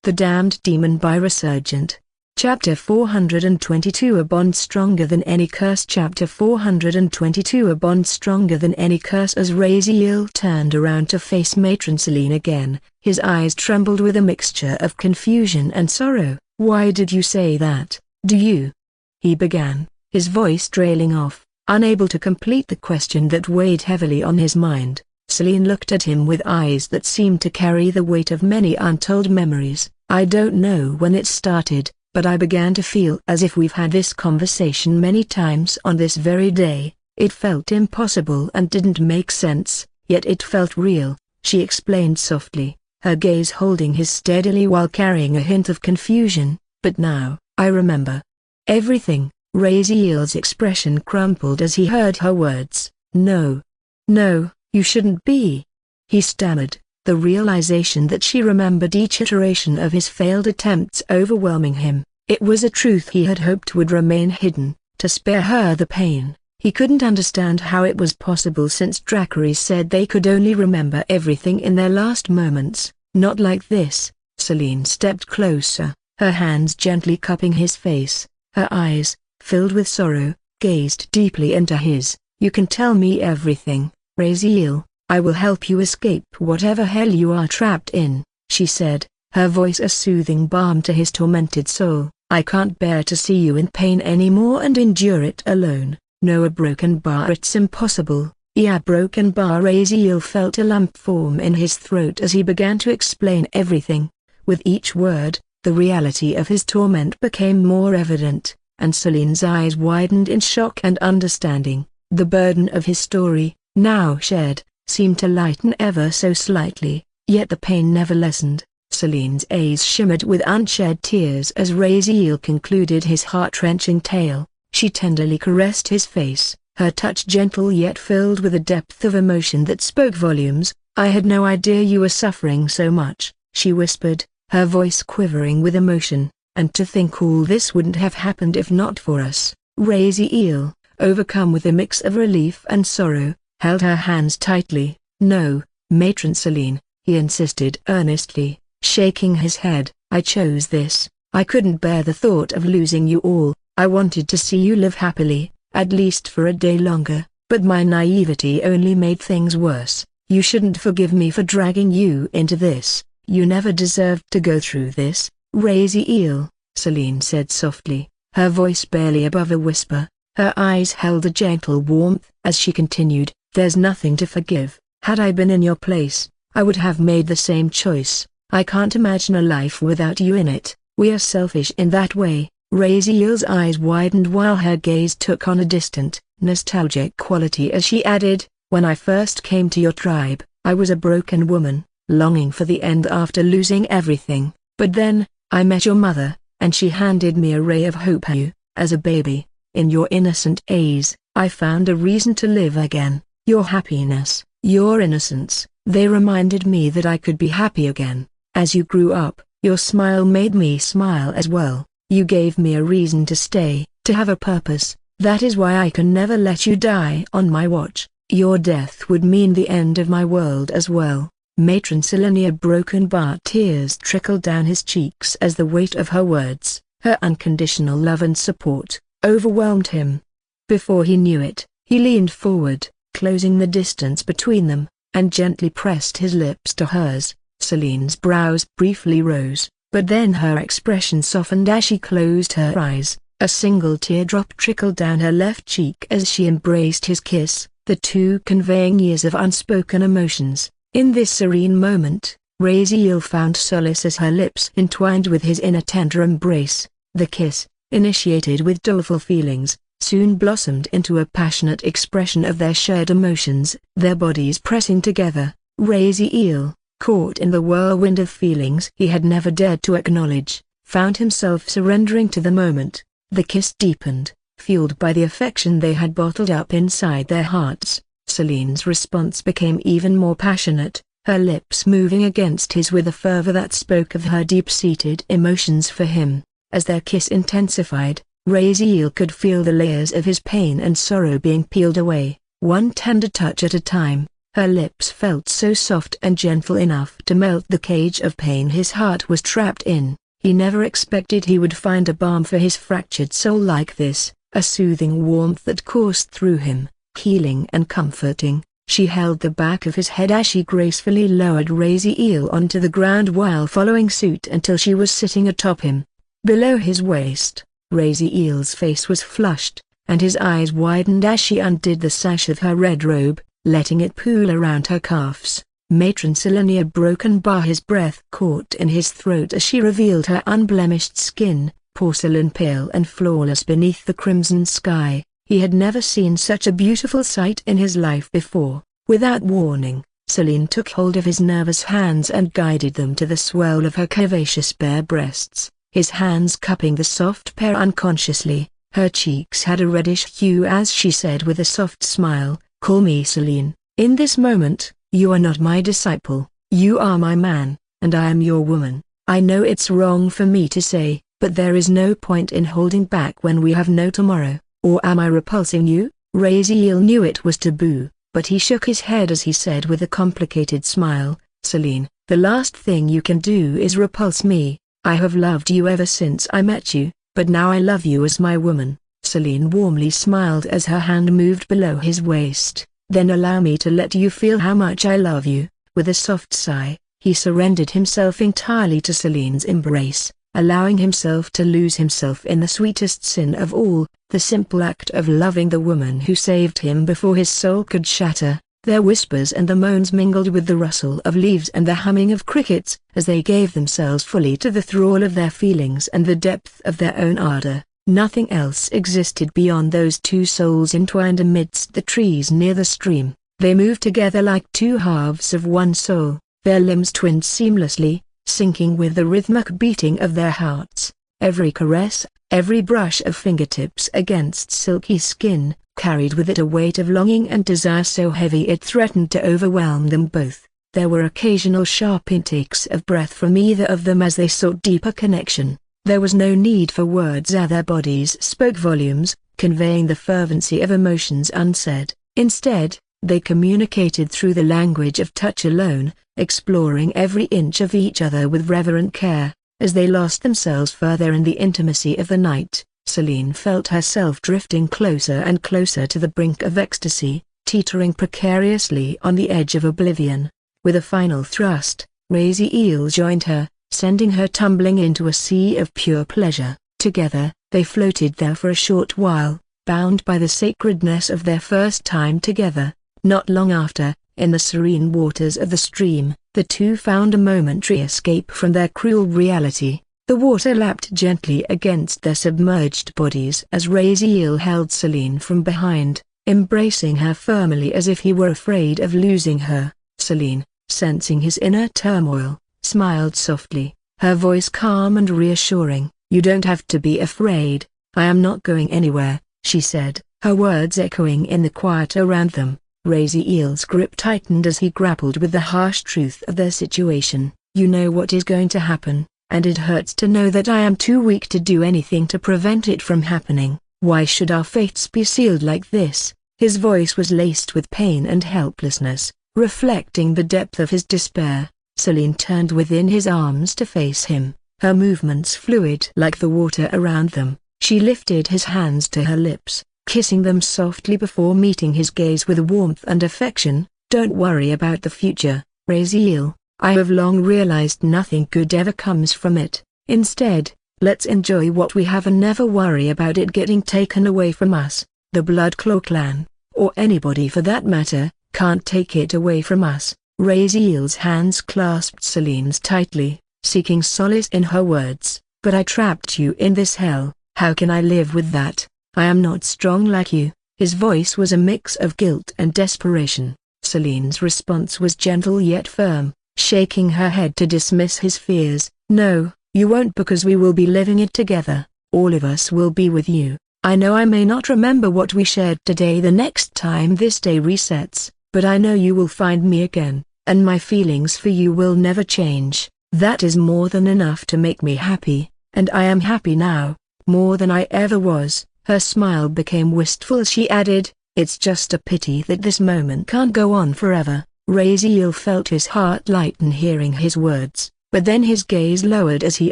The Damned Demon by Resurgent. Chapter 422 A Bond Stronger Than Any Curse. Chapter 422 A Bond Stronger Than Any Curse. As Raziel turned around to face Matron Celine again, his eyes trembled with a mixture of confusion and sorrow. "Why did you say that, do you?" he began, his voice trailing off, unable to complete the question that weighed heavily on his mind. Celine looked at him with eyes that seemed to carry the weight of many untold memories. "I don't know when it started, but I began to feel as if we've had this conversation many times on this very day. It felt impossible and didn't make sense, yet it felt real," she explained softly, her gaze holding his steadily while carrying a hint of confusion. "But now, I remember everything." Raziel's expression crumpled as he heard her words. "No. No, you shouldn't be," he stammered, the realization that she remembered each iteration of his failed attempts overwhelming him. It was a truth he had hoped would remain hidden, to spare her the pain. He couldn't understand how it was possible since Dracarys said they could only remember everything in their last moments. "Not like this." Celine stepped closer, her hands gently cupping his face. Her eyes, filled with sorrow, gazed deeply into his. "You can tell me everything, Raziel. I will help you escape whatever hell you are trapped in," she said, her voice a soothing balm to his tormented soul. "I can't bear to see you in pain anymore and endure it alone. No, a broken bar. It's impossible." "Yeah, broken bar." Raziel felt a lump form in his throat as he began to explain everything. With each word, the reality of his torment became more evident, and Celine's eyes widened in shock and understanding. The burden of his story, now shared, seemed to lighten ever so slightly, yet the pain never lessened. Celine's eyes shimmered with unshed tears as Raziel concluded his heart-wrenching tale. She tenderly caressed his face, her touch gentle yet filled with a depth of emotion that spoke volumes. "I had no idea you were suffering so much," she whispered, her voice quivering with emotion. "And to think all this wouldn't have happened if not for us." Raziel, overcome with a mix of relief and sorrow, held her hands tightly. "No, Matron Celine," he insisted earnestly, shaking his head. "I chose this. I couldn't bear the thought of losing you all. I wanted to see you live happily, at least for a day longer, but my naivety only made things worse. You shouldn't forgive me for dragging you into this. You never deserved to go through this." "Raziel," Celine said softly, her voice barely above a whisper. Her eyes held a gentle warmth as she continued, "There's nothing to forgive. Had I been in your place, I would have made the same choice. I can't imagine a life without you in it. We are selfish in that way." Raziel's eyes widened while her gaze took on a distant, nostalgic quality as she added, "When I first came to your tribe, I was a broken woman, longing for the end after losing everything. But then, I met your mother, and she handed me a ray of hope. You, as a baby, in your innocent eyes, I found a reason to live again. Your happiness, your innocence, they reminded me that I could be happy again. As you grew up, your smile made me smile as well. You gave me a reason to stay, to have a purpose. That is why I can never let you die on my watch. Your death would mean the end of my world as well." Matron Celine, broken bar. Tears trickled down his cheeks as the weight of her words, her unconditional love and support, overwhelmed him. Before he knew it, he leaned forward, closing the distance between them, and gently pressed his lips to hers. Celine's brows briefly rose, but then her expression softened as she closed her eyes. A single teardrop trickled down her left cheek as she embraced his kiss, the two conveying years of unspoken emotions. In this serene moment, Raziel found solace as her lips entwined with his in a tender embrace. The kiss, initiated with doleful feelings, soon blossomed into a passionate expression of their shared emotions. Their bodies pressing together, Raziel, caught in the whirlwind of feelings he had never dared to acknowledge, found himself surrendering to the moment. The kiss deepened, fueled by the affection they had bottled up inside their hearts. Celine's response became even more passionate, her lips moving against his with a fervor that spoke of her deep-seated emotions for him. As their kiss intensified, Raziel could feel the layers of his pain and sorrow being peeled away, one tender touch at a time. Her lips felt so soft and gentle enough to melt the cage of pain his heart was trapped in. He never expected he would find a balm for his fractured soul like this, a soothing warmth that coursed through him, healing and comforting. She held the back of his head as she gracefully lowered Raziel onto the ground while following suit until she was sitting atop him. Below his waist, Raziel's face was flushed, and his eyes widened as she undid the sash of her red robe, letting it pool around her calves. Matron Selenia broken by his breath caught in his throat as she revealed her unblemished skin, porcelain pale and flawless beneath the crimson sky. He had never seen such a beautiful sight in his life before. Without warning, Celine took hold of his nervous hands and guided them to the swell of her curvaceous bare breasts, his hands cupping the soft pair unconsciously. Her cheeks had a reddish hue as she said with a soft smile, "Call me Celine. In this moment, you are not my disciple, you are my man, and I am your woman. I know it's wrong for me to say, but there is no point in holding back when we have no tomorrow. Or am I repulsing you?" Raziel knew it was taboo, but he shook his head as he said with a complicated smile, "Celine, the last thing you can do is repulse me. I have loved you ever since I met you, but now I love you as my woman." Celine warmly smiled as her hand moved below his waist. "Then allow me to let you feel how much I love you." With a soft sigh, he surrendered himself entirely to Celine's embrace, allowing himself to lose himself in the sweetest sin of all, the simple act of loving the woman who saved him before his soul could shatter. Their whispers and the moans mingled with the rustle of leaves and the humming of crickets, as they gave themselves fully to the thrall of their feelings and the depth of their own ardor. Nothing else existed beyond those two souls entwined amidst the trees near the stream. They moved together like two halves of one soul, their limbs twinned seamlessly, syncing with the rhythmic beating of their hearts. Every caress, every brush of fingertips against silky skin, carried with it a weight of longing and desire so heavy it threatened to overwhelm them both. There were occasional sharp intakes of breath from either of them as they sought deeper connection. There was no need for words as their bodies spoke volumes, conveying the fervency of emotions unsaid. Instead, they communicated through the language of touch alone, exploring every inch of each other with reverent care. As they lost themselves further in the intimacy of the night, Celine felt herself drifting closer and closer to the brink of ecstasy, teetering precariously on the edge of oblivion. With a final thrust, Raziel joined her, sending her tumbling into a sea of pure pleasure. Together, they floated there for a short while, bound by the sacredness of their first time together. Not long after, in the serene waters of the stream, the two found a momentary escape from their cruel reality. The water lapped gently against their submerged bodies as Raziel held Celine from behind, embracing her firmly as if he were afraid of losing her. Celine, sensing his inner turmoil, smiled softly, her voice calm and reassuring. "You don't have to be afraid. I am not going anywhere," she said, her words echoing in the quiet around them. Raziel's grip tightened as he grappled with the harsh truth of their situation. "You know what is going to happen, and it hurts to know that I am too weak to do anything to prevent it from happening. Why should our fates be sealed like this?" His voice was laced with pain and helplessness, reflecting the depth of his despair. Celine turned within his arms to face him, her movements fluid like the water around them. She lifted his hands to her lips, kissing them softly before meeting his gaze with warmth and affection. "Don't worry about the future, Raziel. I have long realized nothing good ever comes from it. Instead, let's enjoy what we have and never worry about it getting taken away from us. The Bloodclaw clan, or anybody for that matter, can't take it away from us." Raziel's hands clasped Celine's tightly, seeking solace in her words. "But I trapped you in this hell. How can I live with that? I am not strong like you." His voice was a mix of guilt and desperation. Celine's response was gentle yet firm, shaking her head to dismiss his fears. "No, you won't, because we will be living it together. All of us will be with you. I know I may not remember what we shared today the next time this day resets, but I know you will find me again, and my feelings for you will never change. That is more than enough to make me happy, and I am happy now, more than I ever was." Her smile became wistful as she added, It's just a pity that this moment can't go on forever. Raziel felt his heart lighten hearing his words, but then his gaze lowered as he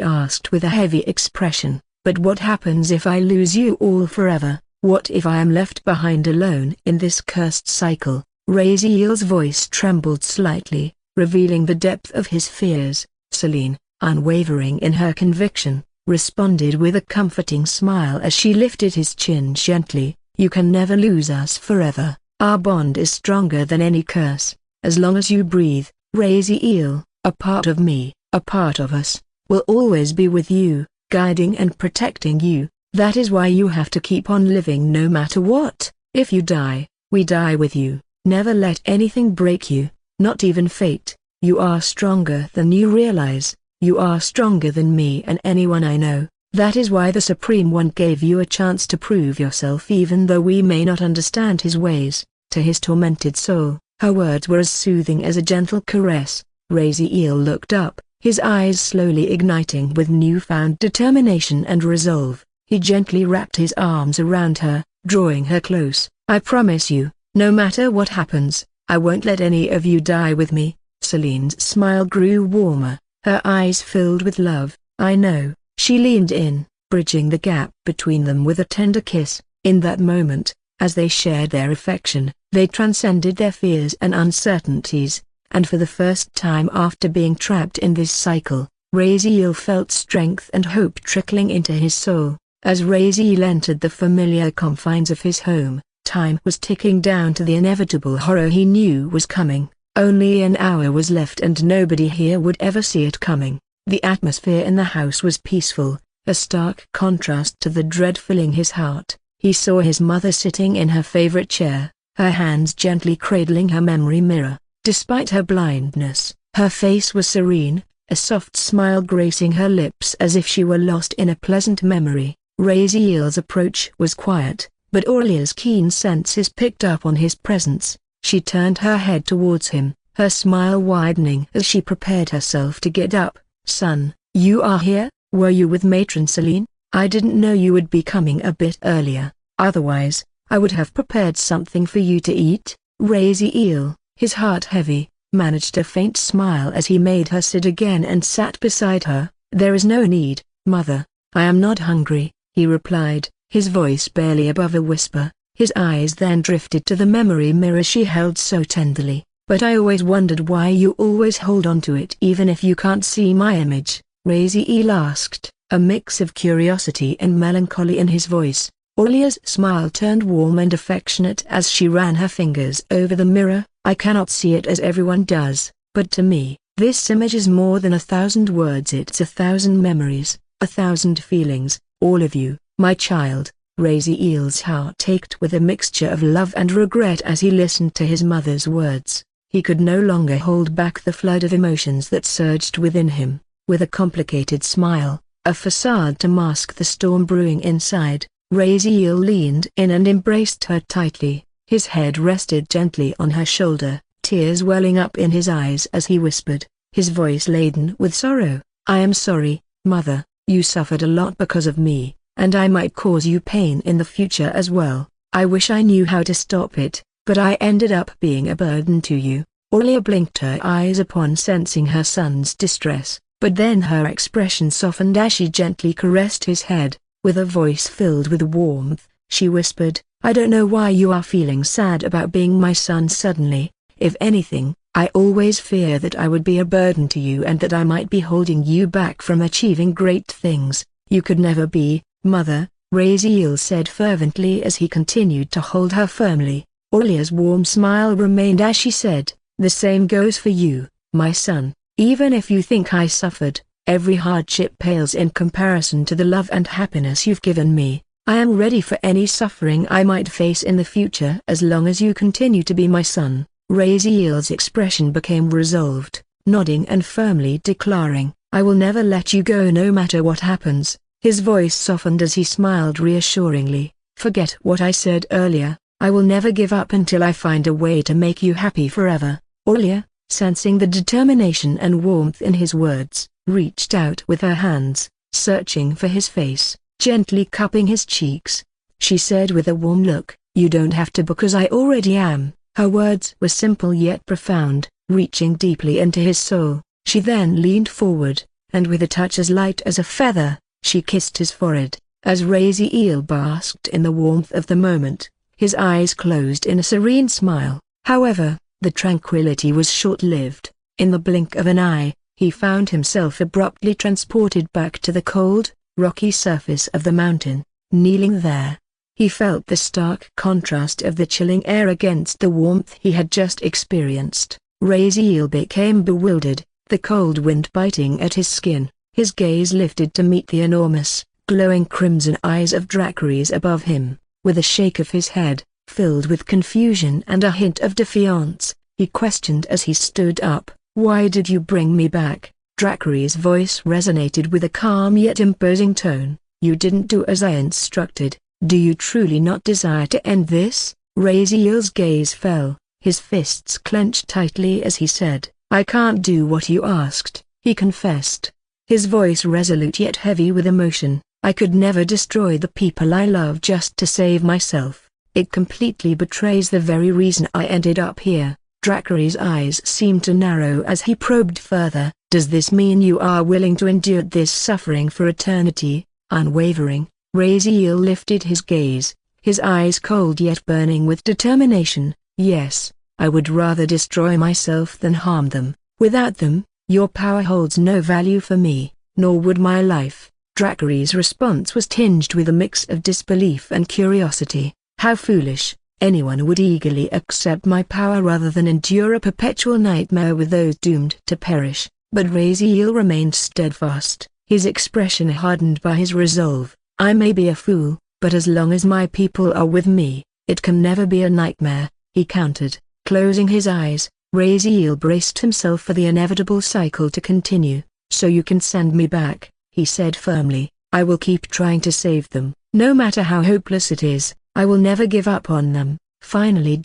asked with a heavy expression, "But what happens if I lose you all forever? What if I am left behind alone in this cursed cycle?" Raziel's voice trembled slightly, revealing the depth of his fears. Celine, unwavering in her conviction, responded with a comforting smile as she lifted his chin gently. "You can never lose us forever. Our bond is stronger than any curse. As long as you breathe, Raziel, a part of me, a part of us, will always be with you, guiding and protecting you. That is why you have to keep on living no matter what. If you die, we die with you. Never let anything break you, not even fate. You are stronger than you realize. You are stronger than me and anyone I know. That is why the Supreme One gave you a chance to prove yourself even though we may not understand his ways." To his tormented soul, her words were as soothing as a gentle caress. Raziel looked up, his eyes slowly igniting with newfound determination and resolve. He gently wrapped his arms around her, drawing her close. "I promise you, no matter what happens, I won't let any of you die with me." Celine's smile grew warmer, her eyes filled with love. "I know." She leaned in, bridging the gap between them with a tender kiss. In that moment, as they shared their affection, they transcended their fears and uncertainties, and for the first time after being trapped in this cycle, Raziel felt strength and hope trickling into his soul. As Raziel entered the familiar confines of his home, time was ticking down to the inevitable horror he knew was coming. Only an hour was left and nobody here would ever see it coming. The atmosphere in the house was peaceful, a stark contrast to the dread filling his heart. He saw his mother sitting in her favorite chair, her hands gently cradling her memory mirror. Despite her blindness, her face was serene, a soft smile gracing her lips as if she were lost in a pleasant memory. Raziel's approach was quiet, but Aurelia's keen senses picked up on his presence. She turned her head towards him, her smile widening as she prepared herself to get up. "Son, you are here? Were you with Matron Celine? I didn't know you would be coming a bit earlier. Otherwise, I would have prepared something for you to eat." Raziel, his heart heavy, managed a faint smile as he made her sit again and sat beside her. "There is no need, Mother. I am not hungry," he replied, his voice barely above a whisper. His eyes then drifted to the memory mirror she held so tenderly. "But I always wondered why you always hold on to it even if you can't see my image," Raziel asked, a mix of curiosity and melancholy in his voice. Aulia's smile turned warm and affectionate as she ran her fingers over the mirror. "I cannot see it as everyone does, but to me, this image is more than 1,000 words. It's 1,000 memories, 1,000 feelings, all of you, my child." Raziel's heart ached with a mixture of love and regret as he listened to his mother's words. He could no longer hold back the flood of emotions that surged within him. With a complicated smile, a facade to mask the storm brewing inside, Raziel leaned in and embraced her tightly. His head rested gently on her shoulder, tears welling up in his eyes as he whispered, his voice laden with sorrow, "I am sorry, Mother, you suffered a lot because of me, and I might cause you pain in the future as well. I wish I knew how to stop it, but I ended up being a burden to you." Aulia blinked her eyes upon sensing her son's distress, but then her expression softened as she gently caressed his head. With a voice filled with warmth, she whispered, "I don't know why you are feeling sad about being my son suddenly. If anything, I always fear that I would be a burden to you and that I might be holding you back from achieving great things. You could never be, Mother," Raziel said fervently as he continued to hold her firmly. Aulia's warm smile remained as she said, "The same goes for you, my son. Even if you think I suffered, every hardship pales in comparison to the love and happiness you've given me. I am ready for any suffering I might face in the future as long as you continue to be my son." Raziel's expression became resolved, nodding and firmly declaring, "I will never let you go no matter what happens." His voice softened as he smiled reassuringly, "Forget what I said earlier, I will never give up until I find a way to make you happy forever." Aulia, sensing the determination and warmth in his words, reached out with her hands, searching for his face, gently cupping his cheeks. She said with a warm look, You don't have to because I already am. Her words were simple yet profound, reaching deeply into his soul. She then leaned forward, and with a touch as light as a feather, she kissed his forehead. As Raziel basked in the warmth of the moment, his eyes closed in a serene smile. However, the tranquility was short-lived. In the blink of an eye, he found himself abruptly transported back to the cold, rocky surface of the mountain. Kneeling there, he felt the stark contrast of the chilling air against the warmth he had just experienced. Raziel became bewildered, the cold wind biting at his skin. His gaze lifted to meet the enormous, glowing crimson eyes of Dracarys above him. With a shake of his head, filled with confusion and a hint of defiance, he questioned as he stood up, "Why did you bring me back?" Dracarys' voice resonated with a calm yet imposing tone. "You didn't do as I instructed. Do you truly not desire to end this?" Raziel's gaze fell, his fists clenched tightly as he said, "I can't do what you asked," he confessed, his voice resolute yet heavy with emotion. "I could never destroy the people I love just to save myself. It completely betrays the very reason I ended up here." Dracarys' eyes seemed to narrow as he probed further. "Does this mean you are willing to endure this suffering for eternity?" Unwavering, Raziel lifted his gaze, his eyes cold yet burning with determination. "Yes, I would rather destroy myself than harm them. Without them, your power holds no value for me, nor would my life." Dracarys' response was tinged with a mix of disbelief and curiosity. "How foolish! Anyone would eagerly accept my power rather than endure a perpetual nightmare with those doomed to perish." But Raziel remained steadfast, his expression hardened by his resolve. "I may be a fool, but as long as my people are with me, it can never be a nightmare," he countered. Closing his eyes, Raziel braced himself for the inevitable cycle to continue. "So you can send me back," he said firmly. "I will keep trying to save them. No matter how hopeless it is, I will never give up on them. Finally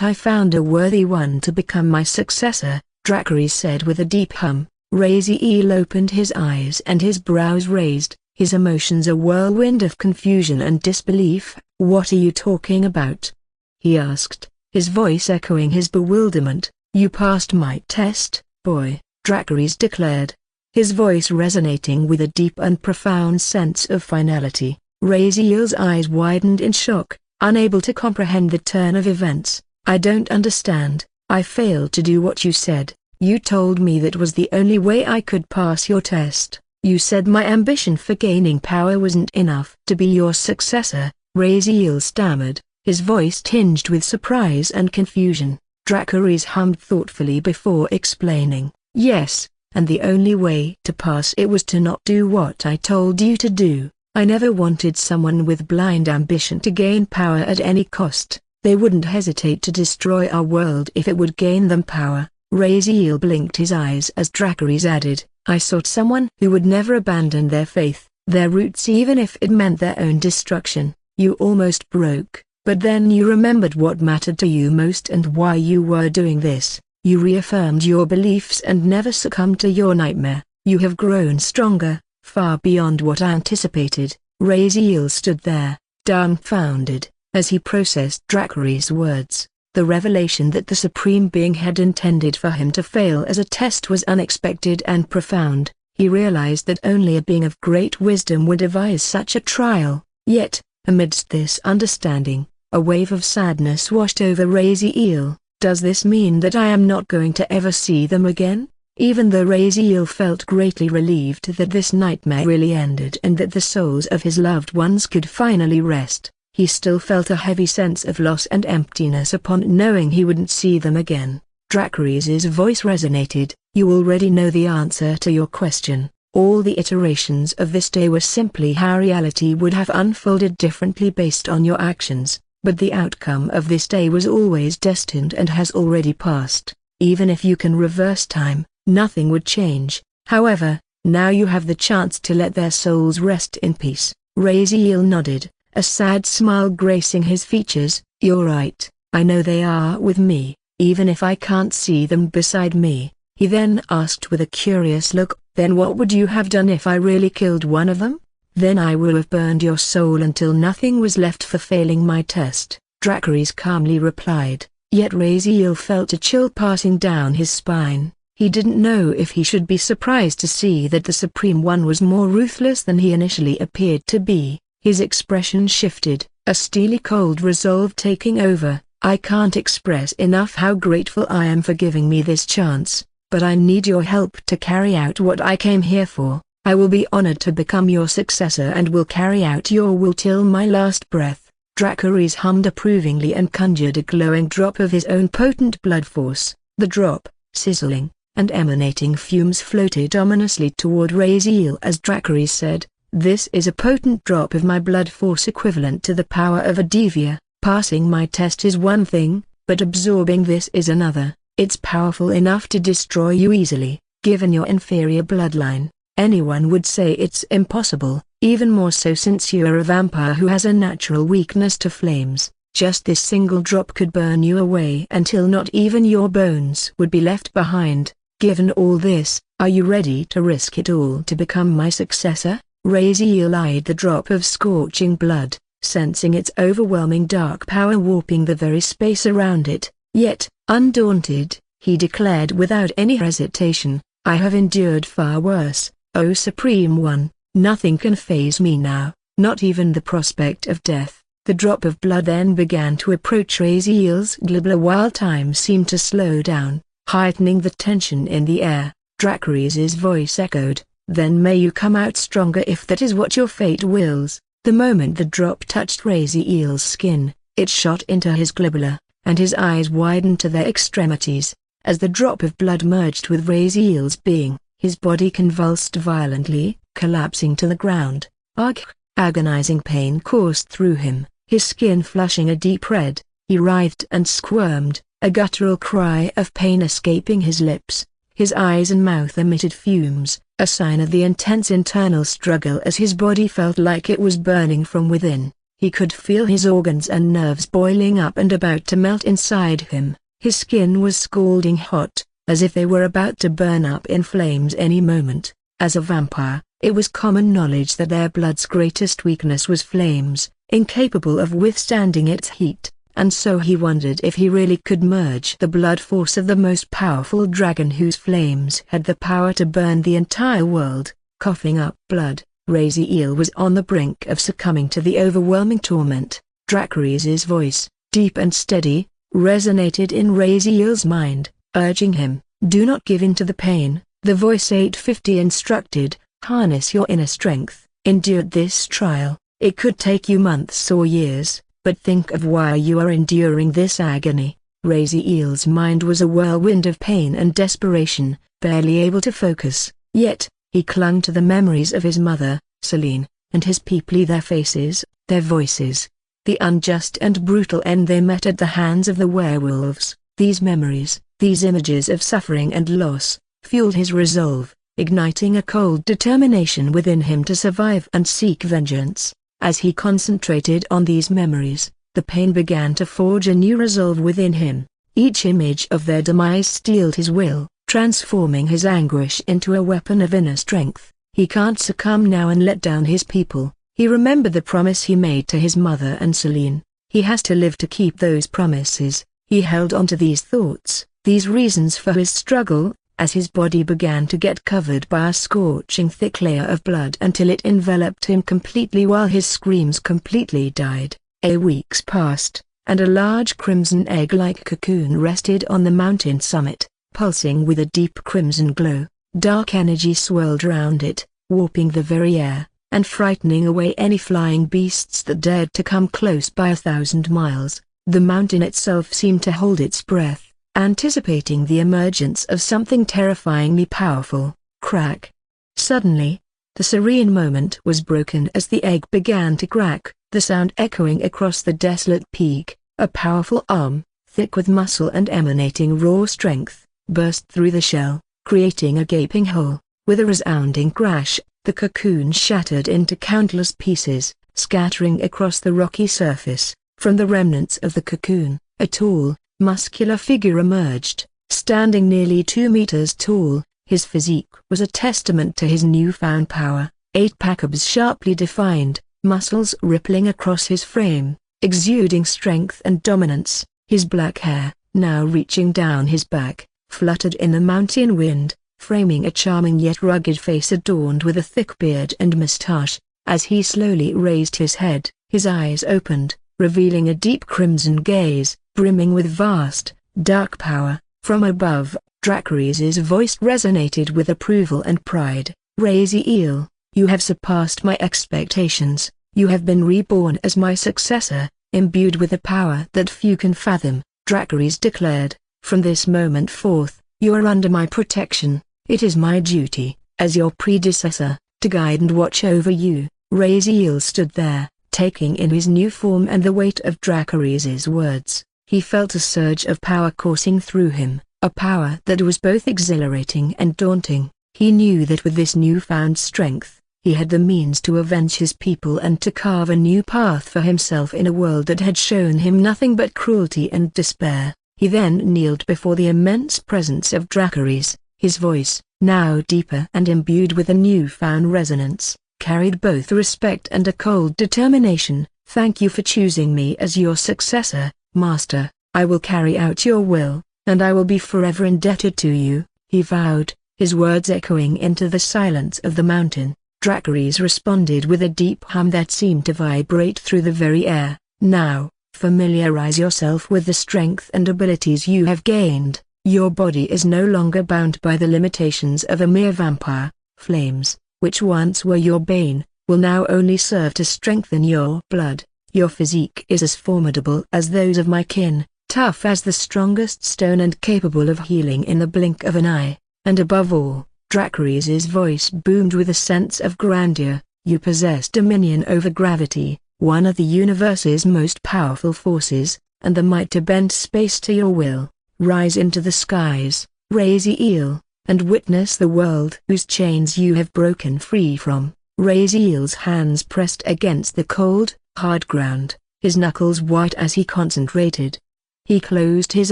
I found a worthy one to become my successor," Dracarys said with a deep hum. Raziel opened his eyes and his brows raised, his emotions a whirlwind of confusion and disbelief. "What are you talking about?" he asked, his voice echoing his bewilderment. "You passed my test, boy," Dracarys declared, his voice resonating with a deep and profound sense of finality. Raziel's eyes widened in shock, unable to comprehend the turn of events. "I don't understand. I failed to do what you said. You told me that was the only way I could pass your test. You said my ambition for gaining power wasn't enough to be your successor," Raziel stammered, his voice tinged with surprise and confusion. Dracarys hummed thoughtfully before explaining, "Yes, and the only way to pass it was to not do what I told you to do. I never wanted someone with blind ambition to gain power at any cost. They wouldn't hesitate to destroy our world if it would gain them power." Raziel blinked his eyes as Dracarys added, "I sought someone who would never abandon their faith, their roots even if it meant their own destruction. You almost broke, but then you remembered what mattered to you most and why you were doing this. You reaffirmed your beliefs and never succumbed to your nightmare. You have grown stronger, far beyond what I anticipated." Raziel stood there, dumbfounded, as he processed Dracarys' words. The revelation that the Supreme Being had intended for him to fail as a test was unexpected and profound. He realized that only a being of great wisdom would devise such a trial. Yet, amidst this understanding, a wave of sadness washed over Raziel. "Does this mean that I am not going to ever see them again?" Even though Raziel felt greatly relieved that this nightmare really ended and that the souls of his loved ones could finally rest, he still felt a heavy sense of loss and emptiness upon knowing he wouldn't see them again. Dracarys' voice resonated, "You already know the answer to your question. All the iterations of this day were simply how reality would have unfolded differently based on your actions, but the outcome of this day was always destined and has already passed. Even if you can reverse time, nothing would change. However, now you have the chance to let their souls rest in peace." Raziel nodded, a sad smile gracing his features. "You're right, I know they are with me, even if I can't see them beside me." He then asked with a curious look, "Then what would you have done if I really killed one of them?" Then I will have burned your soul until nothing was left for failing my test," Dracarys calmly replied. Yet Raziel felt a chill passing down his spine. He didn't know if he should be surprised to see that the Supreme One was more ruthless than he initially appeared to be. His expression shifted, a steely cold resolve taking over. "I can't express enough how grateful I am for giving me this chance, but I need your help to carry out what I came here for. I will be honored to become your successor and will carry out your will till my last breath." Dracarys hummed approvingly and conjured a glowing drop of his own potent blood force. The drop, sizzling, and emanating fumes floated ominously toward Raziel as Dracarys said, "This is a potent drop of my blood force equivalent to the power of a Devia. Passing my test is one thing, but absorbing this is another. It's powerful enough to destroy you easily. Given your inferior bloodline, anyone would say it's impossible, even more so since you are a vampire who has a natural weakness to flames. Just this single drop could burn you away until not even your bones would be left behind. Given all this, are you ready to risk it all to become my successor?" Raziel eyed the drop of scorching blood, sensing its overwhelming dark power warping the very space around it. Yet, undaunted, he declared without any hesitation, "I have endured far worse, O Supreme One. Nothing can faze me now, not even the prospect of death." The drop of blood then began to approach Raziel's glabella while time seemed to slow down, heightening the tension in the air. Dracarys' voice echoed, "Then may you come out stronger if that is what your fate wills." The moment the drop touched Raziel's skin, it shot into his glabella, and his eyes widened to their extremities. As the drop of blood merged with Raziel's being, his body convulsed violently, collapsing to the ground. Ugh! Agonizing pain coursed through him, his skin flushing a deep red. He writhed and squirmed, a guttural cry of pain escaping his lips. His eyes and mouth emitted fumes, a sign of the intense internal struggle as his body felt like it was burning from within. He could feel his organs and nerves boiling up and about to melt inside him. His skin was scalding hot, as if they were about to burn up in flames any moment. As a vampire, it was common knowledge that their blood's greatest weakness was flames, incapable of withstanding its heat, and so he wondered if he really could merge the blood force of the most powerful dragon whose flames had the power to burn the entire world. Coughing up blood, Raziel was on the brink of succumbing to the overwhelming torment. Dracarys' voice, deep and steady, resonated in Raziel's mind, urging him, "Do not give in to the pain." The voice 850 instructed, "Harness your inner strength, endure this trial. It could take you months or years, but think of why you are enduring this agony." Raziel's mind was a whirlwind of pain and desperation, barely able to focus. Yet, he clung to the memories of his mother, Selene, and his people, their faces, their voices. The unjust and brutal end they met at the hands of the werewolves. These memories, these images of suffering and loss, fueled his resolve, igniting a cold determination within him to survive and seek vengeance. As he concentrated on these memories, the pain began to forge a new resolve within him. Each image of their demise steeled his will, transforming his anguish into a weapon of inner strength. He can't succumb now and let down his people. He remembered the promise he made to his mother and Selene. He has to live to keep those promises. He held on to these thoughts, these reasons for his struggle, as his body began to get covered by a scorching thick layer of blood until it enveloped him completely while his screams completely died. Weeks passed, and a large crimson egg-like cocoon rested on the mountain summit, pulsing with a deep crimson glow. Dark energy swirled around it, warping the very air, and frightening away any flying beasts that dared to come close by 1,000 miles. The mountain itself seemed to hold its breath, anticipating the emergence of something terrifyingly powerful. Crack! Suddenly, the serene moment was broken as the egg began to crack, the sound echoing across the desolate peak. A powerful arm, thick with muscle and emanating raw strength, burst through the shell, creating a gaping hole. With a resounding crash, the cocoon shattered into countless pieces, scattering across the rocky surface. From the remnants of the cocoon, a tall, muscular figure emerged, standing nearly 2 meters tall. His physique was a testament to his newfound power. 8 pachyps sharply defined, muscles rippling across his frame, exuding strength and dominance. His black hair, now reaching down his back, fluttered in the mountain wind, framing a charming yet rugged face adorned with a thick beard and moustache. As he slowly raised his head, his eyes opened, revealing a deep crimson gaze, brimming with vast, dark power. From above, Dracarys' voice resonated with approval and pride. Raziel, you have surpassed my expectations. You have been reborn as my successor, imbued with a power that few can fathom, Dracarys declared. From this moment forth, you are under my protection. It is my duty, as your predecessor, to guide and watch over you. Raziel stood there, taking in his new form and the weight of Dracarys' words. He felt a surge of power coursing through him, a power that was both exhilarating and daunting. He knew that with this newfound strength, he had the means to avenge his people and to carve a new path for himself in a world that had shown him nothing but cruelty and despair. He then kneeled before the immense presence of Dracarys. His voice, now deeper and imbued with a newfound resonance, carried both respect and a cold determination. Thank you for choosing me as your successor, Master. I will carry out your will, and I will be forever indebted to you, he vowed, his words echoing into the silence of the mountain. Dracarys responded with a deep hum that seemed to vibrate through the very air. Now, familiarize yourself with the strength and abilities you have gained. Your body is no longer bound by the limitations of a mere vampire. Flames, which once were your bane, will now only serve to strengthen your blood. Your physique is as formidable as those of my kin, tough as the strongest stone and capable of healing in the blink of an eye. And above all, Dracarys' voice boomed with a sense of grandeur, you possess dominion over gravity, one of the universe's most powerful forces, and the might to bend space to your will. Rise into the skies, Raziel, and witness the world whose chains you have broken free from. Raziel's hands pressed against the cold, hard ground, his knuckles white as he concentrated. He closed his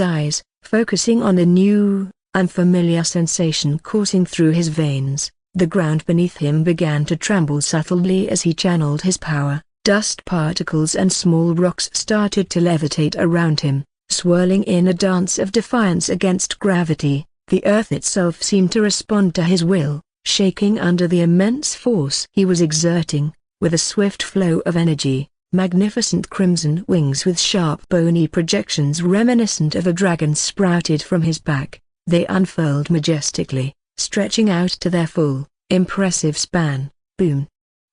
eyes, focusing on a new, unfamiliar sensation coursing through his veins. The ground beneath him began to tremble subtly as he channeled his power. Dust particles and small rocks started to levitate around him, swirling in a dance of defiance against gravity. The earth itself seemed to respond to his will, shaking under the immense force he was exerting. With a swift flow of energy, magnificent crimson wings with sharp bony projections reminiscent of a dragon sprouted from his back. They unfurled majestically, stretching out to their full, impressive span. Boom!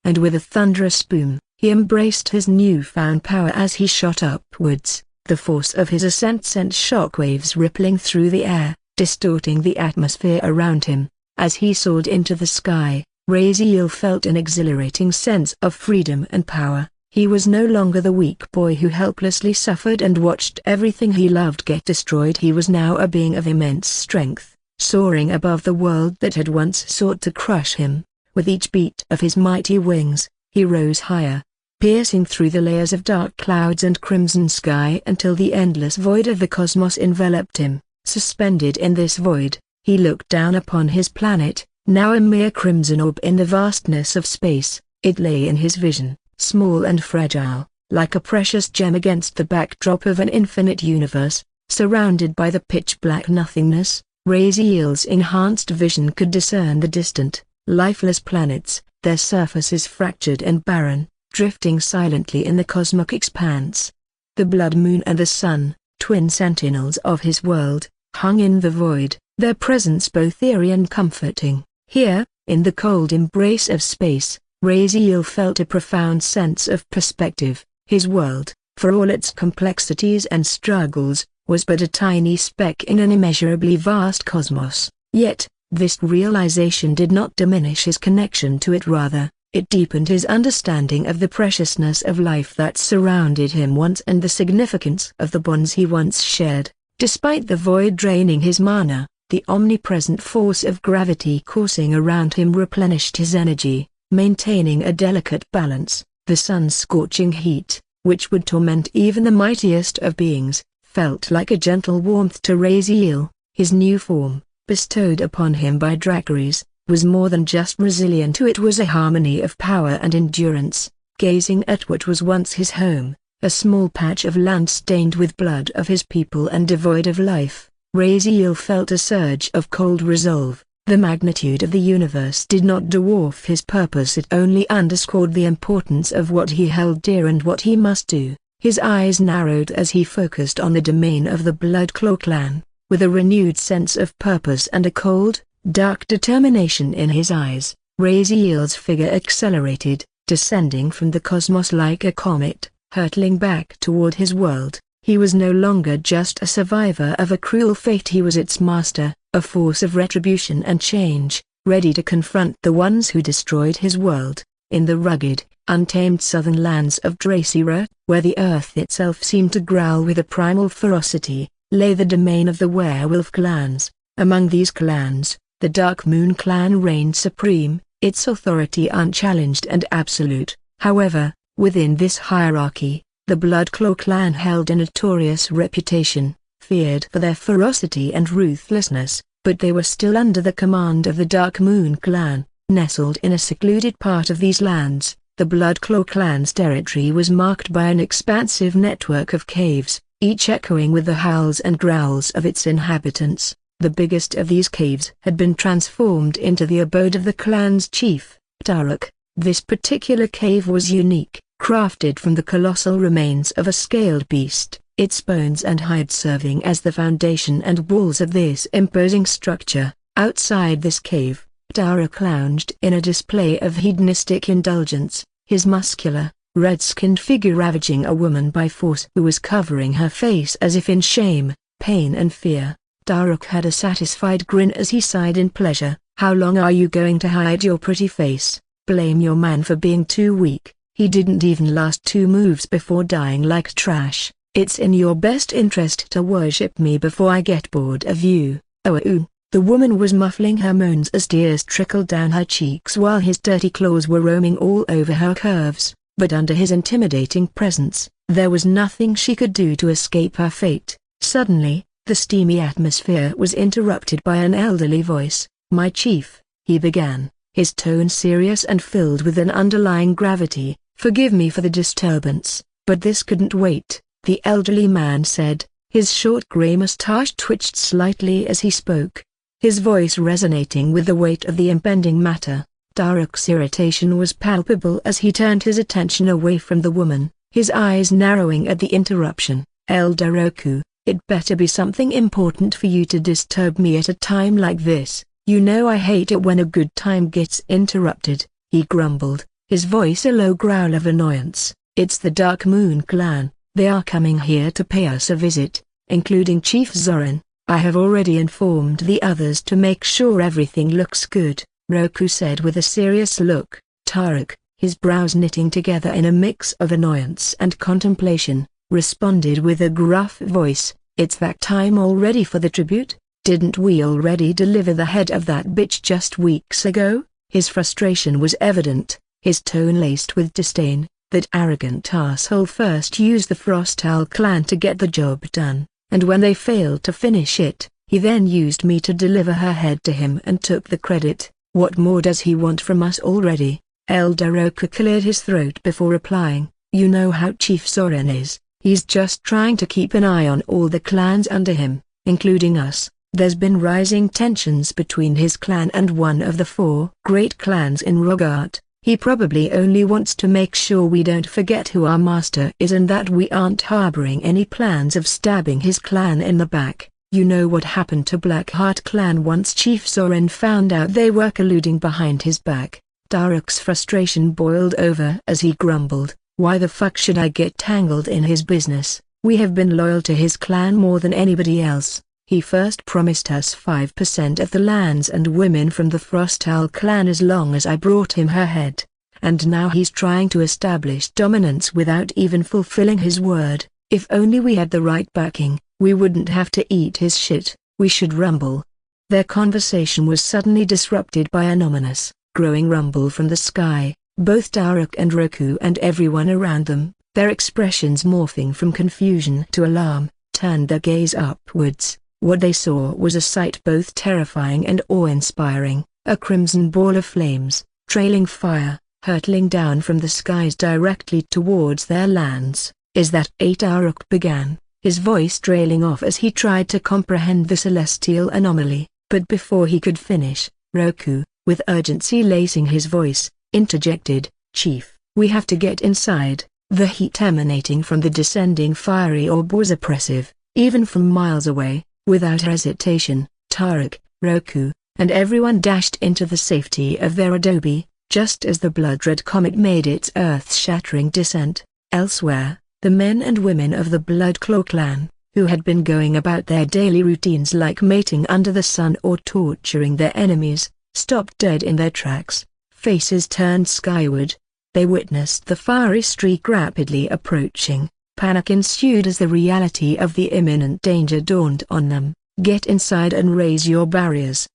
And with a thunderous boom, he embraced his newfound power as he shot upwards. The force of his ascent sent shockwaves rippling through the air, distorting the atmosphere around him. As he soared into the sky, Raziel felt an exhilarating sense of freedom and power. He was no longer the weak boy who helplessly suffered and watched everything he loved get destroyed. He was now a being of immense strength, soaring above the world that had once sought to crush him. With each beat of his mighty wings, he rose higher, piercing through the layers of dark clouds and crimson sky until the endless void of the cosmos enveloped him. Suspended in this void, he looked down upon his planet, now a mere crimson orb in the vastness of space. It lay in his vision, small and fragile, like a precious gem against the backdrop of an infinite universe, surrounded by the pitch-black nothingness. Raziel's enhanced vision could discern the distant, lifeless planets, their surfaces fractured and barren, drifting silently in the cosmic expanse. The blood moon and the sun, twin sentinels of his world, hung in the void, their presence both eerie and comforting. Here, in the cold embrace of space, Raziel felt a profound sense of perspective. His world, for all its complexities and struggles, was but a tiny speck in an immeasurably vast cosmos. Yet, this realization did not diminish his connection to it. Rather, it deepened his understanding of the preciousness of life that surrounded him once and the significance of the bonds he once shared. Despite the void draining his mana, the omnipresent force of gravity coursing around him replenished his energy, maintaining a delicate balance. The sun's scorching heat, which would torment even the mightiest of beings, felt like a gentle warmth to Raziel. His new form, bestowed upon him by Dracarys, was more than just resilient, it was a harmony of power and endurance. Gazing at what was once his home, a small patch of land stained with blood of his people and devoid of life, Raziel felt a surge of cold resolve. The magnitude of the universe did not dwarf his purpose, it only underscored the importance of what he held dear and what he must do. His eyes narrowed as he focused on the domain of the Bloodclaw clan, with a renewed sense of purpose and a cold, dark determination in his eyes. Raziel's figure accelerated, descending from the cosmos like a comet, hurtling back toward his world. He was no longer just a survivor of a cruel fate, he was its master, a force of retribution and change, ready to confront the ones who destroyed his world. In the rugged, untamed southern lands of Dracera, where the earth itself seemed to growl with a primal ferocity, lay the domain of the werewolf clans. Among these clans, the Dark Moon clan reigned supreme, its authority unchallenged and absolute. However, within this hierarchy, the Bloodclaw clan held a notorious reputation, feared for their ferocity and ruthlessness, but they were still under the command of the Dark Moon clan. Nestled in a secluded part of these lands, the Bloodclaw clan's territory was marked by an expansive network of caves, each echoing with the howls and growls of its inhabitants. The biggest of these caves had been transformed into the abode of the clan's chief, Taruk. This particular cave was unique, crafted from the colossal remains of a scaled beast, its bones and hide serving as the foundation and walls of this imposing structure. Outside this cave, Taruk lounged in a display of hedonistic indulgence, his muscular, red-skinned figure ravaging a woman by force who was covering her face as if in shame, pain and fear. Taruk had a satisfied grin as he sighed in pleasure. "How long are you going to hide your pretty face? Blame your man for being too weak. He didn't even last 2 moves before dying like trash. It's in your best interest to worship me before I get bored of you." "Oh." The woman was muffling her moans as tears trickled down her cheeks while his dirty claws were roaming all over her curves, but under his intimidating presence, there was nothing she could do to escape her fate. Suddenly, the steamy atmosphere was interrupted by an elderly voice. "My chief," he began, his tone serious and filled with an underlying gravity. "Forgive me for the disturbance, but this couldn't wait," the elderly man said. His short gray mustache twitched slightly as he spoke, his voice resonating with the weight of the impending matter. Taruk's irritation was palpable as he turned his attention away from the woman, his eyes narrowing at the interruption. "Elder Roku, it better be something important for you to disturb me at a time like this. You know I hate it when a good time gets interrupted," he grumbled, his voice a low growl of annoyance. "It's the Dark Moon clan. They are coming here to pay us a visit, including Chief Zoran. I have already informed the others to make sure everything looks good," Roku said with a serious look. Taruk, his brows knitting together in a mix of annoyance and contemplation, responded with a gruff voice. "It's that time already for the tribute? Didn't we already deliver the head of that bitch just weeks ago?" His frustration was evident, his tone laced with disdain. "That arrogant asshole first used the Frostal clan to get the job done, and when they failed to finish it, he then used me to deliver her head to him and took the credit. What more does he want from us already?" Elder Roku cleared his throat before replying. "You know how Chief Zoran is. He's just trying to keep an eye on all the clans under him, including us. There's been rising tensions between his clan and one of the 4 great clans in Rogart. He probably only wants to make sure we don't forget who our master is and that we aren't harboring any plans of stabbing his clan in the back. You know what happened to Blackheart clan once Chief Zoran found out they were colluding behind his back." Taruk's frustration boiled over as he grumbled, "Why the fuck should I get tangled in his business? We have been loyal to his clan more than anybody else. He first promised us 5% of the lands and women from the Frostal clan as long as I brought him her head. And now he's trying to establish dominance without even fulfilling his word. If only we had the right backing, we wouldn't have to eat his shit. We should rumble." Their conversation was suddenly disrupted by an ominous, growing rumble from the sky. Both Taruk and Roku and everyone around them, their expressions morphing from confusion to alarm, turned their gaze upwards. What they saw was a sight both terrifying and awe-inspiring. a crimson ball of flames, trailing fire, hurtling down from the skies directly towards their lands. "Is that it?" Daruk began, his voice trailing off as he tried to comprehend the celestial anomaly, but before he could finish, Roku, with urgency lacing his voice, interjected, "Chief, we have to get inside." The heat emanating from the descending fiery orb was oppressive, even from miles away. Without hesitation, Tarek, Roku, and everyone dashed into the safety of their adobe, just as the blood-red comet made its earth-shattering descent. Elsewhere, the men and women of the Bloodclaw clan, who had been going about their daily routines like mating under the sun or torturing their enemies, stopped dead in their tracks, faces turned skyward. They witnessed the fiery streak rapidly approaching. Panic ensued as the reality of the imminent danger dawned on them. "Get inside and raise your barriers,"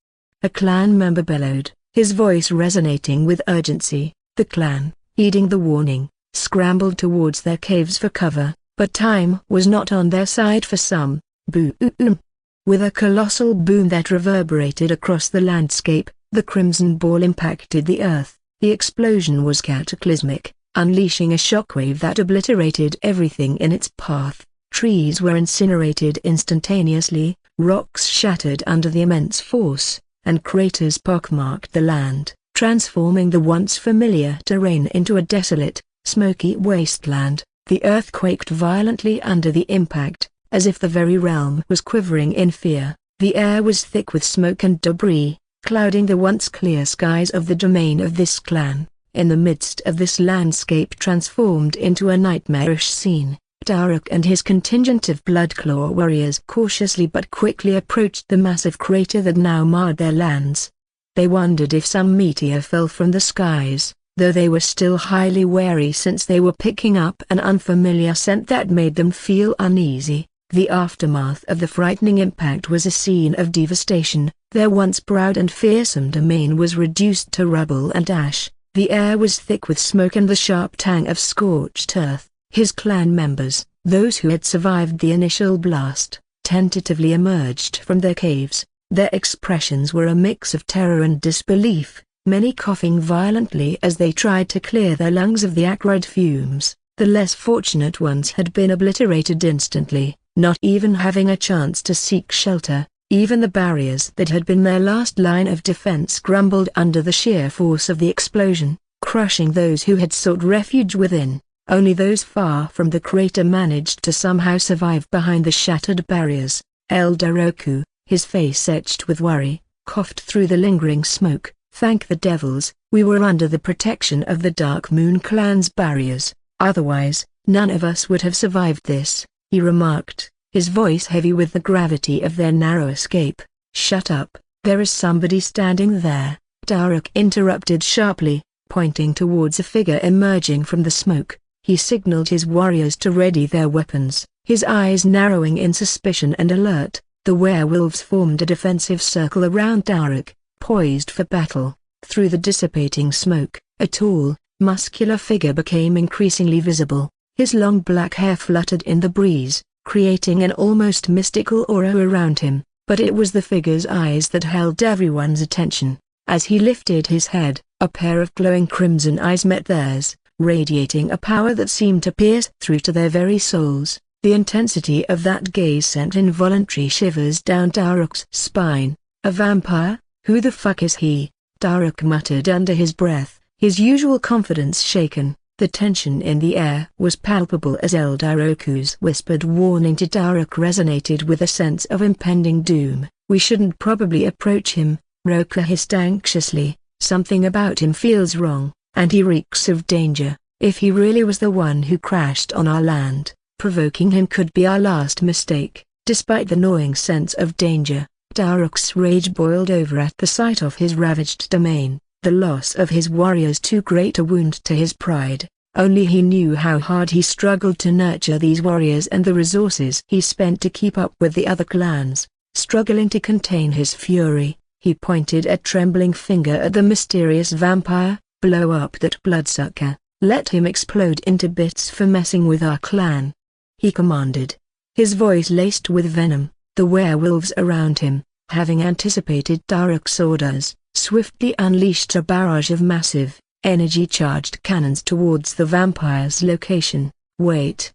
a clan member bellowed, his voice resonating with urgency. The clan, heeding the warning, scrambled towards their caves for cover, but time was not on their side for some. Boom! With a colossal boom that reverberated across the landscape, the crimson ball impacted the earth. The explosion was cataclysmic, unleashing a shockwave that obliterated everything in its path. Trees were incinerated instantaneously, rocks shattered under the immense force, and craters pockmarked the land, transforming the once familiar terrain into a desolate, smoky wasteland. The earth quaked violently under the impact, as if the very realm was quivering in fear. The air was thick with smoke and debris, clouding the once clear skies of the domain of this clan. In the midst of this landscape transformed into a nightmarish scene, Daruk and his contingent of Bloodclaw warriors cautiously but quickly approached the massive crater that now marred their lands. They wondered if some meteor fell from the skies, though they were still highly wary since they were picking up an unfamiliar scent that made them feel uneasy. The aftermath of the frightening impact was a scene of devastation. Their once proud and fearsome domain was reduced to rubble and ash. The air was thick with smoke and the sharp tang of scorched earth. His clan members, those who had survived the initial blast, tentatively emerged from their caves. Their expressions were a mix of terror and disbelief, many coughing violently as they tried to clear their lungs of the acrid fumes. The less fortunate ones had been obliterated instantly, not even having a chance to seek shelter. Even the barriers that had been their last line of defense crumbled under the sheer force of the explosion, crushing those who had sought refuge within. Only those far from the crater managed to somehow survive behind the shattered barriers. Elder Roku, his face etched with worry, coughed through the lingering smoke. "Thank the devils, we were under the protection of the Dark Moon clan's barriers. Otherwise, none of us would have survived this," he remarked, his voice heavy with the gravity of their narrow escape. "Shut up, there is somebody standing there," Daruk interrupted sharply, pointing towards a figure emerging from the smoke. He signaled his warriors to ready their weapons, his eyes narrowing in suspicion and alert. The werewolves formed a defensive circle around Daruk, poised for battle. Through the dissipating smoke, a tall, muscular figure became increasingly visible. His long black hair fluttered in the breeze, creating an almost mystical aura around him, but it was the figure's eyes that held everyone's attention. As he lifted his head, a pair of glowing crimson eyes met theirs, radiating a power that seemed to pierce through to their very souls. The intensity of that gaze sent involuntary shivers down Daruk's spine. "A vampire? Who the fuck is he?" Daruk muttered under his breath, his usual confidence shaken. The tension in the air was palpable as Elder Roku's whispered warning to Daruk resonated with a sense of impending doom. "We shouldn't probably approach him," Roku hissed anxiously. "Something about him feels wrong, and he reeks of danger. If he really was the one who crashed on our land, provoking him could be our last mistake." Despite the gnawing sense of danger, Daruk's rage boiled over at the sight of his ravaged domain. The loss of his warriors too great a wound to his pride. Only he knew how hard he struggled to nurture these warriors and the resources he spent to keep up with the other clans. Struggling to contain his fury, he pointed a trembling finger at the mysterious vampire. "Blow up that bloodsucker, let him explode into bits for messing with our clan," he commanded. His voice laced with venom. The werewolves around him, having anticipated Daruk's orders, swiftly unleashed a barrage of massive, energy-charged cannons towards the vampire's location. "Wait,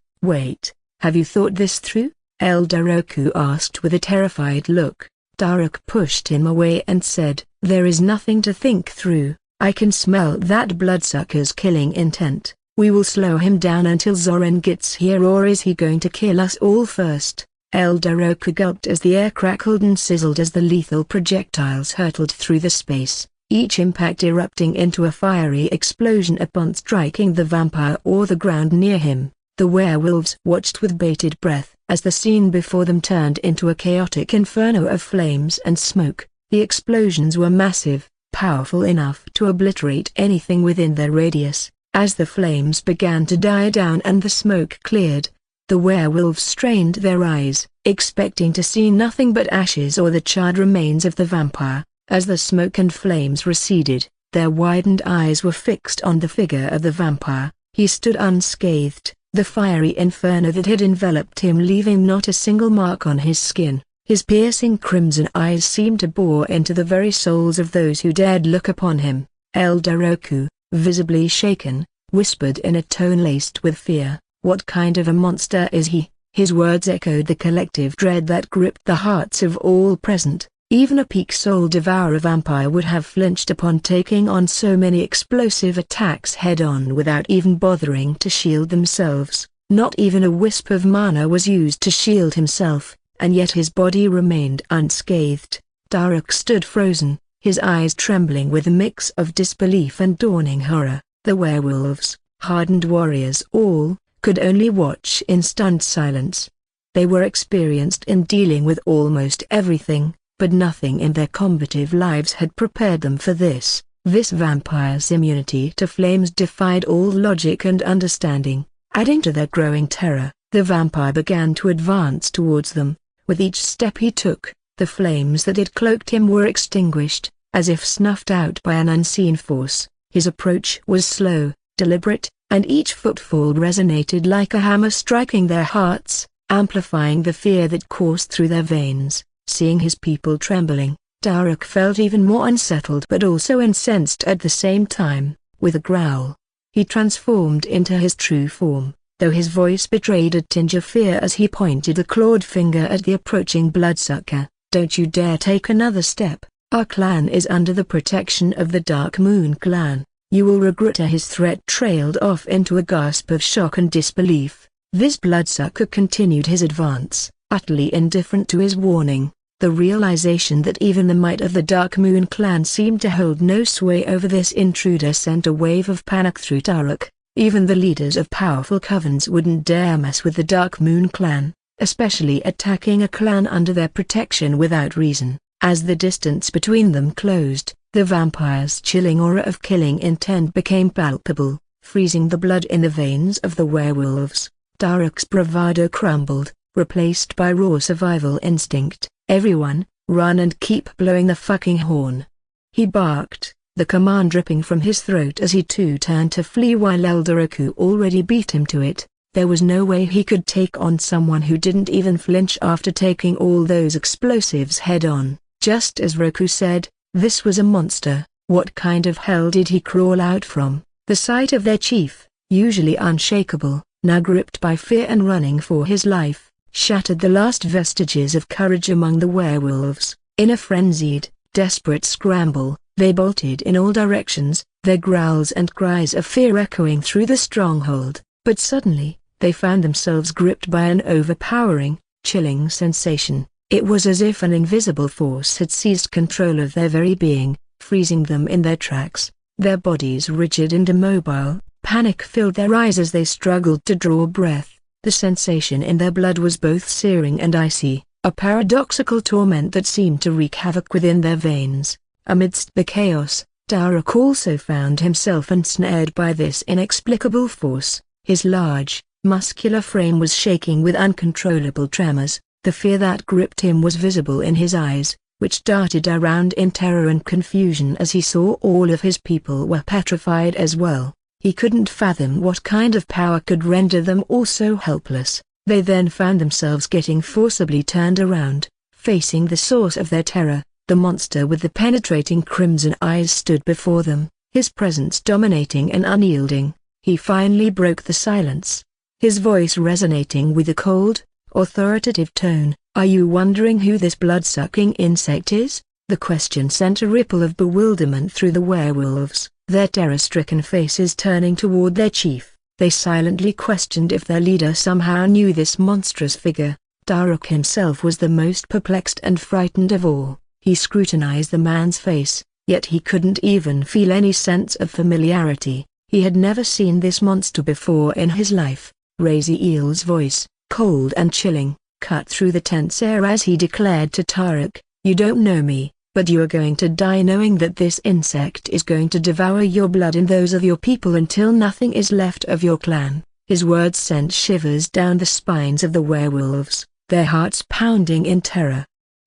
have you thought this through?" Elder Roku asked with a terrified look. Daruk pushed him away and said, "There is nothing to think through. I can smell that bloodsucker's killing intent. We will slow him down until Zoran gets here, or is he going to kill us all first?" Elder Roku gulped as the air crackled and sizzled as the lethal projectiles hurtled through the space, each impact erupting into a fiery explosion upon striking the vampire or the ground near him. The werewolves watched with bated breath as the scene before them turned into a chaotic inferno of flames and smoke. The explosions were massive, powerful enough to obliterate anything within their radius. As the flames began to die down and the smoke cleared, the werewolves strained their eyes, expecting to see nothing but ashes or the charred remains of the vampire. As the smoke and flames receded, their widened eyes were fixed on the figure of the vampire. He stood unscathed, the fiery inferno that had enveloped him leaving not a single mark on his skin. His piercing crimson eyes seemed to bore into the very souls of those who dared look upon him. Elder Roku, visibly shaken, whispered in a tone laced with fear, "What kind of a monster is he?" His words echoed the collective dread that gripped the hearts of all present. Even a peak soul devourer vampire would have flinched upon taking on so many explosive attacks head-on without even bothering to shield themselves. Not even a wisp of mana was used to shield himself, and yet his body remained unscathed. Daruk stood frozen, his eyes trembling with a mix of disbelief and dawning horror. The werewolves, hardened warriors all, could only watch in stunned silence. They were experienced in dealing with almost everything, but nothing in their combative lives had prepared them for this. This vampire's immunity to flames defied all logic and understanding. Adding to their growing terror, the vampire began to advance towards them. With each step he took, the flames that had cloaked him were extinguished, as if snuffed out by an unseen force. His approach was slow, deliberate, and each footfall resonated like a hammer striking their hearts, amplifying the fear that coursed through their veins. Seeing his people trembling, Daruk felt even more unsettled but also incensed at the same time. With a growl, he transformed into his true form, though his voice betrayed a tinge of fear as he pointed a clawed finger at the approaching bloodsucker. "Don't you dare take another step. Our clan is under the protection of the Dark Moon clan. You will regret." His threat trailed off into a gasp of shock and disbelief. This bloodsucker continued his advance, utterly indifferent to his warning. The realization that even the might of the Dark Moon clan seemed to hold no sway over this intruder sent a wave of panic through Daruk. Even the leaders of powerful covens wouldn't dare mess with the Dark Moon clan, especially attacking a clan under their protection without reason. As the distance between them closed, the vampire's chilling aura of killing intent became palpable, freezing the blood in the veins of the werewolves. Daruk's bravado crumbled, replaced by raw survival instinct. "Everyone, run and keep blowing the fucking horn," he barked, the command dripping from his throat as he too turned to flee while Elder Roku already beat him to it. There was no way he could take on someone who didn't even flinch after taking all those explosives head-on. Just as Roku said, this was a monster. What kind of hell did he crawl out from? The sight of their chief, usually unshakable, now gripped by fear and running for his life, shattered the last vestiges of courage among the werewolves. In a frenzied, desperate scramble, they bolted in all directions, their growls and cries of fear echoing through the stronghold. But suddenly, they found themselves gripped by an overpowering, chilling sensation. It was as if an invisible force had seized control of their very being, freezing them in their tracks. Their bodies rigid and immobile, panic filled their eyes as they struggled to draw breath. The sensation in their blood was both searing and icy, a paradoxical torment that seemed to wreak havoc within their veins. Amidst the chaos, Daruk also found himself ensnared by this inexplicable force. His large, muscular frame was shaking with uncontrollable tremors. The fear that gripped him was visible in his eyes, which darted around in terror and confusion as he saw all of his people were petrified as well. He couldn't fathom what kind of power could render them all so helpless. They then found themselves getting forcibly turned around, facing the source of their terror, The monster with the penetrating crimson eyes stood before them, his presence dominating and unyielding. He finally broke the silence, his voice resonating with a cold, authoritative tone. "Are you wondering who this blood-sucking insect is?" The question sent a ripple of bewilderment through the werewolves, their terror-stricken faces turning toward their chief. They silently questioned if their leader somehow knew this monstrous figure. Daruk himself was the most perplexed and frightened of all. He scrutinized the man's face, yet he couldn't even feel any sense of familiarity. He had never seen this monster before in his life. Raziel's voice, cold and chilling, cut through the tense air as he declared to Taruk, "You don't know me, but you are going to die knowing that this insect is going to devour your blood and those of your people until nothing is left of your clan." His words sent shivers down the spines of the werewolves, their hearts pounding in terror.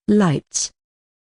Lights.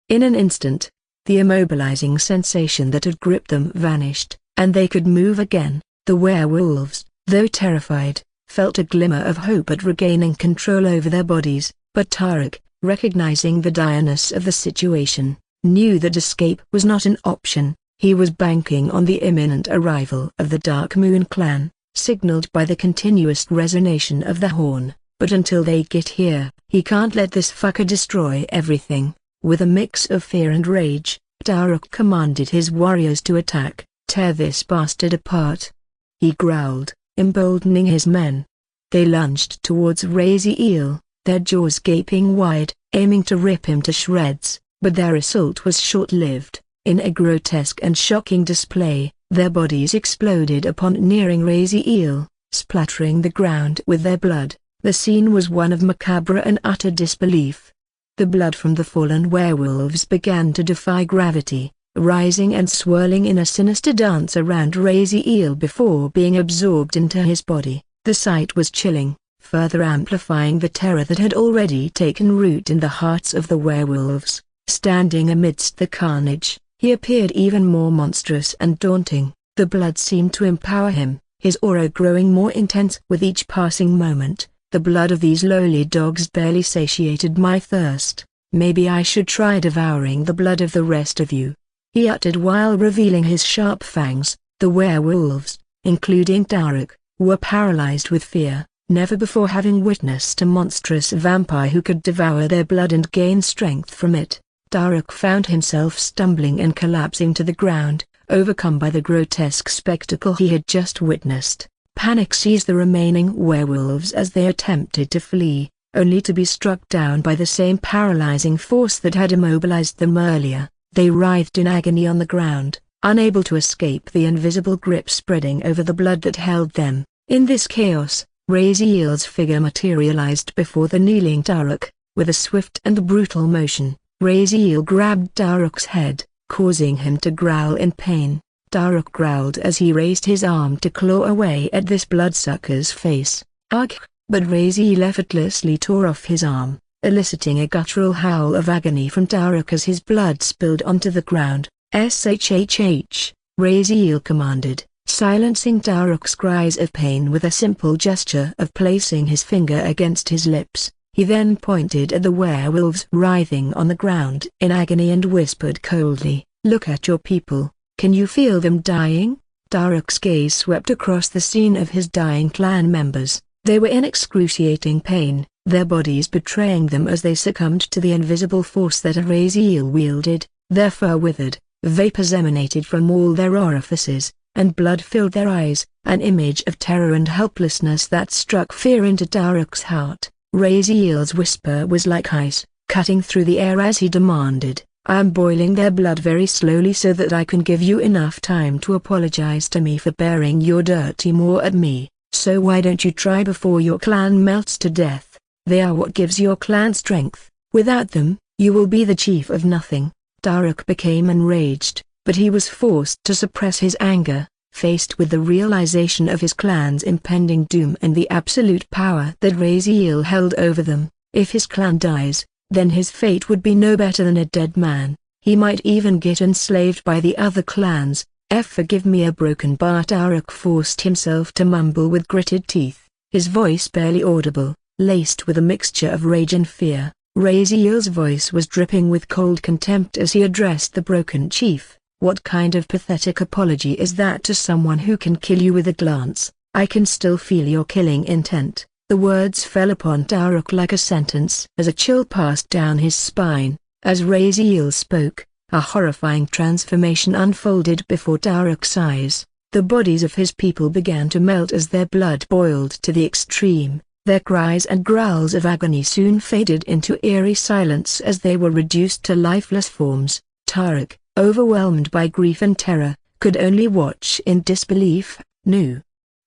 In an instant, the immobilizing sensation that had gripped them vanished, and they could move again. The werewolves, though terrified, felt a glimmer of hope at regaining control over their bodies, but Taruk, recognizing the direness of the situation, knew that escape was not an option. He was banking on the imminent arrival of the Dark Moon clan, signaled by the continuous resonation of the horn. But until they get here, he can't let this fucker destroy everything. With a mix of fear and rage, Taruk commanded his warriors to attack. "Tear this bastard apart," he growled, emboldening his men. They lunged towards Raziel, their jaws gaping wide, aiming to rip him to shreds, but their assault was short-lived. In a grotesque and shocking display, their bodies exploded upon nearing Raziel, splattering the ground with their blood. The scene was one of macabre and utter disbelief. The blood from the fallen werewolves began to defy gravity, rising and swirling in a sinister dance around Raziel before being absorbed into his body. The sight was chilling, further amplifying the terror that had already taken root in the hearts of the werewolves. Standing amidst the carnage, he appeared even more monstrous and daunting. The blood seemed to empower him, his aura growing more intense with each passing moment. "The blood of these lowly dogs barely satiated my thirst. Maybe I should try devouring the blood of the rest of you," he uttered while revealing his sharp fangs. The werewolves, including Taruk, were paralyzed with fear, never before having witnessed a monstrous vampire who could devour their blood and gain strength from it. Taruk found himself stumbling and collapsing to the ground, overcome by the grotesque spectacle he had just witnessed. Panic seized the remaining werewolves as they attempted to flee, only to be struck down by the same paralyzing force that had immobilized them earlier. They writhed in agony on the ground, unable to escape the invisible grip spreading over the blood that held them. In this chaos, Raziel's figure materialized before the kneeling Taruk. With a swift and brutal motion, Raziel grabbed Taruk's head, causing him to growl in pain. Taruk growled as he raised his arm to claw away at this bloodsucker's face. "Ugh!" But Raziel effortlessly tore off his arm, eliciting a guttural howl of agony from Taruk as his blood spilled onto the ground. "Shhh!" Raziel commanded, silencing Taruk's cries of pain with a simple gesture of placing his finger against his lips. He then pointed at the werewolves writhing on the ground in agony and whispered coldly, "Look at your people. Can you feel them dying?" Taruk's gaze swept across the scene of his dying clan members. They were in excruciating pain, their bodies betraying them as they succumbed to the invisible force that Raziel wielded. Their fur withered, vapors emanated from all their orifices, and blood filled their eyes, an image of terror and helplessness that struck fear into Taruk's heart. Raziel's whisper was like ice, cutting through the air as he demanded, "I am boiling their blood very slowly so that I can give you enough time to apologize to me for bearing your dirty maw at me. So why don't you try before your clan melts to death? They are what gives your clan strength. Without them, you will be the chief of nothing." Taruk became enraged, but he was forced to suppress his anger, faced with the realization of his clan's impending doom and the absolute power that Raziel held over them. If his clan dies, then his fate would be no better than a dead man. He might even get enslaved by the other clans. Forgive me a broken bar." Taruk forced himself to mumble with gritted teeth, his voice barely audible, laced with a mixture of rage and fear. Raziel's voice was dripping with cold contempt as he addressed the broken chief. "What kind of pathetic apology is that to someone who can kill you with a glance? I can still feel your killing intent." The words fell upon Daruk like a sentence as a chill passed down his spine. As Raziel spoke, a horrifying transformation unfolded before Daruk's eyes. The bodies of his people began to melt as their blood boiled to the extreme. Their cries and growls of agony soon faded into eerie silence as they were reduced to lifeless forms. Daruk, overwhelmed by grief and terror, could only watch in disbelief. "No!"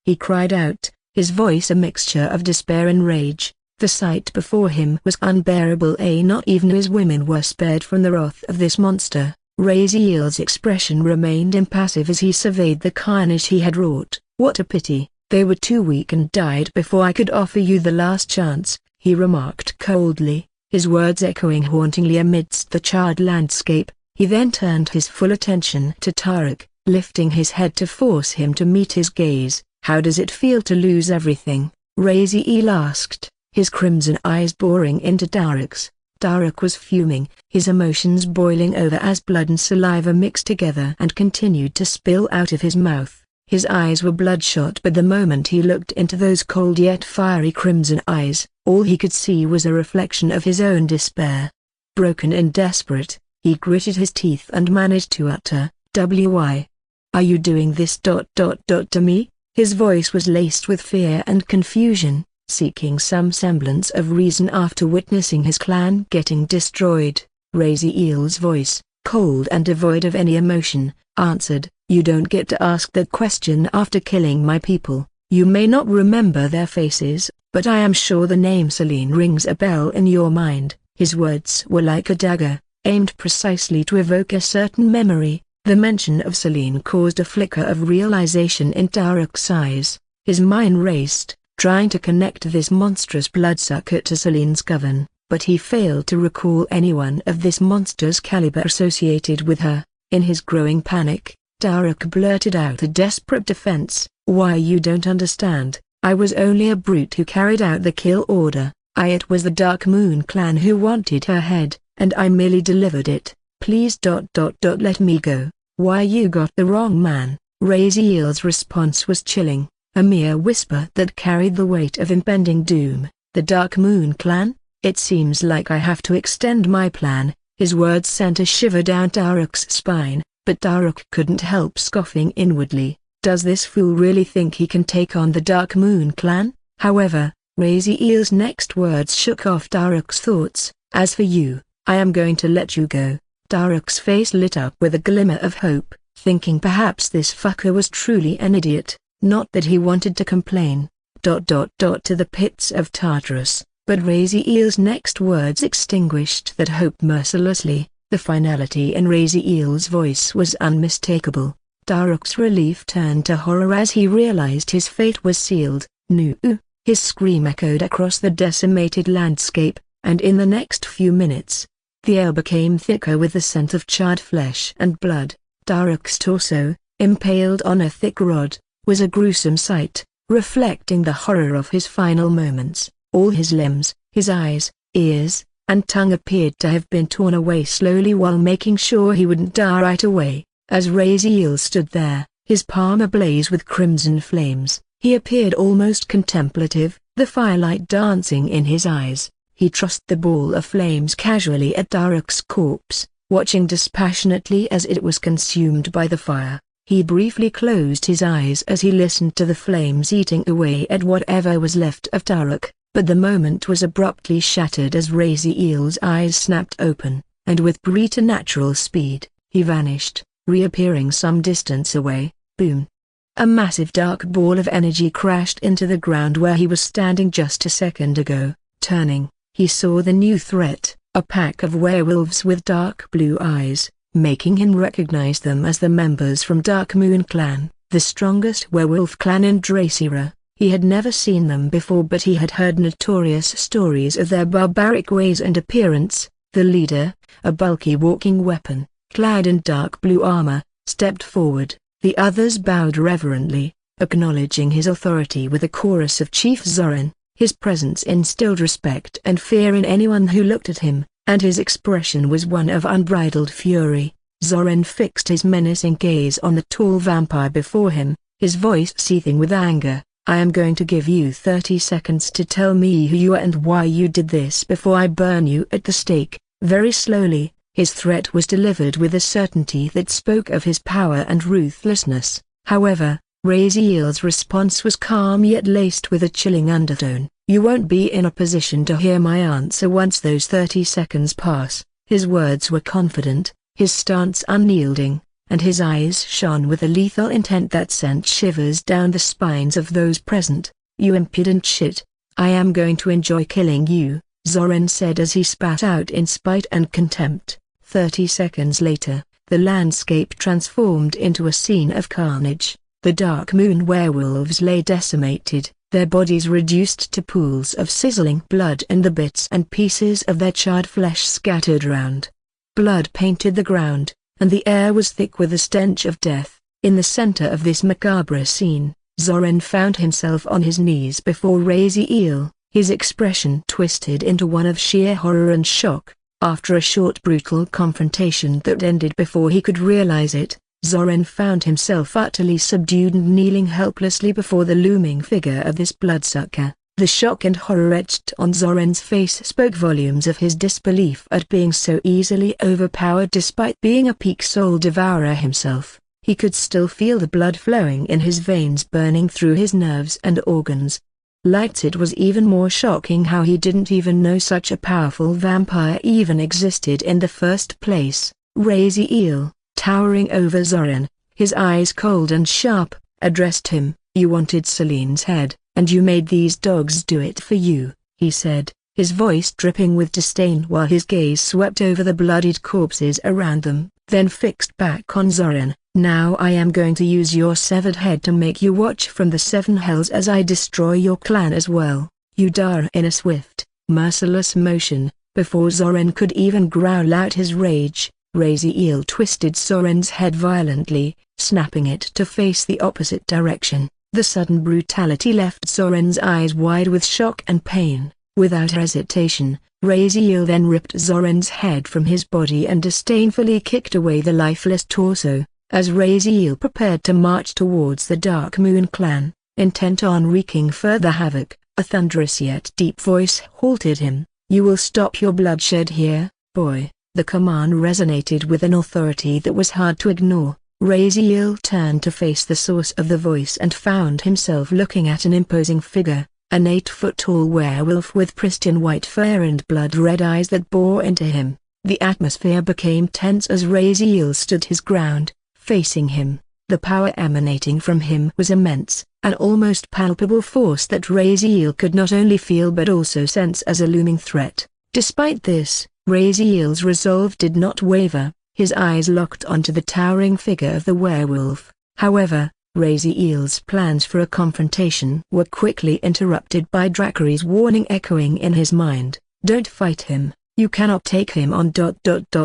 he cried out, his voice a mixture of despair and rage. The sight before him was unbearable. Not even his women were spared from the wrath of this monster. Raziel's expression remained impassive as he surveyed the carnage he had wrought. "What a pity, they were too weak and died before I could offer you the last chance," he remarked coldly, his words echoing hauntingly amidst the charred landscape. He then turned his full attention to Daruk, lifting his head to force him to meet his gaze. "How does it feel to lose everything?" Raziel asked, his crimson eyes boring into Daruk's. Daruk was fuming, his emotions boiling over as blood and saliva mixed together and continued to spill out of his mouth. His eyes were bloodshot, but the moment he looked into those cold yet fiery crimson eyes, all he could see was a reflection of his own despair. Broken and desperate, he gritted his teeth and managed to utter, "Why? Are you doing this to me?" His voice was laced with fear and confusion, seeking some semblance of reason after witnessing his clan getting destroyed. Raziel's voice, cold and devoid of any emotion, answered, "You don't get to ask that question after killing my people. You may not remember their faces, but I am sure the name Selene rings a bell in your mind." His words were like a dagger, aimed precisely to evoke a certain memory. The mention of Selene caused a flicker of realization in Daruk's eyes. His mind raced, trying to connect this monstrous bloodsucker to Selene's coven, but he failed to recall anyone of this monster's caliber associated with her. In his growing panic, Daruk blurted out a desperate defense, "Why, you don't understand. I was only a brute who carried out the kill order. It was the Dark Moon clan who wanted her head, and I merely delivered it. Please let me go." "Why, you got the wrong man." Raziel's response was chilling, a mere whisper that carried the weight of impending doom. "The Dark Moon clan? It seems like I have to extend my plan." His words sent a shiver down Daruk's spine, but Daruk couldn't help scoffing inwardly. Does this fool really think he can take on the Dark Moon clan? However, Raziel's next words shook off Daruk's thoughts. "As for you, I am going to let you go." Daruk's face lit up with a glimmer of hope, thinking perhaps this fucker was truly an idiot, not that he wanted to complain. To the pits of Tartarus, but Raziel's next words extinguished that hope mercilessly. The finality in Raziel's voice was unmistakable. Daruk's relief turned to horror as he realized his fate was sealed. "No!" His scream echoed across the decimated landscape, and in the next few minutes, the air became thicker with the scent of charred flesh and blood. Daruk's torso, impaled on a thick rod, was a gruesome sight, reflecting the horror of his final moments. All his limbs, his eyes, ears, and tongue appeared to have been torn away slowly while making sure he wouldn't die right away. As Raziel stood there, his palm ablaze with crimson flames, he appeared almost contemplative, the firelight dancing in his eyes. He tossed the ball of flames casually at Daruk's corpse, watching dispassionately as it was consumed by the fire. He briefly closed his eyes as he listened to the flames eating away at whatever was left of Daruk, but the moment was abruptly shattered as Raziel's eyes snapped open, and with preternatural speed, he vanished, reappearing some distance away. Boom! A massive dark ball of energy crashed into the ground where he was standing just a second ago. Turning, he saw the new threat, a pack of werewolves with dark blue eyes, making him recognize them as the members from Dark Moon Clan, the strongest werewolf clan in Dracera. He had never seen them before, but he had heard notorious stories of their barbaric ways and appearance. The leader, a bulky walking weapon, clad in dark blue armor, stepped forward. The others bowed reverently, acknowledging his authority with a chorus of Chief Zoran. His presence instilled respect and fear in anyone who looked at him, and his expression was one of unbridled fury. Zoran fixed his menacing gaze on the tall vampire before him, his voice seething with anger. I am going to give you 30 seconds to tell me who you are and why you did this before I burn you at the stake. Very slowly, his threat was delivered with a certainty that spoke of his power and ruthlessness. However, Raziel's response was calm yet laced with a chilling undertone. You won't be in a position to hear my answer once those 30 seconds pass. His words were confident, his stance unyielding, and his eyes shone with a lethal intent that sent shivers down the spines of those present. You impudent shit. I am going to enjoy killing you, Zoran said as he spat out in spite and contempt. 30 seconds later, the landscape transformed into a scene of carnage. The Dark Moon werewolves lay decimated, their bodies reduced to pools of sizzling blood and the bits and pieces of their charred flesh scattered around. Blood painted the ground, and the air was thick with the stench of death. In the center of this macabre scene, Zoran found himself on his knees before Raziel, his expression twisted into one of sheer horror and shock. After a short brutal confrontation that ended before he could realize it, Zoran found himself utterly subdued and kneeling helplessly before the looming figure of this bloodsucker. The shock and horror etched on Zoran's face spoke volumes of his disbelief at being so easily overpowered. Despite being a peak soul devourer himself, he could still feel the blood flowing in his veins, burning through his nerves and organs. It was even more shocking how he didn't even know such a powerful vampire even existed in the first place. Raziel, towering over Zoran, his eyes cold and sharp, addressed him. You wanted Celine's head, and you made these dogs do it for you, he said, his voice dripping with disdain while his gaze swept over the bloodied corpses around them, then fixed back on Zoran. Now I am going to use your severed head to make you watch from the seven hells as I destroy your clan as well. You die in a swift, merciless motion. Before Zoran could even growl out his rage, Raziel twisted Zoran's head violently, snapping it to face the opposite direction. The sudden brutality left Zoran's eyes wide with shock and pain. Without hesitation, Raziel then ripped Zoran's head from his body and disdainfully kicked away the lifeless torso. As Raziel prepared to march towards the Dark Moon clan, intent on wreaking further havoc, a thunderous yet deep voice halted him. You will stop your bloodshed here, boy. The command resonated with an authority that was hard to ignore. Raziel turned to face the source of the voice and found himself looking at an imposing figure, an 8-foot-tall werewolf with pristine white fur and blood-red eyes that bore into him. The atmosphere became tense as Raziel stood his ground, facing him. The power emanating from him was immense, an almost palpable force that Raziel could not only feel but also sense as a looming threat. Despite this, Raziel's resolve did not waver, his eyes locked onto the towering figure of the werewolf. However, Raziel's plans for a confrontation were quickly interrupted by Dracary's warning echoing in his mind. Don't fight him, you cannot take him on.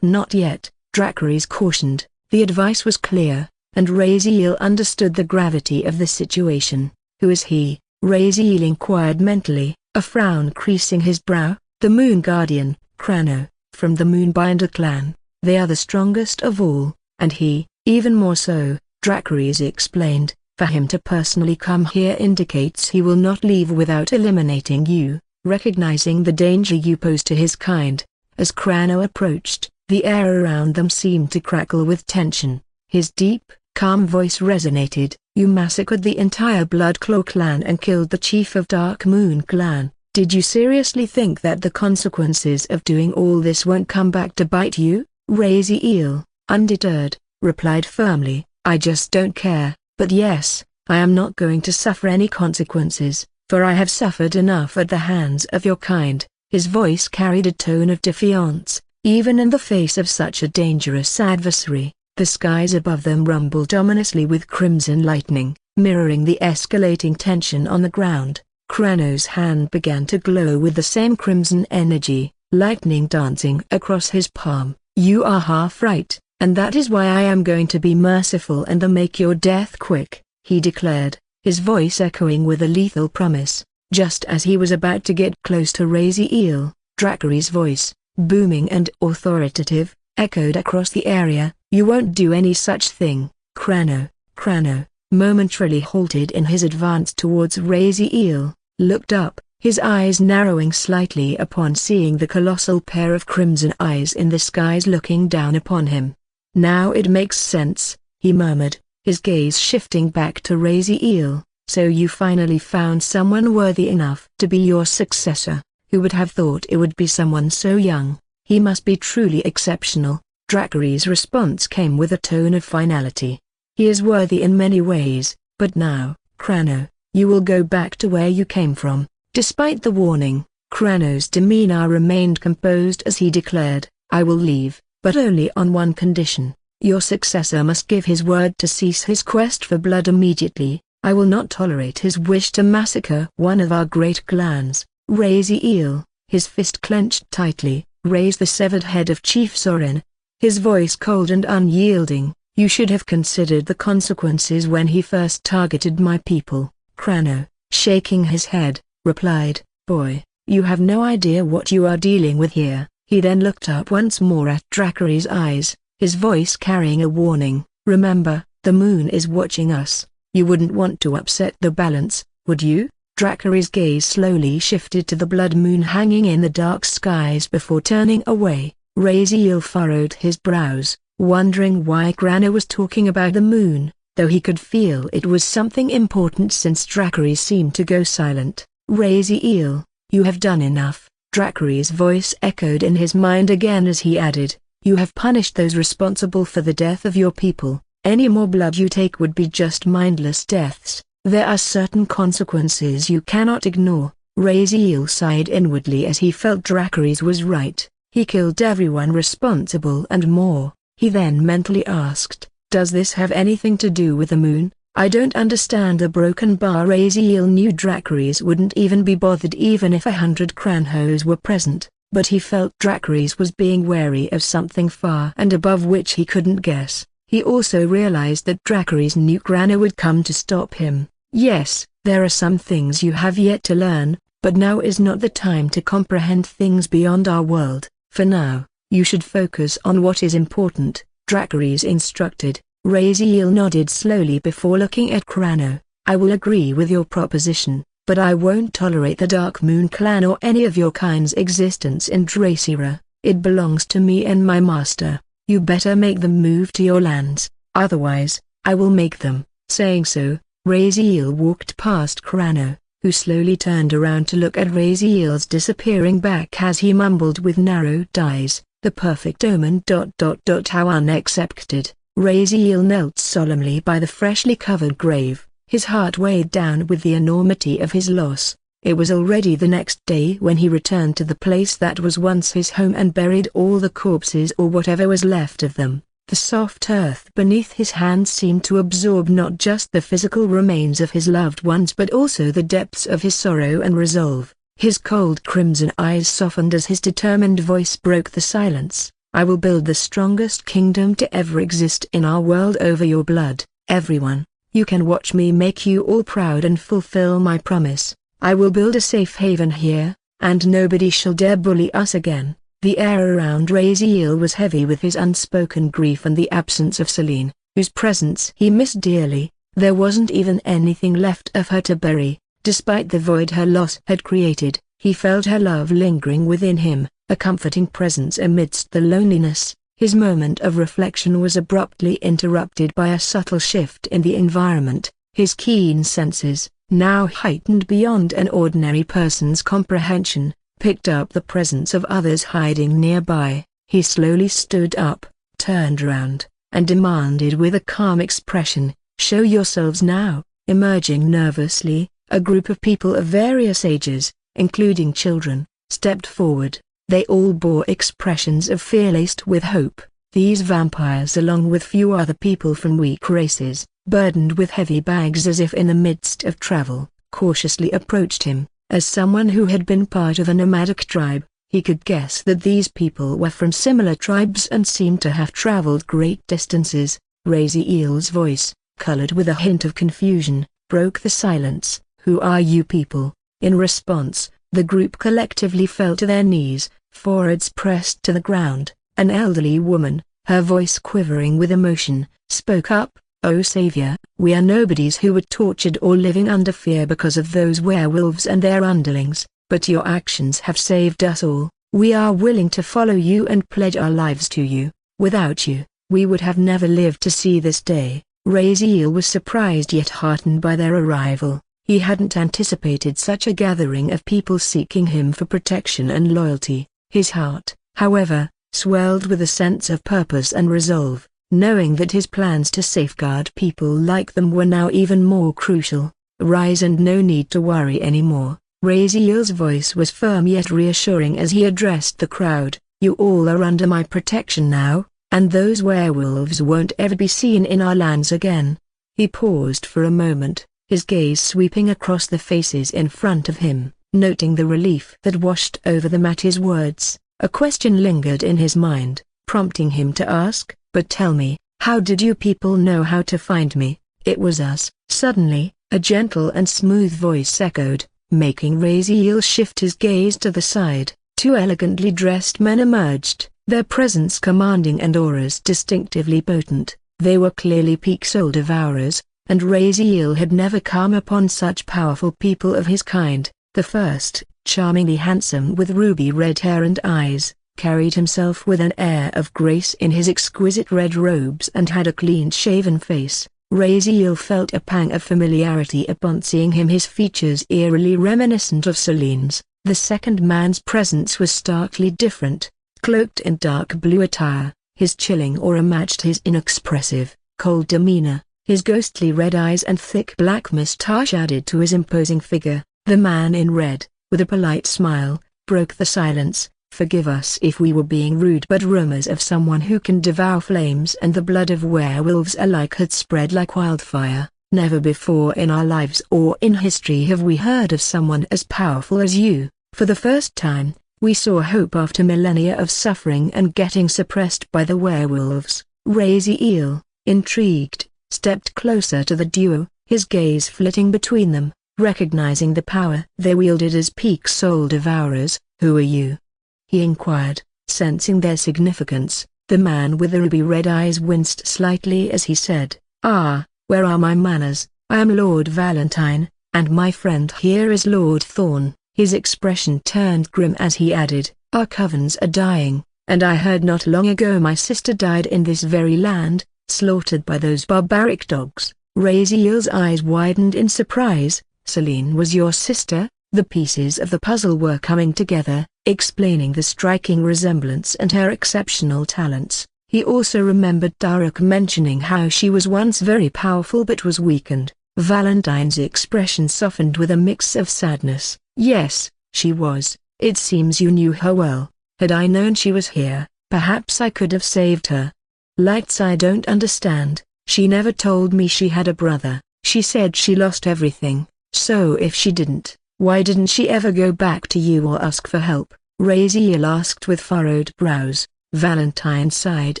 Not yet, Dracary's cautioned. The advice was clear, and Raziel understood the gravity of the situation. Who is he? Raziel inquired mentally, a frown creasing his brow. The Moon Guardian, Crano, from the Moonbinder clan. They are the strongest of all, and he, even more so, Dracary's explained. For him to personally come here indicates he will not leave without eliminating you, recognizing the danger you pose to his kind. As Crano approached, the air around them seemed to crackle with tension. His deep, calm voice resonated. You massacred the entire Bloodclaw clan and killed the chief of Dark Moon clan. Did you seriously think that the consequences of doing all this won't come back to bite you? Raziel, undeterred, replied firmly, I just don't care. But yes, I am not going to suffer any consequences, for I have suffered enough at the hands of your kind. His voice carried a tone of defiance, even in the face of such a dangerous adversary. The skies above them rumbled ominously with crimson lightning, mirroring the escalating tension on the ground. Crano's hand began to glow with the same crimson energy, lightning dancing across his palm. You are half right, and that is why I am going to be merciful and make your death quick, he declared, his voice echoing with a lethal promise. Just as he was about to get close to Raziel, Dracary's voice, booming and authoritative, echoed across the area. "You won't do any such thing, Crano." Crano, momentarily halted in his advance towards Raziel, looked up, his eyes narrowing slightly upon seeing the colossal pair of crimson eyes in the skies looking down upon him. "Now it makes sense," he murmured, his gaze shifting back to Raziel. "So you finally found someone worthy enough to be your successor. Who would have thought it would be someone so young? He must be truly exceptional." Dracary's response came with a tone of finality. "He is worthy in many ways, but now, Crano, you will go back to where you came from." Despite the warning, Crano's demeanor remained composed as he declared, "I will leave, but only on one condition. Your successor must give his word to cease his quest for blood immediately. I will not tolerate his wish to massacre one of our great clans." Raziel, his fist clenched tightly, raised the severed head of Chief Sorin, his voice cold and unyielding. "You should have considered the consequences when he first targeted my people." Crano, shaking his head, replied, "Boy, you have no idea what you are dealing with here." He then looked up once more at Dracary's eyes, his voice carrying a warning. "Remember, the moon is watching us. You wouldn't want to upset the balance, would you?" Dracary's gaze slowly shifted to the blood moon hanging in the dark skies before turning away. Raziel furrowed his brows, wondering why Crano was talking about the moon, though he could feel it was something important since Dracary seemed to go silent. "Raziel, you have done enough." Dracary's voice echoed in his mind again as he added, "You have punished those responsible for the death of your people. Any more blood you take would be just mindless deaths. There are certain consequences you cannot ignore." Raziel sighed inwardly as he felt Dracary's was right. He killed everyone responsible and more. He then mentally asked, "Does this have anything to do with the moon? I don't understand the broken bar." Raziel knew Dracary's wouldn't even be bothered even if 100 Cranhos were present, but he felt Dracary's was being wary of something far and above which he couldn't guess. He also realized that Dracary's knew Crano would come to stop him. "Yes, there are some things you have yet to learn, but now is not the time to comprehend things beyond our world. For now, you should focus on what is important," Dracary's instructed. Raziel nodded slowly before looking at Crano. "I will agree with your proposition, but I won't tolerate the Dark Moon Clan or any of your kind's existence in Dracira. It belongs to me and my master. You better make them move to your lands, otherwise, I will make them." Saying so, Raziel walked past Crano, who slowly turned around to look at Raziel's disappearing back as he mumbled with narrowed eyes, "The perfect omen. How unexpected." Raziel knelt solemnly by the freshly covered grave, his heart weighed down with the enormity of his loss. It was already the next day when he returned to the place that was once his home and buried all the corpses or whatever was left of them. The soft earth beneath his hands seemed to absorb not just the physical remains of his loved ones but also the depths of his sorrow and resolve. His cold crimson eyes softened as his determined voice broke the silence. "I will build the strongest kingdom to ever exist in our world over your blood, everyone. You can watch me make you all proud and fulfill my promise. I will build a safe haven here, and nobody shall dare bully us again." The air around Raziel was heavy with his unspoken grief and the absence of Celine, whose presence he missed dearly. There wasn't even anything left of her to bury. Despite the void her loss had created, he felt her love lingering within him, a comforting presence amidst the loneliness. His moment of reflection was abruptly interrupted by a subtle shift in the environment. His keen senses, now heightened beyond an ordinary person's comprehension, picked up the presence of others hiding nearby. He slowly stood up, turned around, and demanded with a calm expression, "Show yourselves now." Emerging nervously, a group of people of various ages, including children, stepped forward. They all bore expressions of fear laced with hope. These vampires, along with few other people from weak races, burdened with heavy bags as if in the midst of travel, cautiously approached him. As someone who had been part of a nomadic tribe, he could guess that these people were from similar tribes and seemed to have traveled great distances. Raziel's voice, colored with a hint of confusion, broke the silence. "Who are you people? In response, the group collectively fell to their knees, foreheads pressed to the ground. An elderly woman, her voice quivering with emotion, spoke up, "O Savior, we are nobodies who were tortured or living under fear because of those werewolves and their underlings, but your actions have saved us all. We are willing to follow you and pledge our lives to you. Without you, we would have never lived to see this day." Raziel was surprised yet heartened by their arrival. He hadn't anticipated such a gathering of people seeking him for protection and loyalty. His heart, however, swelled with a sense of purpose and resolve, knowing that his plans to safeguard people like them were now even more crucial. "Rise and no need to worry anymore." Raziel's voice was firm yet reassuring as he addressed the crowd. "You all are under my protection now, and those werewolves won't ever be seen in our lands again." He paused for a moment, his gaze sweeping across the faces in front of him, noting the relief that washed over them at his words. A question lingered in his mind, prompting him to ask, "But tell me, how did you people know how to find me?" "It was us." Suddenly, a gentle and smooth voice echoed, making Raziel shift his gaze to the side. Two elegantly dressed men emerged, their presence commanding and auras distinctively potent. They were clearly peak soul devourers, and Raziel had never come upon such powerful people of his kind. The first, charmingly handsome with ruby-red hair and eyes, carried himself with an air of grace in his exquisite red robes and had a clean-shaven face. Raziel felt a pang of familiarity upon seeing him, his features eerily reminiscent of Celine's. The second man's presence was starkly different. Cloaked in dark blue attire, his chilling aura matched his inexpressive, cold demeanor. His ghostly red eyes and thick black moustache added to his imposing figure. The man in red, with a polite smile, broke the silence. "Forgive us if we were being rude, but rumors of someone who can devour flames and the blood of werewolves alike had spread like wildfire. Never before in our lives or in history have we heard of someone as powerful as you. For the first time, we saw hope after millennia of suffering and getting suppressed by the werewolves." Raziel, intrigued, stepped closer to the duo, his gaze flitting between them, recognizing the power they wielded as peak soul devourers. "Who are you?" he inquired, sensing their significance. The man with the ruby-red eyes winced slightly as he said, "Ah, where are my manners? I am Lord Valentine, and my friend here is Lord Thorn." His expression turned grim as he added, "Our covens are dying, and I heard not long ago my sister died in this very land, slaughtered by those barbaric dogs." Raziel's eyes widened in surprise. "Celine was your sister?" The pieces of the puzzle were coming together, explaining the striking resemblance and her exceptional talents. He also remembered Daruk mentioning how she was once very powerful but was weakened. Valentine's expression softened with a mix of sadness. "Yes, she was. It seems you knew her well. Had I known she was here, perhaps I could have saved her." "Lights, I don't understand. She never told me she had a brother. She said she lost everything. So if she didn't, why didn't she ever go back to you or ask for help?" Raziel asked with furrowed brows. Valentine sighed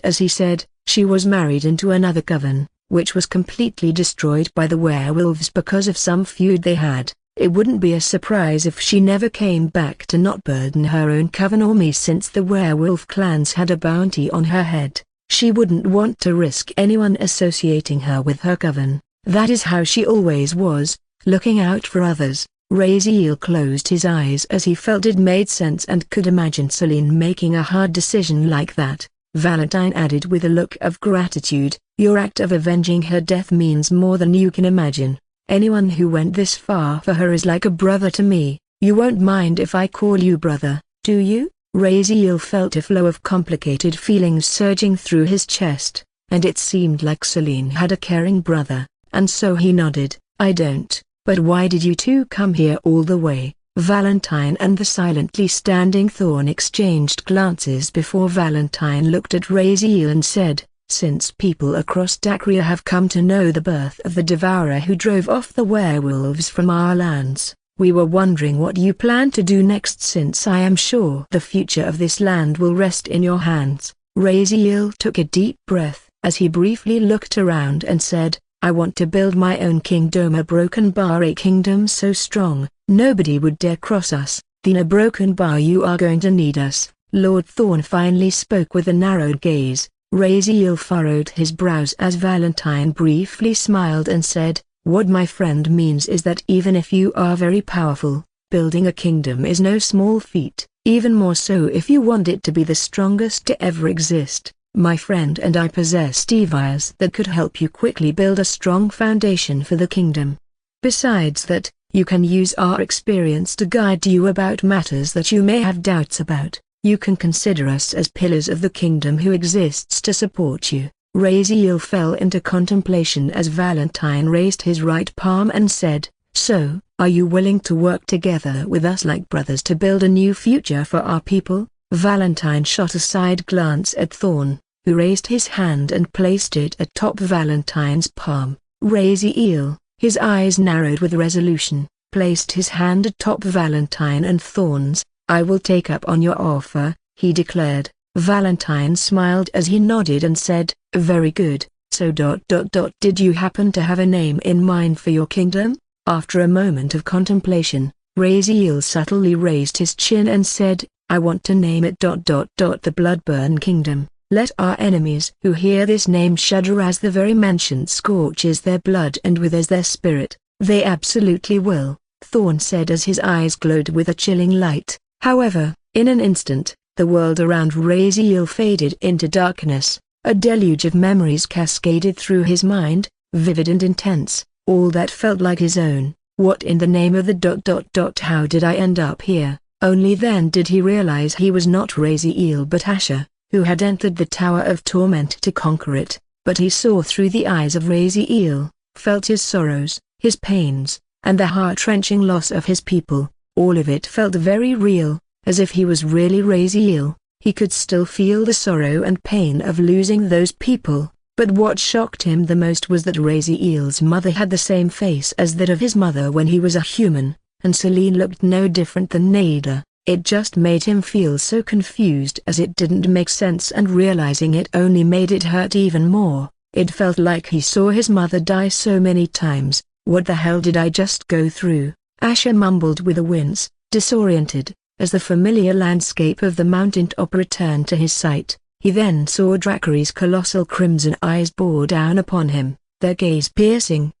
as he said, "She was married into another coven, which was completely destroyed by the werewolves because of some feud they had. It wouldn't be a surprise if she never came back to not burden her own coven or me, since the werewolf clans had a bounty on her head. She wouldn't want to risk anyone associating her with her coven. That is how she always was, looking out for others." Raziel closed his eyes as he felt it made sense and could imagine Celine making a hard decision like that. Valentine added with a look of gratitude, "Your act of avenging her death means more than you can imagine. Anyone who went this far for her is like a brother to me. You won't mind if I call you brother, do you?" Raziel felt a flow of complicated feelings surging through his chest, and it seemed like Celine had a caring brother, and so he nodded. "I don't. But why did you two come here all the way?" Valentine and the silently standing Thorn exchanged glances before Valentine looked at Raziel and said, "Since people across Dakria have come to know the birth of the devourer who drove off the werewolves from our lands, we were wondering what you plan to do next, since I am sure the future of this land will rest in your hands." Raziel took a deep breath as he briefly looked around and said, "I want to build my own kingdom, a broken bar, a kingdom so strong, Nobody would dare cross us. Then a broken bar, you are going to need us. Lord Thorn finally spoke with a narrowed gaze. Raziel furrowed his brows as Valentine briefly smiled and said, "What my friend means is that even if you are very powerful, building a kingdom is no small feat, even more so if you want it to be the strongest to ever exist. My friend and I possess devices that could help you quickly build a strong foundation for the kingdom. Besides that, you can use our experience to guide you about matters that you may have doubts about. You can consider us as pillars of the kingdom who exists to support you." Raziel fell into contemplation as Valentine raised his right palm and said, "So, are you willing to work together with us like brothers to build a new future for our people?" Valentine shot a side glance at Thorn, who raised his hand and placed it atop Valentine's palm. Raziel, his eyes narrowed with resolution, placed his hand atop Valentine and Thorn's. "I will take up on your offer," he declared. Valentine smiled as he nodded and said, "Very good. So did you happen to have a name in mind for your kingdom?" After a moment of contemplation, Raziel subtly raised his chin and said, "I want to name it the Bloodburn Kingdom. Let our enemies who hear this name shudder as the very mention scorches their blood and withers their spirit." "They absolutely will," Thorn said as his eyes glowed with a chilling light. However, in an instant, the world around Raziel faded into darkness. A deluge of memories cascaded through his mind, vivid and intense, all that felt like his own. What in the name of the how did I end up here? Only then did he realize he was not Raziel but Asher, who had entered the Tower of Torment to conquer it. But he saw through the eyes of Raziel, felt his sorrows, his pains, and the heart-wrenching loss of his people. All of it felt very real, as if he was really Raziel. He could still feel the sorrow and pain of losing those people, but what shocked him the most was that Raziel's mother had the same face as that of his mother when he was a human, and Celine looked no different than Nada. It just made him feel so confused as it didn't make sense, and realizing it only made it hurt even more. It felt like he saw his mother die so many times. What the hell did I just go through? Asher mumbled with a wince, disoriented, as the familiar landscape of the mountaintop returned to his sight. He then saw Dracary's colossal crimson eyes bore down upon him, their gaze piercing.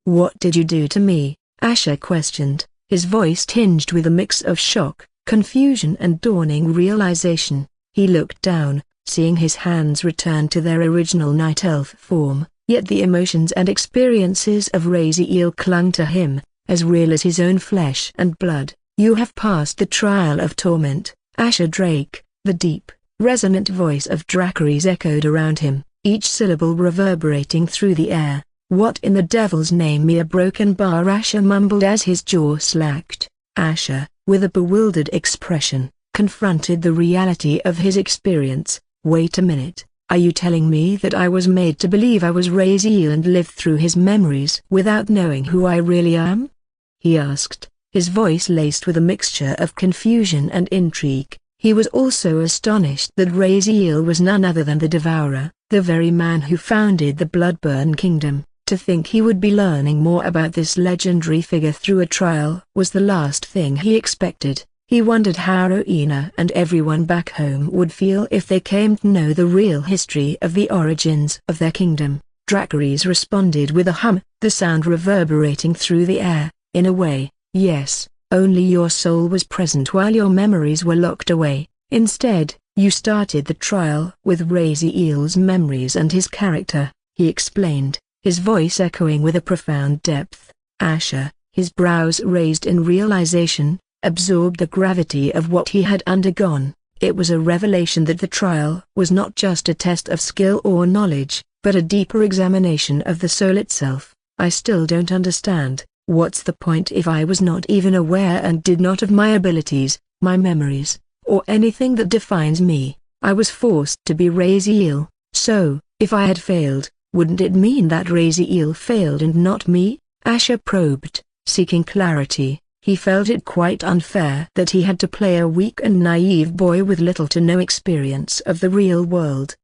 What did you do to me?" Asher questioned, his voice tinged with a mix of shock, confusion and dawning realization. He looked down, seeing his hands return to their original night elf form, yet the emotions and experiences of Raziel clung to him, as real as his own flesh and blood. "You have passed the trial of torment, Asher Drake." The deep, resonant voice of Dracary's echoed around him, each syllable reverberating through the air. "What in the devil's name?" "Me a broken bar," Asher mumbled as his jaw slacked. Asher, with a bewildered expression, confronted the reality of his experience. "Wait a minute, are you telling me that I was made to believe I was Raziel and lived through his memories without knowing who I really am?" he asked, his voice laced with a mixture of confusion and intrigue. He was also astonished that Raziel was none other than the Devourer, the very man who founded the Bloodburn Kingdom. To think he would be learning more about this legendary figure through a trial was the last thing he expected. He wondered how Rowena and everyone back home would feel if they came to know the real history of the origins of their kingdom. Dracarys responded with a hum, the sound reverberating through the air. "In a way, yes, only your soul was present while your memories were locked away. Instead, you started the trial with Raziel's memories and his character," he explained, his voice echoing with a profound depth. Asher, his brows raised in realization, absorbed the gravity of what he had undergone. It was a revelation that the trial was not just a test of skill or knowledge, but a deeper examination of the soul itself. "I still don't understand. What's the point if I was not even aware and did not have my abilities, my memories, or anything that defines me? I was forced to be Raziel. So, if I had failed, wouldn't it mean that Raziel failed and not me?" Asher probed, seeking clarity. He felt it quite unfair that he had to play a weak and naive boy with little to no experience of the real world.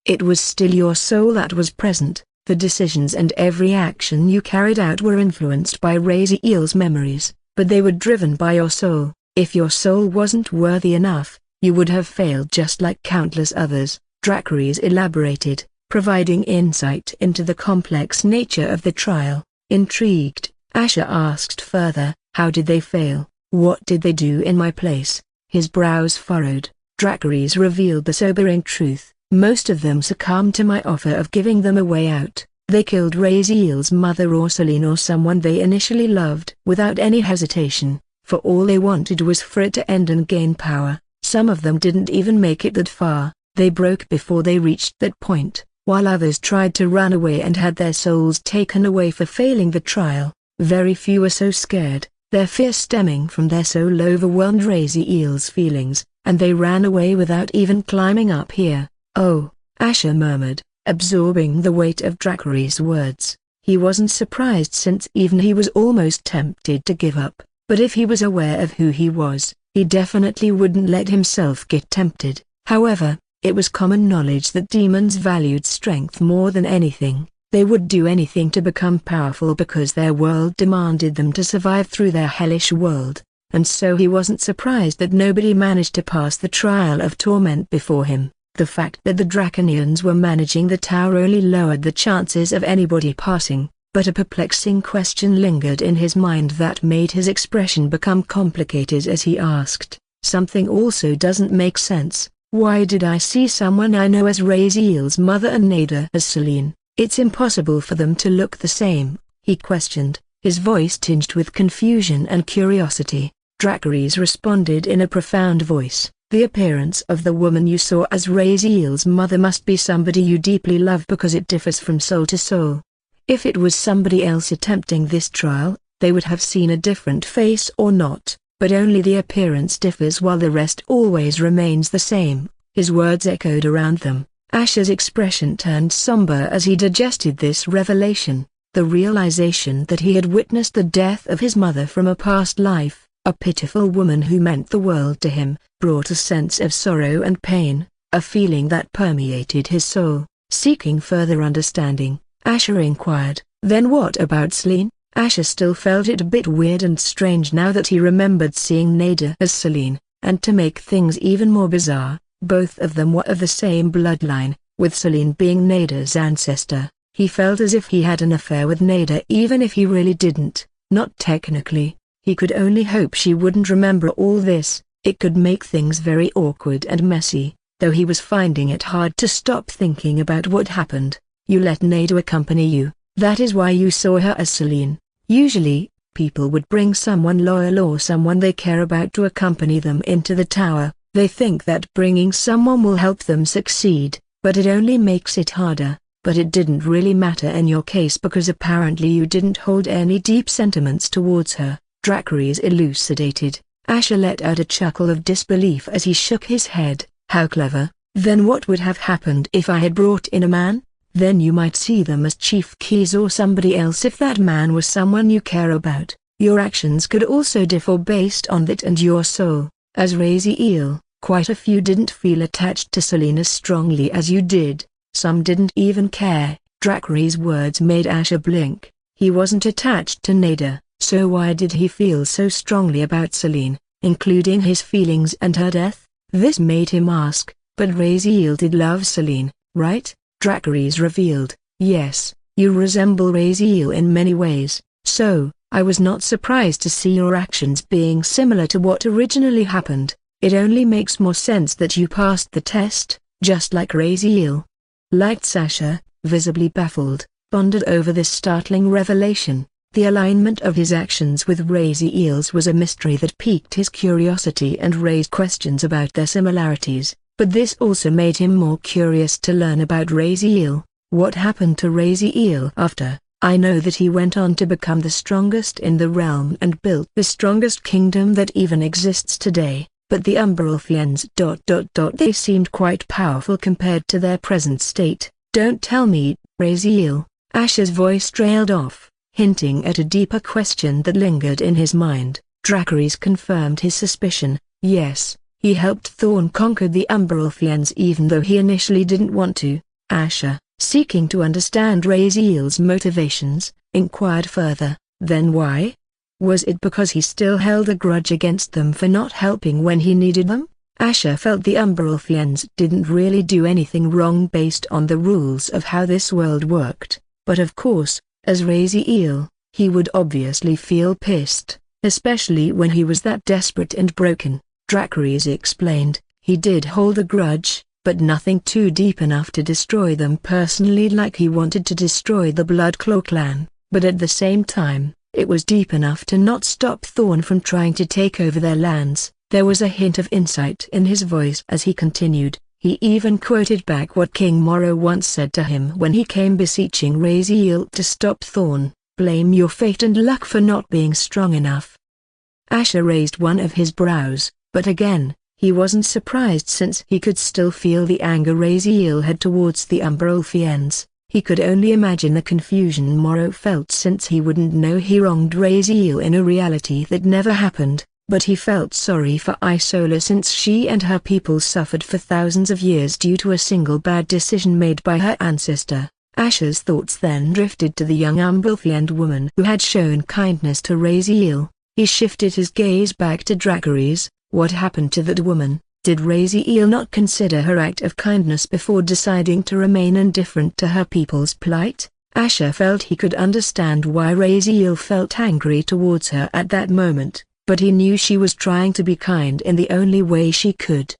"It was still your soul that was present, The decisions and every action you carried out were influenced by Raziel's memories, but they were driven by your soul. If your soul wasn't worthy enough, you would have failed just like countless others, Dracarys elaborated, providing insight into the complex nature of the trial. Intrigued, Asher asked further, how did they fail? What did they do in my place? His brows furrowed. Dracarys revealed the sobering truth. Most of them succumbed to my offer of giving them a way out. They killed Raziel's mother or Celine or someone they initially loved without any hesitation, for all they wanted was for it to end and gain power. Some of them didn't even make it that far. They broke before they reached that point, while others tried to run away and had their souls taken away for failing the trial. Very few were so scared, their fear stemming from their soul overwhelmed Raziel's feelings, and they ran away without even climbing up here. Oh, Asher murmured, absorbing the weight of Dracarys words. He wasn't surprised since even he was almost tempted to give up, but if he was aware of who he was, he definitely wouldn't let himself get tempted. However, it was common knowledge that demons valued strength more than anything. They would do anything to become powerful because their world demanded them to survive through their hellish world, and so he wasn't surprised that nobody managed to pass the trial of torment before him. The fact that the Draconians were managing the tower only lowered the chances of anybody passing, but a perplexing question lingered in his mind that made his expression become complicated as he asked, something also doesn't make sense. Why did I see someone I know as Raziel's mother and Nada as Celine? It's impossible for them to look the same, he questioned, his voice tinged with confusion and curiosity. Dracarys responded in a profound voice. The appearance of the woman you saw as Raziel's mother must be somebody you deeply love because it differs from soul to soul. If it was somebody else attempting this trial, they would have seen a different face or not, but only the appearance differs while the rest always remains the same. His words echoed around them. Asher's expression turned somber as he digested this revelation. The realization that he had witnessed the death of his mother from a past life, a pitiful woman who meant the world to him, brought a sense of sorrow and pain, a feeling that permeated his soul. Seeking further understanding, Asher inquired, then what about Celine? Asher still felt it a bit weird and strange now that he remembered seeing Nada as Celine, and to make things even more bizarre, both of them were of the same bloodline, with Celine being Nada's ancestor. He felt as if he had an affair with Nada even if he really didn't, not technically. He could only hope she wouldn't remember all this. It could make things very awkward and messy, though he was finding it hard to stop thinking about what happened. You let Nada accompany you, that is why you saw her as Celine. Usually, people would bring someone loyal or someone they care about to accompany them into the tower. They think that bringing someone will help them succeed, but it only makes it harder. But it didn't really matter in your case because apparently you didn't hold any deep sentiments towards her, Dracarys elucidated. Asher let out a chuckle of disbelief as he shook his head. How clever. Then what would have happened if I had brought in a man? Then you might see them as Chief Keys or somebody else if that man was someone you care about. Your actions could also differ based on that and your soul. As Raziel, quite a few didn't feel attached to Celine as strongly as you did. Some didn't even care. Dracarys words made Asher blink. He wasn't attached to Nada, so why did he feel so strongly about Celine, including his feelings and her death? This made him ask, but Raziel did love Celine, right? Dracarys revealed, yes, you resemble Raziel in many ways, so, I was not surprised to see your actions being similar to what originally happened. It only makes more sense that you passed the test, just like Raziel. Light Asher, visibly baffled, pondered over this startling revelation. The alignment of his actions with Raziel's was a mystery that piqued his curiosity and raised questions about their similarities, but this also made him more curious to learn about Raziel. What happened to Raziel after? I know that he went on to become the strongest in the realm and built the strongest kingdom that even exists today, but the Umbrelfians. They seemed quite powerful compared to their present state. Don't tell me, Raziel. Asher's voice trailed off, hinting at a deeper question that lingered in his mind. Dracarys confirmed his suspicion. Yes, he helped Thorn conquer the Umbrelfians even though he initially didn't want to. Asher, seeking to understand Raziel's motivations, inquired further, then why? Was it because he still held a grudge against them for not helping when he needed them? Asher felt the Umbrelfians didn't really do anything wrong based on the rules of how this world worked, but of course, as Raziel, he would obviously feel pissed, especially when he was that desperate and broken. Dracarys explained, he did hold a grudge, but nothing too deep enough to destroy them personally like he wanted to destroy the Bloodclaw clan, but at the same time, it was deep enough to not stop Thorn from trying to take over their lands. There was a hint of insight in his voice as he continued. He even quoted back what King Morrow once said to him when he came beseeching Raziel to stop Thorn, blame your fate and luck for not being strong enough. Asher raised one of his brows, but again, he wasn't surprised since he could still feel the anger Raziel had towards the Umbrelfians. He could only imagine the confusion Morrow felt since he wouldn't know he wronged Raziel in a reality that never happened. But he felt sorry for Isola since she and her people suffered for thousands of years due to a single bad decision made by her ancestor. Asher's thoughts then drifted to the young Umbrelfian woman who had shown kindness to Raziel. He shifted his gaze back to Dracarys. What happened to that woman? Did Raziel not consider her act of kindness before deciding to remain indifferent to her people's plight? Asher felt he could understand why Raziel felt angry towards her at that moment. But he knew she was trying to be kind in the only way she could.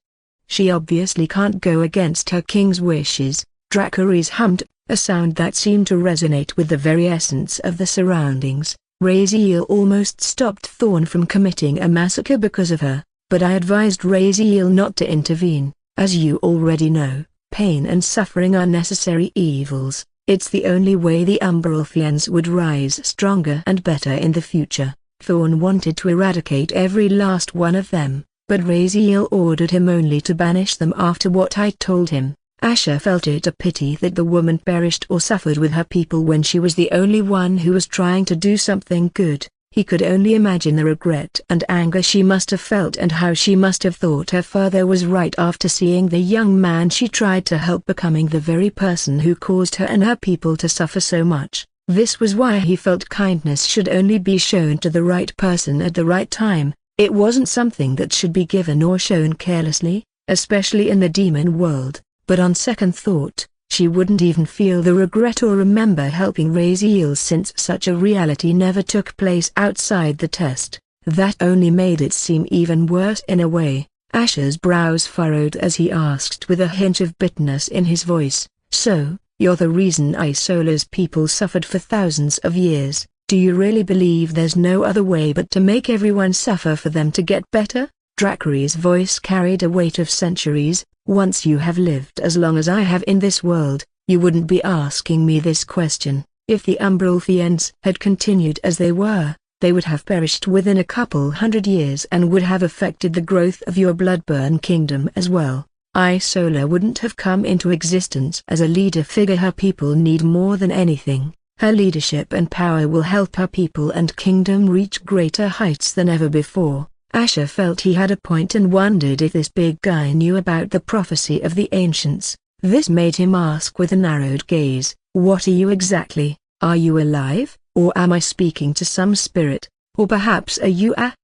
She obviously can't go against her king's wishes. Dracarys hummed, a sound that seemed to resonate with the very essence of the surroundings. Raziel almost stopped Thorn from committing a massacre because of her, but I advised Raziel not to intervene. As you already know, pain and suffering are necessary evils. It's the only way the Umbrelfians would rise stronger and better in the future. Thorn wanted to eradicate every last one of them, but Raziel ordered him only to banish them after what I told him. Asher felt it a pity that the woman perished or suffered with her people when she was the only one who was trying to do something good. He could only imagine the regret and anger she must have felt and how she must have thought her father was right after seeing the young man she tried to help becoming the very person who caused her and her people to suffer so much. This was why he felt kindness should only be shown to the right person at the right time. It wasn't something that should be given or shown carelessly, especially in the demon world. But on second thought, she wouldn't even feel the regret or remember helping Raziel since such a reality never took place outside the test. That only made it seem even worse in a way. Asher's brows furrowed as he asked with a hint of bitterness in his voice, "So, you're the reason Isola's people suffered for thousands of years. Do you really believe there's no other way but to make everyone suffer for them to get better?" Dracarys' voice carried a weight of centuries. "Once you have lived as long as I have in this world, you wouldn't be asking me this question. If the Umbrelfians had continued as they were, they would have perished within a couple hundred years and would have affected the growth of your Bloodburn kingdom as well. Isola wouldn't have come into existence as a leader figure her people need more than anything. Her leadership and power will help her people and kingdom reach greater heights than ever before." Asher felt he had a point and wondered if this big guy knew about the prophecy of the ancients. This made him ask with a narrowed gaze, "What are you exactly? Are you alive, or am I speaking to some spirit, or perhaps are you a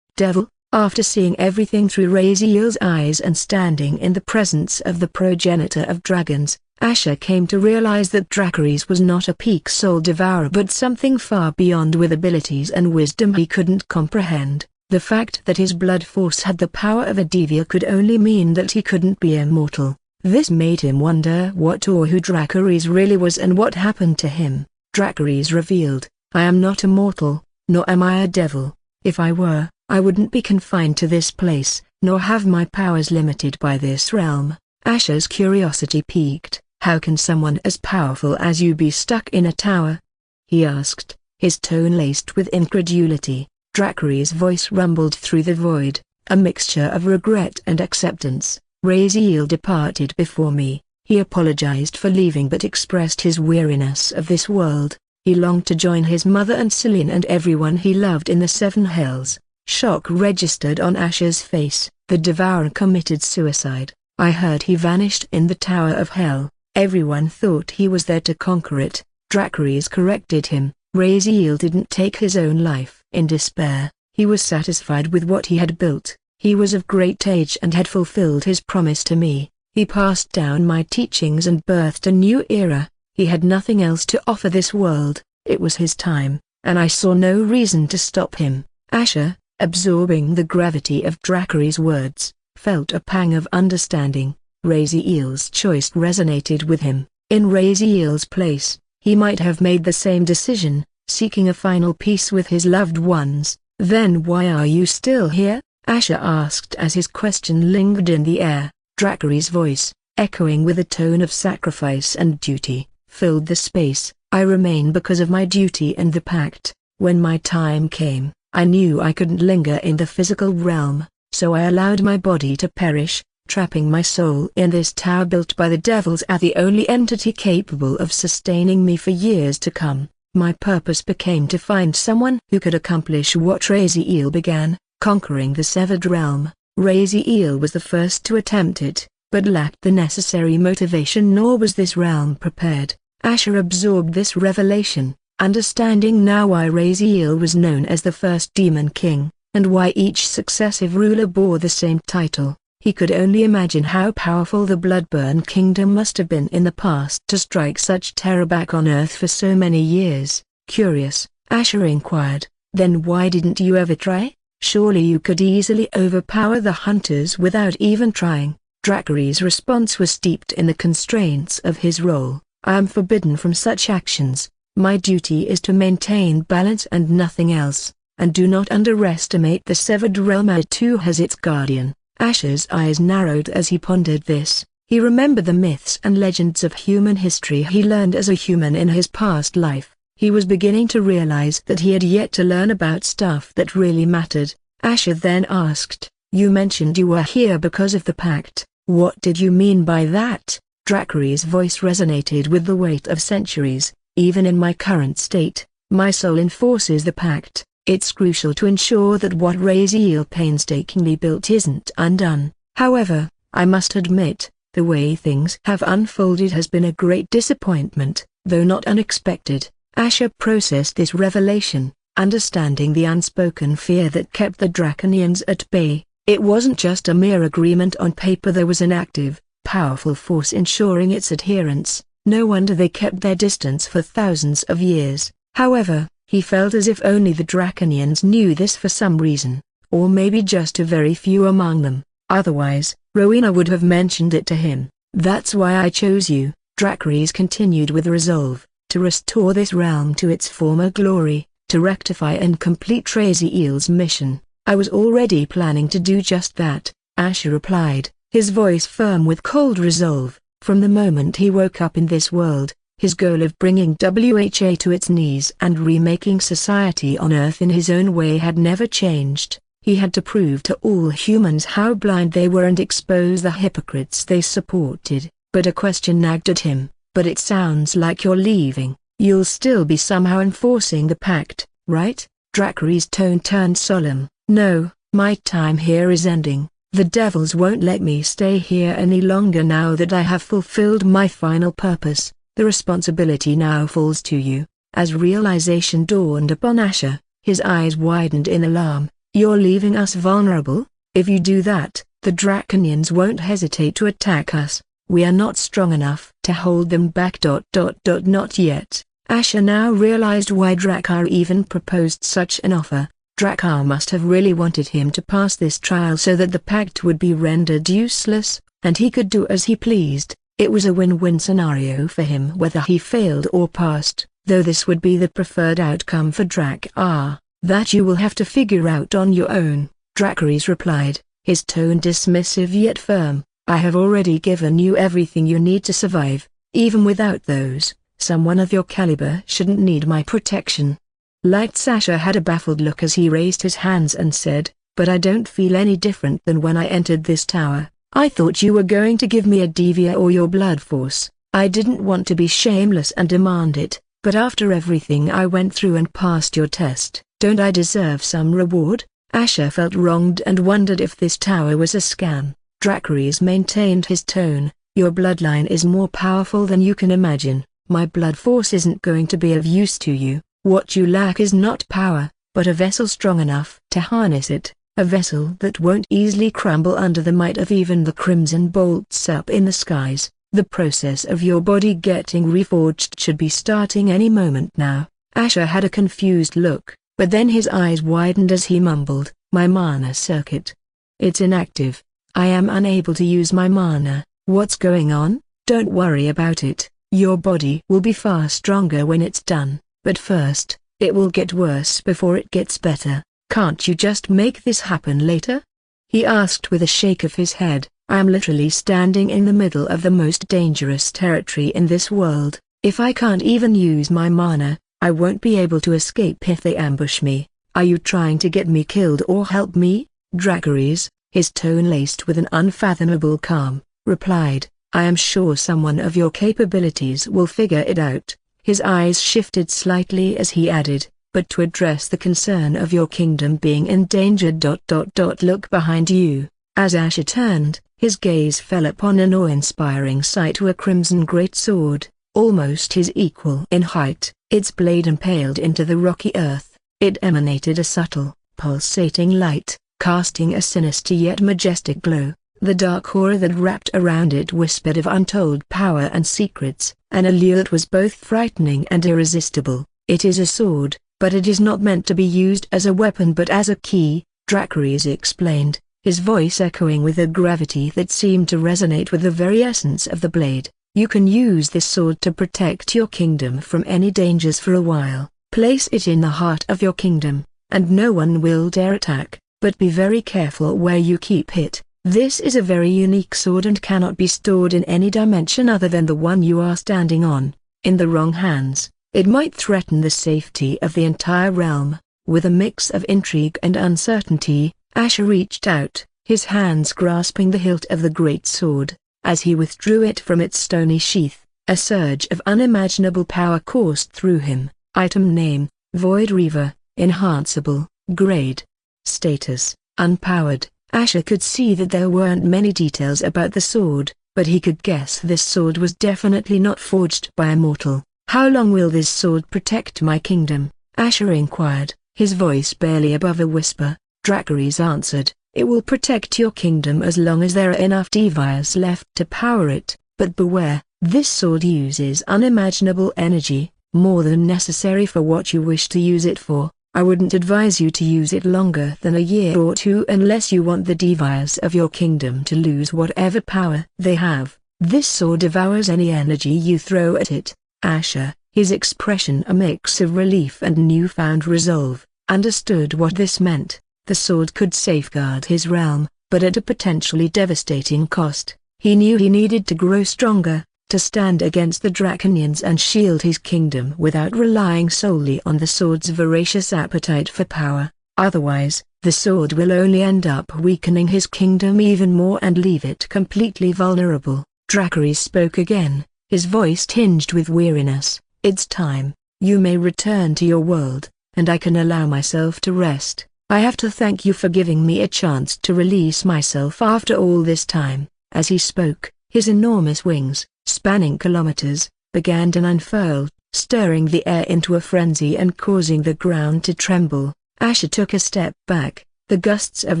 devil?" After seeing everything through Raziel's eyes and standing in the presence of the progenitor of dragons, Asher came to realize that Dracarys was not a peak soul devourer but something far beyond with abilities and wisdom he couldn't comprehend. The fact that his blood force had the power of a Devia could only mean that he couldn't be immortal. This made him wonder what or who Dracarys really was and what happened to him. Dracarys revealed, "I am not immortal, nor am I a devil. If I were, I wouldn't be confined to this place, nor have my powers limited by this realm." Asher's curiosity piqued. "How can someone as powerful as you be stuck in a tower?" he asked, his tone laced with incredulity. Dracarys' voice rumbled through the void, a mixture of regret and acceptance. "Raziel departed before me. He apologized for leaving but expressed his weariness of this world. He longed to join his mother and Celine and everyone he loved in the Seven Hells." Shock registered on Asher's face. "The Devourer committed suicide. I heard he vanished in the Tower of Hell." Everyone thought he was there to conquer it. Dracarys corrected him. Raziel didn't take his own life in despair. He was satisfied with what he had built. He was of great age and had fulfilled his promise to me. He passed down my teachings and birthed a new era. He had nothing else to offer this world. It was his time, and I saw no reason to stop him. Asher, absorbing the gravity of Dracarys words, felt a pang of understanding. Raziel's choice resonated with him. In Raziel's place, he might have made the same decision, seeking a final peace with his loved ones. Then why are you still here? Asher asked as his question lingered in the air. Dracarys voice, echoing with a tone of sacrifice and duty, filled the space. I remain because of my duty and the pact. When my time came, I knew I couldn't linger in the physical realm, so I allowed my body to perish, trapping my soul in this tower built by the devils as the only entity capable of sustaining me for years to come. My purpose became to find someone who could accomplish what Raziel began, conquering the severed realm. Raziel was the first to attempt it, but lacked the necessary motivation, nor was this realm prepared. Asher absorbed this revelation, understanding now why Raziel was known as the first demon king, and why each successive ruler bore the same title. He could only imagine how powerful the Bloodburn Kingdom must have been in the past to strike such terror back on Earth for so many years. Curious, Asher inquired, then why didn't you ever try? Surely you could easily overpower the hunters without even trying. Dracarys' response was steeped in the constraints of his role. I am forbidden from such actions. My duty is to maintain balance and nothing else, and do not underestimate the severed realm. It too has its guardian. Asher's eyes narrowed as he pondered this. He remembered the myths and legends of human history he learned as a human in his past life. He was beginning to realize that he had yet to learn about stuff that really mattered. Asher then asked, "You mentioned you were here because of the pact. What did you mean by that?" Dracarys' voice resonated with the weight of centuries. Even in my current state, my soul enforces the pact. It's crucial to ensure that what Raziel painstakingly built isn't undone. However, I must admit, the way things have unfolded has been a great disappointment, though not unexpected. Asher processed this revelation, understanding the unspoken fear that kept the Draconians at bay. It wasn't just a mere agreement on paper, there was an active, powerful force ensuring its adherence. No wonder they kept their distance for thousands of years. However, he felt as if only the Draconians knew this for some reason, or maybe just a very few among them. Otherwise, Rowena would have mentioned it to him. That's why I chose you. Dracarys continued with resolve, to restore this realm to its former glory, to rectify and complete Raziel's mission. I was already planning to do just that, Asher replied, his voice firm with cold resolve. From the moment he woke up in this world, his goal of bringing WHA to its knees and remaking society on Earth in his own way had never changed. He had to prove to all humans how blind they were and expose the hypocrites they supported. But a question nagged at him. But it sounds like you're leaving. You'll still be somehow enforcing the pact, right? Dracarys' tone turned solemn. No, my time here is ending. The devils won't let me stay here any longer now that I have fulfilled my final purpose. The responsibility now falls to you. As realization dawned upon Asher, his eyes widened in alarm. You're leaving us vulnerable? If you do that, the Draconians won't hesitate to attack us. We are not strong enough to hold them back. Not yet. Asher now realized why Dracar even proposed such an offer. Dracar must have really wanted him to pass this trial so that the pact would be rendered useless, and he could do as he pleased. It was a win-win scenario for him whether he failed or passed, though this would be the preferred outcome for Dracar. That you will have to figure out on your own, Dracarys replied, his tone dismissive yet firm. I have already given you everything you need to survive. Even without those, someone of your caliber shouldn't need my protection. Light Asher had a baffled look as he raised his hands and said, but I don't feel any different than when I entered this tower. I thought you were going to give me a Devia or your blood force. I didn't want to be shameless and demand it, but after everything I went through and passed your test, don't I deserve some reward? Asher felt wronged and wondered if this tower was a scam. Dracarys maintained his tone, Your bloodline is more powerful than you can imagine. My blood force isn't going to be of use to you. What you lack is not power, but a vessel strong enough to harness it. A vessel that won't easily crumble under the might of even the crimson bolts up in the skies. The process of your body getting reforged should be starting any moment now. Asher had a confused look, but then his eyes widened as he mumbled, "My mana circuit. It's inactive. I am unable to use my mana. What's going on?" "Don't worry about it. Your body will be far stronger when it's done, but first, it will get worse before it gets better. Can't you just make this happen later?" he asked with a shake of his head. "I am literally standing in the middle of the most dangerous territory in this world. If I can't even use my mana, I won't be able to escape if they ambush me. Are you trying to get me killed or help me?" Dracarys, his tone laced with an unfathomable calm, replied, "I am sure someone of your capabilities will figure it out." His eyes shifted slightly as he added, "But to address the concern of your kingdom being endangered. Look behind you." As Asher turned, his gaze fell upon an awe-inspiring sight: a crimson greatsword, almost his equal in height, its blade impaled into the rocky earth. It emanated a subtle, pulsating light, casting a sinister yet majestic glow. The dark aura that wrapped around it whispered of untold power and secrets, an allure that was both frightening and irresistible. "It is a sword, but it is not meant to be used as a weapon but as a key," Dracarys explained, his voice echoing with a gravity that seemed to resonate with the very essence of the blade. "You can use this sword to protect your kingdom from any dangers for a while. Place it in the heart of your kingdom, and no one will dare attack, but be very careful where you keep it. This is a very unique sword and cannot be stored in any dimension other than the one you are standing on. In the wrong hands, it might threaten the safety of the entire realm." With a mix of intrigue and uncertainty, Asher reached out, his hands grasping the hilt of the great sword. As he withdrew it from its stony sheath, a surge of unimaginable power coursed through him. Item name: Void Reaver, enhanceable, grade, status, unpowered. Asher could see that there weren't many details about the sword, but he could guess this sword was definitely not forged by a mortal. "How long will this sword protect my kingdom?" Asher inquired, his voice barely above a whisper. Dracarys answered, "It will protect your kingdom as long as there are enough devices left to power it, but beware, this sword uses unimaginable energy, more than necessary for what you wish to use it for. I wouldn't advise you to use it longer than a year or two unless you want the devices of your kingdom to lose whatever power they have. This sword devours any energy you throw at it." Asher, his expression a mix of relief and newfound resolve, understood what this meant. The sword could safeguard his realm, but at a potentially devastating cost. He knew he needed to grow stronger, to stand against the Draconians and shield his kingdom without relying solely on the sword's voracious appetite for power. Otherwise, the sword will only end up weakening his kingdom even more and leave it completely vulnerable. Dracarys spoke again, his voice tinged with weariness. "It's time. You may return to your world, and I can allow myself to rest. I have to thank you for giving me a chance to release myself after all this time." As he spoke, his enormous wings, spanning kilometers, began to unfurl, stirring the air into a frenzy and causing the ground to tremble. Asher took a step back, the gusts of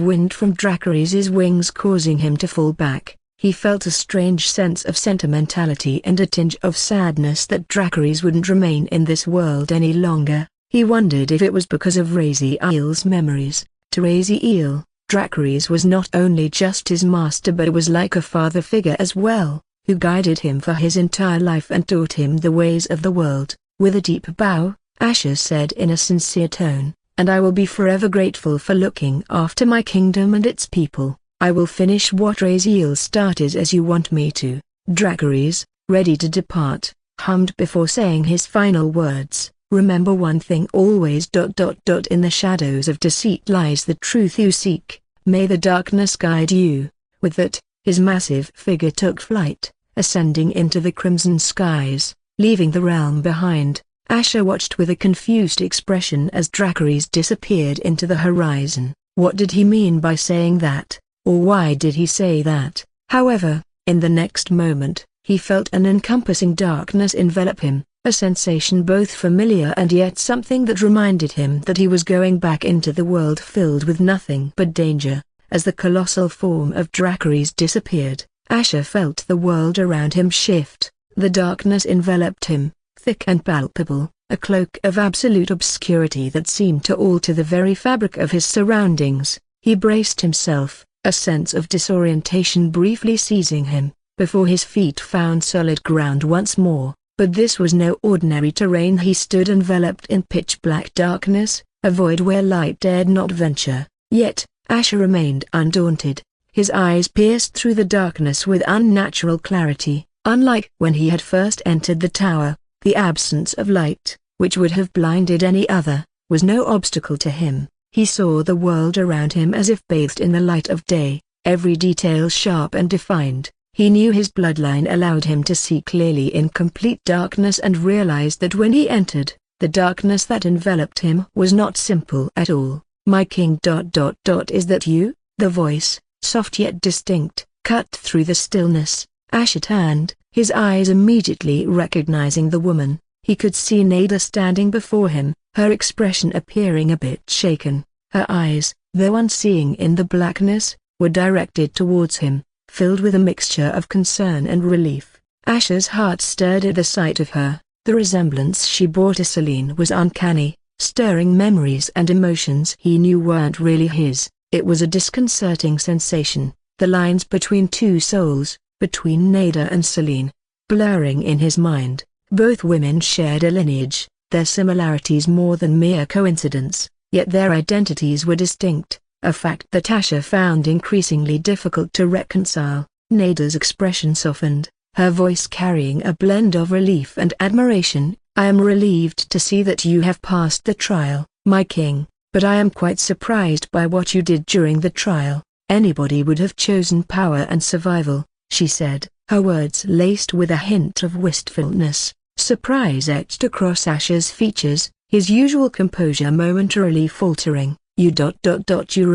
wind from Dracarys' wings causing him to fall back. He felt a strange sense of sentimentality and a tinge of sadness that Dracarys wouldn't remain in this world any longer. He wondered if it was because of Raziel's memories. To Raziel, Dracarys was not only just his master but was like a father figure as well, who guided him for his entire life and taught him the ways of the world. With a deep bow, Asher said in a sincere tone, "And I will be forever grateful for looking after my kingdom and its people. I will finish what Raziel started as you want me to." Dracarys, ready to depart, hummed before saying his final words, "Remember one thing always. In the shadows of deceit lies the truth you seek. May the darkness guide you." With that, his massive figure took flight, ascending into the crimson skies, leaving the realm behind. Asher watched with a confused expression as Dracarys disappeared into the horizon. What did he mean by saying that, or why did he say that? However, In the next moment, he felt an encompassing darkness envelop him, a sensation both familiar and yet something that reminded him that he was going back into the world filled with nothing but danger. As the colossal form of Dracarys disappeared, Asher felt the world around him shift. The darkness enveloped him, thick and palpable, a cloak of absolute obscurity that seemed to alter the very fabric of his surroundings. He braced himself, a sense of disorientation briefly seizing him, before his feet found solid ground once more. But this was no ordinary terrain. He stood enveloped in pitch-black darkness, a void where light dared not venture. Yet, Asher remained undaunted. His eyes pierced through the darkness with unnatural clarity. Unlike when he had first entered the tower, the absence of light, which would have blinded any other, was no obstacle to him. He saw the world around him as if bathed in the light of day, every detail sharp and defined. He knew his bloodline allowed him to see clearly in complete darkness and realized that when he entered, the darkness that enveloped him was not simple at all. "My king... Is that you?" The voice, soft yet distinct, cut through the stillness. Asher turned, his eyes immediately recognizing the woman. He could see Nada standing before him, her expression appearing a bit shaken. Her eyes, though unseeing in the blackness, were directed towards him, filled with a mixture of concern and relief. Asher's heart stirred at the sight of her. The resemblance she bore to Selene was uncanny, stirring memories and emotions he knew weren't really his. It was a disconcerting sensation, the lines between two souls, between Nada and Selene, blurring in his mind. Both women shared a lineage, their similarities more than mere coincidence, yet their identities were distinct, a fact that Asher found increasingly difficult to reconcile. Nada's expression softened, her voice carrying a blend of relief and admiration. "I am relieved to see that you have passed the trial, my king, but I am quite surprised by what you did during the trial. Anybody would have chosen power and survival," she said, her words laced with a hint of wistfulness. Surprise etched across Asher's features, his usual composure momentarily faltering. You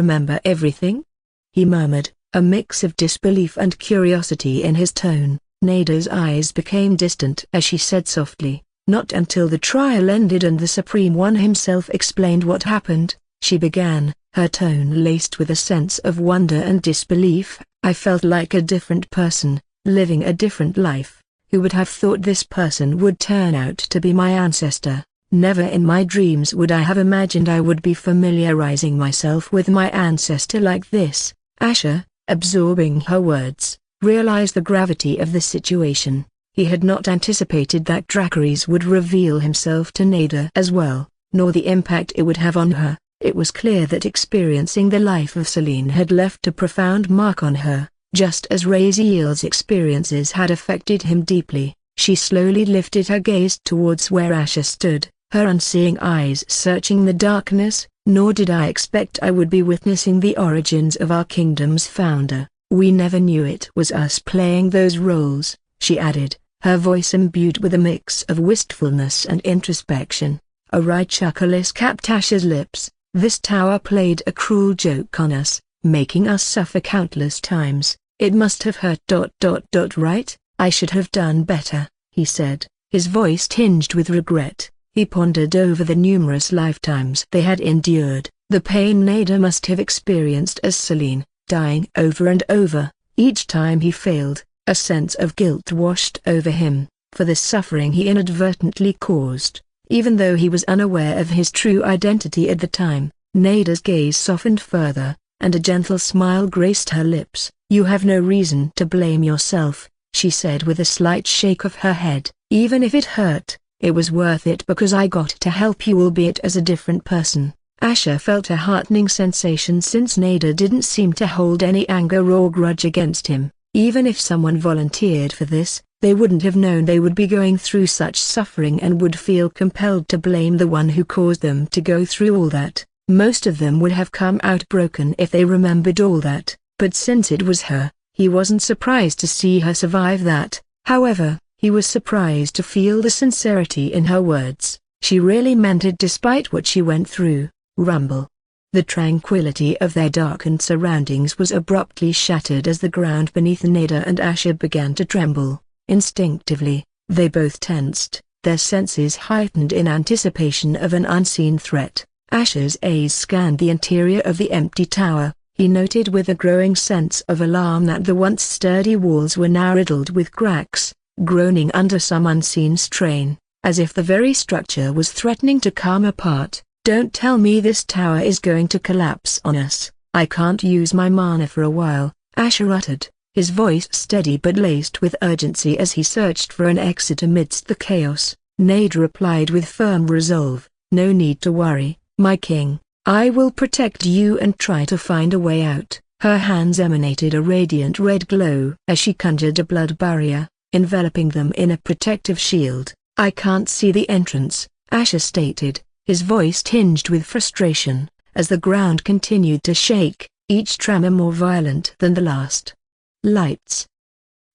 remember everything?" he murmured, a mix of disbelief and curiosity in his tone. Nada's eyes became distant as she said softly, "Not until the trial ended and the Supreme One himself explained what happened," she began, her tone laced with a sense of wonder and disbelief. "I felt like a different person, living a different life. Who would have thought this person would turn out to be my ancestor? Never in my dreams would I have imagined I would be familiarizing myself with my ancestor like this." Asher, absorbing her words, realized the gravity of the situation. He had not anticipated that Dracarys would reveal himself to Nada as well, nor the impact it would have on her. It was clear that experiencing the life of Selene had left a profound mark on her, just as Raziel's experiences had affected him deeply. She slowly lifted her gaze towards where Asher stood, her unseeing eyes searching the darkness. "Nor did I expect I would be witnessing the origins of our kingdom's founder. We never knew it was us playing those roles," she added, her voice imbued with a mix of wistfulness and introspection. A wry chuckle escaped Asher's lips. "This tower played a cruel joke on us, making us suffer countless times. It must have hurt. Right? I should have done better," he said, his voice tinged with regret. He pondered over the numerous lifetimes they had endured, the pain Nada must have experienced as Selene, dying over and over. Each time he failed, a sense of guilt washed over him, for the suffering he inadvertently caused. Even though he was unaware of his true identity at the time, Nada's gaze softened further, and a gentle smile graced her lips. "You have no reason to blame yourself," she said with a slight shake of her head. "Even if it hurt, it was worth it because I got to help you, albeit as a different person." Asher felt a heartening sensation since Nada didn't seem to hold any anger or grudge against him. Even if someone volunteered for this, they wouldn't have known they would be going through such suffering and would feel compelled to blame the one who caused them to go through all that. Most of them would have come out broken if they remembered all that, but since it was her, he wasn't surprised to see her survive that. However, he was surprised to feel the sincerity in her words. She really meant it despite what she went through. Rumble. The tranquility of their darkened surroundings was abruptly shattered as the ground beneath Nada and Asher began to tremble. Instinctively, they both tensed, their senses heightened in anticipation of an unseen threat. Asher's eyes scanned the interior of the empty tower. He noted with a growing sense of alarm that the once sturdy walls were now riddled with cracks, groaning under some unseen strain, as if the very structure was threatening to come apart. "Don't tell me this tower is going to collapse on us. I can't use my mana for a while," Asher uttered, his voice steady but laced with urgency as he searched for an exit amidst the chaos. Nada replied with firm resolve, "No need to worry, my king. I will protect you and try to find a way out." Her hands emanated a radiant red glow as she conjured a blood barrier, enveloping them in a protective shield. "I can't see the entrance," Asher stated, his voice tinged with frustration, as the ground continued to shake, each tremor more violent than the last. Lights.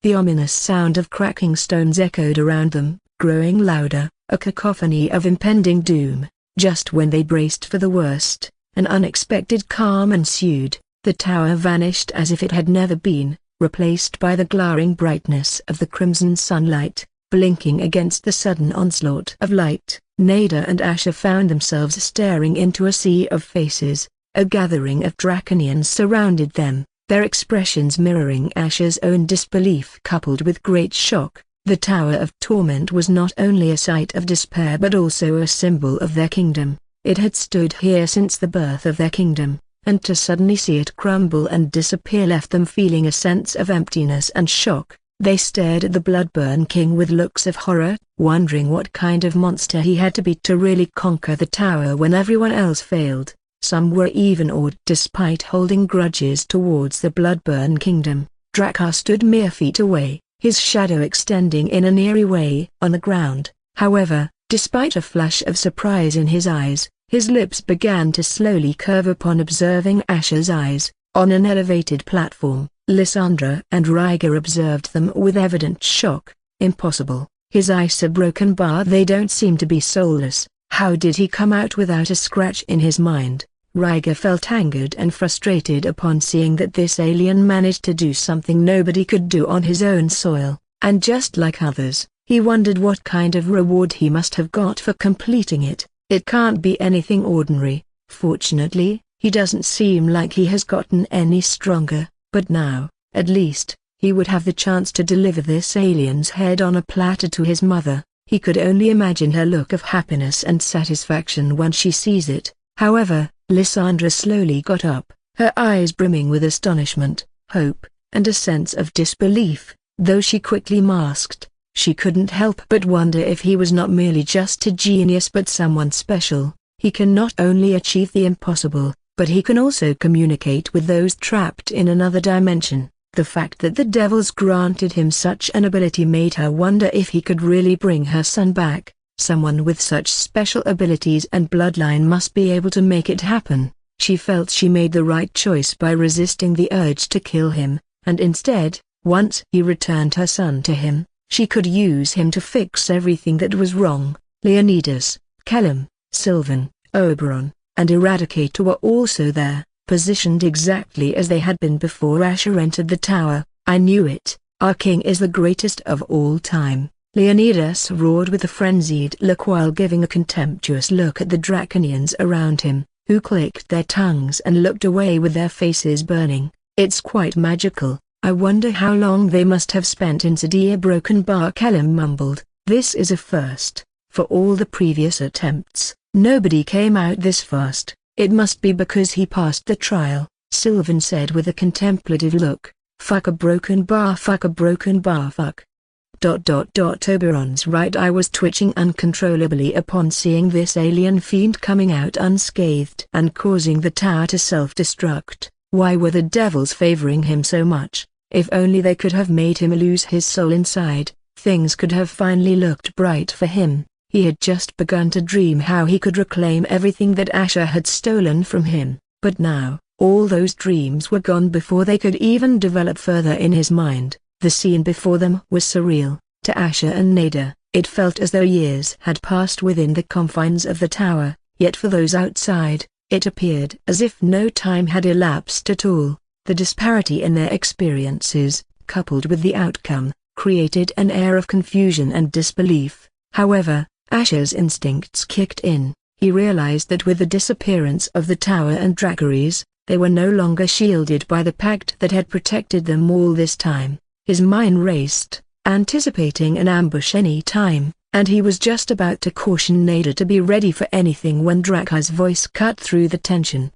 The ominous sound of cracking stones echoed around them, growing louder, a cacophony of impending doom. Just when they braced for the worst, an unexpected calm ensued. The tower vanished as if it had never been, replaced by the glaring brightness of the crimson sunlight, blinking against the sudden onslaught of light. Nada and Asher found themselves staring into a sea of faces. A gathering of draconians surrounded them, their expressions mirroring Asher's own disbelief coupled with great shock. The Tower of Torment was not only a sight of despair but also a symbol of their kingdom. It had stood here since the birth of their kingdom, and to suddenly see it crumble and disappear left them feeling a sense of emptiness and shock. They stared at the Bloodburn King with looks of horror, wondering what kind of monster he had to be to really conquer the tower when everyone else failed. Some were even awed despite holding grudges towards the Bloodburn Kingdom. Drakkar stood mere feet away, his shadow extending in an eerie way on the ground. However, despite a flash of surprise in his eyes, his lips began to slowly curve upon observing Asher's eyes. On an elevated platform, Lysandra and Ryger observed them with evident shock. Impossible. His eyes are broken, but they don't seem to be soulless. How did he come out without a scratch in his mind? Ryger felt angered and frustrated upon seeing that this alien managed to do something nobody could do on his own soil, and just like others, he wondered what kind of reward he must have got for completing it. It can't be anything ordinary. Fortunately, he doesn't seem like he has gotten any stronger, but now, at least, he would have the chance to deliver this alien's head on a platter to his mother. He could only imagine her look of happiness and satisfaction when she sees it. However, Lysandra slowly got up, her eyes brimming with astonishment, hope, and a sense of disbelief. Though she quickly masked, she couldn't help but wonder if he was not merely just a genius but someone special. He can not only achieve the impossible, but he can also communicate with those trapped in another dimension. The fact that the devils granted him such an ability made her wonder if he could really bring her son back. Someone with such special abilities and bloodline must be able to make it happen. She felt she made the right choice by resisting the urge to kill him, and instead, once he returned her son to him, she could use him to fix everything that was wrong. Leonidas, Kellum, Sylvan, Oberon, and Eradicator were also there, positioned exactly as they had been before Asher entered the tower. "I knew it, our king is the greatest of all time," Leonidas roared with a frenzied look while giving a contemptuous look at the draconians around him, who clicked their tongues and looked away with their faces burning. "It's quite magical. I wonder how long they must have spent in Sadia." Broken Bar Kellum mumbled, "This is a first. For all the previous attempts, nobody came out this fast. It must be because he passed the trial," Sylvan said with a contemplative look. Fuck a broken bar, fuck a broken bar, fuck. Oberon's right eye was twitching uncontrollably upon seeing this alien fiend coming out unscathed and causing the tower to self-destruct. Why were the devils favoring him so much? If only they could have made him lose his soul inside, things could have finally looked bright for him. He had just begun to dream how he could reclaim everything that Asher had stolen from him, but now, all those dreams were gone before they could even develop further in his mind. The scene before them was surreal. To Asher and Nada, it felt as though years had passed within the confines of the tower, yet for those outside, It appeared as if no time had elapsed at all. The disparity in their experiences, coupled with the outcome, created an air of confusion and disbelief. However, Asher's instincts kicked in. He realized that with the disappearance of the tower and Dracaries, they were no longer shielded by the pact that had protected them all this time. His mind raced, anticipating an ambush any time, and he was just about to caution Nada to be ready for anything when Dracar's voice cut through the tension.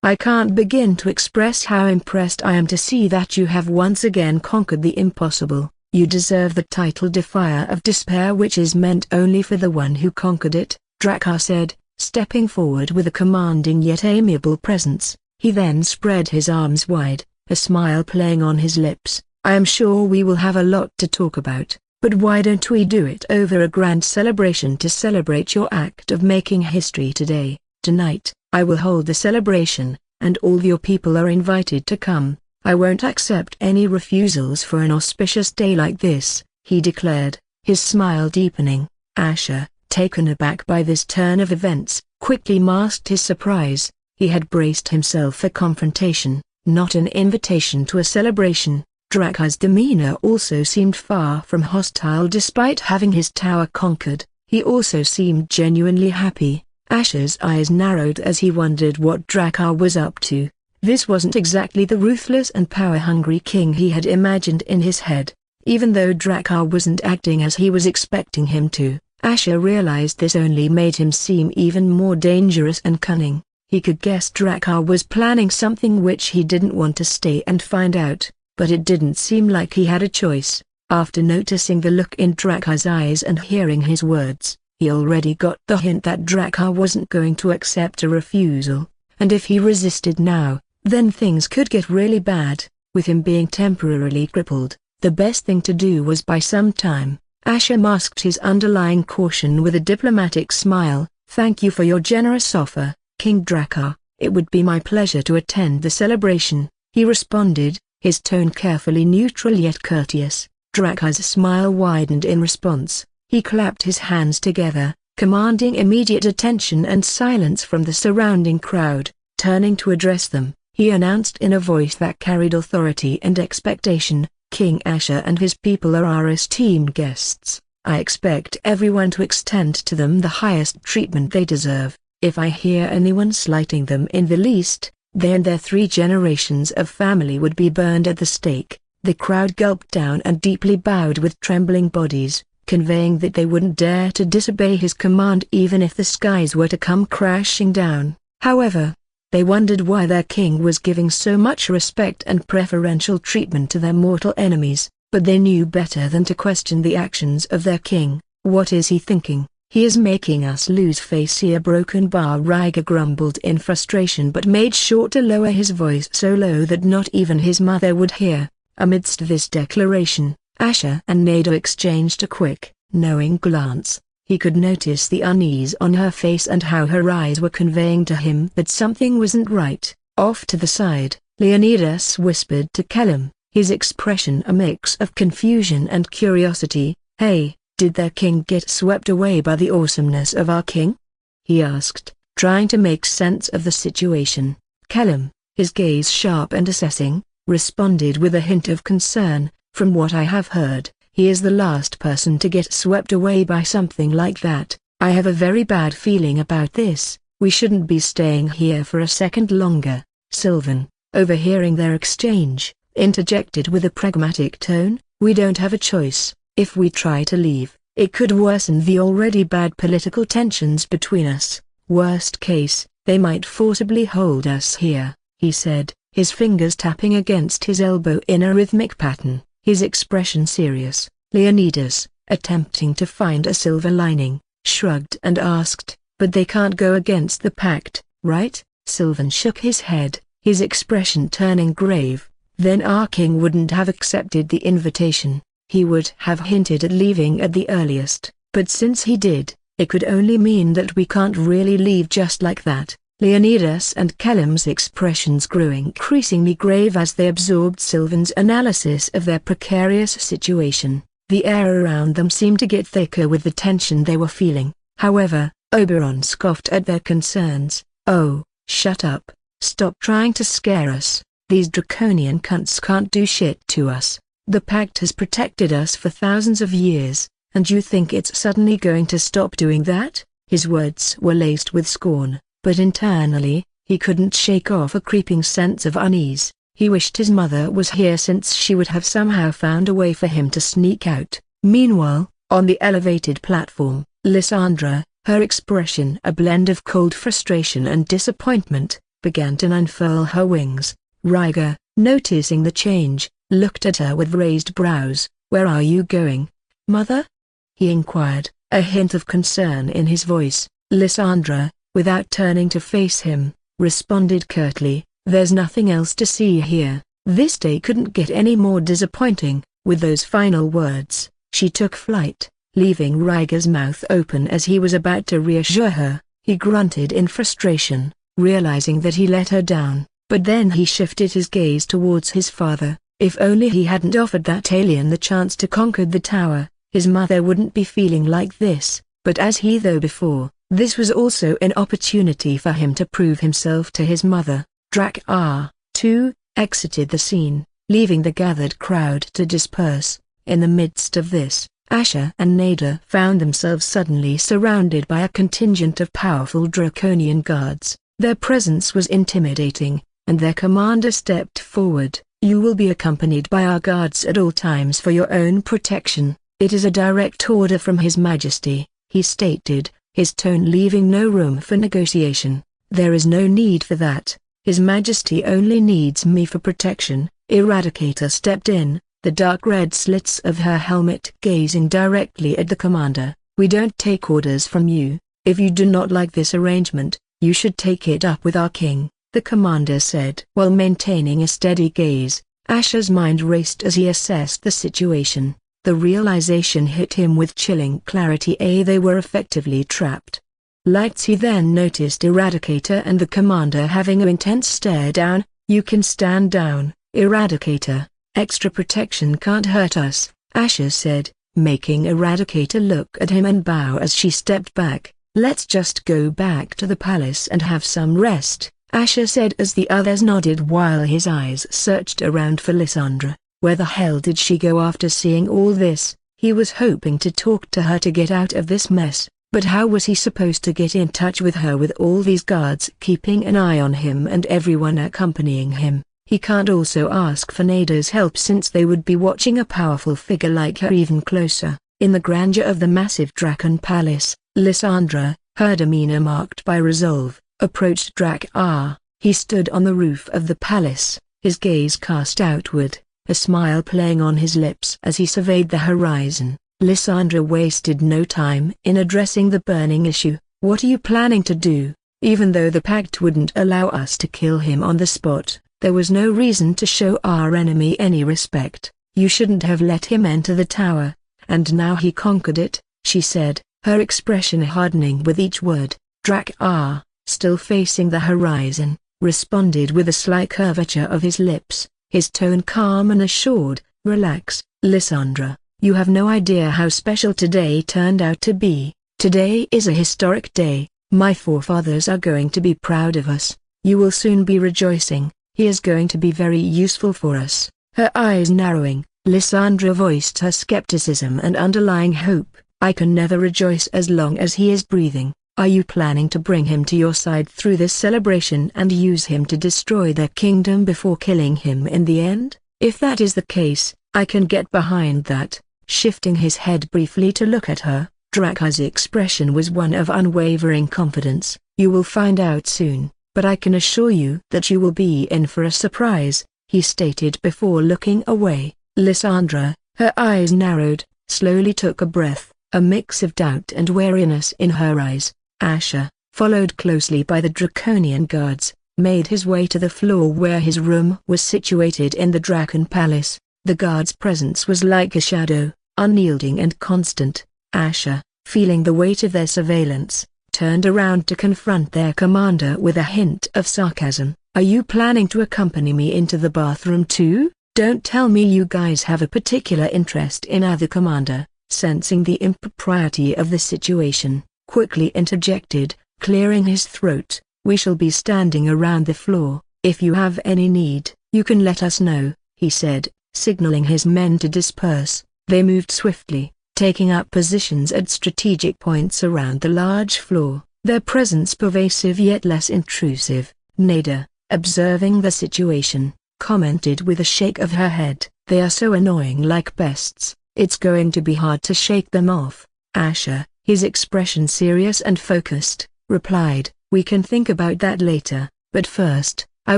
"I can't begin to express how impressed I am to see that you have once again conquered the impossible. You deserve the title Defier of Despair, which is meant only for the one who conquered it," Dracar said, stepping forward with a commanding yet amiable presence. He then spread his arms wide, a smile playing on his lips. "I am sure we will have a lot to talk about, but why don't we do it over a grand celebration to celebrate your act of making history today? Tonight, I will hold the celebration, and all your people are invited to come. I won't accept any refusals for an auspicious day like this," he declared, his smile deepening. Asher, taken aback by this turn of events, quickly masked his surprise. He had braced himself for confrontation, not an invitation to a celebration. Dracar's demeanor also seemed far from hostile despite having his tower conquered. He also seemed genuinely happy. Asher's eyes narrowed as he wondered what Dracar was up to. This wasn't exactly the ruthless and power-hungry king he had imagined in his head. Even though Dracar wasn't acting as he was expecting him to, Asher realized this only made him seem even more dangerous and cunning. He could guess Dracar was planning something which he didn't want to stay and find out, but it didn't seem like he had a choice. After noticing the look in Dracar's eyes and hearing his words, he already got the hint that Dracar wasn't going to accept a refusal, and if he resisted now, then things could get really bad. With him being temporarily crippled, the best thing to do was buy some time. Asher masked his underlying caution with a diplomatic smile. "Thank you for your generous offer, King Dracar. It would be my pleasure to attend the celebration," he responded, his tone carefully neutral yet courteous. Dracar's smile widened in response. He clapped his hands together, commanding immediate attention and silence from the surrounding crowd. Turning to address them, he announced in a voice that carried authority and expectation, "King Asher and his people are our esteemed guests. I expect everyone to extend to them the highest treatment they deserve. If I hear anyone slighting them in the least, they and their 3 generations of family would be burned at the stake." The crowd gulped down and deeply bowed with trembling bodies, conveying that they wouldn't dare to disobey his command even if the skies were to come crashing down. However, they wondered why their king was giving so much respect and preferential treatment to their mortal enemies, but they knew better than to question the actions of their king. "What is he thinking? He is making us lose face here." Broken Bar Riga grumbled in frustration but made sure to lower his voice so low that not even his mother would hear. Amidst this declaration, Asher and Nada exchanged a quick, knowing glance. He could notice the unease on her face and how her eyes were conveying to him that something wasn't right. Off to the side, Leonidas whispered to Kellum, his expression a mix of confusion and curiosity. "Hey, did their king get swept away by the awesomeness of our king?" he asked, trying to make sense of the situation. Kellum, his gaze sharp and assessing, responded with a hint of concern. "From what I have heard, he is the last person to get swept away by something like that. I have a very bad feeling about this. We shouldn't be staying here for a second longer." Sylvan, overhearing their exchange, interjected with a pragmatic tone, "We don't have a choice. If we try to leave, it could worsen the already bad political tensions between us. Worst case, they might forcibly hold us here," he said, his fingers tapping against his elbow in a rhythmic pattern, his expression serious. Leonidas, attempting to find a silver lining, shrugged and asked, "But they can't go against the pact, right?" Sylvan shook his head, his expression turning grave. "Then our king wouldn't have accepted the invitation. He would have hinted at leaving at the earliest, but since he did, it could only mean that we can't really leave just like that." Leonidas and Kellum's expressions grew increasingly grave as they absorbed Sylvan's analysis of their precarious situation. The air around them seemed to get thicker with the tension they were feeling. However, Oberon scoffed at their concerns. "Oh, "Shut up. Stop trying to scare us. These draconian cunts can't do shit to us. The pact has protected us for thousands of years, and you think it's suddenly going to stop doing that?" His words were laced with scorn, but internally, he couldn't shake off a creeping sense of unease. He wished his mother was here, since she would have somehow found a way for him to sneak out. Meanwhile, on the elevated platform, Lysandra, her expression a blend of cold frustration and disappointment, began to unfurl her wings. Ryger, noticing the change, looked at her with raised brows. "Where are you going, mother?" he inquired, a hint of concern in his voice. Lysandra, without turning to face him, responded curtly, "There's nothing else to see here." This day couldn't get any more disappointing. With those final words, she took flight, leaving Ryger's mouth open as he was about to reassure her. He grunted in frustration, realizing that he let her down, but then he shifted his gaze towards his father. If only he hadn't offered that alien the chance to conquer the tower, his mother wouldn't be feeling like this. But as he though before, this was also an opportunity for him to prove himself to his mother. Drac R2 exited the scene, leaving the gathered crowd to disperse. In the midst of this, Asher and Nada found themselves suddenly surrounded by a contingent of powerful draconian guards. Their presence was intimidating, and their commander stepped forward. "You will be accompanied by our guards at all times for your own protection. It is a direct order from His Majesty," he stated, his tone leaving no room for negotiation. "There is no need for that. His Majesty only needs me for protection." Eradicator stepped in, the dark red slits of her helmet gazing directly at the commander. "We don't take orders from you. If you do not like this arrangement, you should take it up with our king," the commander said. While maintaining a steady gaze, Asher's mind raced as he assessed the situation. The realization hit him with chilling clarity. They were effectively trapped. Lights. He then noticed Eradicator and the commander having an intense stare down. "You can stand down, Eradicator. Extra protection can't hurt us," Asher said, making Eradicator look at him and bow as she stepped back. "Let's just go back to the palace and have some rest," Asher said as the others nodded while his eyes searched around for Lysandra. Where the hell did she go after seeing all this? He was hoping to talk to her to get out of this mess, but how was he supposed to get in touch with her with all these guards keeping an eye on him and everyone accompanying him? He can't also ask for Nada's help since they would be watching a powerful figure like her even closer. In the grandeur of the massive Draken Palace, Lysandra, her demeanor marked by resolve, approached Drac R. He stood on the roof of the palace, his gaze cast outward, a smile playing on his lips as he surveyed the horizon. Lysandra wasted no time in addressing the burning issue. "What are you planning to do?" Even though the pact wouldn't allow us to kill him on the spot, there was no reason to show our enemy any respect. "You shouldn't have let him enter the tower, and now he conquered it," she said, her expression hardening with each word. Drac R, still facing the horizon, responded with a slight curvature of his lips, his tone calm and assured. "Relax, Lysandra. You have no idea how special today turned out to be. Today is a historic day. My forefathers are going to be proud of us. You will soon be rejoicing. He is going to be very useful for us." Her eyes narrowing, Lysandra voiced her skepticism and underlying hope. "I can never rejoice as long as he is breathing. Are you planning to bring him to your side through this celebration and use him to destroy their kingdom before killing him in the end? If that is the case, I can get behind that." Shifting his head briefly to look at her, Dracar's expression was one of unwavering confidence. "You will find out soon, but I can assure you that you will be in for a surprise," he stated before looking away. Lysandra, her eyes narrowed, slowly took a breath, a mix of doubt and wariness in her eyes. Asher, followed closely by the draconian guards, made his way to the floor where his room was situated in the Draken Palace. The guard's presence was like a shadow, unyielding and constant. Asher, feeling the weight of their surveillance, turned around to confront their commander with a hint of sarcasm. "Are you planning to accompany me into the bathroom too? Don't tell me you guys have a particular interest in other commander," sensing the impropriety of the situation, quickly interjected, clearing his throat. We shall be standing around the floor. If you have any need, you can let us know," he said, signaling his men to disperse. They moved swiftly, taking up positions at strategic points around the large floor, their presence pervasive yet less intrusive. Nada, observing the situation, commented with a shake of her head, "They are so annoying like pests, it's going to be hard to shake them off." Asher, his expression serious and focused, replied, "We can think about that later, but first, I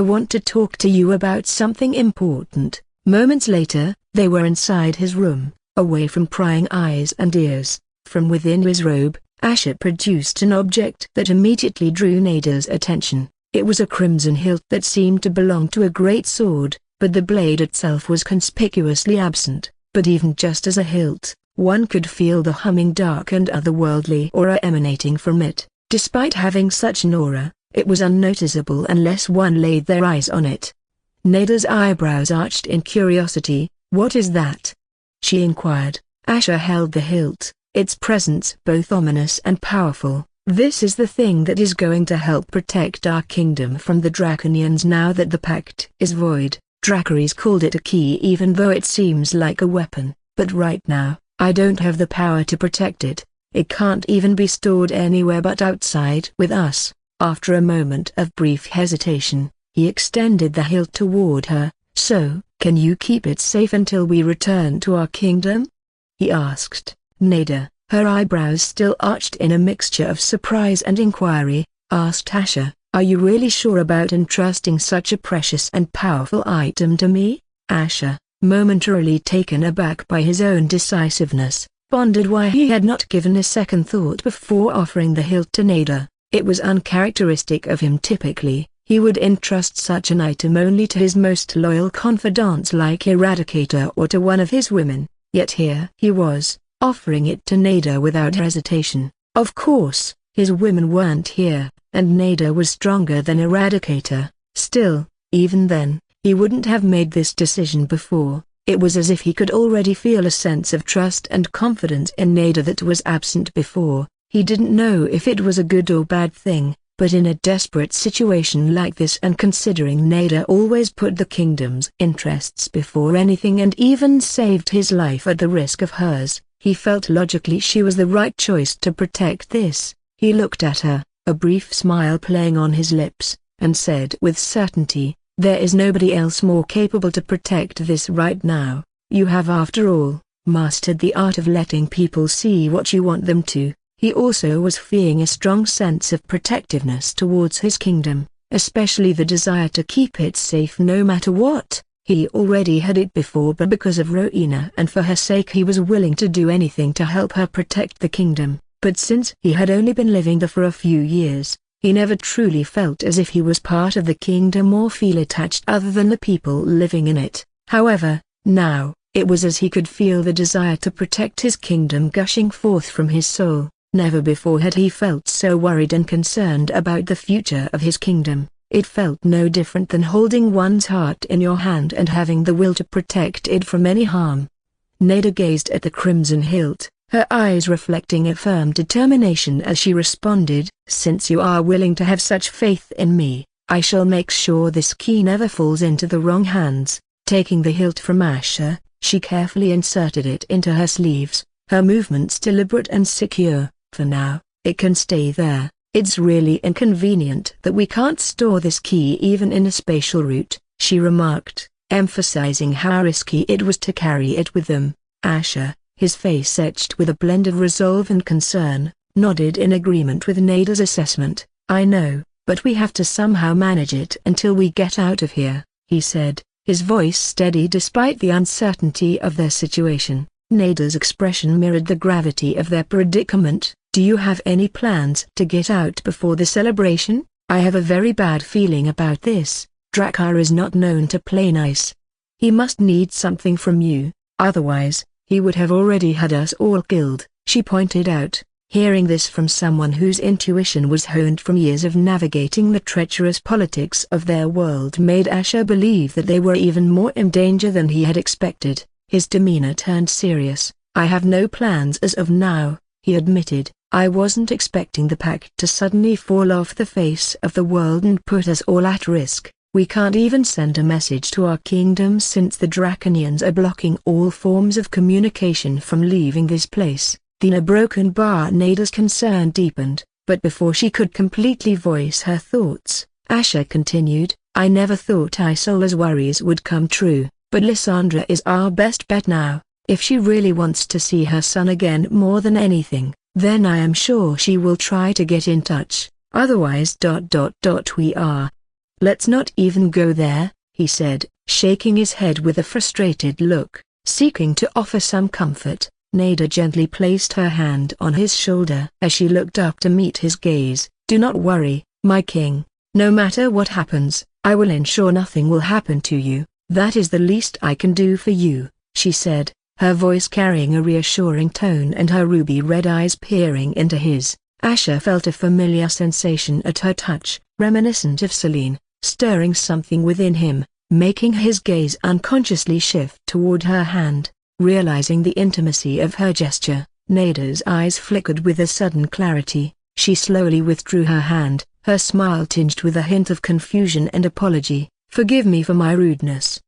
want to talk to you about something important." Moments later, they were inside his room, away from prying eyes and ears. From within his robe, Asher produced an object that immediately drew Nada's attention. It was a crimson hilt that seemed to belong to a great sword, but the blade itself was conspicuously absent. But even just as a hilt, one could feel the humming dark and otherworldly aura emanating from it. Despite having such an aura, it was unnoticeable unless one laid their eyes on it. Nada's eyebrows arched in curiosity. "What is that?" she inquired. Asher held the hilt, its presence both ominous and powerful. "This is the thing that is going to help protect our kingdom from the Draconians now that the pact is void." Dracaris called it a key even though it seems like a weapon, but right now, I don't have the power to protect it. It can't even be stored anywhere but outside with us. After a moment of brief hesitation, he extended the hilt toward her. "So, can you keep it safe until we return to our kingdom?" he asked. Nada, her eyebrows still arched in a mixture of surprise and inquiry, asked Asher, "Are you really sure about entrusting such a precious and powerful item to me?" Asher, momentarily taken aback by his own decisiveness, wondered why he had not given a second thought before offering the hilt to Nada. It was uncharacteristic of him typically. He would entrust such an item only to his most loyal confidants like Eradicator or to one of his women, yet here he was, offering it to Nada without hesitation. Of course, his women weren't here, and Nada was stronger than Eradicator. Still, even then, he wouldn't have made this decision before. It was as if he could already feel a sense of trust and confidence in Nada that was absent before. He didn't know if it was a good or bad thing, but in a desperate situation like this and considering Nada always put the kingdom's interests before anything and even saved his life at the risk of hers, he felt logically she was the right choice to protect this. He looked at her, a brief smile playing on his lips, and said with certainty, "There is nobody else more capable to protect this right now. You have after all, mastered the art of letting people see what you want them to." He also was feeling a strong sense of protectiveness towards his kingdom, especially the desire to keep it safe no matter what. He already had it before, but because of Rowena and for her sake he was willing to do anything to help her protect the kingdom. But since he had only been living there for a few years, he never truly felt as if he was part of the kingdom or feel attached other than the people living in it. However, now, it was as he could feel the desire to protect his kingdom gushing forth from his soul. Never before had he felt so worried and concerned about the future of his kingdom. It felt no different than holding one's heart in your hand and having the will to protect it from any harm. Nada gazed at the crimson hilt, her eyes reflecting a firm determination as she responded, "Since you are willing to have such faith in me, I shall make sure this key never falls into the wrong hands." Taking the hilt from Asher, she carefully inserted it into her sleeves, her movements deliberate and secure. "For now, it can stay there. It's really inconvenient that we can't store this key even in a spatial route," she remarked, emphasizing how risky it was to carry it with them. Asher, his face etched with a blend of resolve and concern, nodded in agreement with Nada's assessment. "I know, but we have to somehow manage it until we get out of here," he said, his voice steady despite the uncertainty of their situation. Nada's expression mirrored the gravity of their predicament. "Do you have any plans to get out before the celebration? I have a very bad feeling about this. Drakkar is not known to play nice. He must need something from you, otherwise, he would have already had us all killed," she pointed out. Hearing this from someone whose intuition was honed from years of navigating the treacherous politics of their world made Asher believe that they were even more in danger than he had expected. His demeanor turned serious. "I have no plans as of now. he admitted. "I wasn't expecting the pact to suddenly fall off the face of the world and put us all at risk. We can't even send a message to our kingdom since the Draconians are blocking all forms of communication from leaving this place." The broken bar Nada's concern deepened, but before she could completely voice her thoughts, Asher continued, "I never thought Isola's worries would come true, but Lysandra is our best bet now. If she really wants to see her son again more than anything, then I am sure she will try to get in touch. Otherwise we are. Let's not even go there," he said, shaking his head with a frustrated look. Seeking to offer some comfort, Nada gently placed her hand on his shoulder as she looked up to meet his gaze. "Do not worry, my king. No matter what happens, I will ensure nothing will happen to you. That is the least I can do for you," she said, her voice carrying a reassuring tone and her ruby-red eyes peering into his. Asher felt a familiar sensation at her touch, reminiscent of Celine, stirring something within him, making his gaze unconsciously shift toward her hand. Realizing the intimacy of her gesture, Nada's eyes flickered with a sudden clarity. She slowly withdrew her hand, her smile tinged with a hint of confusion and apology. "Forgive me for my rudeness."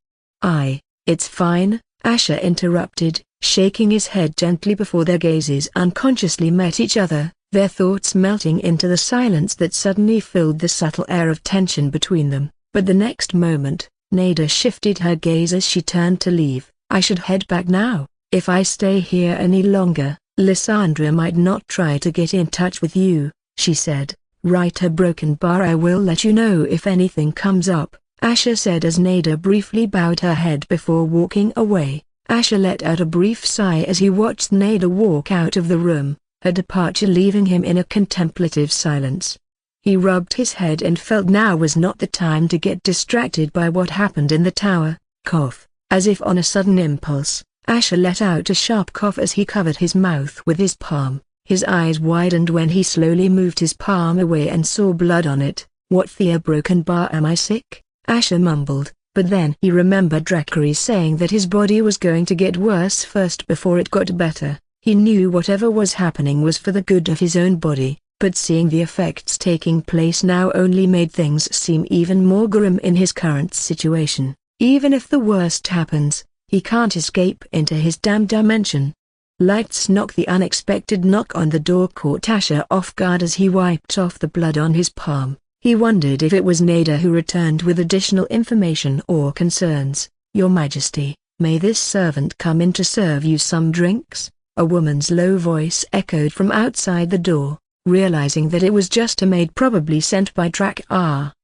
It's fine," Asher interrupted, shaking his head gently before their gazes unconsciously met each other, their thoughts melting into the silence that suddenly filled the subtle air of tension between them. But the next moment, Nada shifted her gaze as she turned to leave. "I should head back now. If I stay here any longer, Lysandra might not try to get in touch with you," she said. "Right, a broken bar. I will let you know if anything comes up," Asher said as Nada briefly bowed her head before walking away. Asher let out a brief sigh as he watched Nada walk out of the room, her departure leaving him in a contemplative silence. He rubbed his head and felt now was not the time to get distracted by what happened in the tower. Cough. As if on a sudden impulse, Asher let out a sharp cough as he covered his mouth with his palm. His eyes widened when he slowly moved his palm away and saw blood on it. "What the broken bar? Am I sick?" Asher mumbled, but then he remembered Dracarys saying that his body was going to get worse first before it got better. He knew whatever was happening was for the good of his own body, but seeing the effects taking place now only made things seem even more grim in his current situation. Even if the worst happens, he can't escape into his damned dimension. Lights knock. The unexpected knock on the door caught Asher off guard as he wiped off the blood on his palm. He wondered if it was Nada who returned with additional information or concerns. "Your Majesty, may this servant come in to serve you some drinks?" A woman's low voice echoed from outside the door. Realizing that it was just a maid probably sent by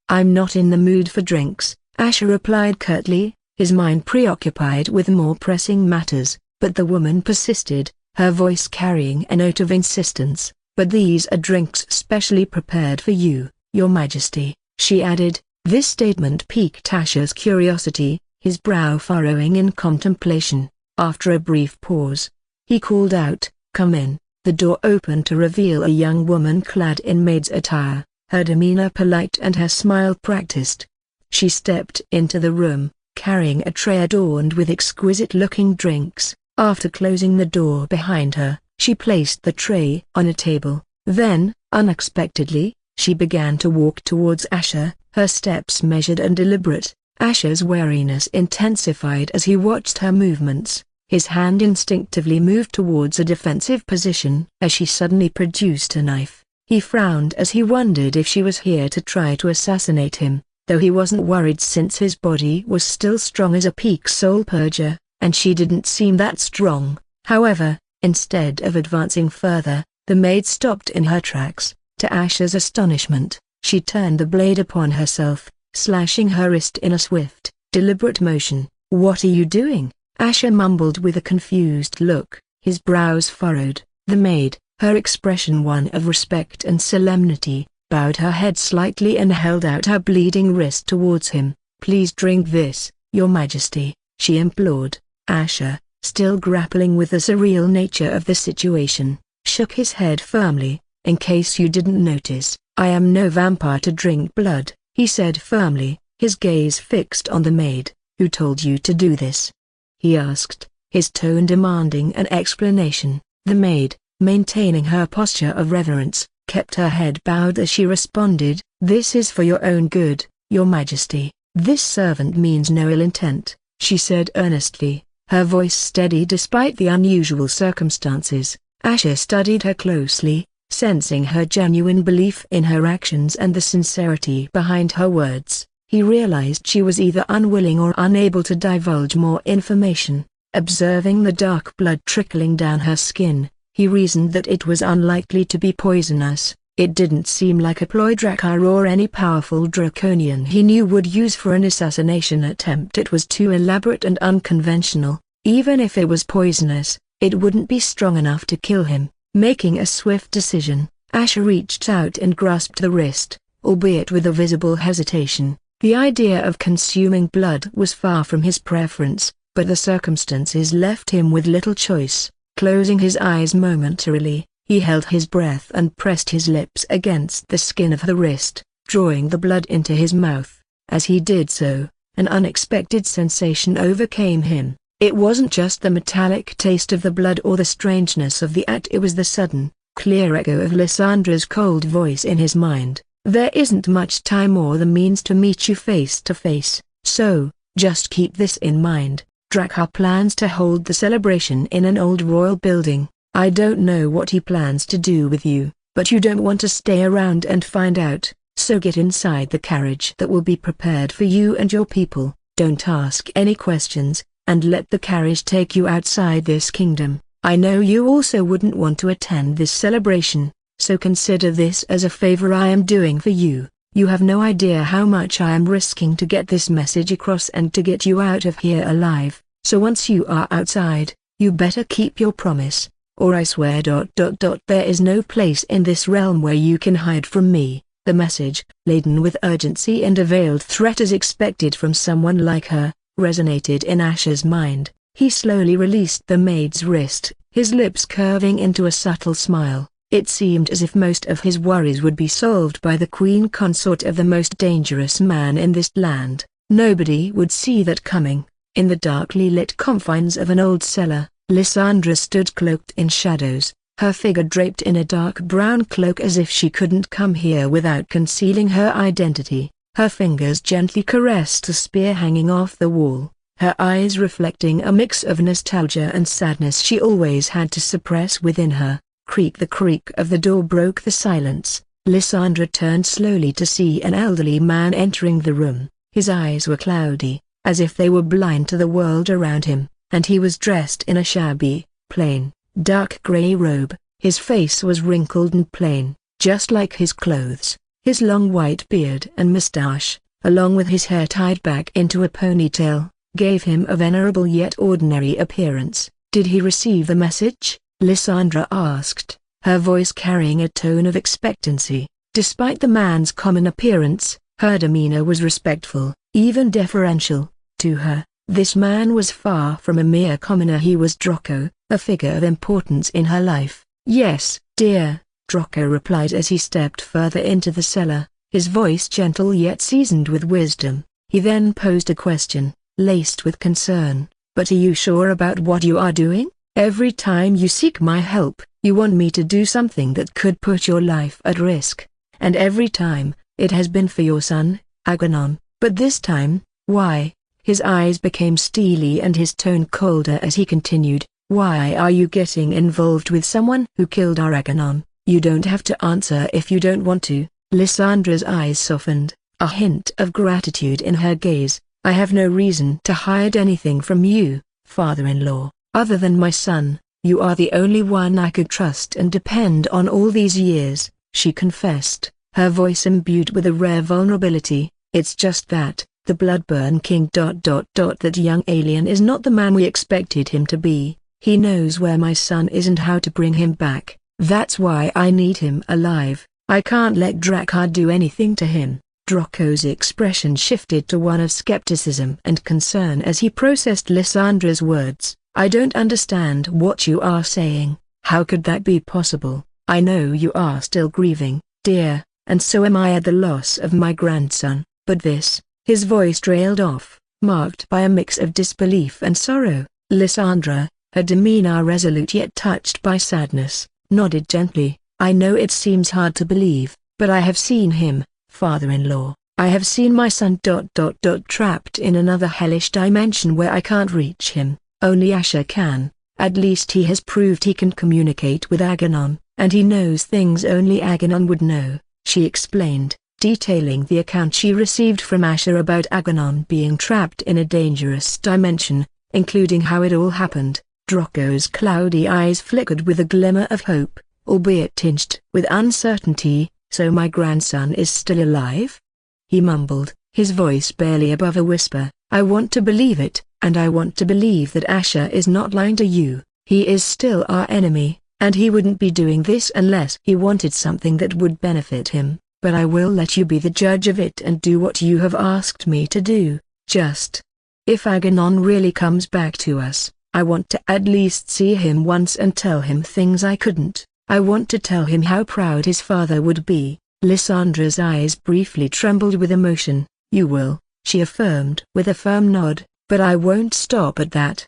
"I'm not in the mood for drinks," Asher replied curtly, his mind preoccupied with more pressing matters, but the woman persisted, her voice carrying a note of insistence. "But these are drinks specially prepared for you, Your Majesty," she added. This statement piqued Asher's curiosity, his brow furrowing in contemplation. After a brief pause, he called out, "Come in." The door opened to reveal a young woman clad in maid's attire, her demeanor polite and her smile practiced. She stepped into the room, carrying a tray adorned with exquisite-looking drinks. After closing the door behind her, she placed the tray on a table. Then, unexpectedly, she began to walk towards Asher, her steps measured and deliberate. Asher's wariness intensified as he watched her movements. His hand instinctively moved towards a defensive position as she suddenly produced a knife. He frowned as he wondered if she was here to try to assassinate him, though he wasn't worried since his body was still strong as a peak soul purger, and she didn't seem that strong. However, instead of advancing further, the maid stopped in her tracks. To Asher's astonishment, she turned the blade upon herself, slashing her wrist in a swift, deliberate motion. "What are you doing?" Asher mumbled with a confused look, his brows furrowed. The maid, her expression one of respect and solemnity, bowed her head slightly and held out her bleeding wrist towards him. "Please drink this, Your Majesty," she implored. Asher, still grappling with the surreal nature of the situation, shook his head firmly. "In case you didn't notice, I am no vampire to drink blood," he said firmly, his gaze fixed on the maid. "Who told you to do this?" he asked, his tone demanding an explanation. The maid, maintaining her posture of reverence, kept her head bowed as she responded, "This is for your own good, your majesty. This servant means no ill intent," she said earnestly, her voice steady despite the unusual circumstances. Asher studied her closely, sensing her genuine belief in her actions and the sincerity behind her words. He realized she was either unwilling or unable to divulge more information. Observing the dark blood trickling down her skin, he reasoned that it was unlikely to be poisonous. It didn't seem like a ploy Drakkar or any powerful draconian he knew would use for an assassination attempt. It was too elaborate and unconventional. Even if it was poisonous, it wouldn't be strong enough to kill him. Making a swift decision, Asher reached out and grasped the wrist, albeit with a visible hesitation. The idea of consuming blood was far from his preference, but the circumstances left him with little choice. Closing his eyes momentarily, he held his breath and pressed his lips against the skin of the wrist, drawing the blood into his mouth. As he did so, an unexpected sensation overcame him. It wasn't just the metallic taste of the blood or the strangeness of the act, it was the sudden, clear echo of Lysandra's cold voice in his mind. "There isn't much time or the means to meet you face to face, so, just keep this in mind. Drakkar plans to hold the celebration in an old royal building. I don't know what he plans to do with you, but you don't want to stay around and find out, so get inside the carriage that will be prepared for you and your people. Don't ask any questions, and let the carriage take you outside this kingdom. I know you also wouldn't want to attend this celebration, so consider this as a favor I am doing for you. You have no idea how much I am risking to get this message across and to get you out of here alive, so once you are outside, you better keep your promise, or I swear ... There is no place in this realm where you can hide from me." The message, laden with urgency and a veiled threat as expected from someone like her, resonated in Asher's mind. He slowly released the maid's wrist, his lips curving into a subtle smile. It seemed as if most of his worries would be solved by the queen consort of the most dangerous man in this land. Nobody would see that coming. In the darkly lit confines of an old cellar, Lysandra stood cloaked in shadows, her figure draped in a dark brown cloak as if she couldn't come here without concealing her identity. Her fingers gently caressed a spear hanging off the wall, her eyes reflecting a mix of nostalgia and sadness she always had to suppress within her. The creak of the door broke the silence. Lysandra turned slowly to see an elderly man entering the room. His eyes were cloudy, as if they were blind to the world around him, and he was dressed in a shabby, plain, dark gray robe. His face was wrinkled and plain, just like his clothes. His long white beard and mustache, along with his hair tied back into a ponytail, gave him a venerable yet ordinary appearance. "Did he receive the message?" Lysandra asked, her voice carrying a tone of expectancy. Despite the man's common appearance, her demeanor was respectful, even deferential, to her. This man was far from a mere commoner. He was Draco, a figure of importance in her life. "Yes, dear," Draco replied as he stepped further into the cellar, his voice gentle yet seasoned with wisdom. He then posed a question, laced with concern. "But are you sure about what you are doing? Every time you seek my help, you want me to do something that could put your life at risk. And every time, it has been for your son, Aganon. But this time, why?" His eyes became steely and his tone colder as he continued, "Why are you getting involved with someone who killed our Aganon? You don't have to answer if you don't want to." Lysandra's eyes softened, a hint of gratitude in her gaze. "I have no reason to hide anything from you, father-in-law. Other than my son, you are the only one I could trust and depend on all these years," she confessed, her voice imbued with a rare vulnerability. "It's just that, the Bloodburn King ... That young alien is not the man we expected him to be. He knows where my son is and how to bring him back. That's why I need him alive. I can't let Drakkar do anything to him." Draco's expression shifted to one of skepticism and concern as he processed Lysandra's words. "I don't understand what you are saying. How could that be possible? I know you are still grieving, dear, and so am I at the loss of my grandson, but this..." His voice trailed off, marked by a mix of disbelief and sorrow. Lysandra, her demeanor resolute yet touched by sadness, nodded gently. I know it seems hard to believe, but I have seen him, father-in-law. I have seen my son trapped in another hellish dimension where I can't reach him. Only Asher can. At least he has proved he can communicate with Aghanon, and he knows things only Aghanon would know, she explained, detailing the account she received from Asher about Aghanon being trapped in a dangerous dimension, including how it all happened. Draco's cloudy eyes flickered with a glimmer of hope, albeit tinged with uncertainty. So my grandson is still alive? He mumbled, his voice barely above a whisper. I want to believe it, and I want to believe that Asher is not lying to you. He is still our enemy, and he wouldn't be doing this unless he wanted something that would benefit him. But I will let you be the judge of it and do what you have asked me to do. Just, if Aghanon really comes back to us, I want to at least see him once and tell him things I couldn't. I want to tell him how proud his father would be. Lysandra's eyes briefly trembled with emotion. You will, she affirmed with a firm nod, but I won't stop at that.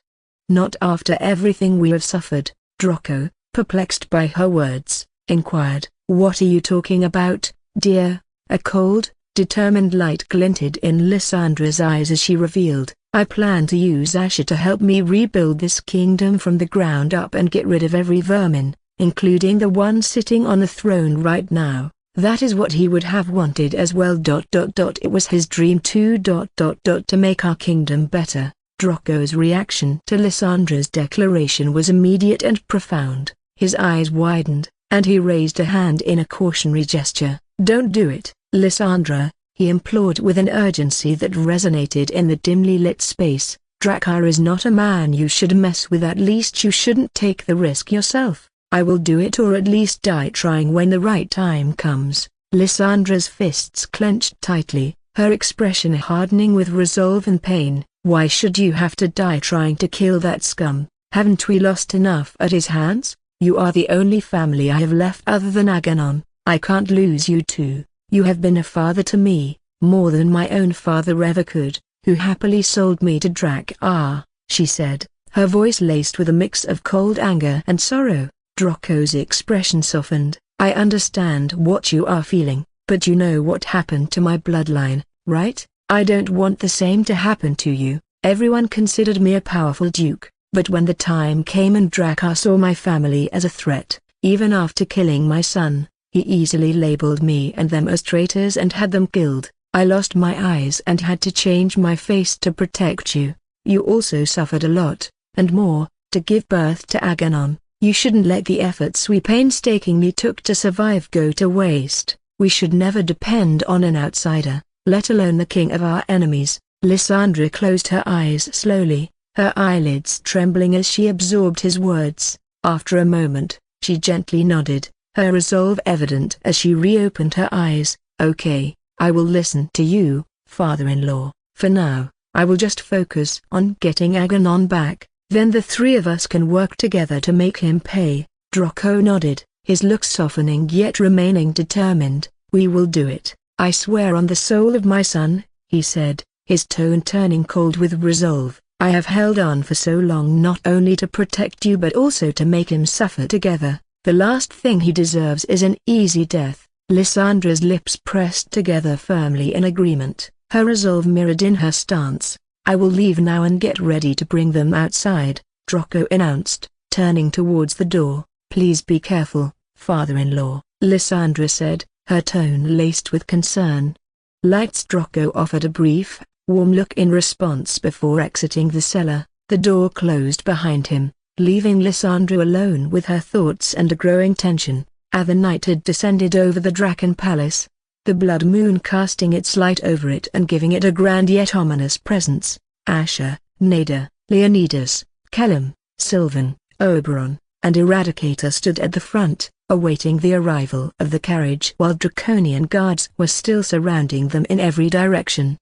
Not after everything we have suffered. Draco, perplexed by her words, inquired, what are you talking about, dear? A cold, determined light glinted in Lysandra's eyes as she revealed, I plan to use Asher to help me rebuild this kingdom from the ground up and get rid of every vermin, including the one sitting on the throne right now. That is what he would have wanted as well. It was his dream too. To make our kingdom better. Draco's reaction to Lysandra's declaration was immediate and profound. His eyes widened, and he raised a hand in a cautionary gesture. Don't do it, Lysandra, he implored with an urgency that resonated in the dimly lit space. Drakkar is not a man you should mess with. At least you shouldn't take the risk yourself. I will do it, or at least die trying when the right time comes. Lysandra's fists clenched tightly, her expression hardening with resolve and pain. Why should you have to die trying to kill that scum? Haven't we lost enough at his hands? You are the only family I have left other than Aghanon. I can't lose you too. You have been a father to me, more than my own father ever could, who happily sold me to Drakkar, she said, her voice laced with a mix of cold anger and sorrow. Draco's expression softened. I understand what you are feeling, but you know what happened to my bloodline, right? I don't want the same to happen to you. Everyone considered me a powerful duke, but when the time came and Drakkar saw my family as a threat, even after killing my son, he easily labeled me and them as traitors and had them killed. I lost my eyes and had to change my face to protect you. You also suffered a lot, and more, to give birth to Aghanon. You shouldn't let the efforts we painstakingly took to survive go to waste. We should never depend on an outsider, let alone the king of our enemies. Lysandra closed her eyes slowly, her eyelids trembling as she absorbed his words. After a moment, she gently nodded, her resolve evident as she reopened her eyes. Okay, I will listen to you, father-in-law. For now, I will just focus on getting Aghanon back. Then the three of us can work together to make him pay. Draco nodded, his look softening yet remaining determined. We will do it. I swear on the soul of my son, he said, his tone turning cold with resolve. I have held on for so long not only to protect you but also to make him suffer together. The last thing he deserves is an easy death. Lysandra's lips pressed together firmly in agreement, her resolve mirrored in her stance. I will leave now and get ready to bring them outside, Draco announced, turning towards the door. Please be careful, father-in-law, Lysandra said, her tone laced with concern. Lights. Draco offered a brief, warm look in response before exiting the cellar. The door closed behind him, leaving Lysandra alone with her thoughts and a growing tension. The night had descended over the Draken Palace, the blood moon casting its light over it and giving it a grand yet ominous presence. Asher, Nada, Leonidas, Kellum, Sylvan, Oberon, and Eradicator stood at the front, awaiting the arrival of the carriage while draconian guards were still surrounding them in every direction.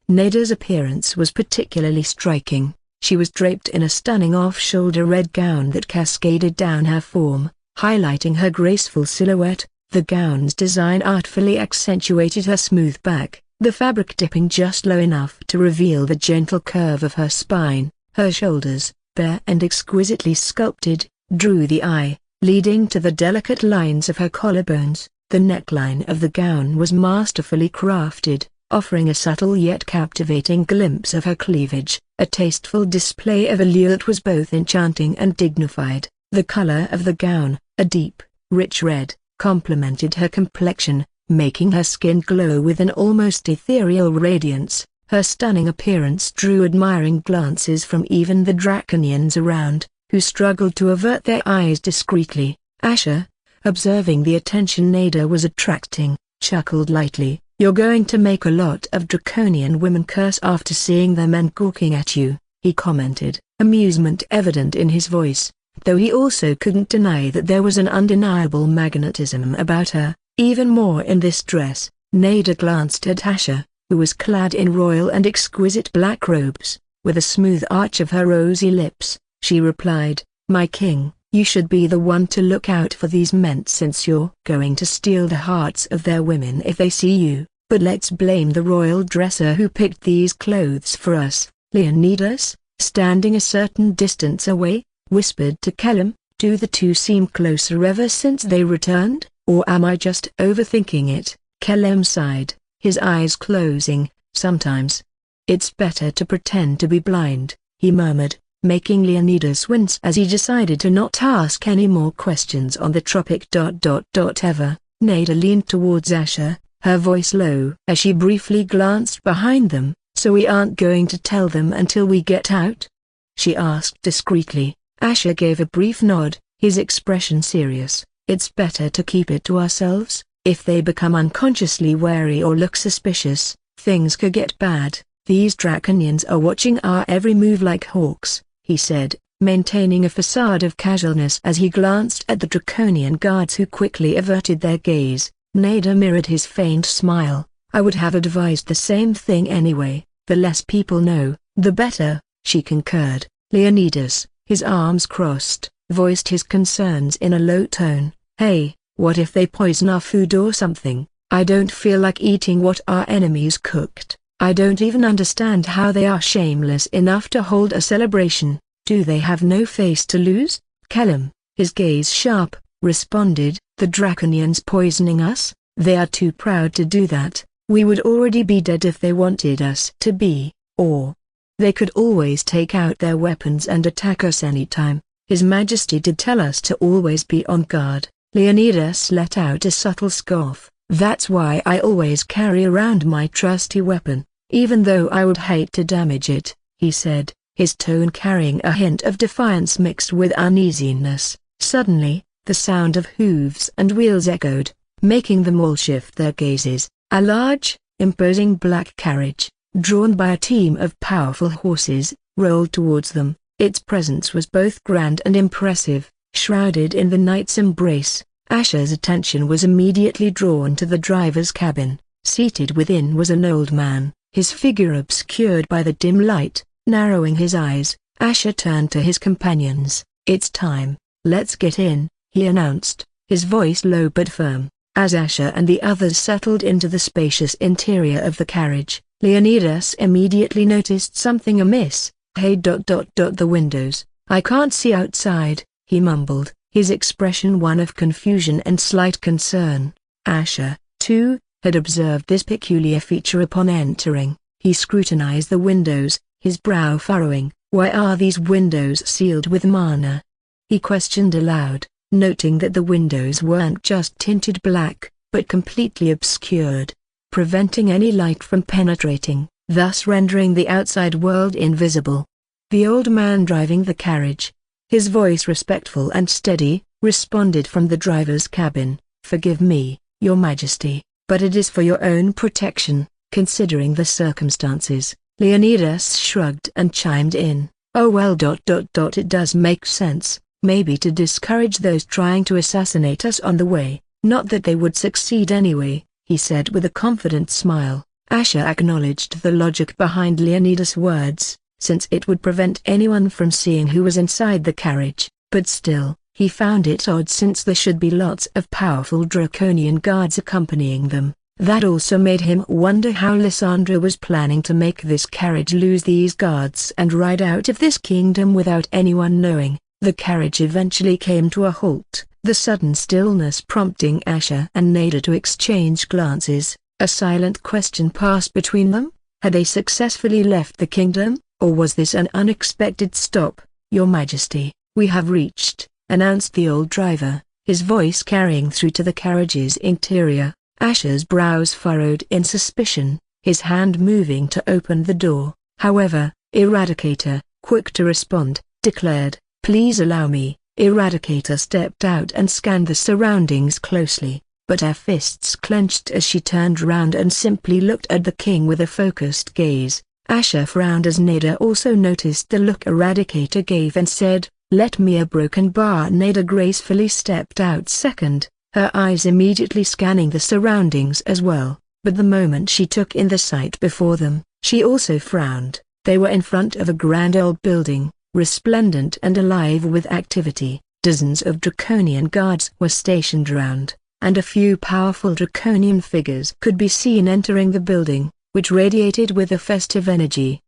Nada's appearance was particularly striking. She was draped in a stunning off-shoulder red gown that cascaded down her form, highlighting her graceful silhouette. The gown's design artfully accentuated her smooth back, the fabric dipping just low enough to reveal the gentle curve of her spine. Her shoulders, bare and exquisitely sculpted, drew the eye, leading to the delicate lines of her collarbones. The neckline of the gown was masterfully crafted, offering a subtle yet captivating glimpse of her cleavage, a tasteful display of allure that was both enchanting and dignified. The color of the gown, a deep, rich red, complemented her complexion, making her skin glow with an almost ethereal radiance. Her stunning appearance drew admiring glances from even the draconians around, who struggled to avert their eyes discreetly. Asher, observing the attention Nada was attracting, chuckled lightly. "You're going to make a lot of draconian women curse after seeing their men gawking at you," he commented, amusement evident in his voice, though he also couldn't deny that there was an undeniable magnetism about her, even more in this dress. Nada glanced at Asher, who was clad in royal and exquisite black robes. With a smooth arch of her rosy lips, she replied, "My king, you should be the one to look out for these men since you're going to steal the hearts of their women if they see you. But let's blame the royal dresser who picked these clothes for us." Leonidas, standing a certain distance away, whispered to Kellum, "Do the two seem closer ever since they returned, or am I just overthinking it?" Kellum sighed, his eyes closing. "Sometimes it's better to pretend to be blind," he murmured, making Leonidas wince as he decided to not ask any more questions on the topic. Ever. Nada leaned towards Asher, her voice low as she briefly glanced behind them. "So we aren't going to tell them until we get out?" she asked discreetly. Asher gave a brief nod, his expression serious. "It's better to keep it to ourselves. If they become unconsciously wary or look suspicious, things could get bad. These draconians are watching our every move like hawks," he said, maintaining a facade of casualness as he glanced at the draconian guards who quickly averted their gaze. Nada mirrored his faint smile. "I would have advised the same thing anyway. The less people know, the better," she concurred. Leonidas, his arms crossed, voiced his concerns in a low tone. "Hey, what if they poison our food or something? I don't feel like eating what our enemies cooked. I don't even understand how they are shameless enough to hold a celebration. Do they have no face to lose?" Kellum, his gaze sharp, responded, "The draconians poisoning us? They are too proud to do that. We would already be dead if they wanted us to be, or they could always take out their weapons and attack us anytime. His Majesty did tell us to always be on guard." Leonidas let out a subtle scoff. "That's why I always carry around my trusty weapon, even though I would hate to damage it," he said, his tone carrying a hint of defiance mixed with uneasiness. Suddenly, the sound of hooves and wheels echoed, making them all shift their gazes. A large, imposing black carriage, drawn by a team of powerful horses, rolled towards them. Its presence was both grand and impressive, shrouded in the night's embrace. Asher's attention was immediately drawn to the driver's cabin. Seated within was an old man, his figure obscured by the dim light. Narrowing his eyes, Asher turned to his companions. "It's time, let's get in," he announced, his voice low but firm. As Asher and the others settled into the spacious interior of the carriage, Leonidas immediately noticed something amiss. "Hey, the windows, I can't see outside," he mumbled, his expression one of confusion and slight concern. Asher, too, had observed this peculiar feature upon entering. He scrutinized the windows, his brow furrowing. "Why are these windows sealed with mana?" he questioned aloud, noting that the windows weren't just tinted black, but completely obscured, preventing any light from penetrating, thus rendering the outside world invisible. The old man driving the carriage, his voice respectful and steady, responded from the driver's cabin, "Forgive me, Your Majesty, but it is for your own protection, considering the circumstances." Leonidas shrugged and chimed in, "Oh well, it does make sense, maybe to discourage those trying to assassinate us on the way, not that they would succeed anyway," he said with a confident smile. Asher acknowledged the logic behind Leonidas' words, since it would prevent anyone from seeing who was inside the carriage, but still, he found it odd since there should be lots of powerful draconian guards accompanying them. That also made him wonder how Lysandra was planning to make this carriage lose these guards and ride out of this kingdom without anyone knowing. The carriage eventually came to a halt, the sudden stillness prompting Asher and Nada to exchange glances. A silent question passed between them. Had they successfully left the kingdom, or was this an unexpected stop? "Your Majesty, we have reached," announced the old driver, his voice carrying through to the carriage's interior. Asher's brows furrowed in suspicion, his hand moving to open the door. However, Eradicator, quick to respond, declared, "Please allow me." Eradicator stepped out and scanned the surroundings closely, but her fists clenched as she turned round and simply looked at the king with a focused gaze. Asher frowned as Nada also noticed the look Eradicator gave and said, "Let me a broken bar." Nada gracefully stepped out second, her eyes immediately scanning the surroundings as well, but the moment she took in the sight before them, she also frowned. They were in front of a grand old building, resplendent and alive with activity. Dozens of draconian guards were stationed around, and a few powerful draconian figures could be seen entering the building, which radiated with a festive energy.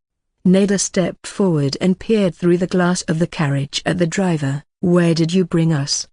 Nada stepped forward and peered through the glass of the carriage at the driver. "Where did you bring us?"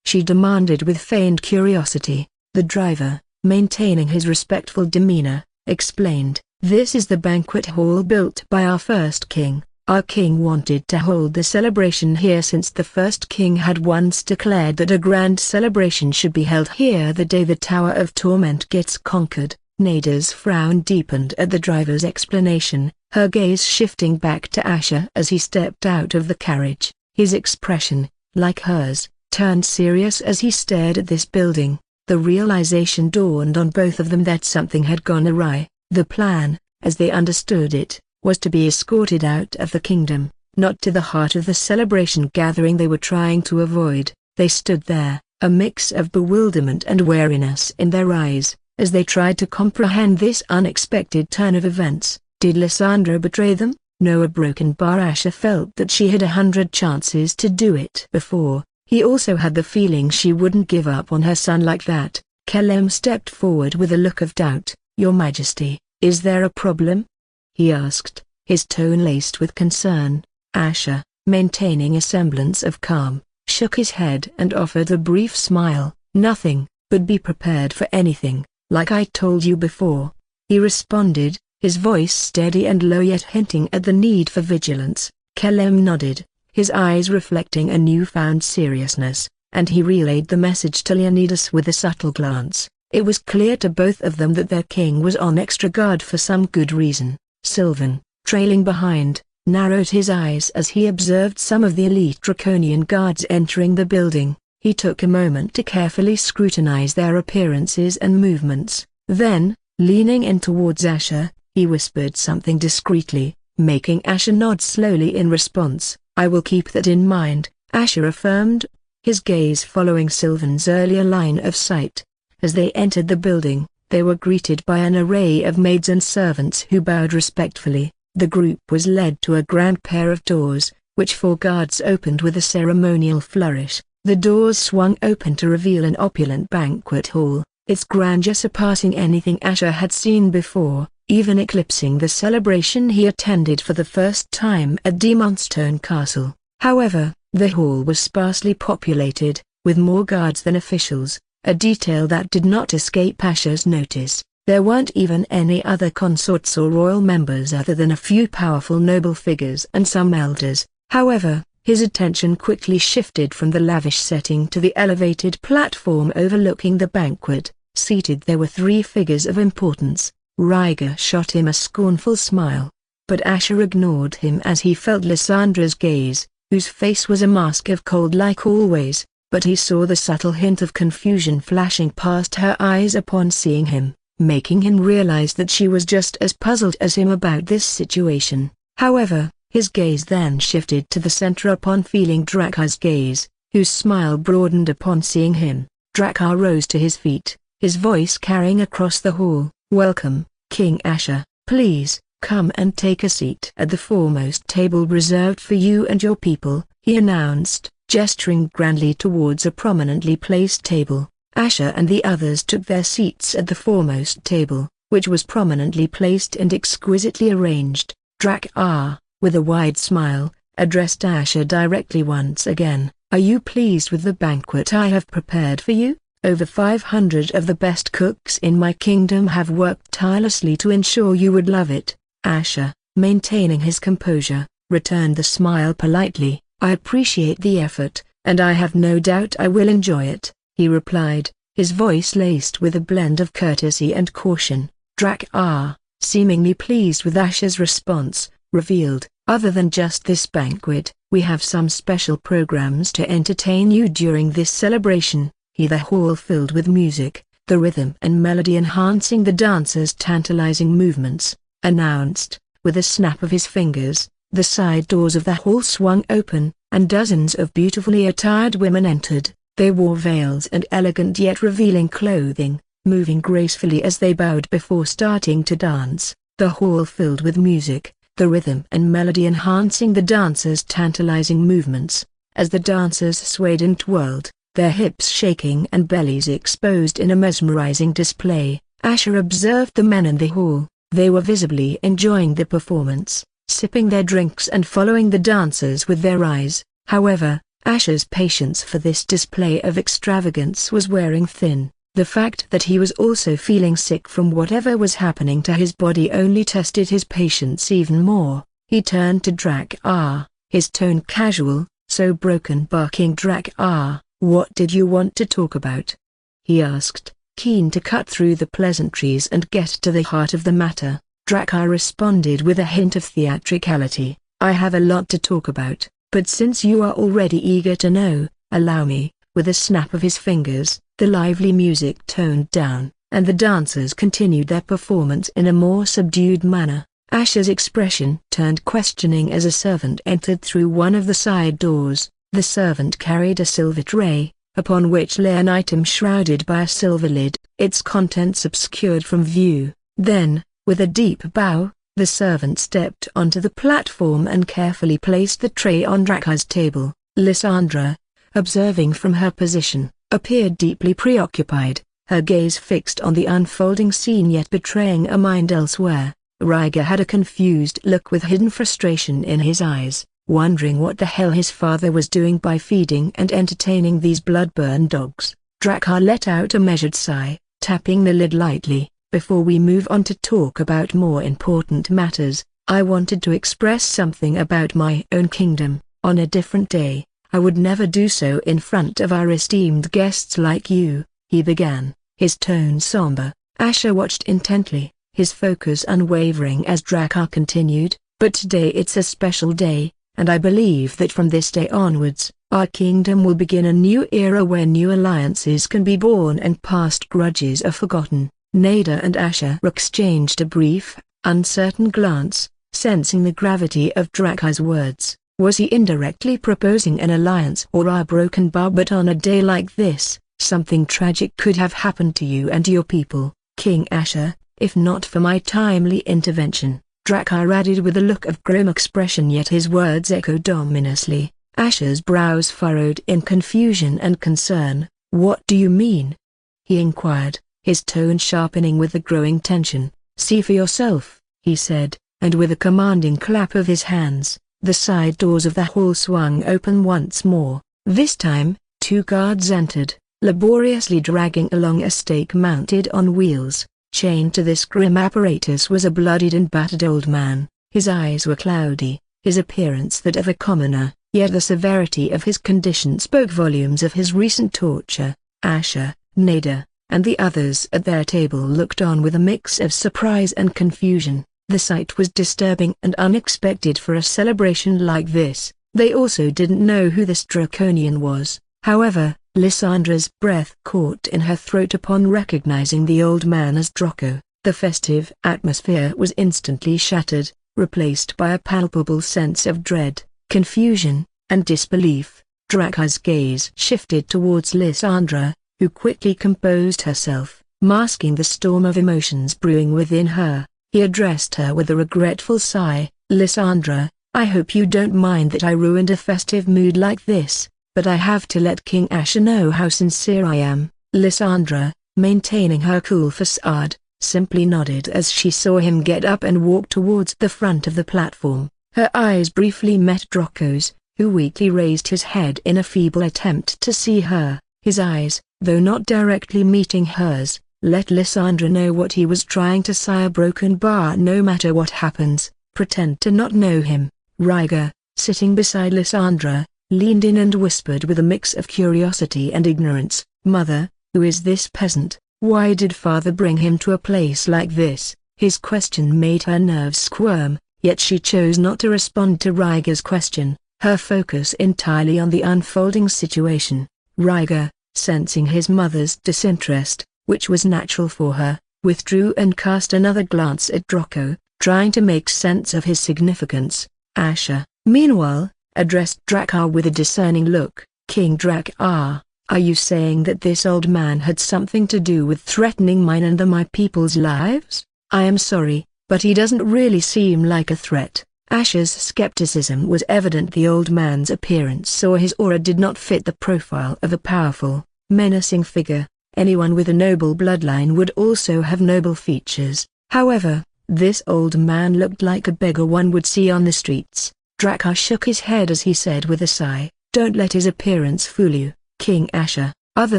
she demanded with feigned curiosity. The driver, maintaining his respectful demeanor, explained, "This is the banquet hall built by our first king. Our king wanted to hold the celebration here since the first king had once declared that a grand celebration should be held here the day the Tower of Torment gets conquered." Nada's frown deepened at the driver's explanation, her gaze shifting back to Asher as he stepped out of the carriage. His expression, like hers, turned serious as he stared at this building. The realization dawned on both of them that something had gone awry. The plan, as they understood it, was to be escorted out of the kingdom, not to the heart of the celebration gathering they were trying to avoid. They stood there, a mix of bewilderment and wariness in their eyes, as they tried to comprehend this unexpected turn of events. Did Lysandra betray them? No. A broken bar. Asher felt that she had 100 chances to do it before. He also had the feeling she wouldn't give up on her son like that. Kelem stepped forward with a look of doubt. "Your Majesty, is there a problem?" he asked, his tone laced with concern. Asher, maintaining a semblance of calm, shook his head and offered a brief smile. "Nothing, but be prepared for anything, like I told you before," he responded, his voice steady and low yet hinting at the need for vigilance. Kelem nodded, his eyes reflecting a newfound seriousness, and he relayed the message to Leonidas with a subtle glance. It was clear to both of them that their king was on extra guard for some good reason. Sylvan, trailing behind, narrowed his eyes as he observed some of the elite draconian guards entering the building. He took a moment to carefully scrutinize their appearances and movements. Then, leaning in towards Asher, he whispered something discreetly, making Asher nod slowly in response. "I will keep that in mind," Asher affirmed, his gaze following Sylvan's earlier line of sight. As they entered the building, they were greeted by an array of maids and servants who bowed respectfully. The group was led to a grand pair of doors, which 4 guards opened with a ceremonial flourish. The doors swung open to reveal an opulent banquet hall, its grandeur surpassing anything Asher had seen before, even eclipsing the celebration he attended for the first time at Demonstone Castle. However, the hall was sparsely populated, with more guards than officials, a detail that did not escape Asher's notice. There weren't even any other consorts or royal members other than a few powerful noble figures and some elders. However, his attention quickly shifted from the lavish setting to the elevated platform overlooking the banquet. Seated there were 3 figures of importance. Ryger shot him a scornful smile, but Asher ignored him as he felt Lysandra's gaze, whose face was a mask of cold like always, but he saw the subtle hint of confusion flashing past her eyes upon seeing him, making him realize that she was just as puzzled as him about this situation. However, his gaze then shifted to the center upon feeling Drakkar's gaze, whose smile broadened upon seeing him. Drakkar rose to his feet, his voice carrying across the hall. "Welcome, King Asher. Please, come and take a seat at the foremost table reserved for you and your people," he announced, gesturing grandly towards a prominently placed table. Asher and the others took their seats at the foremost table, which was prominently placed and exquisitely arranged. Drakkar, with a wide smile, addressed Asher directly once again. "Are you pleased with the banquet I have prepared for you? Over 500 of the best cooks in my kingdom have worked tirelessly to ensure you would love it." Asher, maintaining his composure, returned the smile politely. "I appreciate the effort, and I have no doubt I will enjoy it," he replied, his voice laced with a blend of courtesy and caution. Drak-R, seemingly pleased with Asher's response, revealed, "Other than just this banquet, we have some special programs to entertain you during this celebration." The hall filled with music, the rhythm and melody enhancing the dancers' tantalizing movements, announced. With a snap of his fingers, the side doors of the hall swung open, and dozens of beautifully attired women entered. They wore veils and elegant yet revealing clothing, moving gracefully as they bowed before starting to dance. The hall filled with music, the rhythm and melody enhancing the dancers' tantalizing movements. As the dancers swayed and twirled, their hips shaking and bellies exposed in a mesmerizing display, Asher observed the men in the hall. They were visibly enjoying the performance, sipping their drinks and following the dancers with their eyes. However, Asher's patience for this display of extravagance was wearing thin. The fact that he was also feeling sick from whatever was happening to his body only tested his patience even more. He turned to Drak-R, his tone casual, so broken, barking, "Drak-R, what did you want to talk about?" he asked, keen to cut through the pleasantries and get to the heart of the matter. Drak-R responded with a hint of theatricality, "I have a lot to talk about, but since you are already eager to know, allow me." With a snap of his fingers, the lively music toned down, and the dancers continued their performance in a more subdued manner. Asher's expression turned questioning as a servant entered through one of the side doors. The servant carried a silver tray, upon which lay an item shrouded by a silver lid, its contents obscured from view. Then, with a deep bow, the servant stepped onto the platform and carefully placed the tray on Drak-R's table. Lysandra, observing from her position, appeared deeply preoccupied, her gaze fixed on the unfolding scene yet betraying a mind elsewhere. Ryger had a confused look with hidden frustration in his eyes, wondering what the hell his father was doing by feeding and entertaining these blood-burn dogs. Drak-R let out a measured sigh, tapping the lid lightly. "Before we move on to talk about more important matters, I wanted to express something about my own kingdom. On a different day, I would never do so in front of our esteemed guests like you," he began, his tone somber. Asher watched intently, his focus unwavering as Drak-R continued, "But today it's a special day, and I believe that from this day onwards, our kingdom will begin a new era where new alliances can be born and past grudges are forgotten." Nada and Asher exchanged a brief, uncertain glance, sensing the gravity of Drak-R's words. Was he indirectly proposing an alliance or a broken bar? But on a day like this, something tragic could have happened to you and your people, King Asher, if not for my timely intervention. Drak-R added with a look of grim expression, yet his words echoed ominously. Asher's brows furrowed in confusion and concern. "What do you mean?" he inquired, his tone sharpening with the growing tension. "See for yourself," he said, and with a commanding clap of his hands, the side doors of the hall swung open once more. This time, 2 guards entered, laboriously dragging along a stake mounted on wheels. Chained to this grim apparatus was a bloodied and battered old man. His eyes were cloudy, his appearance that of a commoner, yet the severity of his condition spoke volumes of his recent torture. Asher, Nada, and the others at their table looked on with a mix of surprise and confusion. The sight was disturbing and unexpected for a celebration like this. They also didn't know who this draconian was. However, Lysandra's breath caught in her throat upon recognizing the old man as Draco. The festive atmosphere was instantly shattered, replaced by a palpable sense of dread, confusion, and disbelief. Drak-R's gaze shifted towards Lysandra, who quickly composed herself, masking the storm of emotions brewing within her. He addressed her with a regretful sigh. "Lysandra, I hope you don't mind that I ruined a festive mood like this, but I have to let King Asher know how sincere I am." Lysandra, maintaining her cool facade, simply nodded as she saw him get up and walk towards the front of the platform. Her eyes briefly met Draco's, who weakly raised his head in a feeble attempt to see her. His eyes, though not directly meeting hers, let Lysandra know what he was trying to say. A broken bar. No matter what happens, pretend to not know him. Ryger, sitting beside Lysandra, leaned in and whispered with a mix of curiosity and ignorance, "Mother, who is this peasant? Why did father bring him to a place like this?" His question made her nerves squirm, yet she chose not to respond to Ryger's question, her focus entirely on the unfolding situation. Ryger, sensing his mother's disinterest, which was natural for her, withdrew and cast another glance at Draco, trying to make sense of his significance. Asher, meanwhile, addressed Drakkar with a discerning look. "King Drakkar, are you saying that this old man had something to do with threatening mine and my people's lives? I am sorry, but he doesn't really seem like a threat." Asher's skepticism was evident. The old man's appearance or his aura did not fit the profile of a powerful, menacing figure. Anyone with a noble bloodline would also have noble features. However, this old man looked like a beggar one would see on the streets. Drakkar shook his head as he said with a sigh, "Don't let his appearance fool you, King Asher. Other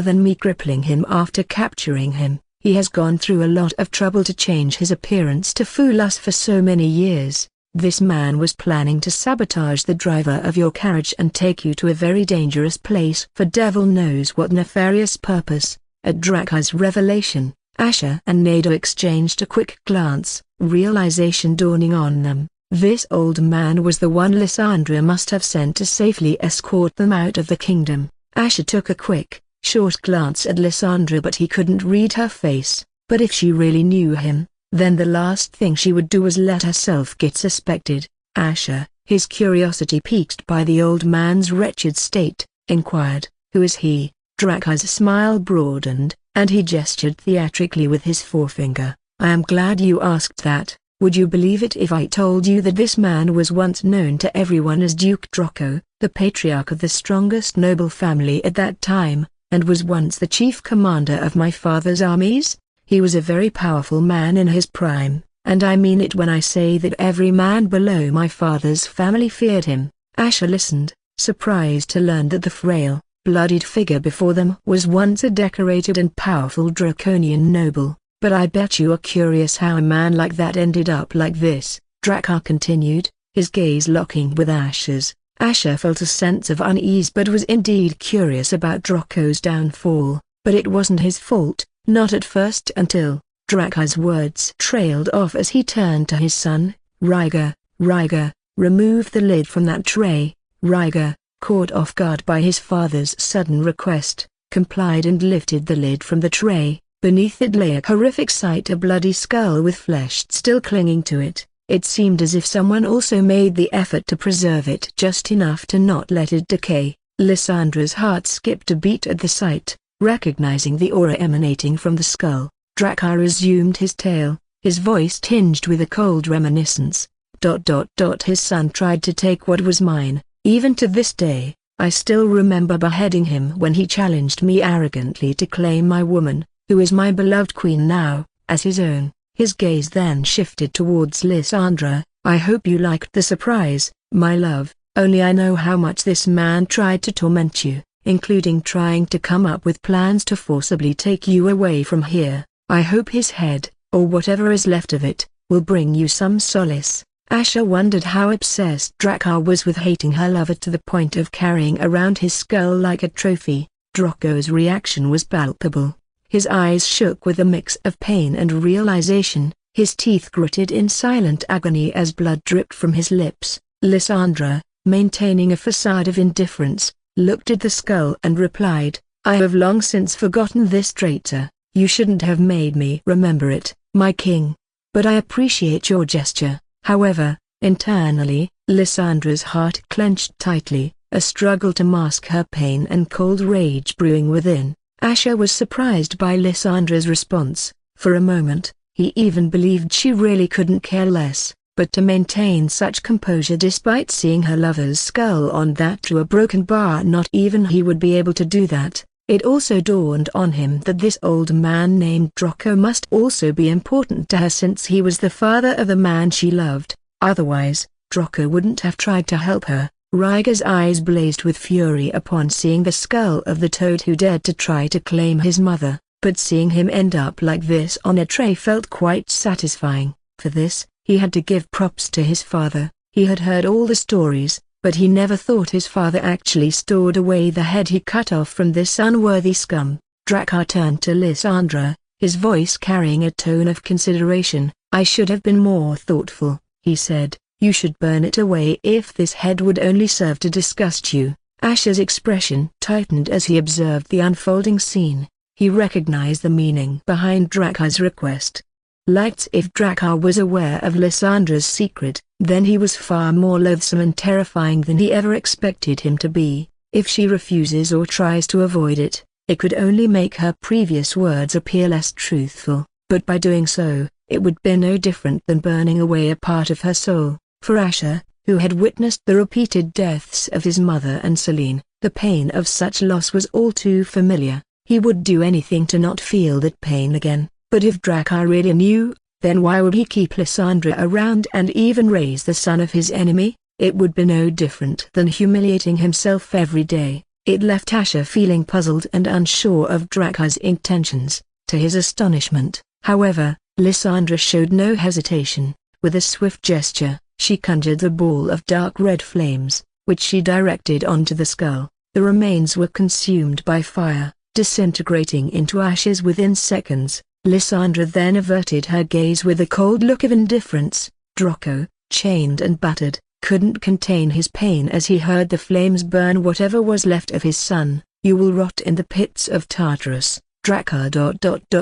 than me crippling him after capturing him, he has gone through a lot of trouble to change his appearance to fool us for so many years. This man was planning to sabotage the driver of your carriage and take you to a very dangerous place for devil knows what nefarious purpose." At Drakkar's revelation, Asher and Nada exchanged a quick glance, realization dawning on them. This old man was the one Lysandra must have sent to safely escort them out of the kingdom. Asher took a quick, short glance at Lysandra, but he couldn't read her face. But if she really knew him, then the last thing she would do was let herself get suspected. Asher, his curiosity piqued by the old man's wretched state, inquired, "Who is he?" Drakkar's smile broadened, and he gestured theatrically with his forefinger. "I am glad you asked that. Would you believe it if I told you that this man was once known to everyone as Duke Draco, the patriarch of the strongest noble family at that time, and was once the chief commander of my father's armies? He was a very powerful man in his prime, and I mean it when I say that every man below my father's family feared him." Asher listened, surprised to learn that the frail, bloodied figure before them was once a decorated and powerful draconian noble. "But I bet you are curious how a man like that ended up like this," Drakkar continued, his gaze locking with Asher's. Asher felt a sense of unease but was indeed curious about Draco's downfall, but it wasn't his fault, not at first until Drakkar's words trailed off as he turned to his son. "Ryger, remove the lid from that tray." Ryger, caught off guard by his father's sudden request, complied and lifted the lid from the tray. Beneath it lay a horrific sight, a bloody skull with flesh still clinging to it. It seemed as if someone also made the effort to preserve it just enough to not let it decay. Lysandra's heart skipped a beat at the sight, recognizing the aura emanating from the skull. Drakkar resumed his tale, his voice tinged with a cold reminiscence. His son tried to take what was mine. Even to this day, I still remember beheading him when he challenged me arrogantly to claim my woman, who is my beloved queen now, as his own. His gaze then shifted towards Lysandra. "I hope you liked the surprise, my love, only I know how much this man tried to torment you, including trying to come up with plans to forcibly take you away from here. I hope his head, or whatever is left of it, will bring you some solace." Asher wondered how obsessed Drakkar was with hating her lover to the point of carrying around his skull like a trophy. Draco's reaction was palpable. His eyes shook with a mix of pain and realization, his teeth gritted in silent agony as blood dripped from his lips. Lysandra, maintaining a facade of indifference, looked at the skull and replied, "I have long since forgotten this traitor. You shouldn't have made me remember it, my king. But I appreciate your gesture." However, internally, Lysandra's heart clenched tightly, a struggle to mask her pain and cold rage brewing within. Asher was surprised by Lysandra's response. For a moment, he even believed she really couldn't care less, but to maintain such composure despite seeing her lover's skull on that to a broken bar, not even he would be able to do that. It also dawned on him that this old man named Draco must also be important to her since he was the father of the man she loved. Otherwise, Draco wouldn't have tried to help her. Ryger's eyes blazed with fury upon seeing the skull of the toad who dared to try to claim his mother, but seeing him end up like this on a tray felt quite satisfying. For this, he had to give props to his father. He had heard all the stories, but he never thought his father actually stored away the head he cut off from this unworthy scum. Drakkar turned to Lysandra, his voice carrying a tone of consideration. "I should have been more thoughtful," he said. "You should burn it away if this head would only serve to disgust you." Asher's expression tightened as he observed the unfolding scene. He recognized the meaning behind Drakkar's request. Liked if Drakkar was aware of Lysandra's secret, then he was far more loathsome and terrifying than he ever expected him to be. If she refuses or tries to avoid it, it could only make her previous words appear less truthful, but by doing so, it would be no different than burning away a part of her soul. For Asher, who had witnessed the repeated deaths of his mother and Celine, the pain of such loss was all too familiar. He would do anything to not feel that pain again. But if Drakkar really knew, then why would he keep Lysandra around and even raise the son of his enemy? It would be no different than humiliating himself every day. It left Asher feeling puzzled and unsure of Drakkar's intentions. To his astonishment, however, Lysandra showed no hesitation. With a swift gesture, she conjured the ball of dark red flames, which she directed onto the skull. The remains were consumed by fire, disintegrating into ashes within seconds. Lysandra then averted her gaze with a cold look of indifference. Draco, chained and battered, couldn't contain his pain as he heard the flames burn whatever was left of his son. "You will rot in the pits of Tartarus, Drakkar.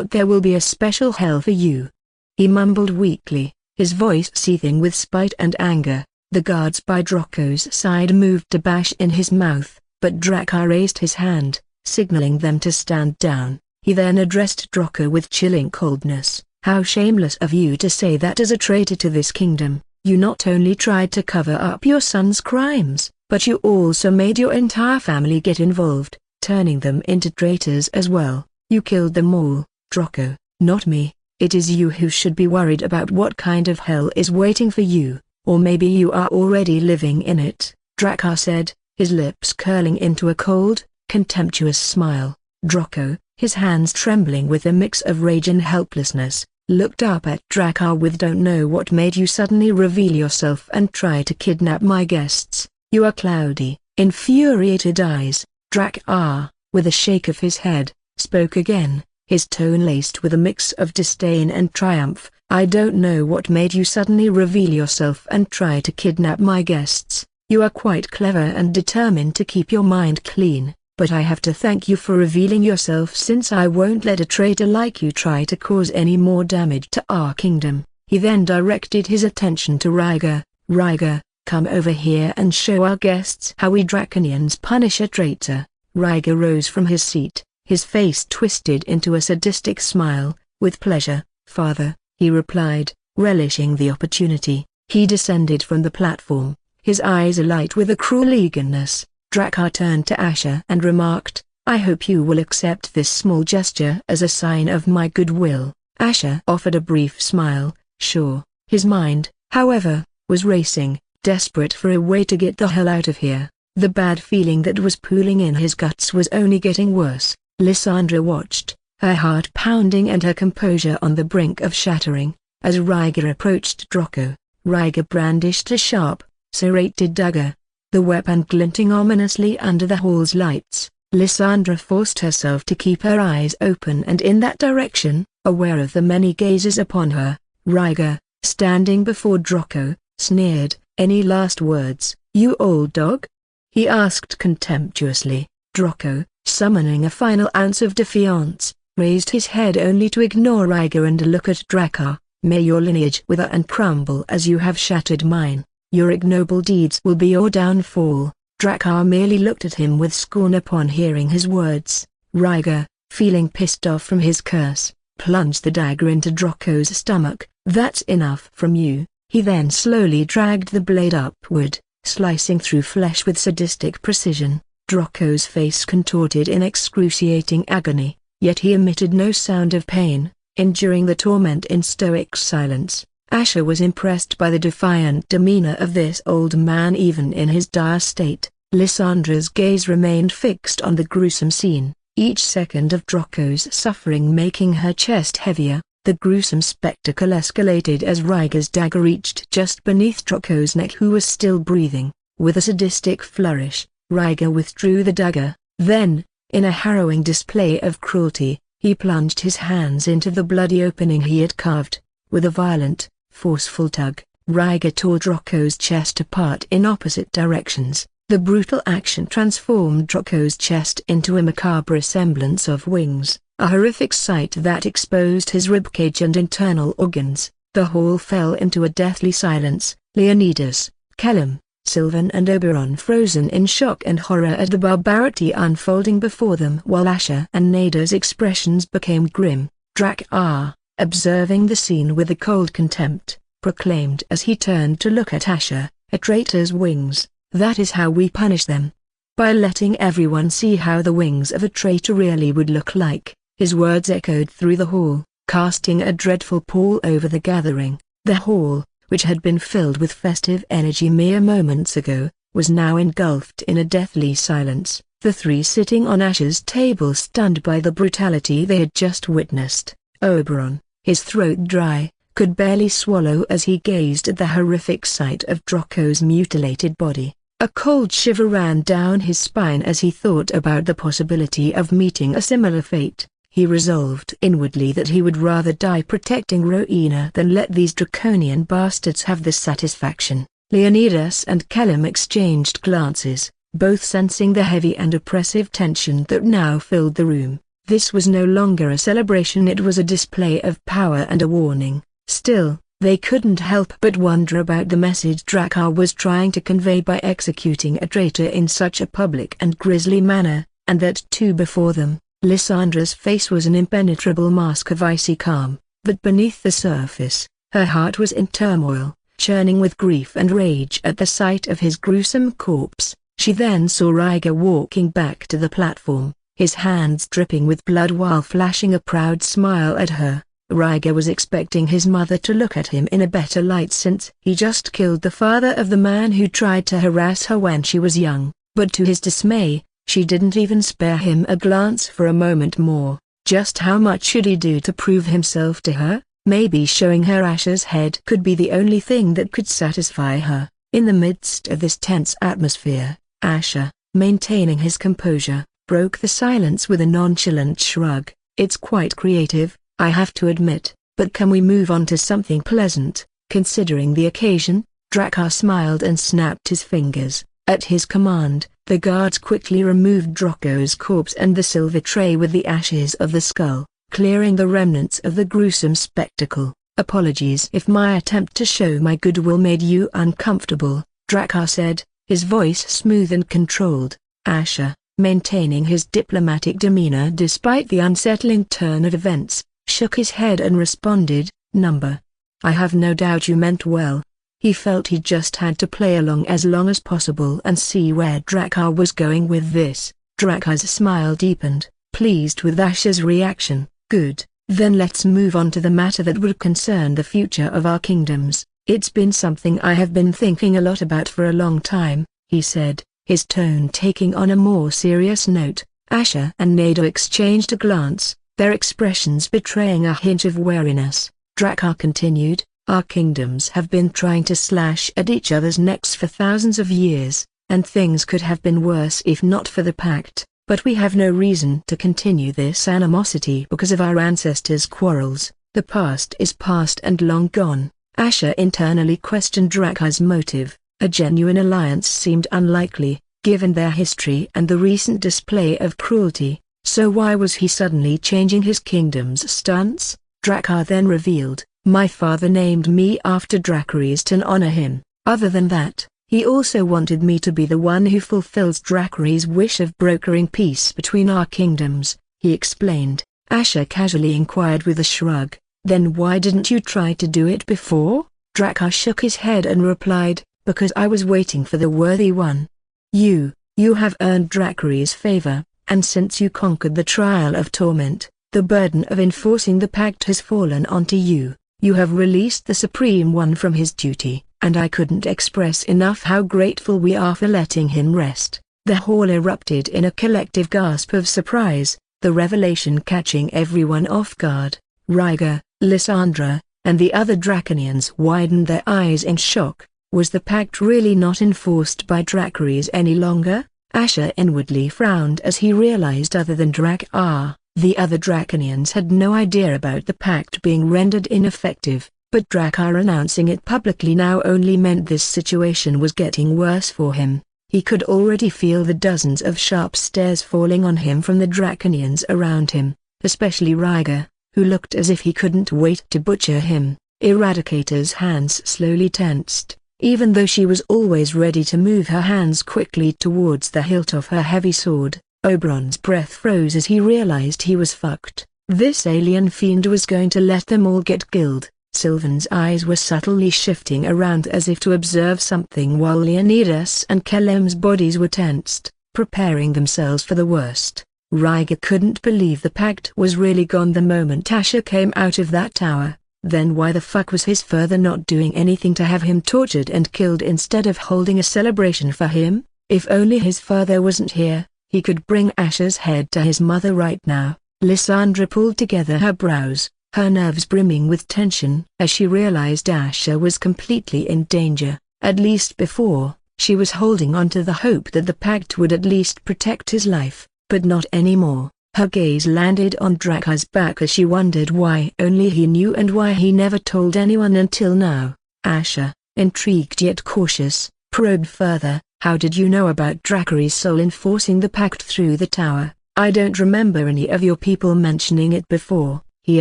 There will be a special hell for you," he mumbled weakly, his voice seething with spite and anger. The guards by Draco's side moved to bash in his mouth, but Drakkar raised his hand, signaling them to stand down. He then addressed Draco with chilling coldness. "How shameless of you to say that as a traitor to this kingdom. You not only tried to cover up your son's crimes, but you also made your entire family get involved, turning them into traitors as well. You killed them all, Draco, not me. It is you who should be worried about what kind of hell is waiting for you, or maybe you are already living in it," Drakkar said, his lips curling into a cold, contemptuous smile. Draco, his hands trembling with a mix of rage and helplessness, looked up at Drakkar with "Don't know what made you suddenly reveal yourself and try to kidnap my guests." "You are cloudy, infuriated eyes." Drakkar, with a shake of his head, spoke again, his tone laced with a mix of disdain and triumph. "I don't know what made you suddenly reveal yourself and try to kidnap my guests. You are quite clever and determined to keep your mind clean. But I have to thank you for revealing yourself, since I won't let a traitor like you try to cause any more damage to our kingdom." He then directed his attention to Ryger. "Ryger, come over here and show our guests how we Draconians punish a traitor." Ryger rose from his seat, his face twisted into a sadistic smile. "With pleasure, father," he replied, relishing the opportunity. He descended from the platform, his eyes alight with a cruel eagerness. Drakkar turned to Asher and remarked, "I hope you will accept this small gesture as a sign of my goodwill." Asher offered a brief smile, sure. His mind, however, was racing, desperate for a way to get the hell out of here. The bad feeling that was pooling in his guts was only getting worse. Lysandra watched, her heart pounding and her composure on the brink of shattering, as Ryger approached Draco. Ryger brandished a sharp, serrated dagger, the weapon glinting ominously under the hall's lights. Lysandra forced herself to keep her eyes open and in that direction, aware of the many gazes upon her. Ryger, standing before Draco, sneered. "Any last words, you old dog?" he asked contemptuously. Draco, summoning a final ounce of defiance, raised his head only to ignore Ryger and look at Drakkar. "May your lineage wither and crumble as you have shattered mine. Your ignoble deeds will be your downfall." Drakkar merely looked at him with scorn upon hearing his words. Ryger, feeling pissed off from his curse, plunged the dagger into Draco's stomach. "That's enough from you." He then slowly dragged the blade upward, slicing through flesh with sadistic precision. Draco's face contorted in excruciating agony, yet he emitted no sound of pain, enduring the torment in stoic silence. Asher was impressed by the defiant demeanor of this old man even in his dire state. Lysandra's gaze remained fixed on the gruesome scene, each second of Draco's suffering making her chest heavier. The gruesome spectacle escalated as Ryger's dagger reached just beneath Draco's neck, who was still breathing. With a sadistic flourish, Ryger withdrew the dagger. Then, in a harrowing display of cruelty, he plunged his hands into the bloody opening he had carved. With a violent, forceful tug, Ryger tore Draco's chest apart in opposite directions. The brutal action transformed Draco's chest into a macabre semblance of wings, a horrific sight that exposed his ribcage and internal organs. The hall fell into a deathly silence. Leonidas, Kellum, Sylvan and Oberon frozen in shock and horror at the barbarity unfolding before them, while Asher and Nada's expressions became grim. Drakkar, observing the scene with a cold contempt, proclaimed as he turned to look at Asher, "A traitor's wings, that is how we punish them. By letting everyone see how the wings of a traitor really would look like." His words echoed through the hall, casting a dreadful pall over the gathering. The hall, which had been filled with festive energy mere moments ago, was now engulfed in a deathly silence, the three sitting on Asher's table stunned by the brutality they had just witnessed. Oberon, his throat dry, could barely swallow as he gazed at the horrific sight of Draco's mutilated body. A cold shiver ran down his spine as he thought about the possibility of meeting a similar fate. He resolved inwardly that he would rather die protecting Rowena than let these draconian bastards have this satisfaction. Leonidas and Kellum exchanged glances, both sensing the heavy and oppressive tension that now filled the room. This was no longer a celebration, it was a display of power and a warning. Still, they couldn't help but wonder about the message Drakkar was trying to convey by executing a traitor in such a public and grisly manner, and that too before them. Lysandra's face was an impenetrable mask of icy calm, but beneath the surface, her heart was in turmoil, churning with grief and rage at the sight of his gruesome corpse. She then saw Ryger walking back to the platform, his hands dripping with blood while flashing a proud smile at her. Ryger was expecting his mother to look at him in a better light since he just killed the father of the man who tried to harass her when she was young, but to his dismay, she didn't even spare him a glance for a moment more. Just how much should he do to prove himself to her? Maybe showing her Asher's head could be the only thing that could satisfy her. In the midst of this tense atmosphere, Asher, maintaining his composure, broke the silence with a nonchalant shrug. "It's quite creative, I have to admit, but can we move on to something pleasant, considering the occasion?" Drakkar smiled and snapped his fingers. At his command, the guards quickly removed Draco's corpse and the silver tray with the ashes of the skull, clearing the remnants of the gruesome spectacle. "Apologies if my attempt to show my goodwill made you uncomfortable," Drakkar said, his voice smooth and controlled. Asher, maintaining his diplomatic demeanor despite the unsettling turn of events, shook his head and responded, "Number. I have no doubt you meant well." He felt he just had to play along as long as possible and see where Drakkar was going with this. Drakkar's smile deepened, pleased with Asher's reaction. "Good, then let's move on to the matter that would concern the future of our kingdoms. It's been something I have been thinking a lot about for a long time," he said, his tone taking on a more serious note. Asher and Nada exchanged a glance, their expressions betraying a hint of wariness. Drakkar continued, "Our kingdoms have been trying to slash at each other's necks for thousands of years, and things could have been worse if not for the pact, but we have no reason to continue this animosity because of our ancestors' quarrels. The past is past and long gone." Asher internally questioned Drakkar's motive. A genuine alliance seemed unlikely, given their history and the recent display of cruelty, so why was he suddenly changing his kingdom's stance? Drakkar then revealed, "My father named me after Dracarys to honor him. Other than that, he also wanted me to be the one who fulfills Dracarys' wish of brokering peace between our kingdoms," he explained. Asher casually inquired with a shrug, "Then why didn't you try to do it before?" Drakkar shook his head and replied, "Because I was waiting for the worthy one. You have earned Dracarys' favor, and since you conquered the trial of torment, the burden of enforcing the pact has fallen onto you. You have released the Supreme One from his duty, and I couldn't express enough how grateful we are for letting him rest." The hall erupted in a collective gasp of surprise, the revelation catching everyone off guard. Ryger, Lysandra, and the other Draconians widened their eyes in shock. Was the pact really not enforced by Dracarys any longer? Asher inwardly frowned as he realized other than Drakkar, the other Draconians had no idea about the pact being rendered ineffective, but Drakkar announcing it publicly now only meant this situation was getting worse for him. He could already feel the dozens of sharp stares falling on him from the Draconians around him, especially Ryger, who looked as if he couldn't wait to butcher him. Eradicator's hands slowly tensed, even though she was always ready to move her hands quickly towards the hilt of her heavy sword. Oberon's breath froze as he realized he was fucked. This alien fiend was going to let them all get killed. Sylvan's eyes were subtly shifting around as if to observe something while Leonidas and Kelem's bodies were tensed, preparing themselves for the worst. Ryger couldn't believe the pact was really gone the moment Asher came out of that tower. Then why the fuck was his father not doing anything to have him tortured and killed instead of holding a celebration for him? If only his father wasn't here, he could bring Asher's head to his mother right now. Lysandra pulled together her brows, her nerves brimming with tension as she realized Asher was completely in danger. At least before, she was holding on to the hope that the pact would at least protect his life, but not anymore. Her gaze landed on Drakkar's back as she wondered why only he knew and why he never told anyone until now. Asher, intrigued yet cautious, probed further. "How did you know about Drackary's soul enforcing the pact through the tower? I don't remember any of your people mentioning it before," he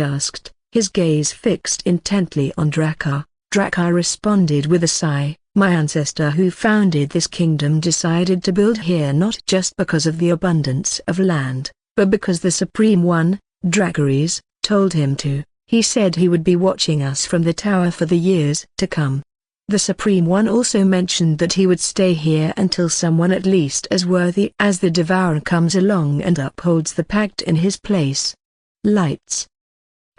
asked, his gaze fixed intently on Drakkar. Drakkar responded with a sigh. "My ancestor who founded this kingdom decided to build here not just because of the abundance of land, but because the Supreme One, Drackarys, told him to. He said he would be watching us from the tower for the years to come. The Supreme One also mentioned that he would stay here until someone at least as worthy as the Devourer comes along and upholds the pact in his place." Lights.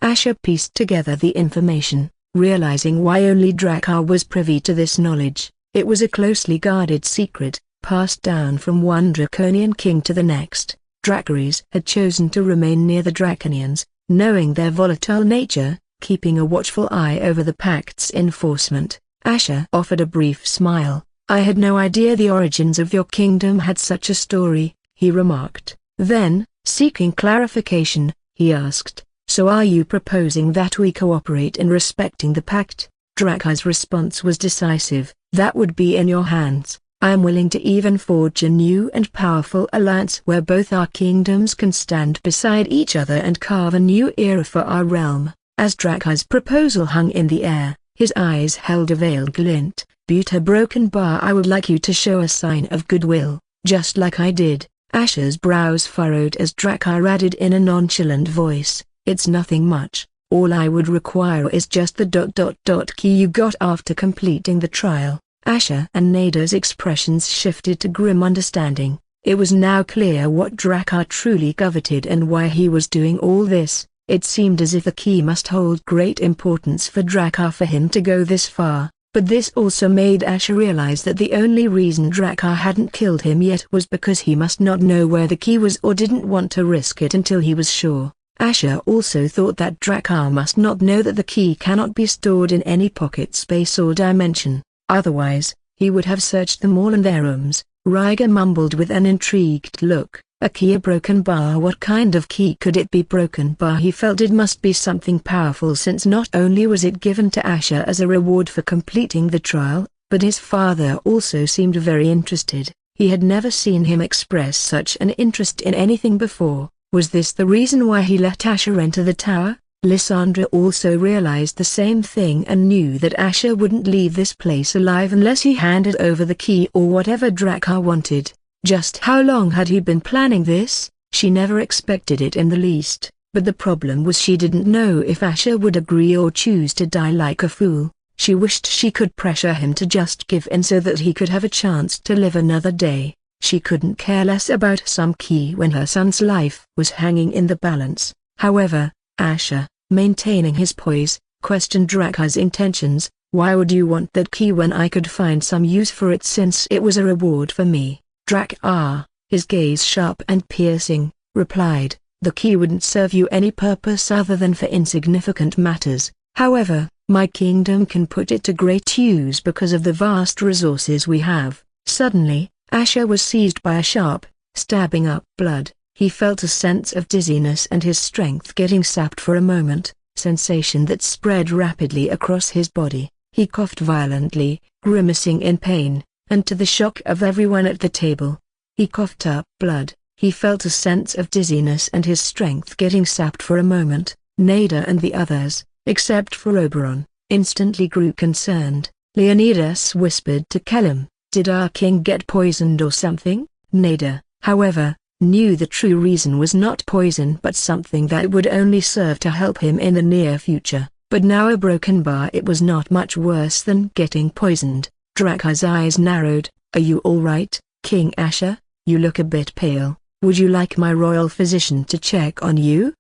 Asher pieced together the information, realizing why only Drakkar was privy to this knowledge. It was a closely guarded secret, passed down from one Draconian king to the next. Draccarys had chosen to remain near the Draconians, knowing their volatile nature, keeping a watchful eye over the pact's enforcement. Asher offered a brief smile. "I had no idea the origins of your kingdom had such a story," he remarked. Then, seeking clarification, he asked, "So are you proposing that we cooperate in respecting the pact?" Drakkar's response was decisive. "That would be in your hands. I am willing to even forge a new and powerful alliance where both our kingdoms can stand beside each other and carve a new era for our realm." As Drakkar's proposal hung in the air, his eyes held a veiled glint. "Buta Broken Bar, I would like you to show a sign of goodwill, just like I did." Asher's brows furrowed as Drakkar added in a nonchalant voice, "It's nothing much. All I would require is just the key you got after completing the trial." Asher and Nada's expressions shifted to grim understanding. It was now clear what Drakkar truly coveted and why he was doing all this. It seemed as if the key must hold great importance for Drakkar for him to go this far, but this also made Asher realize that the only reason Drakkar hadn't killed him yet was because he must not know where the key was or didn't want to risk it until he was sure. Asher also thought that Drakkar must not know that the key cannot be stored in any pocket space or dimension. Otherwise, he would have searched them all in their rooms. Ryger mumbled with an intrigued look, "A key, a broken bar? What kind of key could it be? Broken bar?" He felt it must be something powerful since not only was it given to Asher as a reward for completing the trial, but his father also seemed very interested. He had never seen him express such an interest in anything before. Was this the reason why he let Asher enter the tower? Lysandra also realized the same thing and knew that Asher wouldn't leave this place alive unless he handed over the key or whatever Drakkar wanted. Just how long had he been planning this? She never expected it in the least, but the problem was she didn't know if Asher would agree or choose to die like a fool. She wished she could pressure him to just give in so that he could have a chance to live another day. She couldn't care less about some key when her son's life was hanging in the balance. However, Asher, maintaining his poise, questioned Drakar's intentions. "Why would you want that key when I could find some use for it since it was a reward for me?" Drakar, his gaze sharp and piercing, replied, "The key wouldn't serve you any purpose other than for insignificant matters. However, my kingdom can put it to great use because of the vast resources we have." Suddenly, Asher was seized by a sharp, stabbing up blood. He felt a sense of dizziness and his strength getting sapped for a moment, sensation that spread rapidly across his body. He coughed violently, grimacing in pain, and to the shock of everyone at the table, he coughed up blood. He felt a sense of dizziness and his strength getting sapped for a moment. Nada and the others, except for Reborn, instantly grew concerned. Leonidas whispered to Kellum, "Did our king get poisoned or something?" Nada, however, knew the true reason was not poison but something that would only serve to help him in the near future. But now a broken bar, it was not much worse than getting poisoned. Drakar's eyes narrowed. "Are you all right, King Asher? You look a bit pale. Would you like my royal physician to check on you?"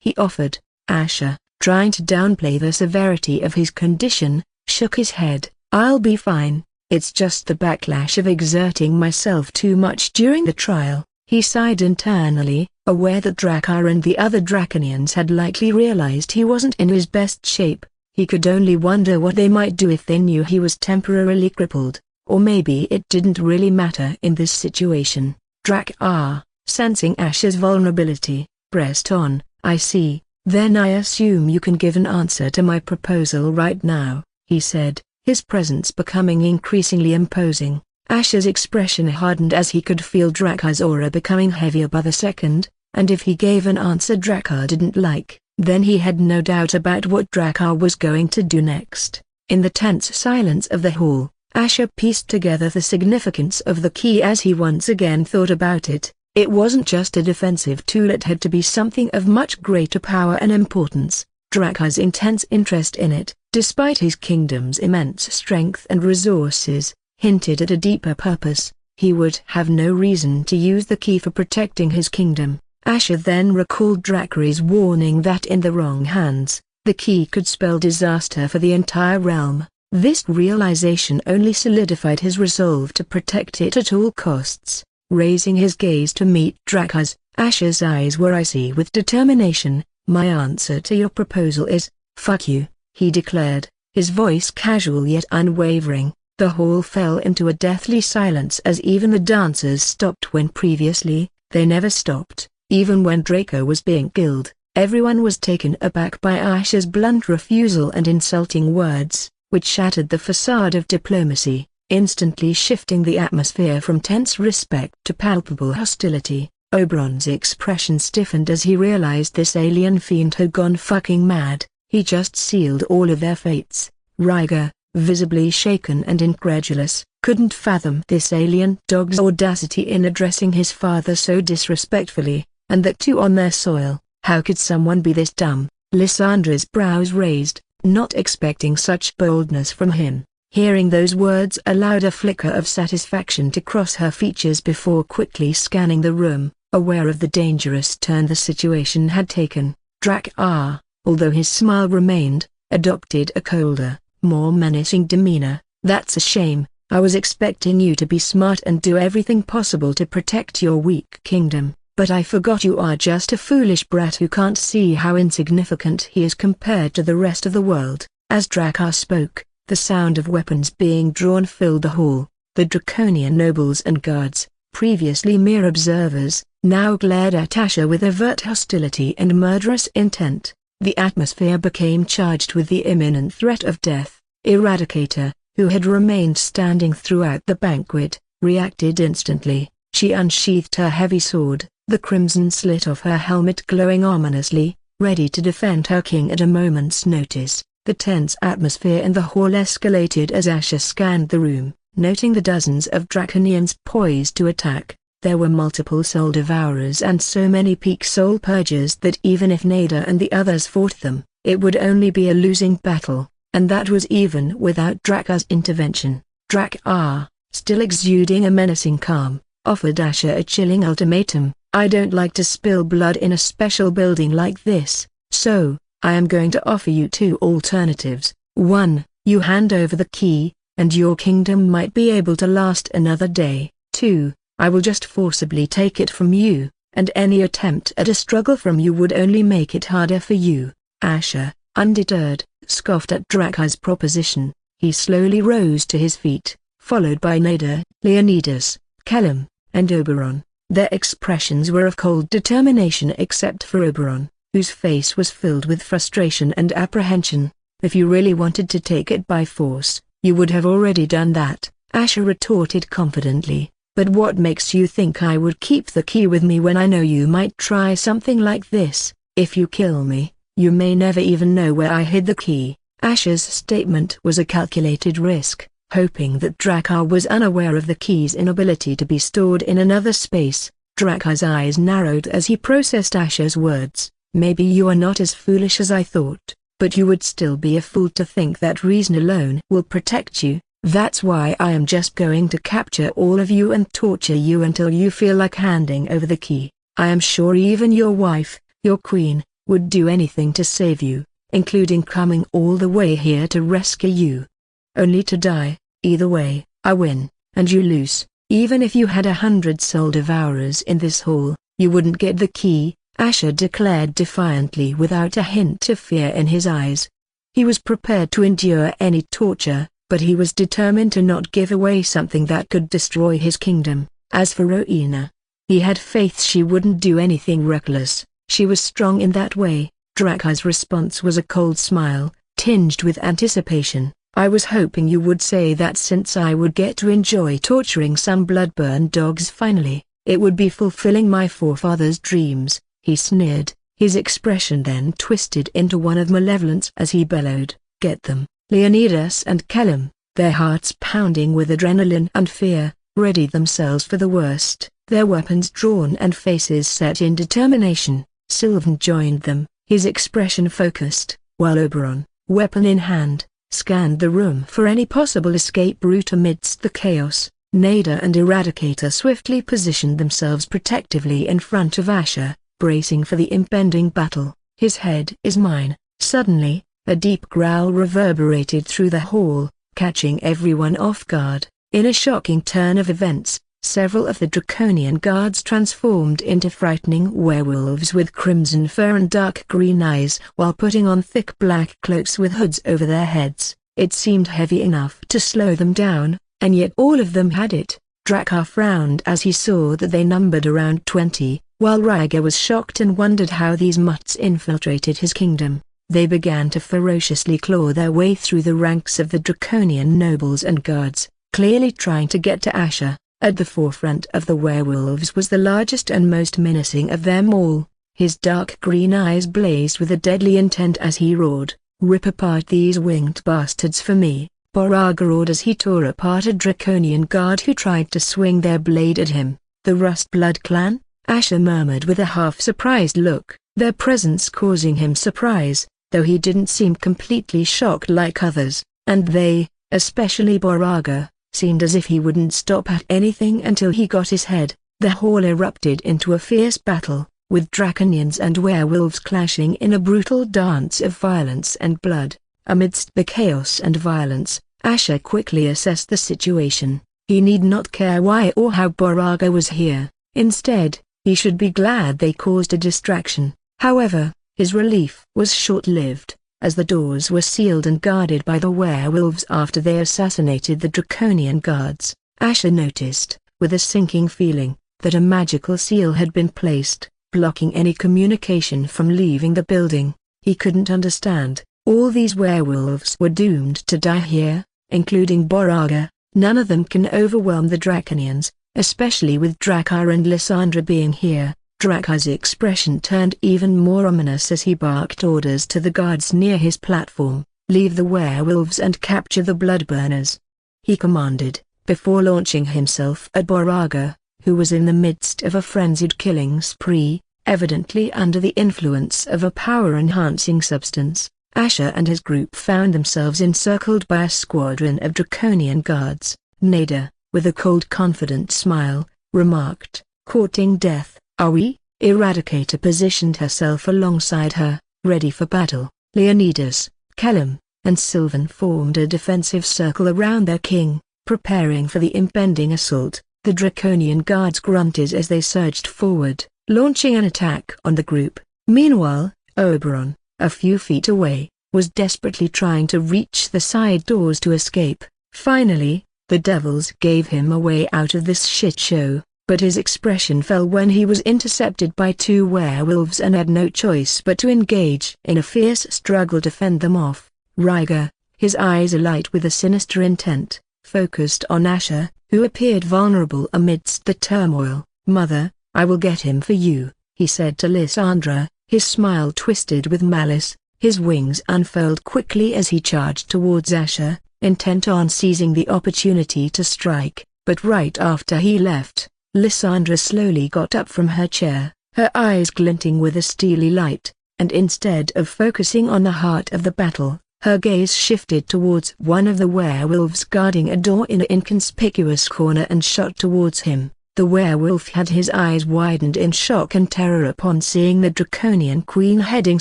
he offered. Asher, trying to downplay the severity of his condition, shook his head. "I'll be fine. It's just the backlash of exerting myself too much during the trial." He sighed internally, aware that Drakar and the other Draconians had likely realized he wasn't in his best shape. He could only wonder what they might do if they knew he was temporarily crippled, or maybe it didn't really matter in this situation. Drakar, sensing Asher's vulnerability, pressed on. "I see, then I assume you can give an answer to my proposal right now," he said, his presence becoming increasingly imposing. Asher's expression hardened as he could feel Drakar's aura becoming heavier by the second, and if he gave an answer Drakar didn't like, then he had no doubt about what Drakar was going to do next. In the tense silence of the hall, Asher pieced together the significance of the key as he once again thought about it. It wasn't just a defensive tool, it had to be something of much greater power and importance. Drakar's intense interest in it, despite his kingdom's immense strength and resources, hinted at a deeper purpose. He would have no reason to use the key for protecting his kingdom. Asher then recalled Drakar's warning that in the wrong hands, the key could spell disaster for the entire realm. This realization only solidified his resolve to protect it at all costs. Raising his gaze to meet Drakar's, Asher's eyes were icy with determination. "My answer to your proposal is, fuck you," he declared, his voice casual yet unwavering. The hall fell into a deathly silence as even the dancers stopped when previously, they never stopped. Even when Draco was being killed, everyone was taken aback by Asher's blunt refusal and insulting words, which shattered the facade of diplomacy, instantly shifting the atmosphere from tense respect to palpable hostility. Oberon's expression stiffened as he realized this alien fiend had gone fucking mad. He just sealed all of their fates. Ryger, visibly shaken and incredulous, couldn't fathom this alien dog's audacity in addressing his father so disrespectfully, and that too on their soil. How could someone be this dumb? Lysandra's brows raised, not expecting such boldness from him. Hearing those words allowed a flicker of satisfaction to cross her features before quickly scanning the room, aware of the dangerous turn the situation had taken. Drakar, although his smile remained, adopted a colder, more menacing demeanor. "That's a shame. I was expecting you to be smart and do everything possible to protect your weak kingdom, but I forgot you are just a foolish brat who can't see how insignificant he is compared to the rest of the world." As Drakar spoke, the sound of weapons being drawn filled the hall. The Draconian nobles and guards, previously mere observers, now glared at Asher with overt hostility and murderous intent. The atmosphere became charged with the imminent threat of death. Eradicator, who had remained standing throughout the banquet, reacted instantly. She unsheathed her heavy sword, the crimson slit of her helmet glowing ominously, ready to defend her king at a moment's notice. The tense atmosphere in the hall escalated as Asher scanned the room, noting the dozens of Draconians poised to attack. There were multiple soul devourers and so many peak soul purgers that even if Nada and the others fought them, it would only be a losing battle, and that was even without Drakar's intervention. Drakar, still exuding a menacing calm, offered Asher a chilling ultimatum. "I don't like to spill blood in a special building like this, so, I am going to offer you two alternatives. 1. You hand over the key, and your kingdom might be able to last another day. 2. I will just forcibly take it from you, and any attempt at a struggle from you would only make it harder for you. Asher, undeterred, scoffed at Dracar's proposition. He slowly rose to his feet, followed by Nader, Leonidas, Kellum, and Oberon. Their expressions were of cold determination except for Oberon, whose face was filled with frustration and apprehension. If you really wanted to take it by force, you would have already done that, Asher retorted confidently. But what makes you think I would keep the key with me when I know you might try something like this? If you kill me, you may never even know where I hid the key. Asher's statement was a calculated risk, hoping that Dracar was unaware of the key's inability to be stored in another space. Dracar's eyes narrowed as he processed Asher's words. Maybe you are not as foolish as I thought, but you would still be a fool to think that reason alone will protect you. That's why I am just going to capture all of you and torture you until you feel like handing over the key. I am sure even your wife, your queen, would do anything to save you, including coming all the way here to rescue you. Only to die. Either way, I win, and you lose. Even if you had 100 soul devourers in this hall, you wouldn't get the key, Asher declared defiantly without a hint of fear in his eyes. He was prepared to endure any torture, but he was determined to not give away something that could destroy his kingdom. As for Rowena, he had faith she wouldn't do anything reckless. She was strong in that way. Dracar's response was a cold smile, tinged with anticipation. I was hoping you would say that since I would get to enjoy torturing some blood-burned dogs finally, it would be fulfilling my forefathers' dreams, he sneered. His expression then twisted into one of malevolence as he bellowed, "Get them!" Leonidas and Kellum, their hearts pounding with adrenaline and fear, readied themselves for the worst, their weapons drawn and faces set in determination. Sylvan joined them, his expression focused, while Oberon, weapon in hand, scanned the room for any possible escape route amidst the chaos. Nader and Eradicator swiftly positioned themselves protectively in front of Asher, bracing for the impending battle. "His head is mine." Suddenly, a deep growl reverberated through the hall, catching everyone off guard. In a shocking turn of events, several of the draconian guards transformed into frightening werewolves with crimson fur and dark green eyes while putting on thick black cloaks with hoods over their heads. It seemed heavy enough to slow them down, and yet all of them had it. Dracar frowned as he saw that they numbered around 20, while Ryger was shocked and wondered how these mutts infiltrated his kingdom. They began to ferociously claw their way through the ranks of the draconian nobles and guards, clearly trying to get to Asher. At the forefront of the werewolves was the largest and most menacing of them all. His dark green eyes blazed with a deadly intent as he roared, "Rip apart these winged bastards for me." Boraga roared as he tore apart a draconian guard who tried to swing their blade at him. "The Rustblood clan?" Asher murmured with a half-surprised look, their presence causing him surprise, though he didn't seem completely shocked like others, and they, especially Boraga, seemed as if he wouldn't stop at anything until he got his head. The hall erupted into a fierce battle, with draconians and werewolves clashing in a brutal dance of violence and blood. Amidst the chaos and violence, Asher quickly assessed the situation. He need not care why or how Boraga was here. Instead, he should be glad they caused a distraction. However, his relief was short-lived, as the doors were sealed and guarded by the werewolves after they assassinated the draconian guards. Asher noticed, with a sinking feeling, that a magical seal had been placed, blocking any communication from leaving the building. He couldn't understand. All these werewolves were doomed to die here, including Boraga. None of them can overwhelm the draconians, especially with Dracar and Lysandra being here. Dracar's expression turned even more ominous as he barked orders to the guards near his platform, "Leave the werewolves and capture the bloodburners," he commanded, before launching himself at Boraga, who was in the midst of a frenzied killing spree, evidently under the influence of a power-enhancing substance. Asher and his group found themselves encircled by a squadron of draconian guards. Nader, with a cold confident smile, remarked, "Courting death, are we?" Eradicator positioned herself alongside her, ready for battle. Leonidas, Kellum, and Sylvan formed a defensive circle around their king, preparing for the impending assault. The Draconian guards grunted as they surged forward, launching an attack on the group. Meanwhile, Oberon, a few feet away, was desperately trying to reach the side doors to escape. Finally, the devils gave him a way out of this shit show, but his expression fell when he was intercepted by two werewolves and had no choice but to engage in a fierce struggle to fend them off. Ryger, his eyes alight with a sinister intent, focused on Asher, who appeared vulnerable amidst the turmoil. "Mother, I will get him for you," he said to Lysandra, his smile twisted with malice. His wings unfurled quickly as he charged towards Asher, intent on seizing the opportunity to strike. But right after he left, Lysandra slowly got up from her chair, her eyes glinting with a steely light, and instead of focusing on the heart of the battle, her gaze shifted towards one of the werewolves guarding a door in an inconspicuous corner and shot towards him. The werewolf had his eyes widened in shock and terror upon seeing the Draconian queen heading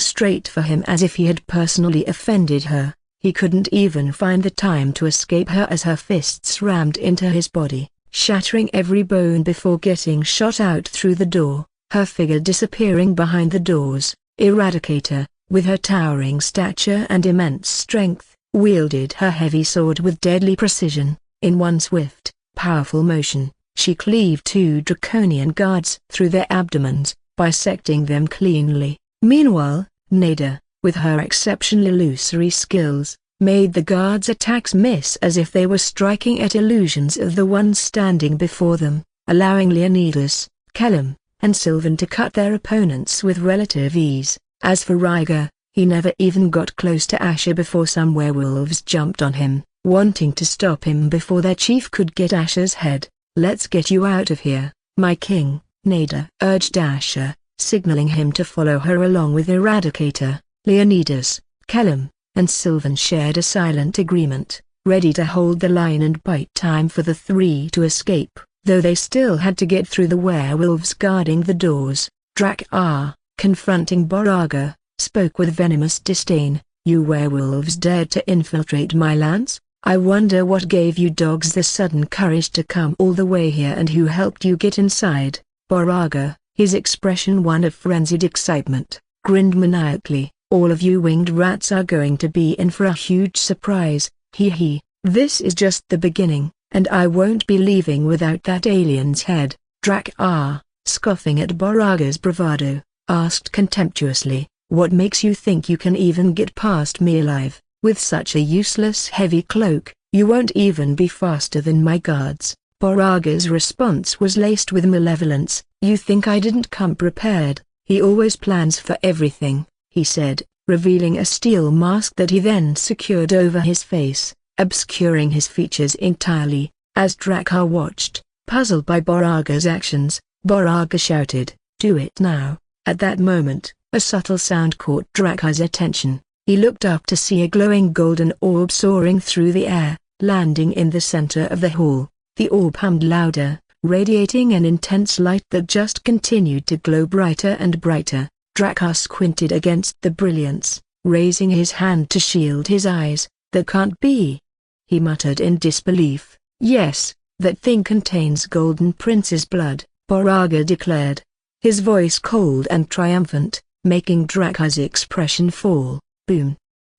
straight for him as if he had personally offended her. He couldn't even find the time to escape her as her fists rammed into his body, shattering every bone before getting shot out through the door, her figure disappearing behind the doors. Eradicator, with her towering stature and immense strength, wielded her heavy sword with deadly precision. In one swift, powerful motion, she cleaved two Draconian guards through their abdomens, bisecting them cleanly. Meanwhile, Nada, with her exceptional illusory skills, made the guards' attacks miss as if they were striking at illusions of the ones standing before them, allowing Leonidas, Kellum, and Sylvan to cut their opponents with relative ease. As for Ryger, he never even got close to Asher before some werewolves jumped on him, wanting to stop him before their chief could get Asher's head. "Let's get you out of here, my king," Nada urged Asher, signaling him to follow her along with Eradicator. Leonidas, Kellum, and Sylvan shared a silent agreement, ready to hold the line and bite time for the three to escape, though they still had to get through the werewolves guarding the doors. Drakkar, confronting Baraga, spoke with venomous disdain. "You werewolves dared to infiltrate my lands? I wonder what gave you dogs the sudden courage to come all the way here and who helped you get inside." Baraga, his expression one of frenzied excitement, grinned maniacally. "All of you winged rats are going to be in for a huge surprise, hee. This is just the beginning, and I won't be leaving without that alien's head." Drakkar, scoffing at Baraga's bravado, asked contemptuously, "What makes you think you can even get past me alive? With such a useless heavy cloak, you won't even be faster than my guards." Baraga's response was laced with malevolence. "You think I didn't come prepared? He always plans for everything," he said, revealing a steel mask that he then secured over his face, obscuring his features entirely. As Drakkar watched, puzzled by Baraga's actions, Baraga shouted, "Do it now." At that moment, a subtle sound caught Drakkar's attention. He looked up to see a glowing golden orb soaring through the air, landing in the center of the hall. The orb hummed louder, radiating an intense light that just continued to glow brighter and brighter. Drakkar squinted against the brilliance, raising his hand to shield his eyes. "That can't be," he muttered in disbelief. "Yes, that thing contains Golden Prince's blood," Baraga declared, his voice cold and triumphant, making Drakkar's expression fall. Boom.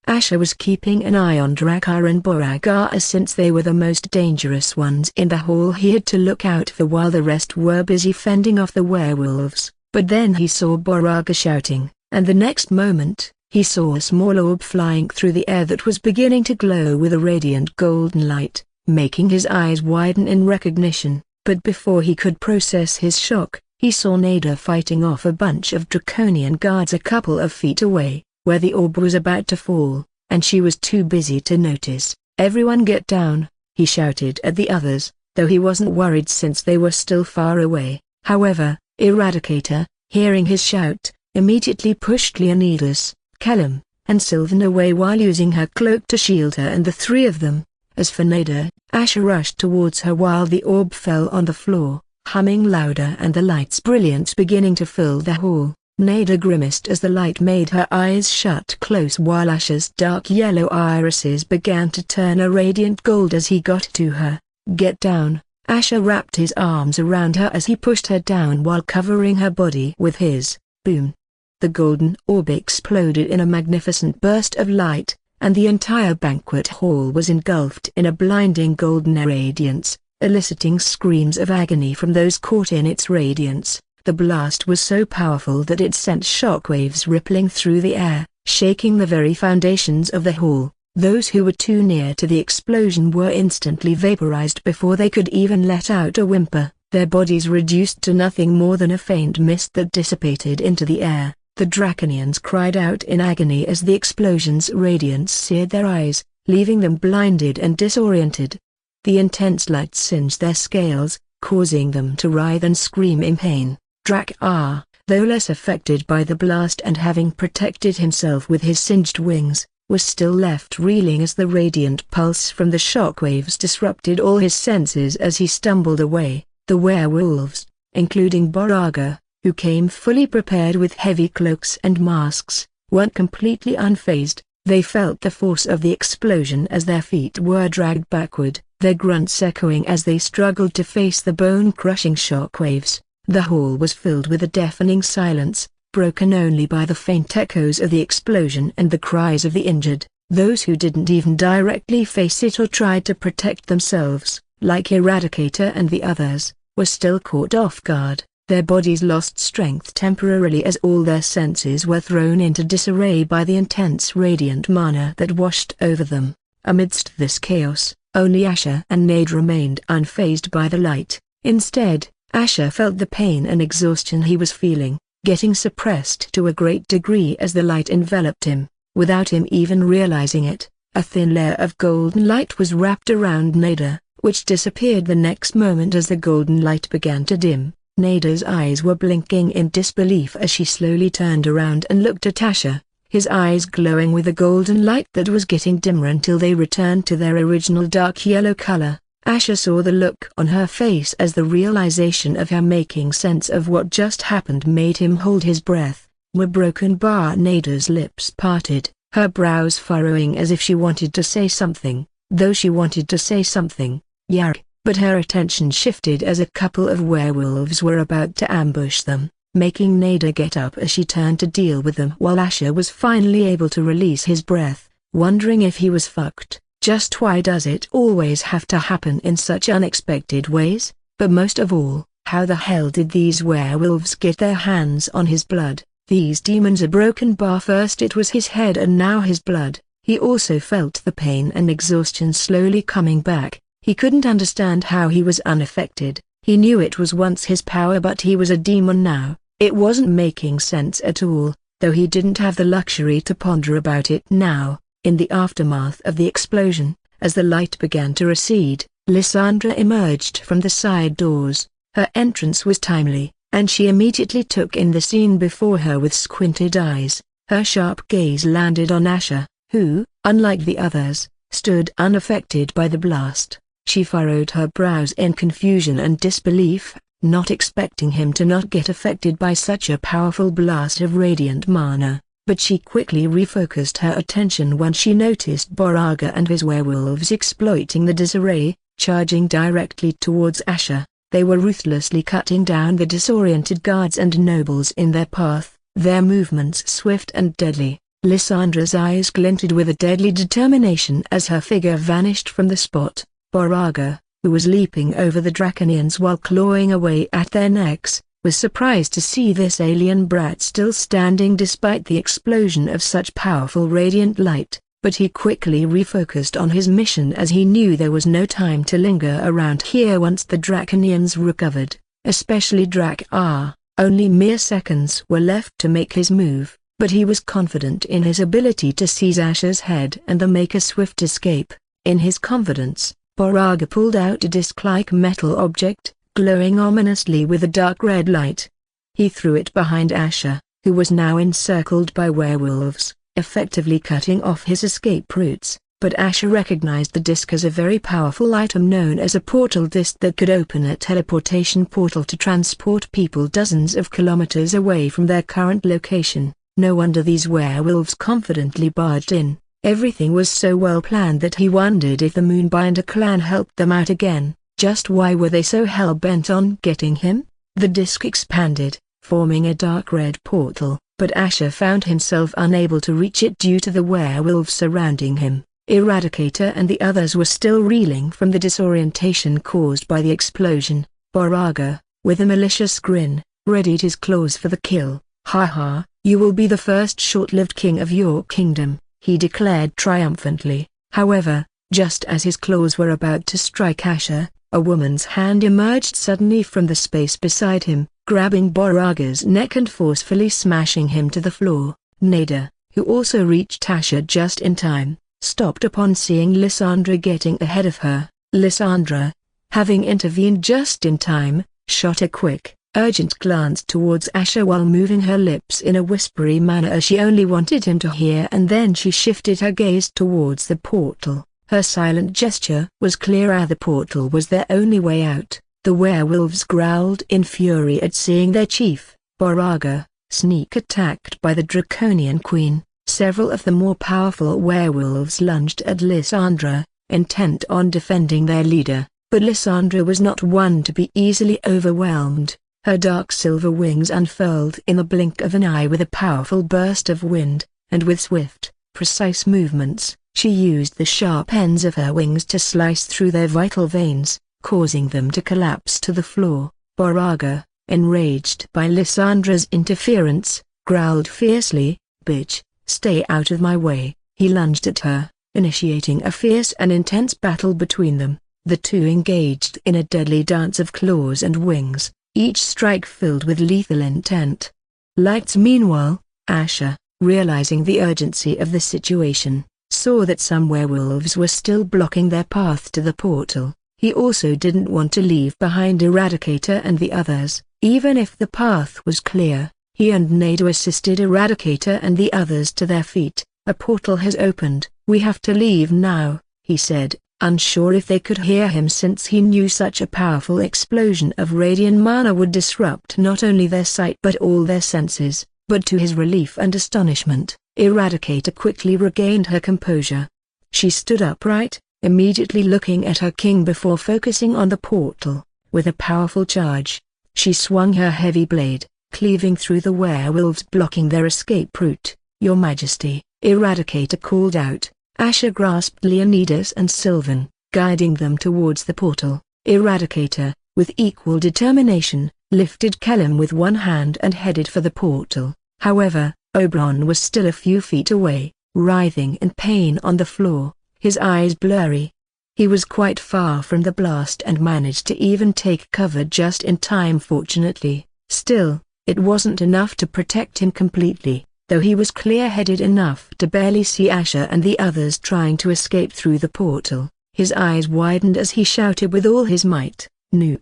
Asher was keeping an eye on Drakkar and Baraga since they were the most dangerous ones in the hall he had to look out for while the rest were busy fending off the werewolves. But then he saw Baraga shouting, and the next moment, he saw a small orb flying through the air that was beginning to glow with a radiant golden light, making his eyes widen in recognition. But before he could process his shock, he saw Nada fighting off a bunch of Draconian guards a couple of feet away, where the orb was about to fall, and she was too busy to notice. "Everyone get down," he shouted at the others, though he wasn't worried since they were still far away. However, Eradicator, hearing his shout, immediately pushed Leonidas, Kellum, and Sylvan away while using her cloak to shield her and the three of them. As for Nada, Asher rushed towards her while the orb fell on the floor, humming louder and the light's brilliance beginning to fill the hall. Nada grimaced as the light made her eyes shut close while Asher's dark yellow irises began to turn a radiant gold as he got to her. "Get down." Asher wrapped his arms around her as he pushed her down while covering her body with his. Boom. The golden orb exploded in a magnificent burst of light, and the entire banquet hall was engulfed in a blinding golden radiance, eliciting screams of agony from those caught in its radiance. The blast was so powerful that it sent shockwaves rippling through the air, shaking the very foundations of the hall. Those who were too near to the explosion were instantly vaporized before they could even let out a whimper, their bodies reduced to nothing more than a faint mist that dissipated into the air. The Draconians cried out in agony as the explosion's radiance seared their eyes, leaving them blinded and disoriented. The intense light singed their scales, causing them to writhe and scream in pain. Drac-R, though less affected by the blast and having protected himself with his singed wings, was still left reeling as the radiant pulse from the shockwaves disrupted all his senses as he stumbled away. The werewolves, including Boraga, who came fully prepared with heavy cloaks and masks, weren't completely unfazed. They felt the force of the explosion as their feet were dragged backward, their grunts echoing as they struggled to face the bone-crushing shockwaves. The hall was filled with a deafening silence, broken only by the faint echoes of the explosion and the cries of the injured. Those who didn't even directly face it or tried to protect themselves, like Eradicator and the others, were still caught off guard. Their bodies lost strength temporarily as all their senses were thrown into disarray by the intense radiant mana that washed over them. Amidst this chaos, only Asher and Nade remained unfazed by the light. Instead, Asher felt the pain and exhaustion he was feeling, getting suppressed to a great degree as the light enveloped him. Without him even realizing it, a thin layer of golden light was wrapped around Nada, which disappeared the next moment as the golden light began to dim. Nada's eyes were blinking in disbelief as she slowly turned around and looked at Asher, his eyes glowing with a golden light that was getting dimmer until they returned to their original dark yellow color. Asher saw the look on her face as the realization of her making sense of what just happened made him hold his breath. Were broken bar Nada's lips parted, her brows furrowing as if she wanted to say something, though she wanted to say something, Yark, but her attention shifted as a couple of werewolves were about to ambush them, making Nada get up as she turned to deal with them while Asher was finally able to release his breath, wondering if he was fucked. Just why does it always have to happen in such unexpected ways? But most of all, how the hell did these werewolves get their hands on his blood? These demons are broken bar. First it was his head and now his blood. He also felt the pain and exhaustion slowly coming back. He couldn't understand how he was unaffected. He knew it was once his power, but he was a demon now. It wasn't making sense at all, though he didn't have the luxury to ponder about it now. In the aftermath of the explosion, as the light began to recede, Lysandra emerged from the side doors. Her entrance was timely, and she immediately took in the scene before her with squinted eyes. Her sharp gaze landed on Asher, who, unlike the others, stood unaffected by the blast. She furrowed her brows in confusion and disbelief, not expecting him to not get affected by such a powerful blast of radiant mana. But she quickly refocused her attention when she noticed Boraga and his werewolves exploiting the disarray, charging directly towards Asher. They were ruthlessly cutting down the disoriented guards and nobles in their path, their movements swift and deadly. Lysandra's eyes glinted with a deadly determination as her figure vanished from the spot. Boraga, who was leaping over the Draconians while clawing away at their necks, was surprised to see this alien brat still standing despite the explosion of such powerful radiant light, but he quickly refocused on his mission as he knew there was no time to linger around here once the Draconians recovered, especially Drac-R. Only mere seconds were left to make his move, but he was confident in his ability to seize Asher's head and make a swift escape. In his confidence, Boraga pulled out a disc-like metal object, glowing ominously with a dark red light. He threw it behind Asher, who was now encircled by werewolves, effectively cutting off his escape routes. but Asher recognized the disc as a very powerful item known as a portal disc that could open a teleportation portal to transport people dozens of kilometers away from their current location. No wonder these werewolves confidently barged in. Everything was so well planned that he wondered if the Moonbinder clan helped them out again. Just why were they so hell-bent on getting him? The disc expanded, forming a dark red portal, but Asher found himself unable to reach it due to the werewolves surrounding him. Eradicator and the others were still reeling from the disorientation caused by the explosion. Baraga, with a malicious grin, readied his claws for the kill. "Ha ha, you will be the first short-lived king of your kingdom," he declared triumphantly. However, just as his claws were about to strike Asher, a woman's hand emerged suddenly from the space beside him, grabbing Baraga's neck and forcefully smashing him to the floor. Nada, who also reached Asher just in time, stopped upon seeing Lysandra getting ahead of her. Lysandra, having intervened just in time, shot a quick, urgent glance towards Asher while moving her lips in a whispery manner as she only wanted him to hear, and then she shifted her gaze towards the portal. Her silent gesture was clear. The portal was their only way out. The werewolves growled in fury at seeing their chief, Baraga, sneak attacked by the Draconian Queen. Several of the more powerful werewolves lunged at Lysandra, intent on defending their leader, but Lysandra was not one to be easily overwhelmed. Her dark silver wings unfurled in the blink of an eye with a powerful burst of wind, and with swift, precise movements, she used the sharp ends of her wings to slice through their vital veins, causing them to collapse to the floor. Baraga, enraged by Lysandra's interference, growled fiercely, "Bitch, stay out of my way." He lunged at her, initiating a fierce and intense battle between them. The two engaged in a deadly dance of claws and wings, each strike filled with lethal intent. Lights. Meanwhile, Asher, realizing the urgency of the situation, saw that some werewolves were still blocking their path to the portal. He also didn't want to leave behind Eradicator and the others. Even if the path was clear, he and Nada assisted Eradicator and the others to their feet. "A portal has opened. We have to leave now," he said, unsure if they could hear him since he knew such a powerful explosion of radiant mana would disrupt not only their sight but all their senses. But to his relief and astonishment, Eradicator quickly regained her composure. She stood upright, immediately looking at her king before focusing on the portal. With a powerful charge, she swung her heavy blade, cleaving through the werewolves blocking their escape route. "Your Majesty," Eradicator called out. Asher grasped Leonidas and Sylvan, guiding them towards the portal. Eradicator, with equal determination, lifted Kellum with one hand and headed for the portal. However, Oberon was still a few feet away, writhing in pain on the floor, his eyes blurry. He was quite far from the blast and managed to even take cover just in time fortunately. Still, it wasn't enough to protect him completely, though he was clear-headed enough to barely see Asher and the others trying to escape through the portal. His eyes widened as he shouted with all his might, "Nu,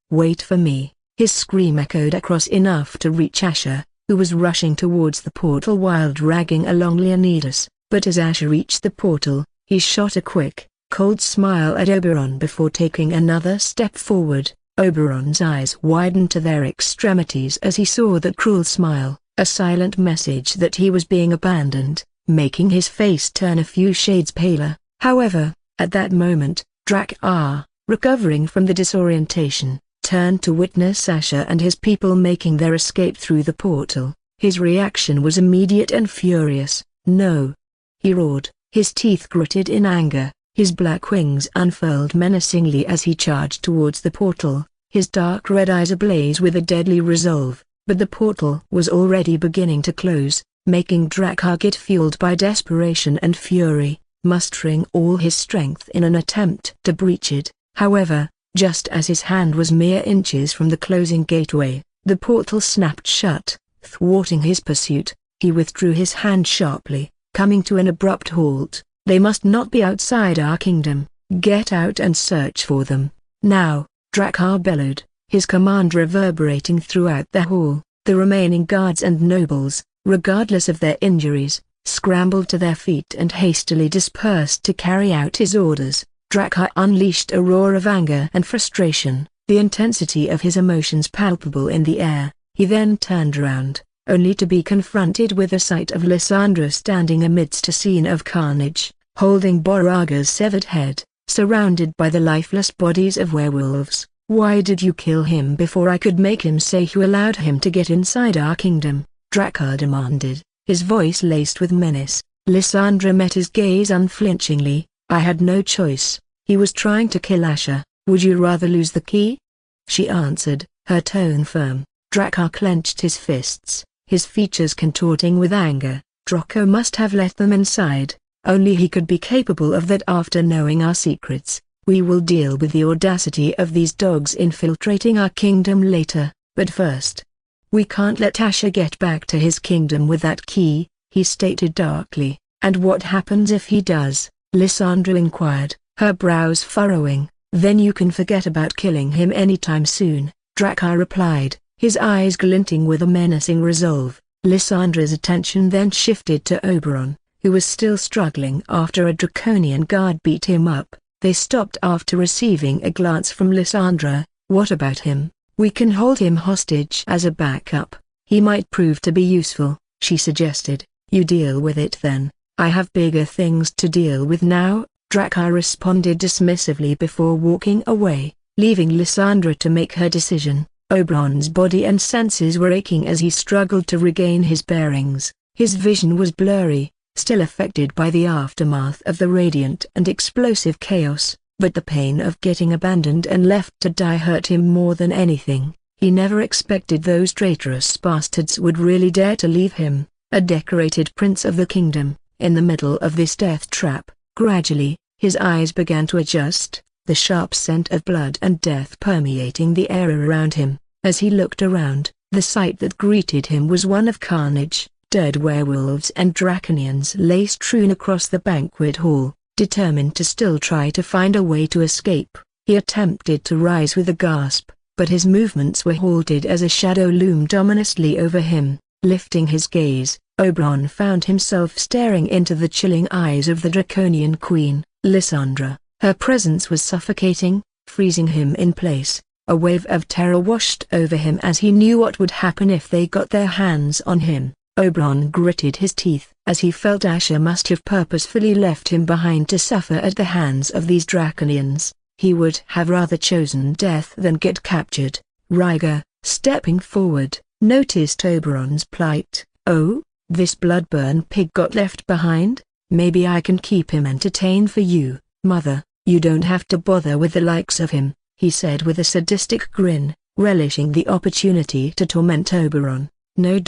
wait for me." His scream echoed across enough to reach Asher, who was rushing towards the portal while dragging along Leonidas. But as Asher reached the portal, he shot a quick, cold smile at Oberon before taking another step forward. Oberon's eyes widened to their extremities as he saw that cruel smile, a silent message that he was being abandoned, making his face turn a few shades paler. However, at that moment, Drakkar, recovering from the disorientation, turned to witness Asher and his people making their escape through the portal. His reaction was immediate and furious. "No!" he roared, his teeth gritted in anger, his black wings unfurled menacingly as he charged towards the portal, his dark red eyes ablaze with a deadly resolve. But the portal was already beginning to close, making Drakkar get fueled by desperation and fury, mustering all his strength in an attempt to breach it. However, just as his hand was mere inches from the closing gateway, the portal snapped shut, thwarting his pursuit. He withdrew his hand sharply, coming to an abrupt halt. "They must not be outside our kingdom. Get out and search for them, now," Drakkar bellowed, his command reverberating throughout the hall. The remaining guards and nobles, regardless of their injuries, scrambled to their feet and hastily dispersed to carry out his orders. Drakkar unleashed a roar of anger and frustration, the intensity of his emotions palpable in the air. He then turned around, only to be confronted with the sight of Lysandra standing amidst a scene of carnage, holding Boraga's severed head, surrounded by the lifeless bodies of werewolves. "Why did you kill him before I could make him say who allowed him to get inside our kingdom?" Drakkar demanded, his voice laced with menace. Lysandra met his gaze unflinchingly. "I had no choice. He was trying to kill Asher. Would you rather lose the key?" she answered, her tone firm. Drakkar clenched his fists, his features contorting with anger. Draco must have let them inside. Only he could be capable of that after knowing our secrets. We will deal with the audacity of these dogs infiltrating our kingdom later, but first. "We can't let Asher get back to his kingdom with that key," he stated darkly. "And what happens if he does?" Lysandra inquired, her brows furrowing. "Then you can forget about killing him anytime soon," Drakkar replied, his eyes glinting with a menacing resolve. Lysandra's attention then shifted to Oberon, who was still struggling after a draconian guard beat him up. They stopped after receiving a glance from Lysandra. "What about him?" "We can hold him hostage as a backup. He might prove to be useful," she suggested. "You deal with it then. I have bigger things to deal with now," Drakkar responded dismissively before walking away, leaving Lysandra to make her decision. Oberon's body and senses were aching as he struggled to regain his bearings. His vision was blurry, still affected by the aftermath of the radiant and explosive chaos, but the pain of getting abandoned and left to die hurt him more than anything. He never expected those traitorous bastards would really dare to leave him, a decorated prince of the kingdom, in the middle of this death trap. Gradually, his eyes began to adjust, the sharp scent of blood and death permeating the air around him. As he looked around, the sight that greeted him was one of carnage. Dead werewolves and draconians lay strewn across the banquet hall. Determined to still try to find a way to escape, he attempted to rise with a gasp, but his movements were halted as a shadow loomed ominously over him. Lifting his gaze, Oberon found himself staring into the chilling eyes of the draconian queen, Lysandra. Her presence was suffocating, freezing him in place. A wave of terror washed over him as he knew what would happen if they got their hands on him. Oberon gritted his teeth as he felt Asher must have purposefully left him behind to suffer at the hands of these draconians. He would have rather chosen death than get captured. Ryger, stepping forward, noticed Oberon's plight. "Oh, this bloodburn pig got left behind? Maybe I can keep him entertained for you, mother. You don't have to bother with the likes of him," he said with a sadistic grin, relishing the opportunity to torment Oberon. "No.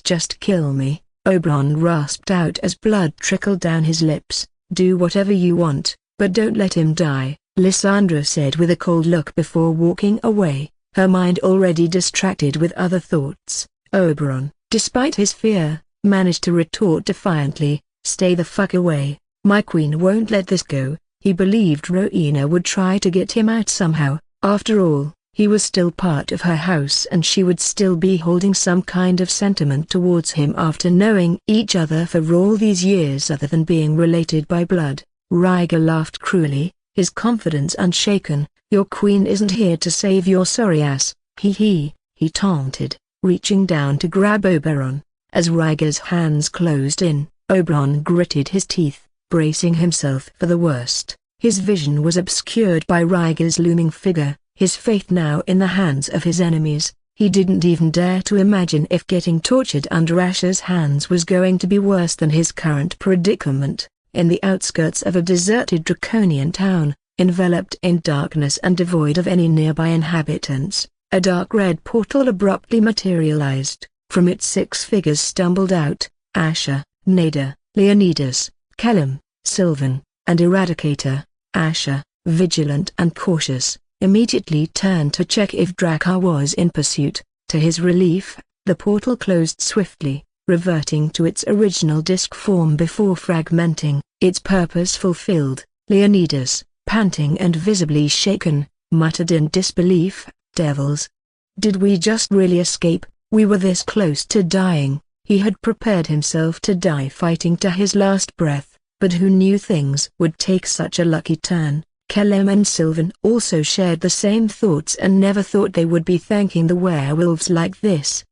Just kill me," Oberon rasped out as blood trickled down his lips. "Do whatever you want, but don't let him die," Lysandra said with a cold look before walking away, her mind already distracted with other thoughts. Oberon, despite his fear, managed to retort defiantly, "Stay the fuck away. My queen won't let this go." He believed Rowena would try to get him out somehow. After all, he was still part of her house and she would still be holding some kind of sentiment towards him after knowing each other for all these years other than being related by blood. Ryger laughed cruelly, his confidence unshaken. "Your queen isn't here to save your sorry ass, he taunted, reaching down to grab Oberon. As Ryger's hands closed in, Oberon gritted his teeth, bracing himself for the worst. His vision was obscured by Ryger's looming figure, his fate now in the hands of his enemies. He didn't even dare to imagine if getting tortured under Asher's hands was going to be worse than his current predicament. In the outskirts of a deserted draconian town, enveloped in darkness and devoid of any nearby inhabitants, a dark red portal abruptly materialized. From it 6 figures stumbled out: Asher, Nada, Leonidas, Kellum, Sylvan, and Eradicator. Asher, vigilant and cautious, immediately turned to check if Drakkar was in pursuit. To his relief, the portal closed swiftly, reverting to its original disc form before fragmenting. Its purpose fulfilled, Leonidas, panting and visibly shaken, muttered in disbelief, "Devils! Did we just really escape? We were this close to dying." He had prepared himself to die fighting to his last breath, but who knew things would take such a lucky turn? Kellem and Sylvan also shared the same thoughts and never thought they would be thanking the werewolves like this.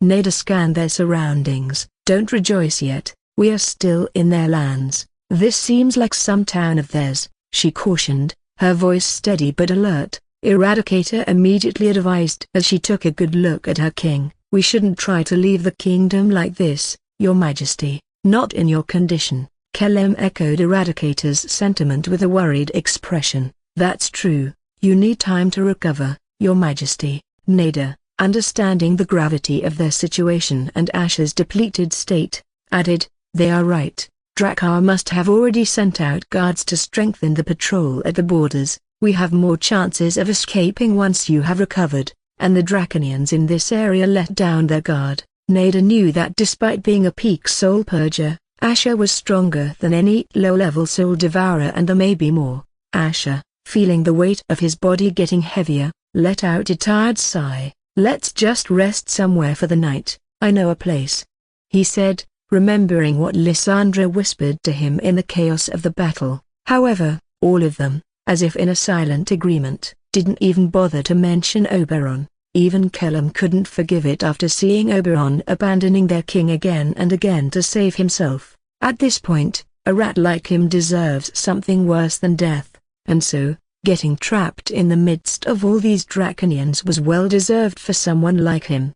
Neda scanned their surroundings. Don't rejoice yet, we are still in their lands. This seems like some town of theirs, she cautioned, her voice steady but alert. Eradicator immediately advised as she took a good look at her king. We shouldn't try to leave the kingdom like this, Your Majesty, not in your condition. Kellem echoed Eradicator's sentiment with a worried expression. That's true, you need time to recover, Your Majesty. Neda, understanding the gravity of their situation and Asher's depleted state, added, they are right. Drakkar must have already sent out guards to strengthen the patrol at the borders. We have more chances of escaping once you have recovered, and the Draconians in this area let down their guard. Neda knew that despite being a peak soul purger, Asher was stronger than any low-level soul devourer and there may be more. Asher, feeling the weight of his body getting heavier, let out a tired sigh. Let's just rest somewhere for the night, I know a place. He said, remembering what Lysandra whispered to him in the chaos of the battle. However, all of them, as if in a silent agreement, didn't even bother to mention Oberon. Even Kellem couldn't forgive it after seeing Oberon abandoning their king again and again to save himself. At this point, a rat like him deserves something worse than death, and so, getting trapped in the midst of all these Draconians was well deserved for someone like him.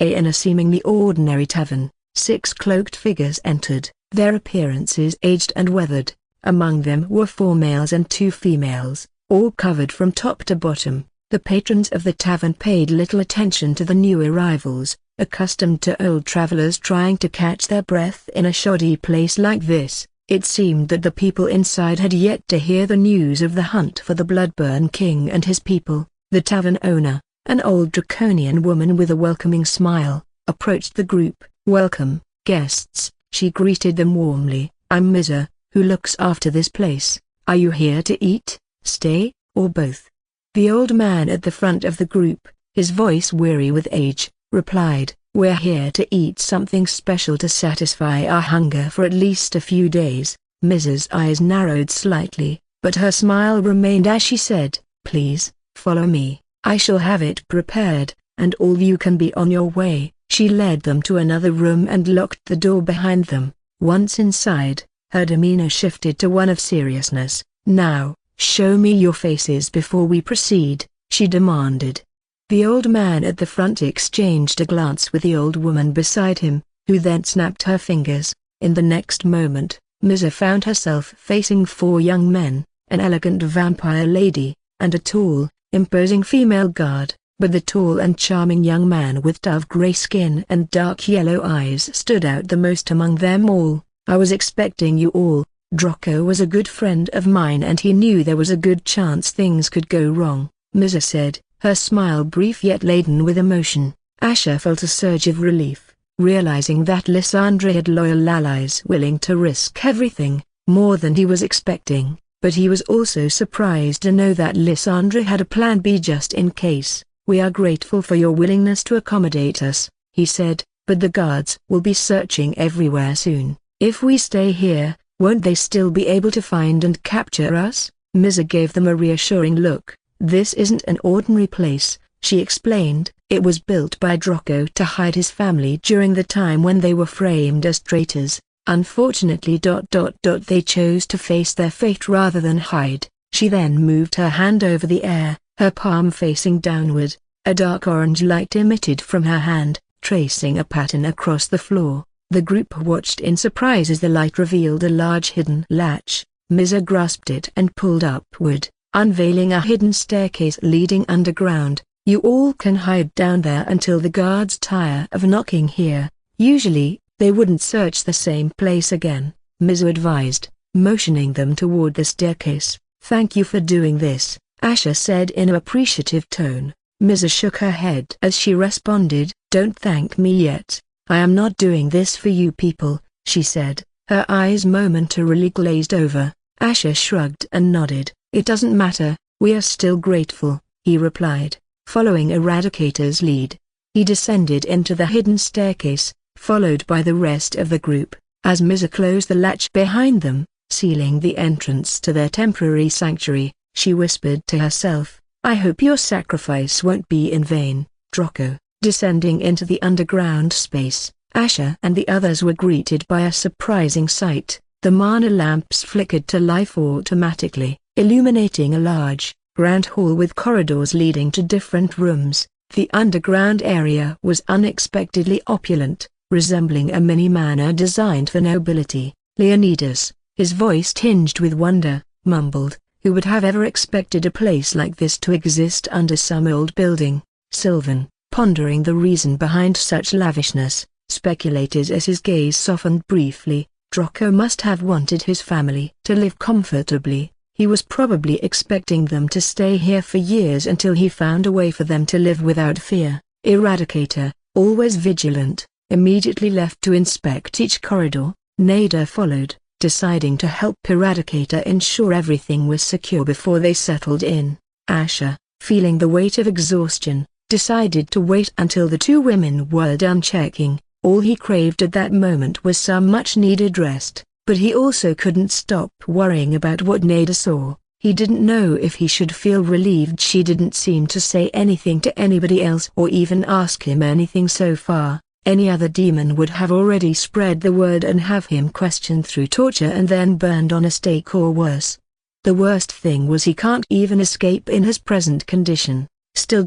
In a seemingly ordinary tavern, 6 cloaked figures entered, their appearances aged and weathered. Among them were 4 males and 2 females, all covered from top to bottom. The patrons of the tavern paid little attention to the new arrivals, accustomed to old travelers trying to catch their breath in a shoddy place like this. It seemed that the people inside had yet to hear the news of the hunt for the Bloodburn King and his people. The tavern owner, an old draconian woman with a welcoming smile, approached the group. Welcome, guests, she greeted them warmly. I'm Mizza, who looks after this place. Are you here to eat, stay, or both? The old man at the front of the group, his voice weary with age, replied, we're here to eat something special to satisfy our hunger for at least a few days. Mizza's eyes narrowed slightly, but her smile remained as she said, please, follow me, I shall have it prepared, and all you can be on your way. She led them to another room and locked the door behind them. Once inside, her demeanor shifted to one of seriousness. Now, show me your faces before we proceed, she demanded. The old man at the front exchanged a glance with the old woman beside him, who then snapped her fingers. In the next moment, Mizza found herself facing 4 young men, an elegant vampire lady, and a tall, imposing female guard. But the tall and charming young man with dove-gray skin and dark yellow eyes stood out the most among them all. I was expecting you all. Draco was a good friend of mine and he knew there was a good chance things could go wrong, Mizza said, her smile brief yet laden with emotion. Asher felt a surge of relief, realizing that Lysandra had loyal allies willing to risk everything, more than he was expecting, but he was also surprised to know that Lysandra had a plan B just in case. We are grateful for your willingness to accommodate us, he said, but the guards will be searching everywhere soon. If we stay here, won't they still be able to find and capture us? Mizza gave them a reassuring look. This isn't an ordinary place, she explained. It was built by Draco to hide his family during the time when they were framed as traitors. Unfortunately they chose to face their fate rather than hide. She then moved her hand over the air, her palm facing downward. A dark orange light emitted from her hand, tracing a pattern across the floor. The group watched in surprise as the light revealed a large hidden latch. Mizza grasped it and pulled upward, unveiling a hidden staircase leading underground. You all can hide down there until the guards tire of knocking here. Usually, they wouldn't search the same place again, Mizza advised, motioning them toward the staircase. Thank you for doing this, Asher said in an appreciative tone. Mizza shook her head as she responded, don't thank me yet. I am not doing this for you people, she said, her eyes momentarily glazed over. Asher shrugged and nodded. It doesn't matter, we are still grateful, he replied, following Eradicator's lead. He descended into the hidden staircase, followed by the rest of the group, as Misa closed the latch behind them, sealing the entrance to their temporary sanctuary. She whispered to herself, "I hope your sacrifice won't be in vain, Draco." Descending into the underground space, Asher and the others were greeted by a surprising sight. The mana lamps flickered to life automatically, illuminating a large, grand hall with corridors leading to different rooms. The underground area was unexpectedly opulent, resembling a mini manor designed for nobility. Leonidas, his voice tinged with wonder, mumbled, "Who would have ever expected a place like this to exist under some old building?" Sylvan, pondering the reason behind such lavishness, speculated as his gaze softened briefly. Draco must have wanted his family to live comfortably. He was probably expecting them to stay here for years until he found a way for them to live without fear. Eradicator, always vigilant, immediately left to inspect each corridor. Nader followed, deciding to help Eradicator ensure everything was secure before they settled in. Asher, feeling the weight of exhaustion, decided to wait until the two women were done checking. All he craved at that moment was some much-needed rest, but he also couldn't stop worrying about what Nader saw. He didn't know if he should feel relieved she didn't seem to say anything to anybody else or even ask him anything so far. Any other demon would have already spread the word and have him questioned through torture and then burned on a stake or worse. The worst thing was he can't even escape in his present condition. Still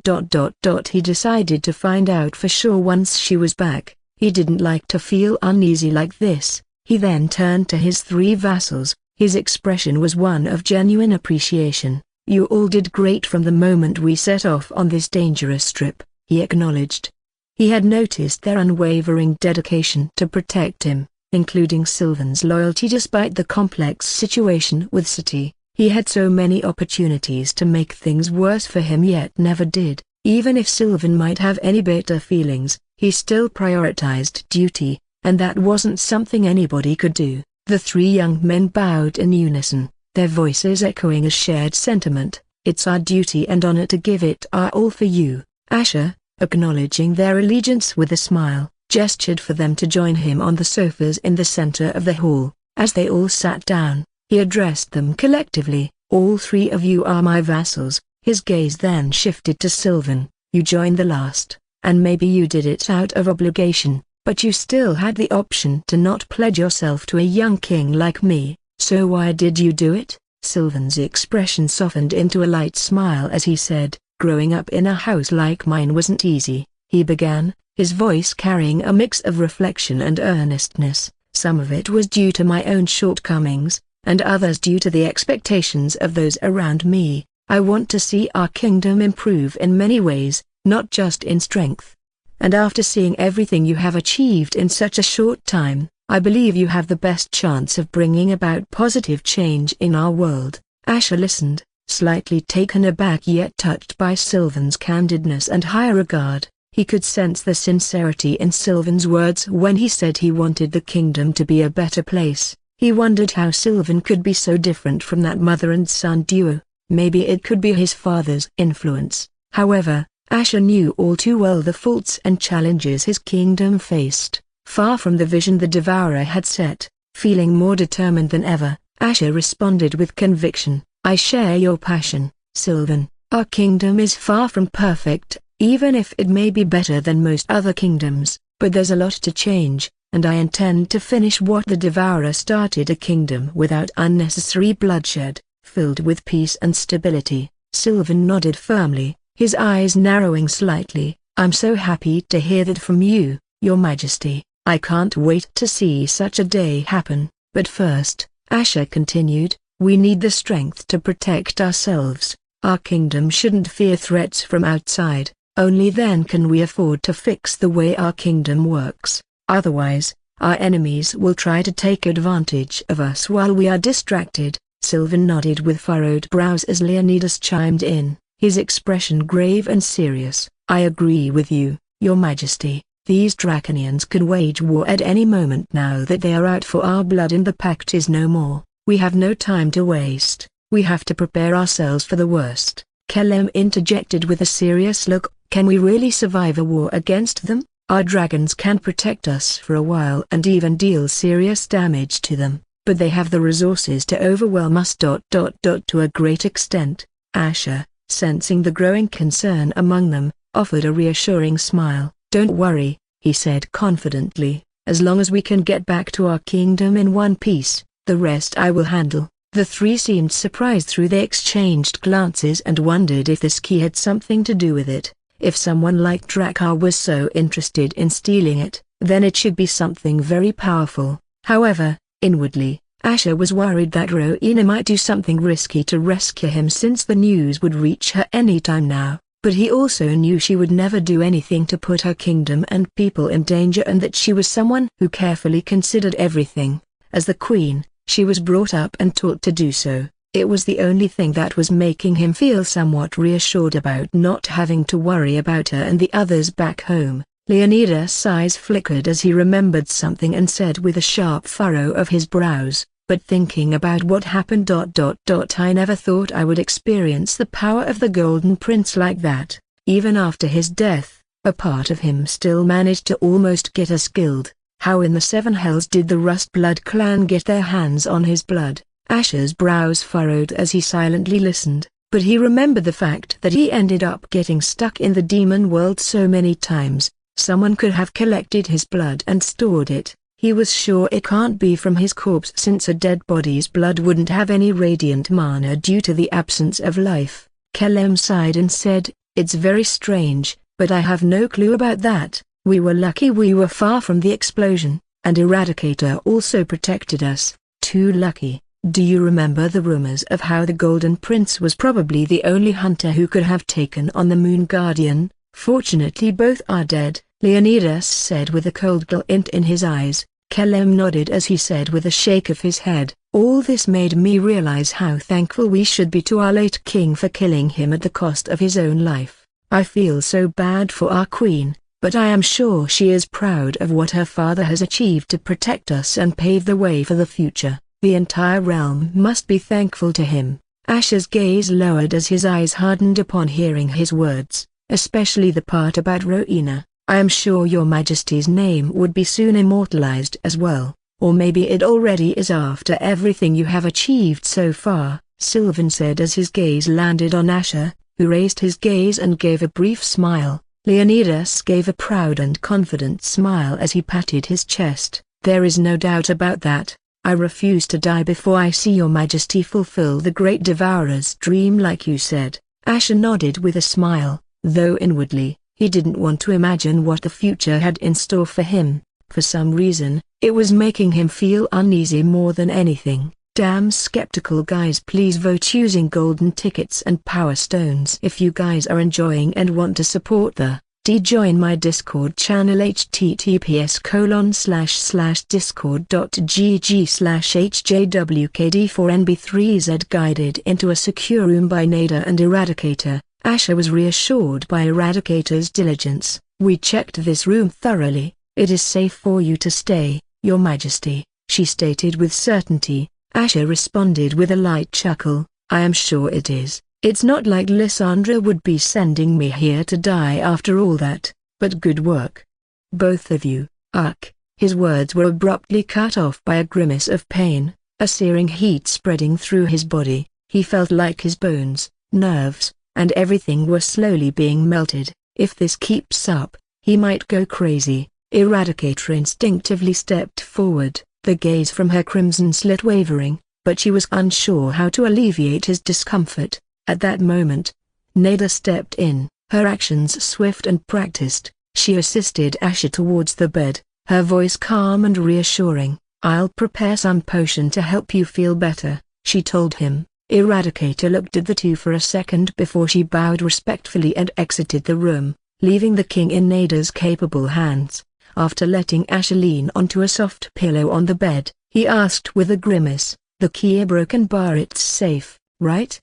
he decided to find out for sure once she was back. He didn't like to feel uneasy like this. He then turned to his three vassals. His expression was one of genuine appreciation. "You all did great from the moment we set off on this dangerous trip," he acknowledged. He had noticed their unwavering dedication to protect him, including Sylvan's loyalty despite the complex situation with Sati. He had so many opportunities to make things worse for him yet never did. Even if Sylvan might have any bitter feelings, he still prioritized duty, and that wasn't something anybody could do. The three young men bowed in unison, their voices echoing a shared sentiment. "It's our duty and honor to give it our all for you." Asher, acknowledging their allegiance with a smile, gestured for them to join him on the sofas in the center of the hall. As they all sat down, he addressed them collectively, "All three of you are my vassals." His gaze then shifted to Sylvan. "You joined the last, and maybe you did it out of obligation, but you still had the option to not pledge yourself to a young king like me, so why did you do it?" Sylvan's expression softened into a light smile as he said, "Growing up in a house like mine wasn't easy," he began, his voice carrying a mix of reflection and earnestness. "Some of it was due to my own shortcomings, and others due to the expectations of those around me. I want to see our kingdom improve in many ways, not just in strength. And after seeing everything you have achieved in such a short time, I believe you have the best chance of bringing about positive change in our world." Asher listened, slightly taken aback yet touched by Sylvan's candidness and high regard. He could sense the sincerity in Sylvan's words when he said he wanted the kingdom to be a better place. He wondered how Sylvan could be so different from that mother and son duo. Maybe it could be his father's influence. However, Asher knew all too well the faults and challenges his kingdom faced. Far from the vision the Devourer had set, feeling more determined than ever, Asher responded with conviction, "I share your passion, Sylvan. Our kingdom is far from perfect, even if it may be better than most other kingdoms, but there's a lot to change, and I intend to finish what the Devourer started, a kingdom without unnecessary bloodshed, filled with peace and stability." Sylvan nodded firmly, his eyes narrowing slightly. "I'm so happy to hear that from you, Your Majesty. I can't wait to see such a day happen. But first," Asher continued, "we need the strength to protect ourselves. Our kingdom shouldn't fear threats from outside. Only then can we afford to fix the way our kingdom works. Otherwise, our enemies will try to take advantage of us while we are distracted." Sylvan nodded with furrowed brows as Leonidas chimed in, his expression grave and serious. "I agree with you, Your Majesty. These Draconians can wage war at any moment now that they are out for our blood and the pact is no more. We have no time to waste. We have to prepare ourselves for the worst." Kellem interjected with a serious look, "Can we really survive a war against them?" Our dragons can protect us for a while and even deal serious damage to them, but they have the resources to overwhelm us. To a great extent. Asher, sensing the growing concern among them, offered a reassuring smile. Don't worry, he said confidently, as long as we can get back to our kingdom in one piece, the rest I will handle. The three seemed surprised through they exchanged glances and wondered if this key had something to do with it. If someone like Drakkar was so interested in stealing it, then it should be something very powerful. However, inwardly, Asher was worried that Rowena might do something risky to rescue him since the news would reach her anytime now, but he also knew she would never do anything to put her kingdom and people in danger and that she was someone who carefully considered everything. As the queen, she was brought up and taught to do so. It was the only thing that was making him feel somewhat reassured about not having to worry about her and the others back home. Leonidas' eyes flickered as he remembered something and said with a sharp furrow of his brows, but thinking about what happened. I never thought I would experience the power of the Golden Prince like that. Even after his death, a part of him still managed to almost get us killed. How in the seven hells did the Rust Blood clan get their hands on his blood? Asher's brows furrowed as he silently listened, but he remembered the fact that he ended up getting stuck in the demon world so many times. Someone could have collected his blood and stored it. He was sure it can't be from his corpse since a dead body's blood wouldn't have any radiant mana due to the absence of life. Kelem sighed and said, "It's very strange, but I have no clue about that. We were lucky we were far from the explosion, and Eradicator also protected us. Too lucky." Do you remember the rumors of how the Golden Prince was probably the only hunter who could have taken on the Moon Guardian? Fortunately both are dead, Leonidas said with a cold glint in his eyes. Kelem nodded as he said with a shake of his head, "All this made me realize how thankful we should be to our late king for killing him at the cost of his own life. I feel so bad for our queen, but I am sure she is proud of what her father has achieved to protect us and pave the way for the future. The entire realm must be thankful to him." Asher's gaze lowered as his eyes hardened upon hearing his words, especially the part about Rowena. "I am sure your majesty's name would be soon immortalized as well, or maybe it already is after everything you have achieved so far," Sylvan said as his gaze landed on Asher, who raised his gaze and gave a brief smile. Leonidas gave a proud and confident smile as he patted his chest. "There is no doubt about that. I refuse to die before I see your majesty fulfill the great devourer's dream like you said." Asher nodded with a smile, though inwardly, he didn't want to imagine what the future had in store for him. For some reason, it was making him feel uneasy more than anything. Damn skeptical guys, please vote using golden tickets and power stones if you guys are enjoying and want to support the join my Discord channel https://discord.gg/hjwkd4nb3z guided into a secure room by Nada and Eradicator. Asher was reassured by Eradicator's diligence. "We checked this room thoroughly. It is safe for you to stay, your majesty," she stated with certainty. Asher responded with a light chuckle, "I am sure it is. It's not like Lysandra would be sending me here to die after all that, but good work. Both of you." His words were abruptly cut off by a grimace of pain, a searing heat spreading through his body. He felt like his bones, nerves, and everything were slowly being melted. If this keeps up, he might go crazy. Eradicator instinctively stepped forward, the gaze from her crimson slit wavering, but she was unsure how to alleviate his discomfort. At that moment, Nada stepped in, her actions swift and practiced. She assisted Asher towards the bed, her voice calm and reassuring. "I'll prepare some potion to help you feel better," she told him. Eradicator looked at the two for a second before she bowed respectfully and exited the room, leaving the king in Nada's capable hands. After letting Asher lean onto a soft pillow on the bed, he asked with a grimace, "The key broken bar, it's safe, right?"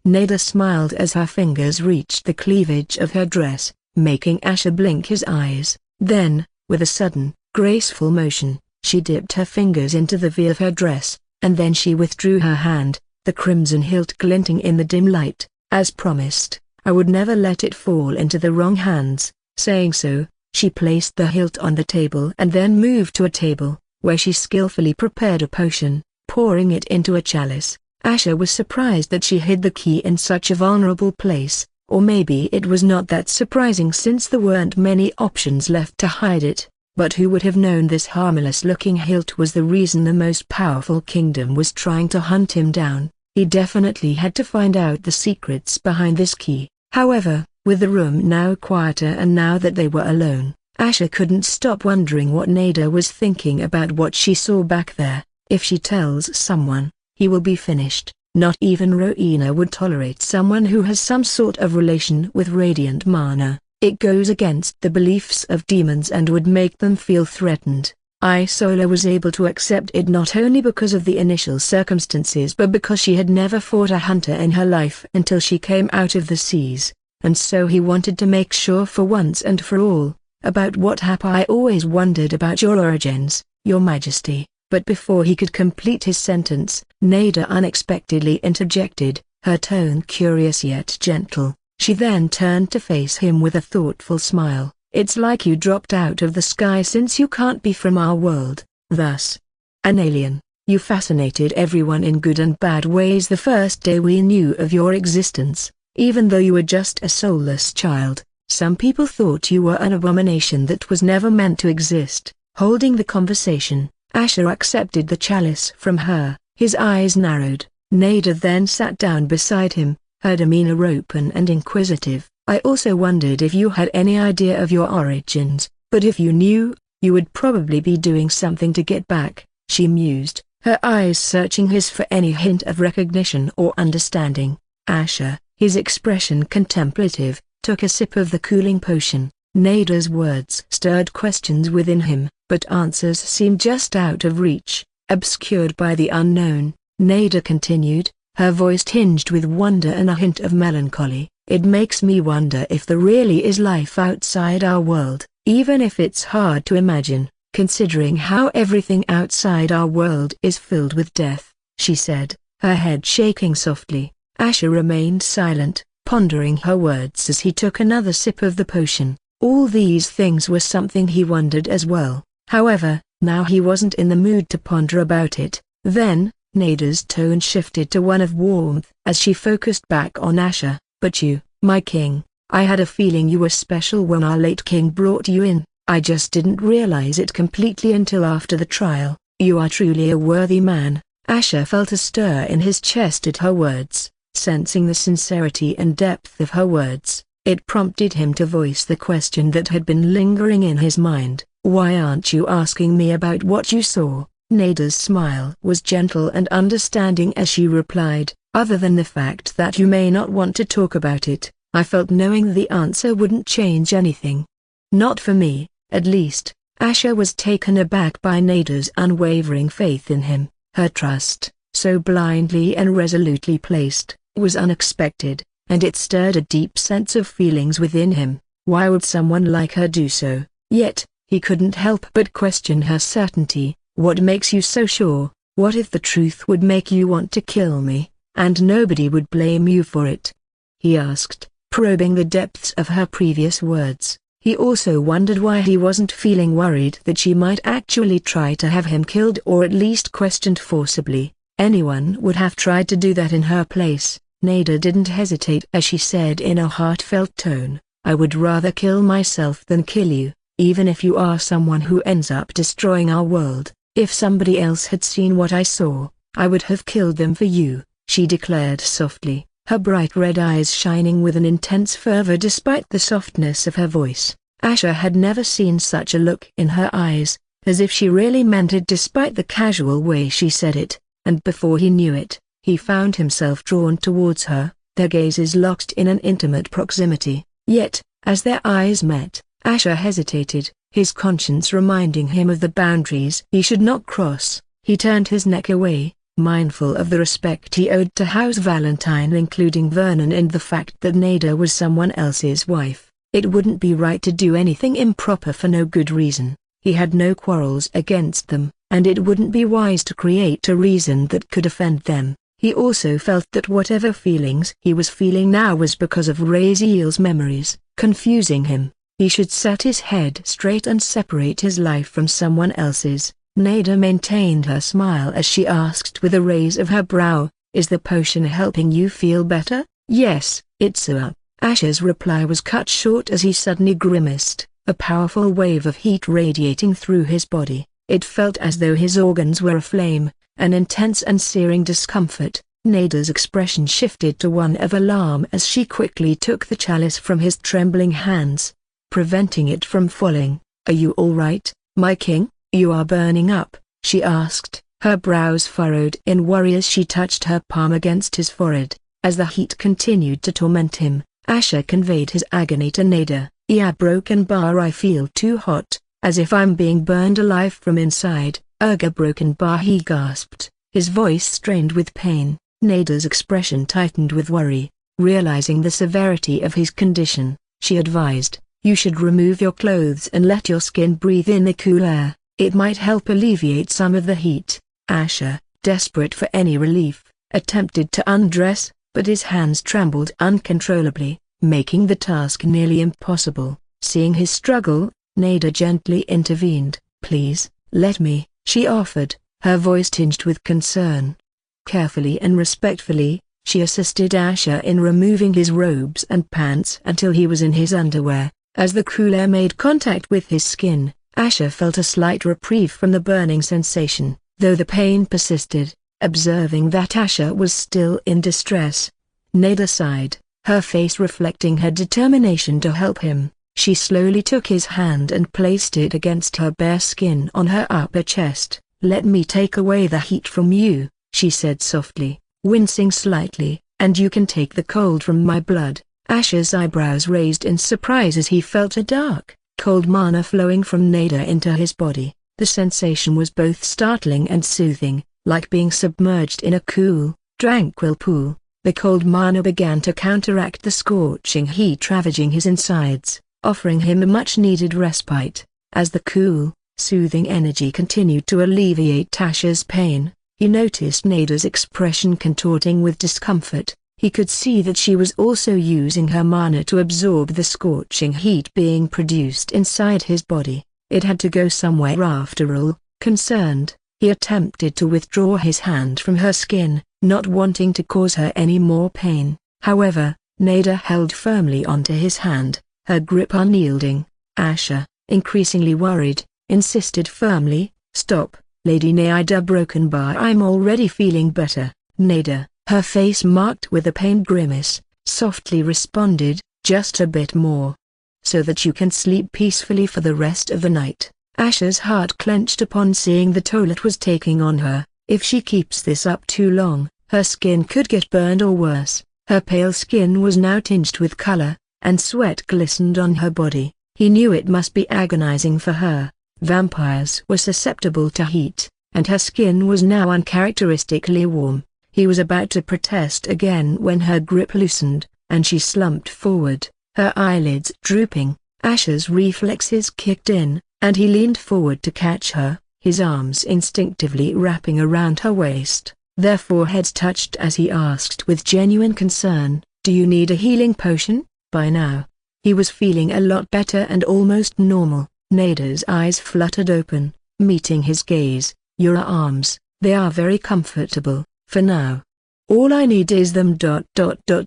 Nada smiled as her fingers reached the cleavage of her dress, making Asher blink his eyes. Then, with a sudden, graceful motion, she dipped her fingers into the V of her dress, and then she withdrew her hand, the crimson hilt glinting in the dim light. "As promised, I would never let it fall into the wrong hands." Saying so, She placed the hilt on the table and then moved to a table, where she skillfully prepared a potion, pouring it into a chalice. Asher was surprised that she hid the key in such a vulnerable place, or maybe it was not that surprising since there weren't many options left to hide it, but who would have known this harmless-looking hilt was the reason the most powerful kingdom was trying to hunt him down. He definitely had to find out the secrets behind this key. However, with the room now quieter and now that they were alone, Asher couldn't stop wondering what Nada was thinking about what she saw back there. If she tells someone, he will be finished. Not even Rowena would tolerate someone who has some sort of relation with radiant mana. It goes against the beliefs of demons and would make them feel threatened. Isola was able to accept it not only because of the initial circumstances but because she had never fought a hunter in her life until she came out of the seas, and so he wanted to make sure for once and for all, about what happened. I always wondered about your origins, Your Majesty. But before he could complete his sentence, Nada unexpectedly interjected, her tone curious yet gentle. She then turned to face him with a thoughtful smile. It's like you dropped out of the sky since you can't be from our world, thus an alien. You fascinated everyone in good and bad ways the first day we knew of your existence, even though you were just a soulless child. Some people thought you were an abomination that was never meant to exist. Holding the conversation, Asher accepted the chalice from her. His eyes narrowed. Nada then sat down beside him, her demeanor open and inquisitive. I also wondered if you had any idea of your origins, but if you knew, you would probably be doing something to get back, she mused, her eyes searching his for any hint of recognition or understanding. Asher, his expression contemplative, took a sip of the cooling potion. Nada's words stirred questions within him, but answers seemed just out of reach, obscured by the unknown. Nada continued, her voice tinged with wonder and a hint of melancholy. It makes me wonder if there really is life outside our world, even if it's hard to imagine, considering how everything outside our world is filled with death, she said, her head shaking softly. Asher remained silent, pondering her words as he took another sip of the potion. All these things were something he wondered as well. However, now he wasn't in the mood to ponder about it. Then, Nada's tone shifted to one of warmth as she focused back on Asher. But you, my king, I had a feeling you were special when our late king brought you in. I just didn't realize it completely until after the trial. You are truly a worthy man. Asher felt a stir in his chest at her words, sensing the sincerity and depth of her words. It prompted him to voice the question that had been lingering in his mind. Why aren't you asking me about what you saw? Nada's smile was gentle and understanding as she replied, other than the fact that you may not want to talk about it, I felt knowing the answer wouldn't change anything. Not for me, at least. Asher was taken aback by Nada's unwavering faith in him. Her trust, so blindly and resolutely placed, was unexpected, and it stirred a deep sense of feelings within him. Why would someone like her do so? Yet, he couldn't help but question her certainty. What makes you so sure? What if the truth would make you want to kill me, and nobody would blame you for it? He asked, probing the depths of her previous words. He also wondered why he wasn't feeling worried that she might actually try to have him killed or at least questioned forcibly. Anyone would have tried to do that in her place. Nada didn't hesitate as she said in a heartfelt tone, I would rather kill myself than kill you, even if you are someone who ends up destroying our world. If somebody else had seen what I saw, I would have killed them for you, she declared softly, her bright red eyes shining with an intense fervor despite the softness of her voice. Asher had never seen such a look in her eyes, as if she really meant it despite the casual way she said it, and before he knew it, he found himself drawn towards her, their gazes locked in an intimate proximity. Yet, as their eyes met, Asher hesitated, his conscience reminding him of the boundaries he should not cross. He turned his neck away, mindful of the respect he owed to House Valentine, including Vernon, and the fact that Nada was someone else's wife. It wouldn't be right to do anything improper for no good reason. He had no quarrels against them, and it wouldn't be wise to create a reason that could offend them. He also felt that whatever feelings he was feeling now was because of Raziel's memories, confusing him. He should set his head straight and separate his life from someone else's. Nada maintained her smile as she asked with a raise of her brow, "Is the potion helping you feel better?" "Yes, it's a." Asher's reply was cut short as he suddenly grimaced, a powerful wave of heat radiating through his body. It felt as though his organs were aflame, an intense and searing discomfort. Nada's expression shifted to one of alarm as she quickly took the chalice from his trembling hands, preventing it from falling. "Are you all right, my king? You are burning up," she asked, her brows furrowed in worry as she touched her palm against his forehead. As the heat continued to torment him, Asher conveyed his agony to Nada. "Yeah, broken bar, I feel too hot, as if I'm being burned alive from inside." "Urga, broken bar," he gasped, his voice strained with pain. Nada's expression tightened with worry. Realizing the severity of his condition, she advised, "You should remove your clothes and let your skin breathe in the cool air. It might help alleviate some of the heat." Asher, desperate for any relief, attempted to undress, but his hands trembled uncontrollably, making the task nearly impossible. Seeing his struggle, Nada gently intervened. "Please, let me," she offered, her voice tinged with concern. Carefully and respectfully, she assisted Asher in removing his robes and pants until he was in his underwear. As the cool air made contact with his skin, Asher felt a slight reprieve from the burning sensation, though the pain persisted. Observing that Asher was still in distress, Nada sighed, her face reflecting her determination to help him. She slowly took his hand and placed it against her bare skin on her upper chest. "Let me take away the heat from you," she said softly, wincing slightly, "and you can take the cold from my blood." Asher's eyebrows raised in surprise as he felt a dark, cold mana flowing from Nada into his body. The sensation was both startling and soothing, like being submerged in a cool, tranquil pool. The cold mana began to counteract the scorching heat ravaging his insides, offering him a much-needed respite. As the cool, soothing energy continued to alleviate Asher's pain, he noticed Nada's expression contorting with discomfort. He could see that she was also using her mana to absorb the scorching heat being produced inside his body. It had to go somewhere after all. Concerned, he attempted to withdraw his hand from her skin, not wanting to cause her any more pain. However, Nada held firmly onto his hand, her grip unyielding. Asher, increasingly worried, insisted firmly, "Stop, Lady Nada, broken bar, I'm already feeling better." Nada, her face marked with a pained grimace, softly responded, "Just a bit more. So that you can sleep peacefully for the rest of the night." Asher's heart clenched upon seeing the toll it was taking on her. If she keeps this up too long, her skin could get burned or worse. Her pale skin was now tinged with color, and sweat glistened on her body. He knew it must be agonizing for her. Vampires were susceptible to heat, and her skin was now uncharacteristically warm. He was about to protest again when her grip loosened, and she slumped forward, her eyelids drooping. Asher's reflexes kicked in, and he leaned forward to catch her, his arms instinctively wrapping around her waist. Their foreheads touched as he asked with genuine concern, "Do you need a healing potion?" By now, he was feeling a lot better and almost normal. Nada's eyes fluttered open, meeting his gaze. "Your arms, they are very comfortable, for now. All I need is them ...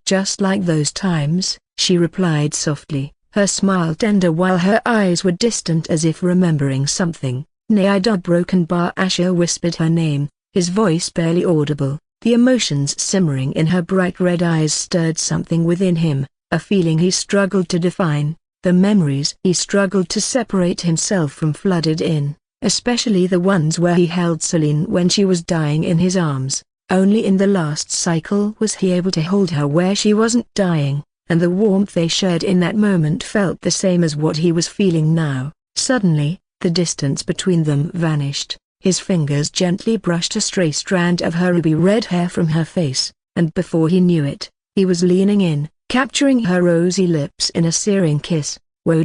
just like those times," she replied softly, her smile tender while her eyes were distant as if remembering something. "Nada, broken bar," Asher whispered her name, his voice barely audible. The emotions simmering in her bright red eyes stirred something within him, a feeling he struggled to define. The memories he struggled to separate himself from flooded in, especially the ones where he held Celine when she was dying in his arms. Only in the last cycle was he able to hold her where she wasn't dying, and the warmth they shared in that moment felt the same as what he was feeling now. Suddenly, the distance between them vanished. His fingers gently brushed a stray strand of her ruby red hair from her face, and before he knew it, he was leaning in, capturing her rosy lips in a searing kiss. Whoa.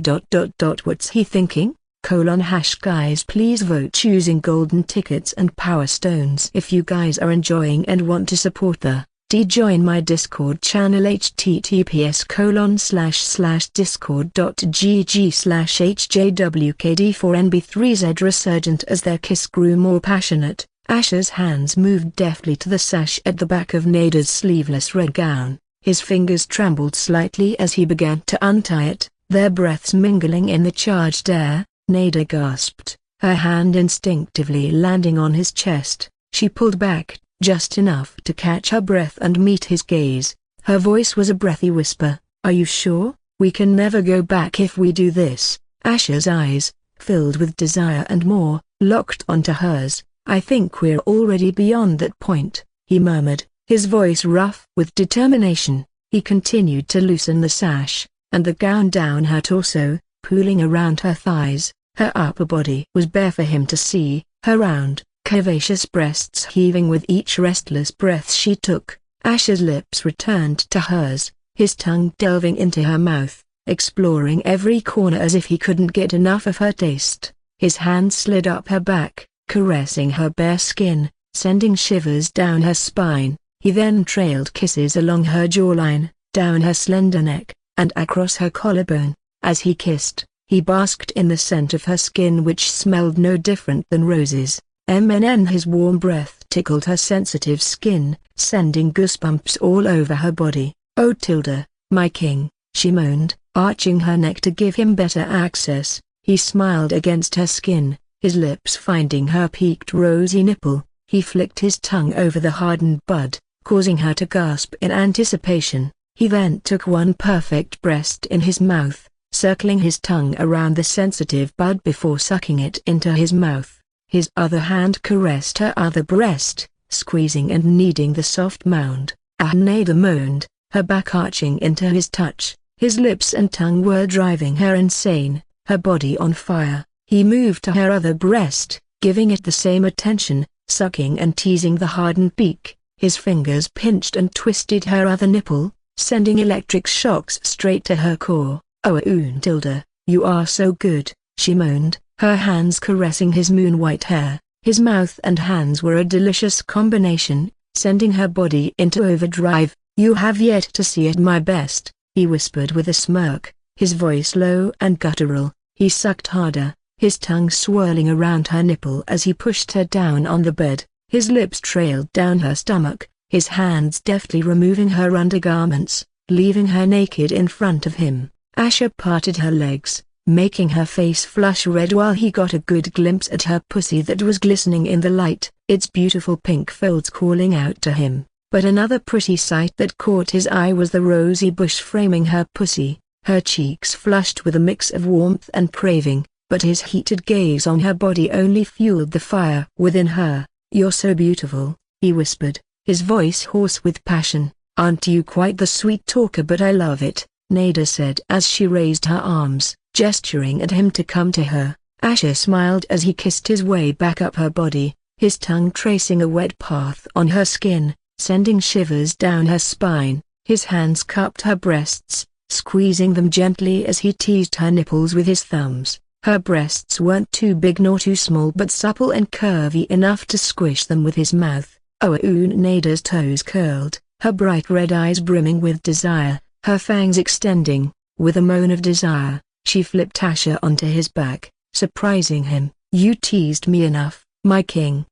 What's he thinking? Guys, please vote choosing golden tickets and power stones if you guys are enjoying and want to support the Join my Discord channel https://discord.gg/hjwkd4nb3z. Resurgent. As their kiss grew more passionate, Asher's hands moved deftly to the sash at the back of Nada's sleeveless red gown. His fingers trembled slightly as he began to untie it, their breaths mingling in the charged air. Nada gasped, her hand instinctively landing on his chest. She pulled back, just enough to catch her breath and meet his gaze. Her voice was a breathy whisper. "Are you sure? We can never go back if we do this." Asher's eyes, filled with desire and more, locked onto hers. "I think we're already beyond that point," he murmured, his voice rough with determination. He continued to loosen the sash, and the gown down her torso, pooling around her thighs. Her upper body was bare for him to see, her round, curvaceous breasts heaving with each restless breath she took. Asher's lips returned to hers, his tongue delving into her mouth, exploring every corner as if he couldn't get enough of her taste. His hand slid up her back, caressing her bare skin, sending shivers down her spine. He then trailed kisses along her jawline, down her slender neck, and across her collarbone. As he kissed, he basked in the scent of her skin, which smelled no different than roses. His warm breath tickled her sensitive skin, sending goosebumps all over her body. "Oh Tilda, my king," she moaned, arching her neck to give him better access. He smiled against her skin, his lips finding her peaked rosy nipple. He flicked his tongue over the hardened bud, causing her to gasp in anticipation. He then took one perfect breast in his mouth, circling his tongue around the sensitive bud before sucking it into his mouth. His other hand caressed her other breast, squeezing and kneading the soft mound. Nada moaned, her back arching into his touch. His lips and tongue were driving her insane, her body on fire. He moved to her other breast, giving it the same attention, sucking and teasing the hardened beak. His fingers pinched and twisted her other nipple, sending electric shocks straight to her core. "Oh Tilda, you are so good," she moaned, her hands caressing his moon-white hair. His mouth and hands were a delicious combination, sending her body into overdrive. "You have yet to see at my best," he whispered with a smirk, his voice low and guttural. He sucked harder, his tongue swirling around her nipple as he pushed her down on the bed. His lips trailed down her stomach, his hands deftly removing her undergarments, leaving her naked in front of him. Asher parted her legs, making her face flush red while he got a good glimpse at her pussy that was glistening in the light, its beautiful pink folds calling out to him. But another pretty sight that caught his eye was the rosy bush framing her pussy. Her cheeks flushed with a mix of warmth and craving, but his heated gaze on her body only fueled the fire within her. "You're so beautiful," he whispered, his voice hoarse with passion. "Aren't you quite the sweet talker? But I love it," Nada said as she raised her arms, gesturing at him to come to her. Asher smiled as he kissed his way back up her body, his tongue tracing a wet path on her skin, sending shivers down her spine. His hands cupped her breasts, squeezing them gently as he teased her nipples with his thumbs. Her breasts weren't too big nor too small, but supple and curvy enough to squish them with his mouth. Nada's toes curled, her bright red eyes brimming with desire, her fangs extending. With a moan of desire, she flipped Asher onto his back, surprising him. "You teased me enough, my king.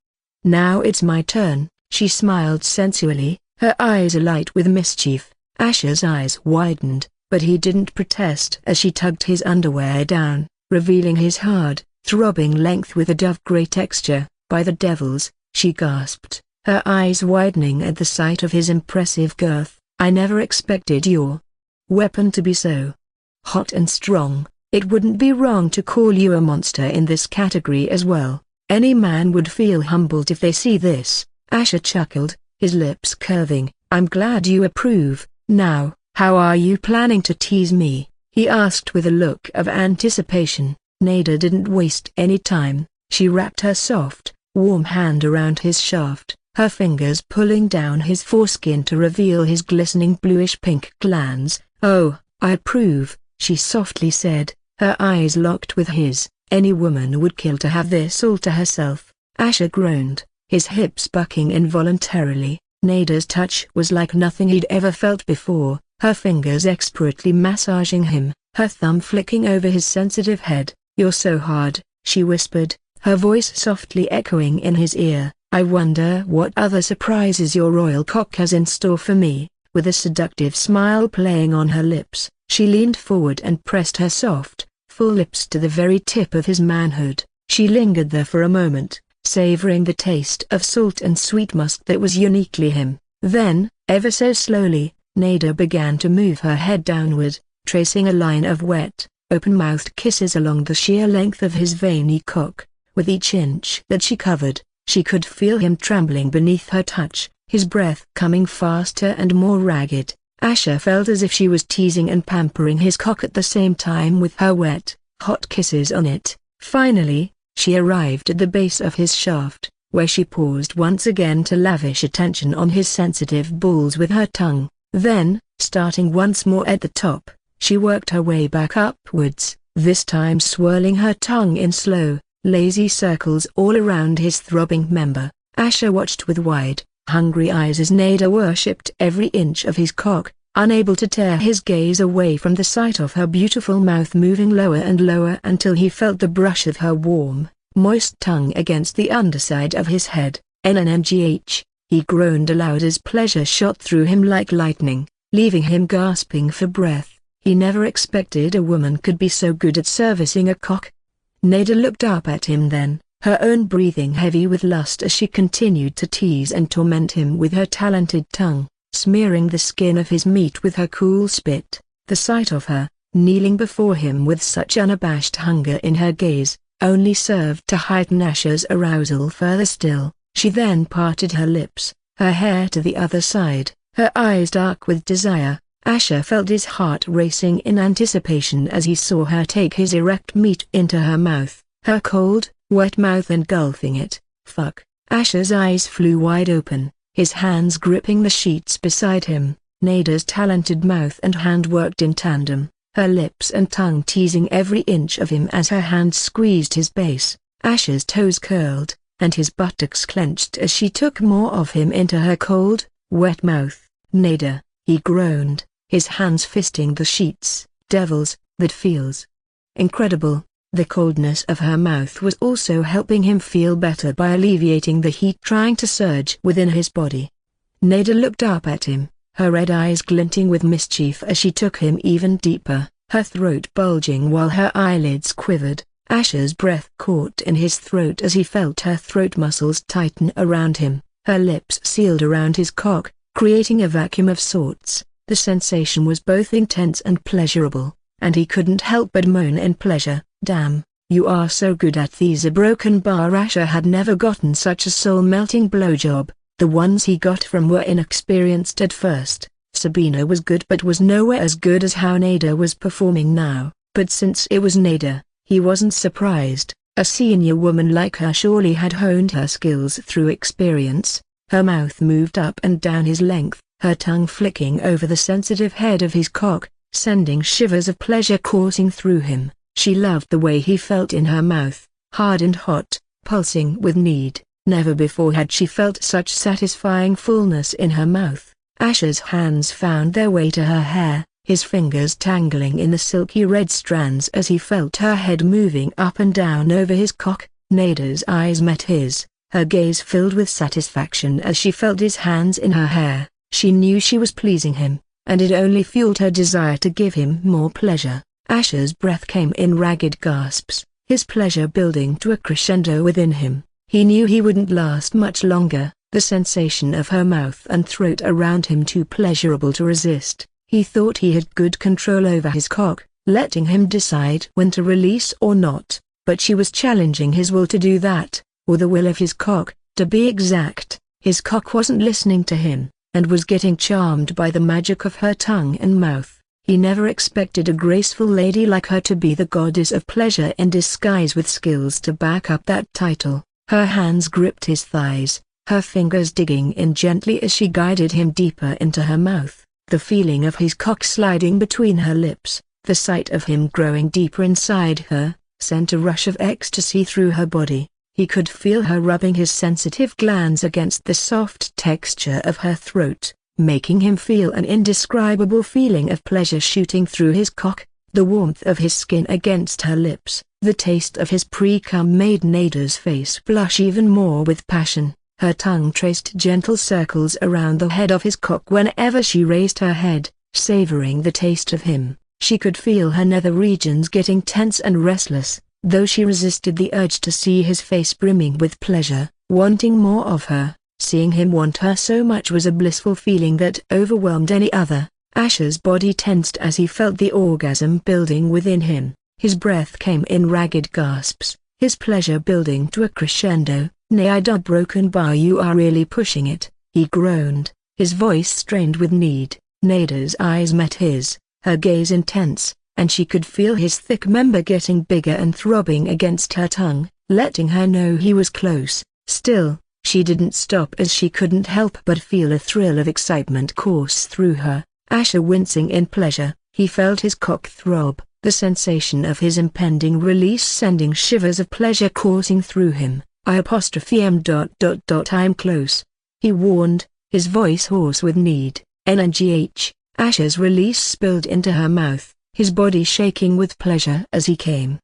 Now it's my turn," she smiled sensually, her eyes alight with mischief. Asher's eyes widened, but he didn't protest as she tugged his underwear down, revealing his hard, throbbing length with a dove-gray texture. "By the devils," she gasped, her eyes widening at the sight of his impressive girth. "I never expected your weapon to be so hot and strong. It wouldn't be wrong to call you a monster in this category as well. Any man would feel humbled if they see this." Asher chuckled, his lips curving. "I'm glad you approve. Now, how are you planning to tease me?" he asked with a look of anticipation. Nada didn't waste any time. She wrapped her soft, warm hand around his shaft, her fingers pulling down his foreskin to reveal his glistening bluish-pink glands. "Oh, I approve," she softly said, her eyes locked with his. "Any woman would kill to have this all to herself." Asher groaned, his hips bucking involuntarily. Nada's touch was like nothing he'd ever felt before, her fingers expertly massaging him, her thumb flicking over his sensitive head. "You're so hard," she whispered, her voice softly echoing in his ear. "I wonder what other surprises your royal cock has in store for me." With a seductive smile playing on her lips, she leaned forward and pressed her soft, full lips to the very tip of his manhood. She lingered there for a moment, savoring the taste of salt and sweet musk that was uniquely him. Then, ever so slowly, Nada began to move her head downward, tracing a line of wet, open-mouthed kisses along the sheer length of his veiny cock. With each inch that she covered, she could feel him trembling beneath her touch, his breath coming faster and more ragged. Asha felt as if she was teasing and pampering his cock at the same time with her wet, hot kisses on it. Finally, she arrived at the base of his shaft, where she paused once again to lavish attention on his sensitive balls with her tongue. Then, starting once more at the top, she worked her way back upwards, this time swirling her tongue in slow, lazy circles all around his throbbing member. Asha watched with wide, hungry eyes as Nada worshipped every inch of his cock, unable to tear his gaze away from the sight of her beautiful mouth moving lower and lower until he felt the brush of her warm, moist tongue against the underside of his head. "NNMGH," he groaned aloud as pleasure shot through him like lightning, leaving him gasping for breath. He never expected a woman could be so good at servicing a cock. Nada looked up at him then, her own breathing heavy with lust as she continued to tease and torment him with her talented tongue, smearing the skin of his meat with her cool spit. The sight of her, kneeling before him with such unabashed hunger in her gaze, only served to heighten Asha's arousal further still. She then parted her lips, her hair to the other side, her eyes dark with desire. Asha felt his heart racing in anticipation as he saw her take his erect meat into her mouth, her cold, wet mouth engulfing it. "Fuck." Asha's eyes flew wide open, his hands gripping the sheets beside him. Nada's talented mouth and hand worked in tandem, her lips and tongue teasing every inch of him as her hand squeezed his base. Asha's toes curled, and his buttocks clenched as she took more of him into her cold, wet mouth. "Nada," he groaned, his hands fisting the sheets. "Devils, that feels incredible." The coldness of her mouth was also helping him feel better by alleviating the heat trying to surge within his body. Nada looked up at him, her red eyes glinting with mischief as she took him even deeper, her throat bulging while her eyelids quivered. Asha's breath caught in his throat as he felt her throat muscles tighten around him, her lips sealed around his cock, creating a vacuum of sorts. The sensation was both intense and pleasurable, and he couldn't help but moan in pleasure. "Damn, you are so good at these." A broken bar. Asha had never gotten such a soul-melting blowjob. The ones he got from were inexperienced at first. Sabina was good but was nowhere as good as how Nada was performing now. But since it was Nada, he wasn't surprised. A senior woman like her surely had honed her skills through experience. Her mouth moved up and down his length, her tongue flicking over the sensitive head of his cock, sending shivers of pleasure coursing through him. She loved the way he felt in her mouth, hard and hot, pulsing with need. Never before had she felt such satisfying fullness in her mouth. Asha's hands found their way to her hair, his fingers tangling in the silky red strands as he felt her head moving up and down over his cock. Nada's eyes met his, her gaze filled with satisfaction as she felt his hands in her hair. She knew she was pleasing him, and it only fueled her desire to give him more pleasure. Asha's breath came in ragged gasps, his pleasure building to a crescendo within him. He knew he wouldn't last much longer, the sensation of her mouth and throat around him too pleasurable to resist. He thought he had good control over his cock, letting him decide when to release or not, but she was challenging his will to do that, or the will of his cock, to be exact. His cock wasn't listening to him, and was getting charmed by the magic of her tongue and mouth. He never expected a graceful lady like her to be the goddess of pleasure in disguise with skills to back up that title. Her hands gripped his thighs, her fingers digging in gently as she guided him deeper into her mouth. The feeling of his cock sliding between her lips, the sight of him growing deeper inside her, sent a rush of ecstasy through her body. He could feel her rubbing his sensitive glands against the soft texture of her throat, making him feel an indescribable feeling of pleasure shooting through his cock. The warmth of his skin against her lips, the taste of his pre-cum made Nada's face blush even more with passion. Her tongue traced gentle circles around the head of his cock whenever she raised her head, savoring the taste of him. She could feel her nether regions getting tense and restless, though she resisted the urge to see his face brimming with pleasure, wanting more of her. Seeing him want her so much was a blissful feeling that overwhelmed any other. Asher's body tensed as he felt the orgasm building within him. His breath came in ragged gasps, his pleasure building to a crescendo. "Nada broken bar, you are really pushing it," he groaned, his voice strained with need. Nada's eyes met his, her gaze intense, and she could feel his thick member getting bigger and throbbing against her tongue, letting her know he was close. Still, she didn't stop as she couldn't help but feel a thrill of excitement course through her. Asher wincing in pleasure, he felt his cock throb, the sensation of his impending release sending shivers of pleasure coursing through him. "I'm close," he warned, his voice hoarse with need. NGH, Asher's release spilled into her mouth, his body shaking with pleasure as he came.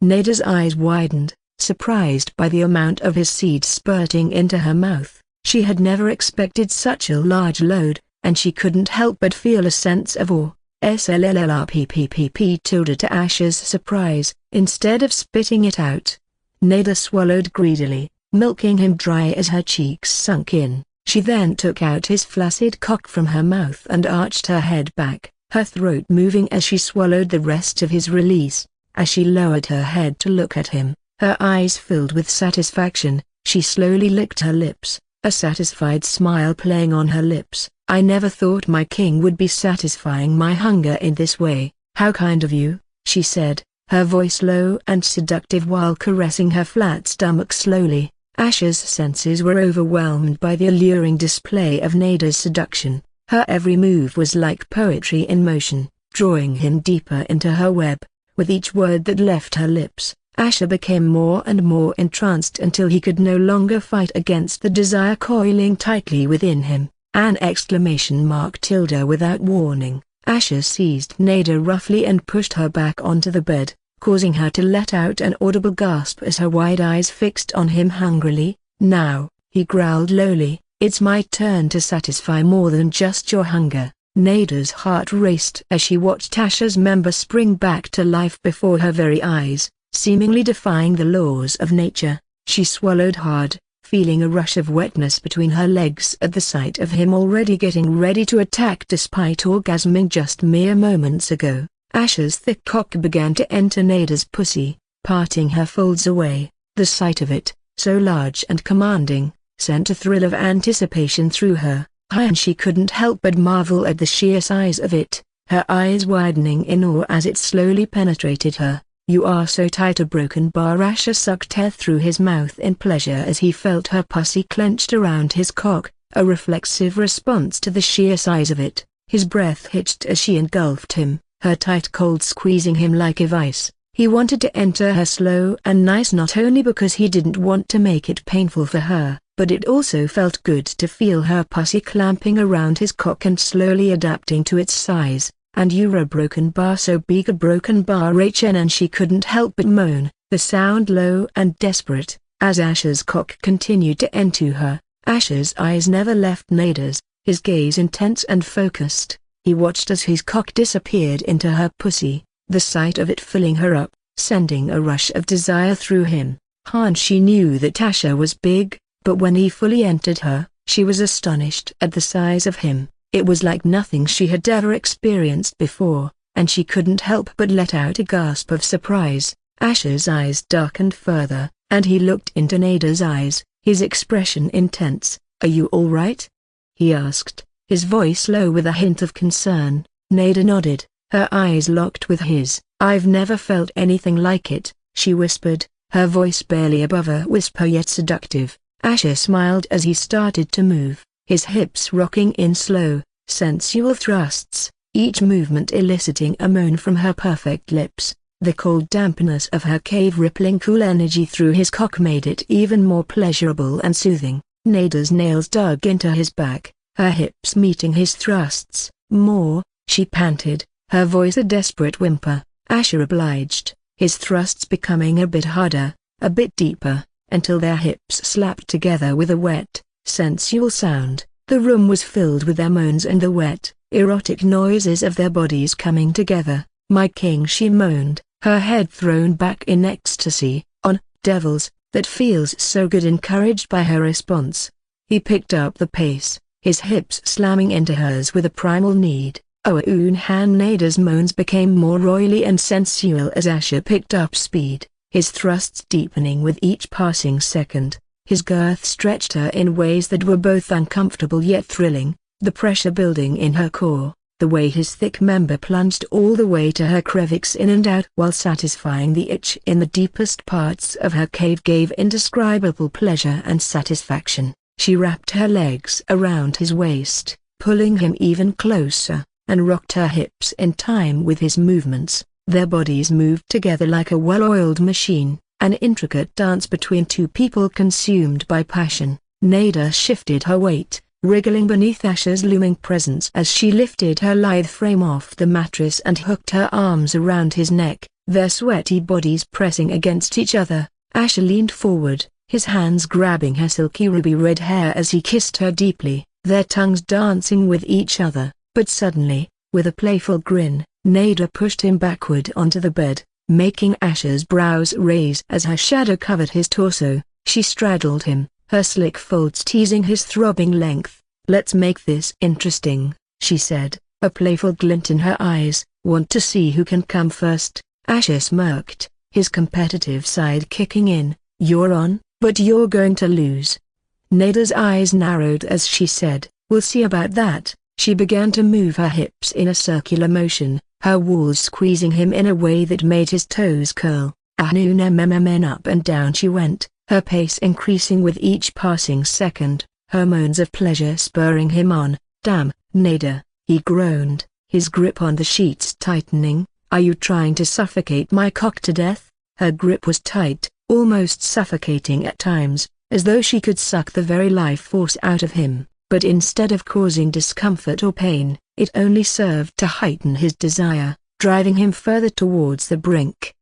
Nada's eyes widened, surprised by the amount of his seed spurting into her mouth. She had never expected such a large load, and she couldn't help but feel a sense of awe. SLLLRPPPP tilde to Asher's surprise, instead of spitting it out. Nada swallowed greedily, milking him dry as her cheeks sunk in. She then took out his flaccid cock from her mouth and arched her head back, her throat moving as she swallowed the rest of his release. As she lowered her head to look at him, her eyes filled with satisfaction, she slowly licked her lips, a satisfied smile playing on her lips. "I never thought my king would be satisfying my hunger in this way." "How kind of you," she said, her voice low and seductive while caressing her flat stomach slowly. Asher's senses were overwhelmed by the alluring display of Nada's seduction. Her every move was like poetry in motion, drawing him deeper into her web. With each word that left her lips, Asher became more and more entranced until he could no longer fight against the desire coiling tightly within him. An exclamation mark tilde without warning, Asher seized Nada roughly and pushed her back onto the bed, causing her to let out an audible gasp as her wide eyes fixed on him hungrily. "Now," he growled lowly, "it's my turn to satisfy more than just your hunger." Nada's heart raced as she watched Asher's member spring back to life before her very eyes, seemingly defying the laws of nature. She swallowed hard, feeling a rush of wetness between her legs at the sight of him already getting ready to attack despite orgasming just mere moments ago. Asher's thick cock began to enter Nada's pussy, parting her folds away. The sight of it, so large and commanding, sent a thrill of anticipation through her, and she couldn't help but marvel at the sheer size of it, her eyes widening in awe as it slowly penetrated her. "You are so tight a broken bar." Asher sucked her through his mouth in pleasure as he felt her pussy clenched around his cock, a reflexive response to the sheer size of it. His breath hitched as she engulfed him, her tight cold squeezing him like a vice. He wanted to enter her slow and nice not only because he didn't want to make it painful for her, but it also felt good to feel her pussy clamping around his cock and slowly adapting to its size. "And you're a broken bar, so big a broken bar, HN," and she couldn't help but moan, the sound low and desperate, as Asher's cock continued to enter her. Asher's eyes never left Nada's, his gaze intense and focused. He watched as his cock disappeared into her pussy, the sight of it filling her up, sending a rush of desire through him. She knew that Asher was big, but when he fully entered her, she was astonished at the size of him. It was like nothing she had ever experienced before, and she couldn't help but let out a gasp of surprise. Asher's eyes darkened further, and he looked into Nada's eyes, his expression intense. "Are you all right?" he asked, his voice low with a hint of concern. Nada nodded, her eyes locked with his. "I've never felt anything like it," she whispered, her voice barely above a whisper yet seductive. Asher smiled as he started to move, his hips rocking in slow, sensual thrusts, each movement eliciting a moan from her perfect lips. The cold dampness of her cave rippling cool energy through his cock made it even more pleasurable and soothing. Nada's nails dug into his back, her hips meeting his thrusts. More, she panted, her voice a desperate whimper. Asher obliged, his thrusts becoming a bit harder, a bit deeper, until their hips slapped together with a wet, sensual sound. The room was filled with their moans and the wet, erotic noises of their bodies coming together. "My king," she moaned, her head thrown back in ecstasy. "On, devils, that feels so good," encouraged by her response. He picked up the pace, his hips slamming into hers with a primal need. "Oh Unhan." Nada's moans became more royally and sensual as Asher picked up speed, his thrusts deepening with each passing second. His girth stretched her in ways that were both uncomfortable yet thrilling, the pressure building in her core, the way his thick member plunged all the way to her cervix in and out while satisfying the itch in the deepest parts of her cave gave indescribable pleasure and satisfaction. She wrapped her legs around his waist, pulling him even closer, and rocked her hips in time with his movements. Their bodies moved together like a well-oiled machine, an intricate dance between two people consumed by passion. Nada shifted her weight, wriggling beneath Asher's looming presence as she lifted her lithe frame off the mattress and hooked her arms around his neck, their sweaty bodies pressing against each other. Asher leaned forward, his hands grabbing her silky ruby red hair as he kissed her deeply, their tongues dancing with each other. But suddenly, with a playful grin, Nada pushed him backward onto the bed, making Asher's brows raise as her shadow covered his torso. She straddled him, her slick folds teasing his throbbing length. "Let's make this interesting," she said, a playful glint in her eyes. "Want to see who can come first?" Asher smirked, his competitive side kicking in. "You're on, but you're going to lose." Nada's eyes narrowed as she said, "We'll see about that." She began to move her hips in a circular motion, her walls squeezing him in a way that made his toes curl. Ahnoon up and down she went, her pace increasing with each passing second, her moans of pleasure spurring him on. "Damn, Nada," he groaned, his grip on the sheets tightening. "Are you trying to suffocate my cock to death?" Her grip was tight, almost suffocating at times, as though she could suck the very life force out of him. But instead of causing discomfort or pain, it only served to heighten his desire, driving him further towards the brink.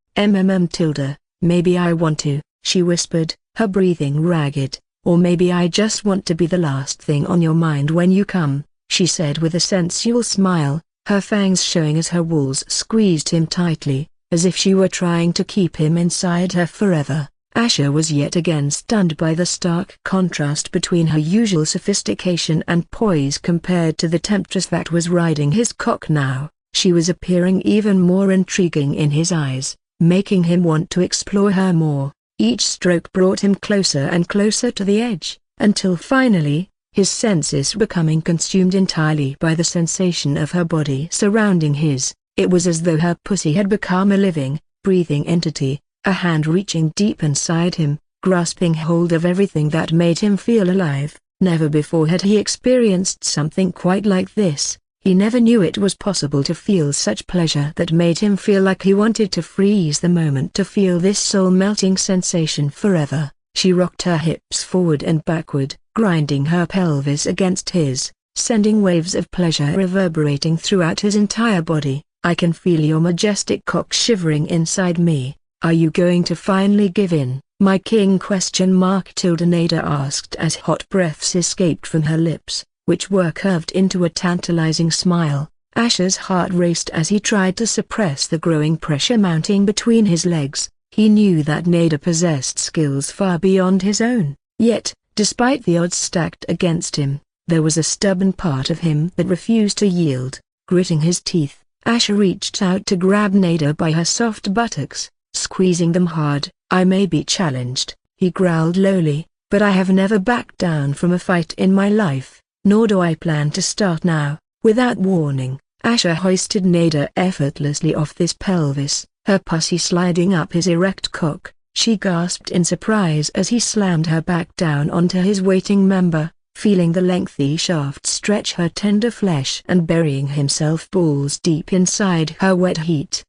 Maybe I want to," she whispered, her breathing ragged. "Or maybe I just want to be the last thing on your mind when you come," she said with a sensual smile, her fangs showing as her walls squeezed him tightly, as if she were trying to keep him inside her forever. Asher was yet again stunned by the stark contrast between her usual sophistication and poise compared to the temptress that was riding his cock now. She was appearing even more intriguing in his eyes, making him want to explore her more. Each stroke brought him closer and closer to the edge, until finally, his senses becoming consumed entirely by the sensation of her body surrounding his. It was as though her pussy had become a living, breathing entity, a hand reaching deep inside him, grasping hold of everything that made him feel alive. Never before had he experienced something quite like this. He never knew it was possible to feel such pleasure that made him feel like he wanted to freeze the moment to feel this soul-melting sensation forever. She rocked her hips forward and backward, grinding her pelvis against his, sending waves of pleasure reverberating throughout his entire body. "I can feel your majestic cock shivering inside me. Are you going to finally give in, my king?" Nada asked as hot breaths escaped from her lips, which were curved into a tantalizing smile. Asher's heart raced as he tried to suppress the growing pressure mounting between his legs. He knew that Nada possessed skills far beyond his own, yet, despite the odds stacked against him, there was a stubborn part of him that refused to yield. Gritting his teeth, Asher reached out to grab Nada by her soft buttocks, squeezing them hard. "I may be challenged," he growled lowly, "but I have never backed down from a fight in my life, nor do I plan to start now." Without warning, Asher hoisted Nada effortlessly off this pelvis, her pussy sliding up his erect cock. She gasped in surprise as he slammed her back down onto his waiting member, feeling the lengthy shaft stretch her tender flesh and burying himself balls deep inside her wet heat.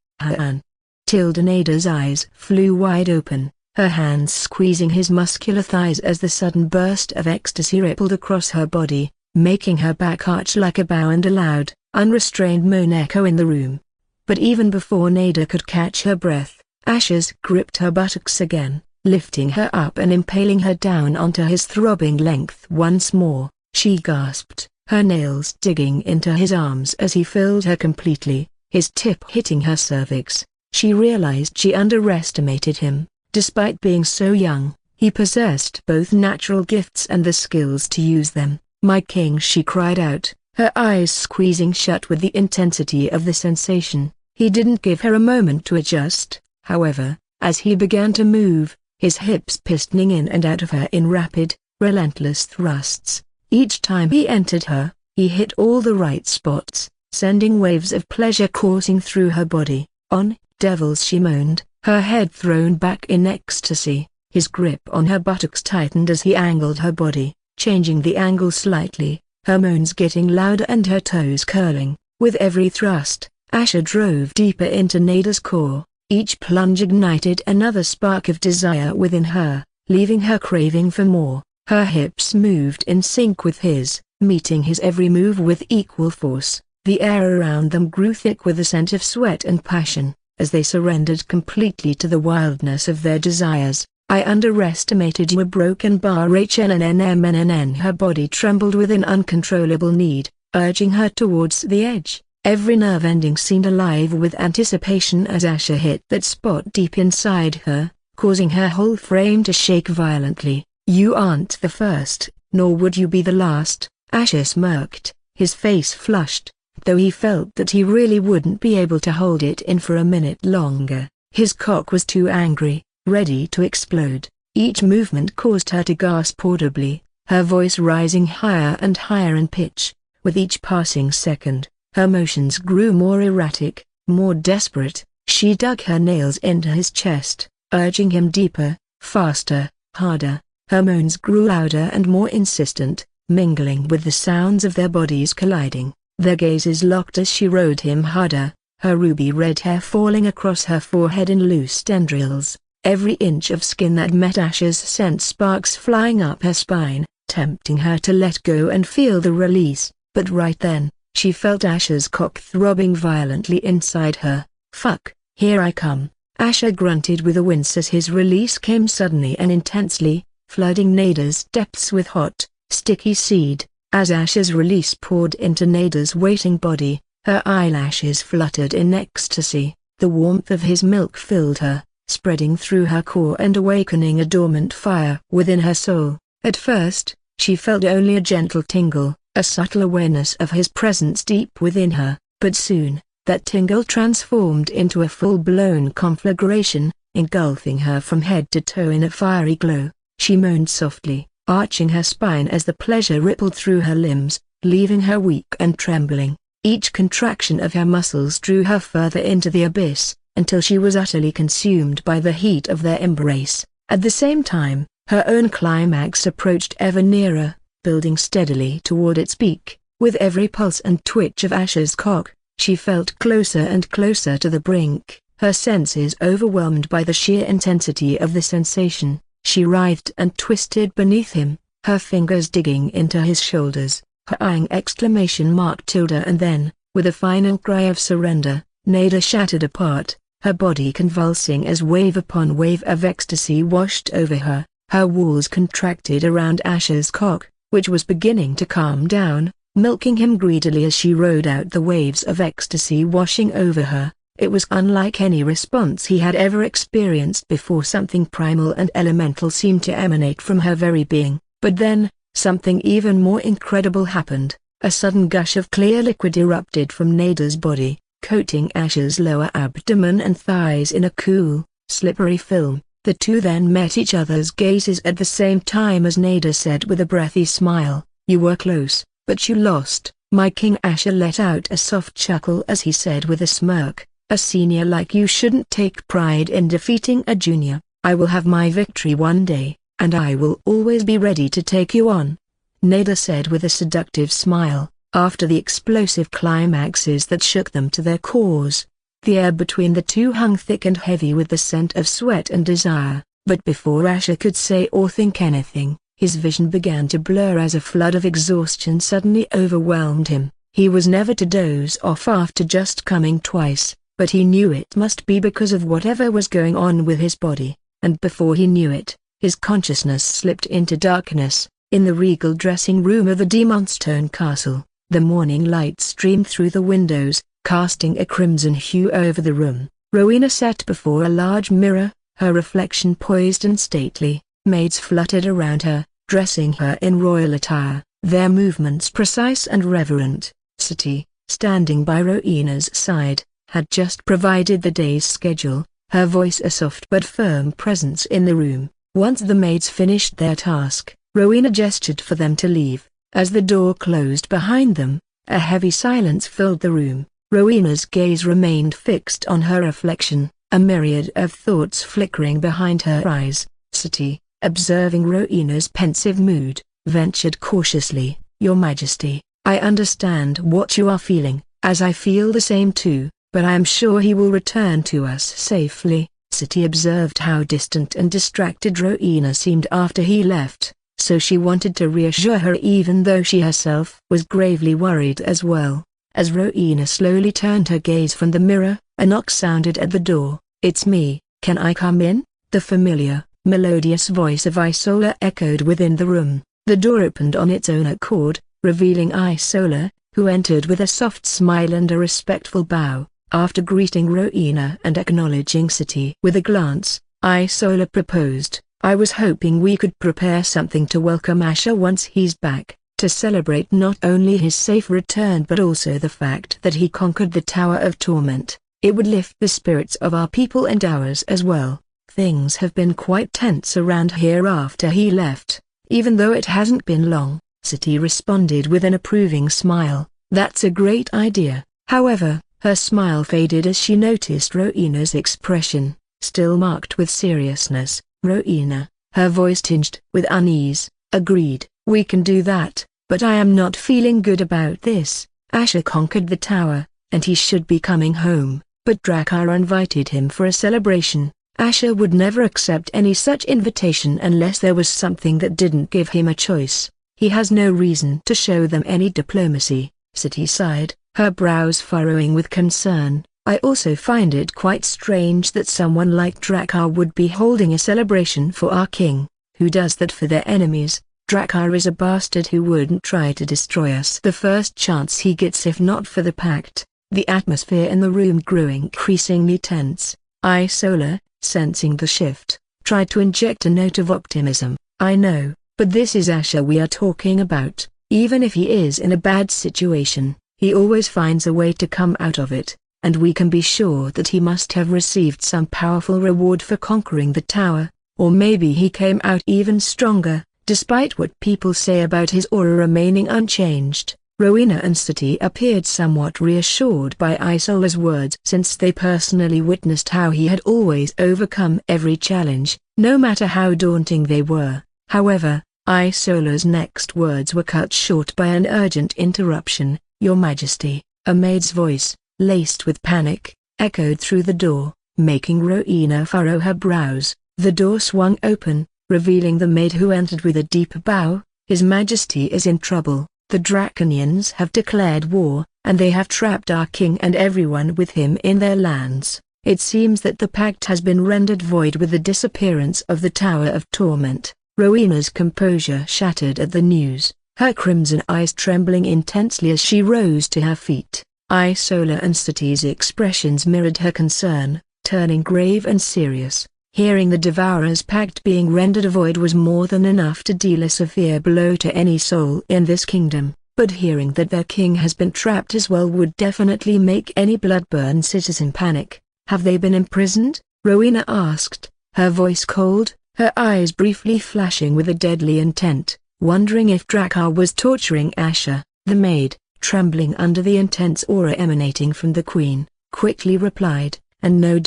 Nada's eyes flew wide open, her hands squeezing his muscular thighs as the sudden burst of ecstasy rippled across her body, making her back arch like a bow and a loud, unrestrained moan echo in the room. But even before Nada could catch her breath, Ashes gripped her buttocks again, lifting her up and impaling her down onto his throbbing length once more. She gasped, her nails digging into his arms as he filled her completely, his tip hitting her cervix. She realized she underestimated him. Despite being so young, he possessed both natural gifts and the skills to use them. "My king," she cried out, her eyes squeezing shut with the intensity of the sensation. He didn't give her a moment to adjust, however, as he began to move, his hips pistoning in and out of her in rapid, relentless thrusts. Each time he entered her, he hit all the right spots, sending waves of pleasure coursing through her body. "On, devils," she moaned, her head thrown back in ecstasy. His grip on her buttocks tightened as he angled her body, changing the angle slightly, her moans getting louder and her toes curling. With every thrust, Asher drove deeper into Nada's core. Each plunge ignited another spark of desire within her, leaving her craving for more. Her hips moved in sync with his, meeting his every move with equal force. The air around them grew thick with the scent of sweat and passion, as they surrendered completely to the wildness of their desires. "I underestimated you," a broken bar HNNMNNN. Her body trembled with an uncontrollable need, urging her towards the edge. Every nerve ending seemed alive with anticipation as Asher hit that spot deep inside her, causing her whole frame to shake violently. "You aren't the first, nor would you be the last," Asher smirked, his face flushed, though he felt that he really wouldn't be able to hold it in for a minute longer. His cock was too angry, ready to explode. Each movement caused her to gasp audibly, her voice rising higher and higher in pitch. With each passing second, her motions grew more erratic, more desperate. She dug her nails into his chest, urging him deeper, faster, harder. Her moans grew louder and more insistent, mingling with the sounds of their bodies colliding. Their gazes locked as she rode him harder, her ruby red hair falling across her forehead in loose tendrils. Every inch of skin that met Asher's sent sparks flying up her spine, tempting her to let go and feel the release. But right then, she felt Asher's cock throbbing violently inside her. "Fuck, here I come," Asher grunted with a wince as his release came suddenly and intensely, flooding Nada's depths with hot, sticky seed. As Asher's release poured into Nada's waiting body, her eyelashes fluttered in ecstasy. The warmth of his milk filled her, spreading through her core and awakening a dormant fire within her soul. At first, she felt only a gentle tingle, a subtle awareness of his presence deep within her, but soon, that tingle transformed into a full-blown conflagration, engulfing her from head to toe in a fiery glow. She moaned softly, arching her spine as the pleasure rippled through her limbs, leaving her weak and trembling. Each contraction of her muscles drew her further into the abyss, until she was utterly consumed by the heat of their embrace. At the same time, her own climax approached ever nearer, building steadily toward its peak. With every pulse and twitch of Asher's cock, she felt closer and closer to the brink, her senses overwhelmed by the sheer intensity of the sensation. She writhed and twisted beneath him, her fingers digging into his shoulders, her eyeing exclamation mark tilde, and then, with a final cry of surrender, Nada shattered apart, her body convulsing as wave upon wave of ecstasy washed over her. Her walls contracted around Asher's cock, which was beginning to calm down, milking him greedily as she rode out the waves of ecstasy washing over her. It was unlike any response he had ever experienced before. Something primal and elemental seemed to emanate from her very being. But then, something even more incredible happened. A sudden gush of clear liquid erupted from Nada's body, coating Asher's lower abdomen and thighs in a cool, slippery film. The two then met each other's gazes at the same time as Nada said with a breathy smile, "You were close, but you lost, my king." Asher let out a soft chuckle as he said with a smirk, "A senior like you shouldn't take pride in defeating a junior. I will have my victory one day, and I will always be ready to take you on," Nada said with a seductive smile. After the explosive climaxes that shook them to their cores, The air between the two hung thick and heavy with the scent of sweat and desire, but before Asher could say or think anything, his vision began to blur as a flood of exhaustion suddenly overwhelmed him. He was never to doze off after just coming twice, but he knew it must be because of whatever was going on with his body, and before he knew it, his consciousness slipped into darkness. In the regal dressing room of the Demonstone Castle, the morning light streamed through the windows, casting a crimson hue over the room. Rowena sat before a large mirror, her reflection poised and stately. Maids fluttered around her, dressing her in royal attire, their movements precise and reverent. Sati, standing by Rowena's side, had just provided the day's schedule, her voice a soft but firm presence in the room. Once the maids finished their task, Rowena gestured for them to leave. As the door closed behind them, a heavy silence filled the room. Rowena's gaze remained fixed on her reflection, a myriad of thoughts flickering behind her eyes. Sati, observing Rowena's pensive mood, ventured cautiously, "Your Majesty, I understand what you are feeling, as I feel the same too, but I am sure he will return to us safely." Sati observed how distant and distracted Rowena seemed after he left, so she wanted to reassure her even though she herself was gravely worried as well. As Rowena slowly turned her gaze from the mirror, a knock sounded at the door. "It's me, can I come in?" The familiar, melodious voice of Isola echoed within the room. The door opened on its own accord, revealing Isola, who entered with a soft smile and a respectful bow. After greeting Rowena and acknowledging Sati with a glance, Isola proposed, "I was hoping we could prepare something to welcome Asher once he's back, to celebrate not only his safe return but also the fact that he conquered the Tower of Torment. It would lift the spirits of our people and ours as well. Things have been quite tense around here after he left, even though it hasn't been long." Sati responded with an approving smile. "That's a great idea." However, her smile faded as she noticed Rowena's expression, still marked with seriousness. Rowena, her voice tinged with unease, agreed, "We can do that, but I am not feeling good about this. Asher conquered the tower, and he should be coming home, but Drakkar invited him for a celebration. Asher would never accept any such invitation unless there was something that didn't give him a choice. He has no reason to show them any diplomacy." Sati sighed, her brows furrowing with concern. "I also find it quite strange that someone like Drakkar would be holding a celebration for our king. Who does that for their enemies? Drakkar is a bastard who wouldn't try to destroy us the first chance he gets if not for the pact." The atmosphere in the room grew increasingly tense. Isola, sensing the shift, tried to inject a note of optimism. "I know, but this is Asher we are talking about. Even if he is in a bad situation, he always finds a way to come out of it, and we can be sure that he must have received some powerful reward for conquering the tower, or maybe he came out even stronger, despite what people say about his aura remaining unchanged." Rowena and Sati appeared somewhat reassured by Isola's words since they personally witnessed how he had always overcome every challenge, no matter how daunting they were. However, Isola's next words were cut short by an urgent interruption. "Your Majesty," a maid's voice, laced with panic, echoed through the door, making Rowena furrow her brows. The door swung open, revealing the maid who entered with a deep bow. "His Majesty is in trouble. The Draconians have declared war, and they have trapped our king and everyone with him in their lands. It seems that the pact has been rendered void with the disappearance of the Tower of Torment." Rowena's composure shattered at the news, her crimson eyes trembling intensely as she rose to her feet. Isola and Sati's expressions mirrored her concern, turning grave and serious. Hearing the Devourer's pact being rendered void was more than enough to deal a severe blow to any soul in this kingdom, but hearing that their king has been trapped as well would definitely make any blood-burn citizen panic. "Have they been imprisoned?" Rowena asked, her voice cold, her eyes briefly flashing with a deadly intent, wondering if Drakkar was torturing Asher. The maid, trembling under the intense aura emanating from the queen, quickly replied, "And no.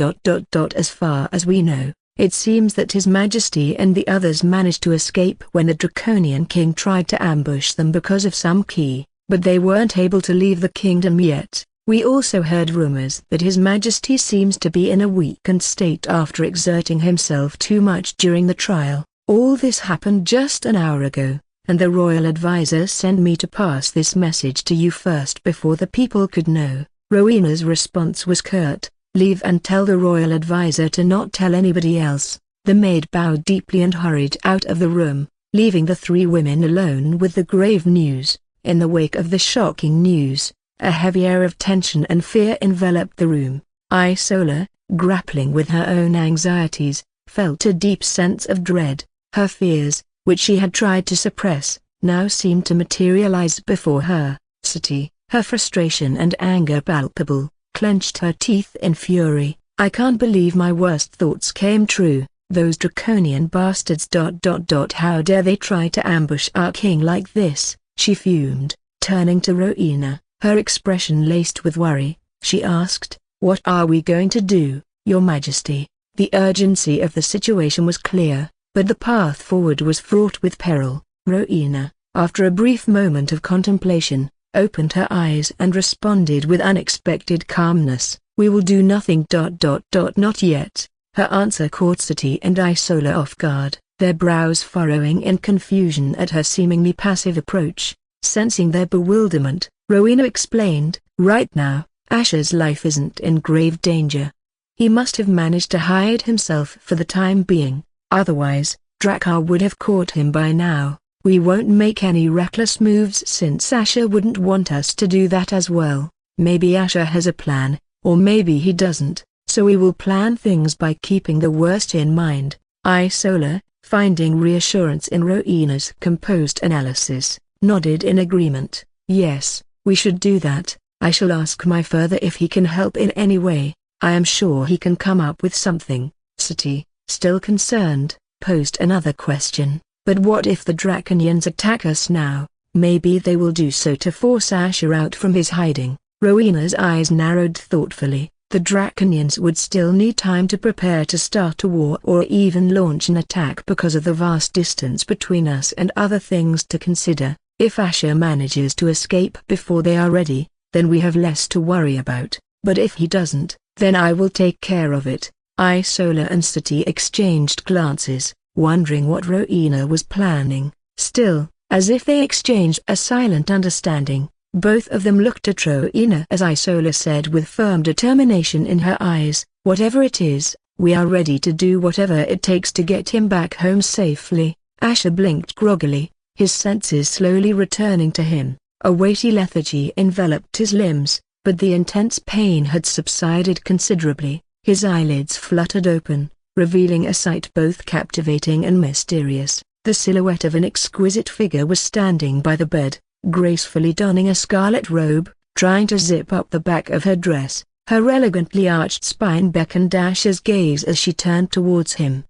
As far as we know, it seems that His Majesty and the others managed to escape when the Draconian king tried to ambush them because of some key, but they weren't able to leave the kingdom yet." We also heard rumors that His Majesty seems to be in a weakened state after exerting himself too much during the trial. All this happened just an hour ago, and the royal advisor sent me to pass this message to you first before the people could know. Rowena's response was curt, "Leave and tell the royal advisor to not tell anybody else." The maid bowed deeply and hurried out of the room, leaving the three women alone with the grave news. In the wake of the shocking news, a heavy air of tension and fear enveloped the room. Isola, grappling with her own anxieties, felt a deep sense of dread. Her fears, which she had tried to suppress, now seemed to materialize before her. City, her frustration and anger palpable, clenched her teeth in fury. "I can't believe my worst thoughts came true. Those draconian bastards. How dare they try to ambush our king like this?" she fumed. Turning to Rowena, her expression laced with worry, she asked, "What are we going to do, Your Majesty?" The urgency of the situation was clear, but the path forward was fraught with peril. Rowena, after a brief moment of contemplation, opened her eyes and responded with unexpected calmness, "We will do nothing. Not yet." Her answer caught City and Isola off guard, their brows furrowing in confusion at her seemingly passive approach. Sensing their bewilderment, Rowena explained, "Right now, Asher's life isn't in grave danger. He must have managed to hide himself for the time being, otherwise, Drakkar would have caught him by now. We won't make any reckless moves since Asher wouldn't want us to do that as well. Maybe Asher has a plan, or maybe he doesn't, so we will plan things by keeping the worst in mind." Isola, finding reassurance in Rowena's composed analysis, nodded in agreement. "Yes, we should do that. I shall ask my father if he can help in any way. I am sure he can come up with something." City, still concerned, posed another question. "But what if the Draconians attack us now? Maybe they will do so to force Asher out from his hiding." Rowena's eyes narrowed thoughtfully. The Draconians would still need time to prepare to start a war or even launch an attack because of the vast distance between us and other things to consider. If Asher manages to escape before they are ready, then we have less to worry about, but if he doesn't, then I will take care of it. Isola and City exchanged glances, wondering what Rowena was planning. Still, as if they exchanged a silent understanding, both of them looked at Rowena as Isola said with firm determination in her eyes, "Whatever it is, we are ready to do whatever it takes to get him back home safely." Asher blinked groggily, his senses slowly returning to him. A weighty lethargy enveloped his limbs, but the intense pain had subsided considerably. His eyelids fluttered open, revealing a sight both captivating and mysterious. The silhouette of an exquisite figure was standing by the bed, gracefully donning a scarlet robe, trying to zip up the back of her dress. Her elegantly arched spine beckoned Asher's gaze as she turned towards him.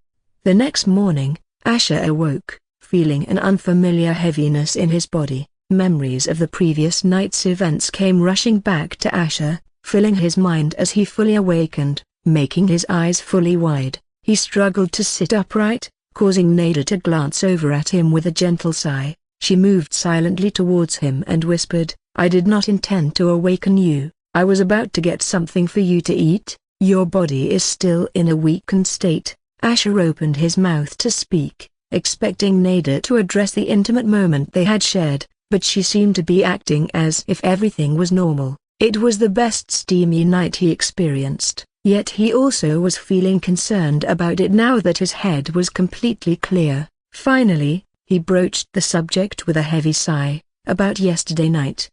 The next morning, Asher awoke, feeling an unfamiliar heaviness in his body. Memories of the previous night's events came rushing back to Asher, filling his mind as he fully awakened, making his eyes fully wide. He struggled to sit upright, causing Nada to glance over at him with a gentle sigh. She moved silently towards him and whispered, "I did not intend to awaken you. I was about to get something for you to eat. Your body is still in a weakened state." Asher opened his mouth to speak, expecting Nada to address the intimate moment they had shared, but she seemed to be acting as if everything was normal. It was the best steamy night he experienced, yet he also was feeling concerned about it now that his head was completely clear. Finally, he broached the subject with a heavy sigh, about yesterday night.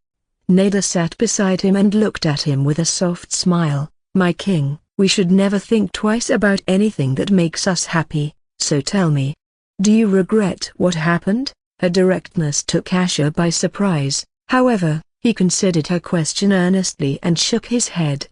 Nada sat beside him and looked at him with a soft smile. "My king, we should never think twice about anything that makes us happy, so tell me, do you regret what happened?" Her directness took Asher by surprise. However, he considered her question earnestly and shook his head.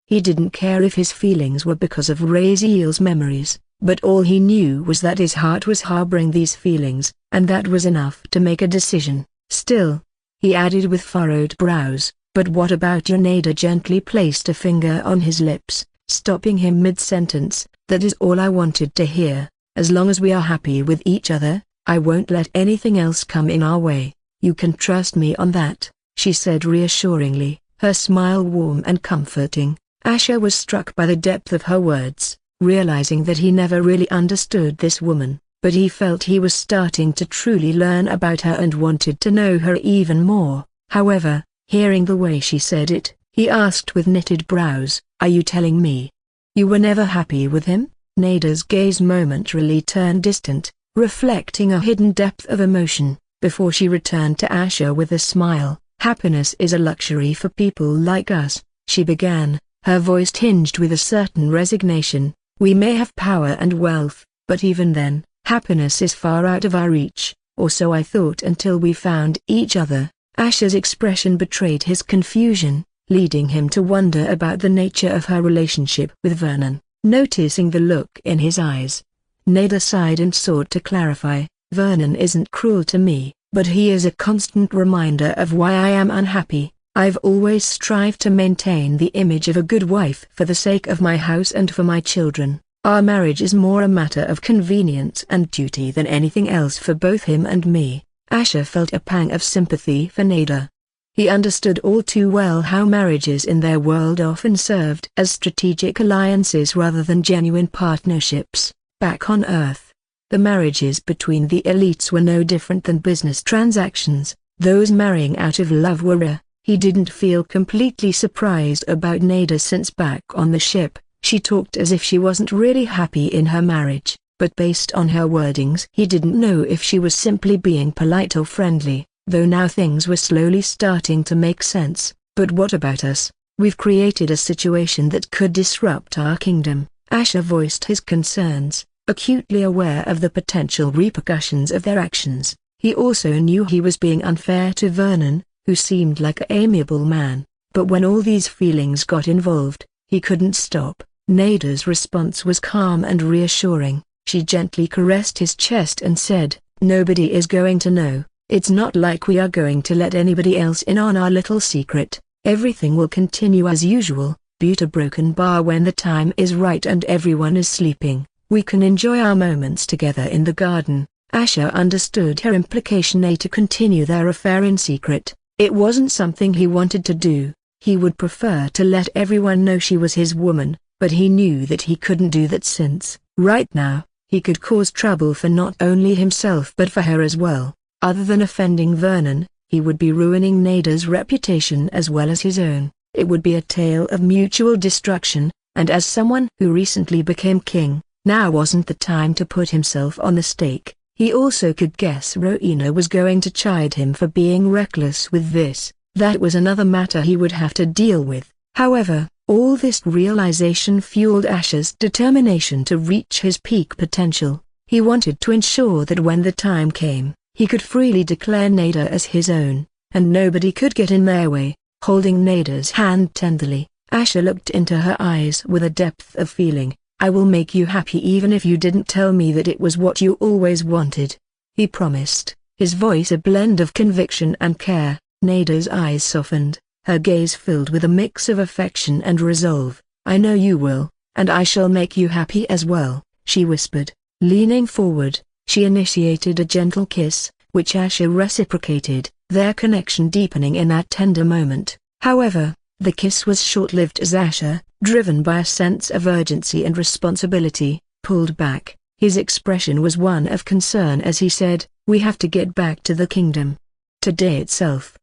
He didn't care if his feelings were because of Raziel's memories, but all he knew was that his heart was harboring these feelings, and that was enough to make a decision. "Still," he added with furrowed brows, "but what about your?" Nada gently placed a finger on his lips, stopping him mid-sentence. "That is all I wanted to hear. As long as we are happy with each other, I won't let anything else come in our way. You can trust me on that," she said reassuringly. her smile warm and comforting. Asher was struck by the depth of her words, realizing that he never really understood this woman, but he felt he was starting to truly learn about her and wanted to know her even more. However, hearing the way she said it, he asked with knitted brows, "Are you telling me you were never happy with him?" Nada's gaze momentarily turned distant, reflecting a hidden depth of emotion, before she returned to Asher with a smile. "Happiness is a luxury for people like us," she began, her voice tinged with a certain resignation. "We may have power and wealth, but even then, happiness is far out of our reach, or so I thought until we found each other." Asher's expression betrayed his confusion, leading him to wonder about the nature of her relationship with Vernon. Noticing the look in his eyes, Nada sighed and sought to clarify. "Vernon isn't cruel to me, but he is a constant reminder of why I am unhappy. I've always strived to maintain the image of a good wife for the sake of my house and for my children. Our marriage is more a matter of convenience and duty than anything else for both him and me." Asher felt a pang of sympathy for Nada. He understood all too well how marriages in their world often served as strategic alliances rather than genuine partnerships. Back on Earth, the marriages between the elites were no different than business transactions. Those marrying out of love were rare. He didn't feel completely surprised about Nada since back on the ship, she talked as if she wasn't really happy in her marriage, but based on her wordings he didn't know if she was simply being polite or friendly, though now things were slowly starting to make sense. "But what about us? We've created a situation that could disrupt our kingdom." Asher voiced his concerns, acutely aware of the potential repercussions of their actions. He also knew he was being unfair to Vernon, who seemed like an amiable man, but when all these feelings got involved, he couldn't stop. Nada's response was calm and reassuring. She gently caressed his chest and said, "Nobody is going to know. It's not like we are going to let anybody else in on our little secret. Everything will continue as usual, but a broken bar when the time is right and everyone is sleeping. We can enjoy our moments together in the garden." Asher understood her implication to continue their affair in secret. It wasn't something he wanted to do. He would prefer to let everyone know she was his woman, but he knew that he couldn't do that since, right now, he could cause trouble for not only himself but for her as well. Other than offending Vernon, he would be ruining Nada's reputation as well as his own. It would be a tale of mutual destruction, and as someone who recently became king, now wasn't the time to put himself on the stake. He also could guess Rowena was going to chide him for being reckless with this. That was another matter he would have to deal with. However, all this realization fueled Asher's determination to reach his peak potential. He wanted to ensure that when the time came, he could freely declare Nada as his own, and nobody could get in their way. Holding Nada's hand tenderly, Asher looked into her eyes with a depth of feeling. "I will make you happy even if you didn't tell me that it was what you always wanted," he promised, his voice a blend of conviction and care. Nada's eyes softened, her gaze filled with a mix of affection and resolve. "I know you will, and I shall make you happy as well," she whispered. Leaning forward, she initiated a gentle kiss, which Asher reciprocated, their connection deepening in that tender moment. However, the kiss was short-lived as Asher, driven by a sense of urgency and responsibility, pulled back. His expression was one of concern as he said, "We have to get back to the kingdom today itself."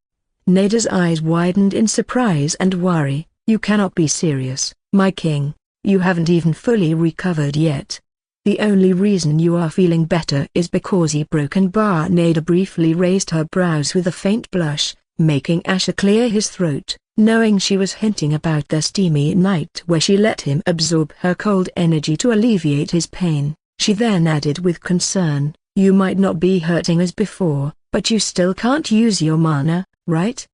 Nada's eyes widened in surprise and worry. "You cannot be serious, my king. You haven't even fully recovered yet. The only reason you are feeling better is because he broken bar." Nada briefly raised her brows with a faint blush, making Asher clear his throat, knowing she was hinting about their steamy night where she let him absorb her cold energy to alleviate his pain. She then added with concern, "You might not be hurting as before, but you still can't use your mana, right?"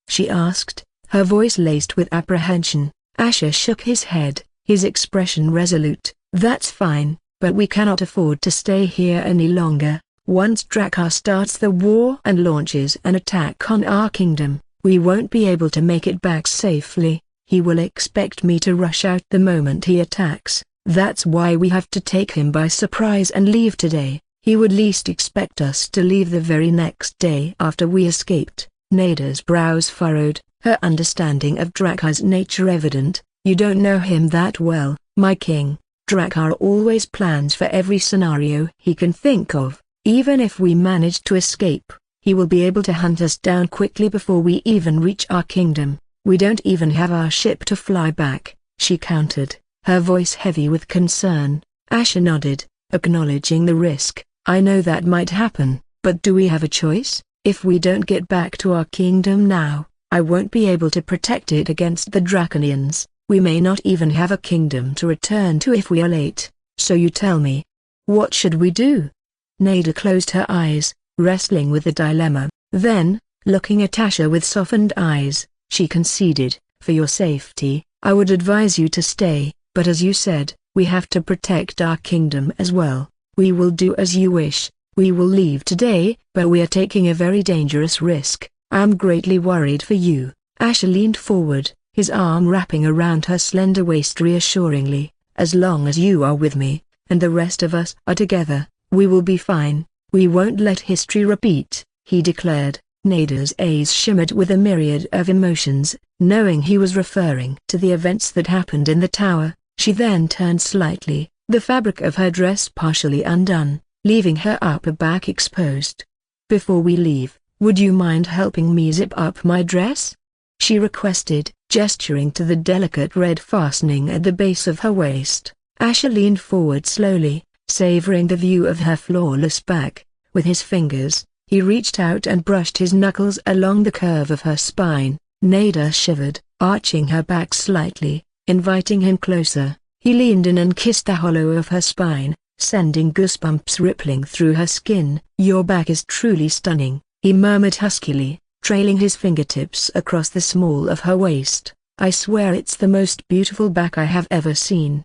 she asked, her voice laced with apprehension. Asher shook his head, his expression resolute. "That's fine, but we cannot afford to stay here any longer. Once Drakkar starts the war and launches an attack on our kingdom, we won't be able to make it back safely. He will expect me to rush out the moment he attacks. That's why we have to take him by surprise and leave today. He would least expect us to leave the very next day after we escaped." Nada's brows furrowed, her understanding of Drakar's nature evident. "You don't know him that well, my king. Drakar always plans for every scenario he can think of. Even if we manage to escape, he will be able to hunt us down quickly before we even reach our kingdom. We don't even have our ship to fly back," she countered, her voice heavy with concern. Asher nodded, acknowledging the risk. "I know that might happen, but do we have a choice? If we don't get back to our kingdom now, I won't be able to protect it against the Draconians. We may not even have a kingdom to return to if we are late. So you tell me, what should we do?" Nada closed her eyes, wrestling with the dilemma. Then, looking at Asher with softened eyes, she conceded, "For your safety, I would advise you to stay, but as you said, we have to protect our kingdom as well. We will do as you wish. We will leave today, but we are taking a very dangerous risk. I am greatly worried for you." Asher leaned forward, his arm wrapping around her slender waist reassuringly. "As long as you are with me, and the rest of us are together, we will be fine. We won't let history repeat," he declared. Nada's eyes shimmered with a myriad of emotions, knowing he was referring to the events that happened in the tower. She then turned slightly, the fabric of her dress partially undone, leaving her upper back exposed. "Before we leave, would you mind helping me zip up my dress?" she requested, gesturing to the delicate red fastening at the base of her waist. Asher leaned forward slowly, savoring the view of her flawless back. With his fingers, he reached out and brushed his knuckles along the curve of her spine. Nada shivered, arching her back slightly, inviting him closer. He leaned in and kissed the hollow of her spine, sending goosebumps rippling through her skin. "Your back is truly stunning," he murmured huskily, trailing his fingertips across the small of her waist. "I swear it's the most beautiful back I have ever seen."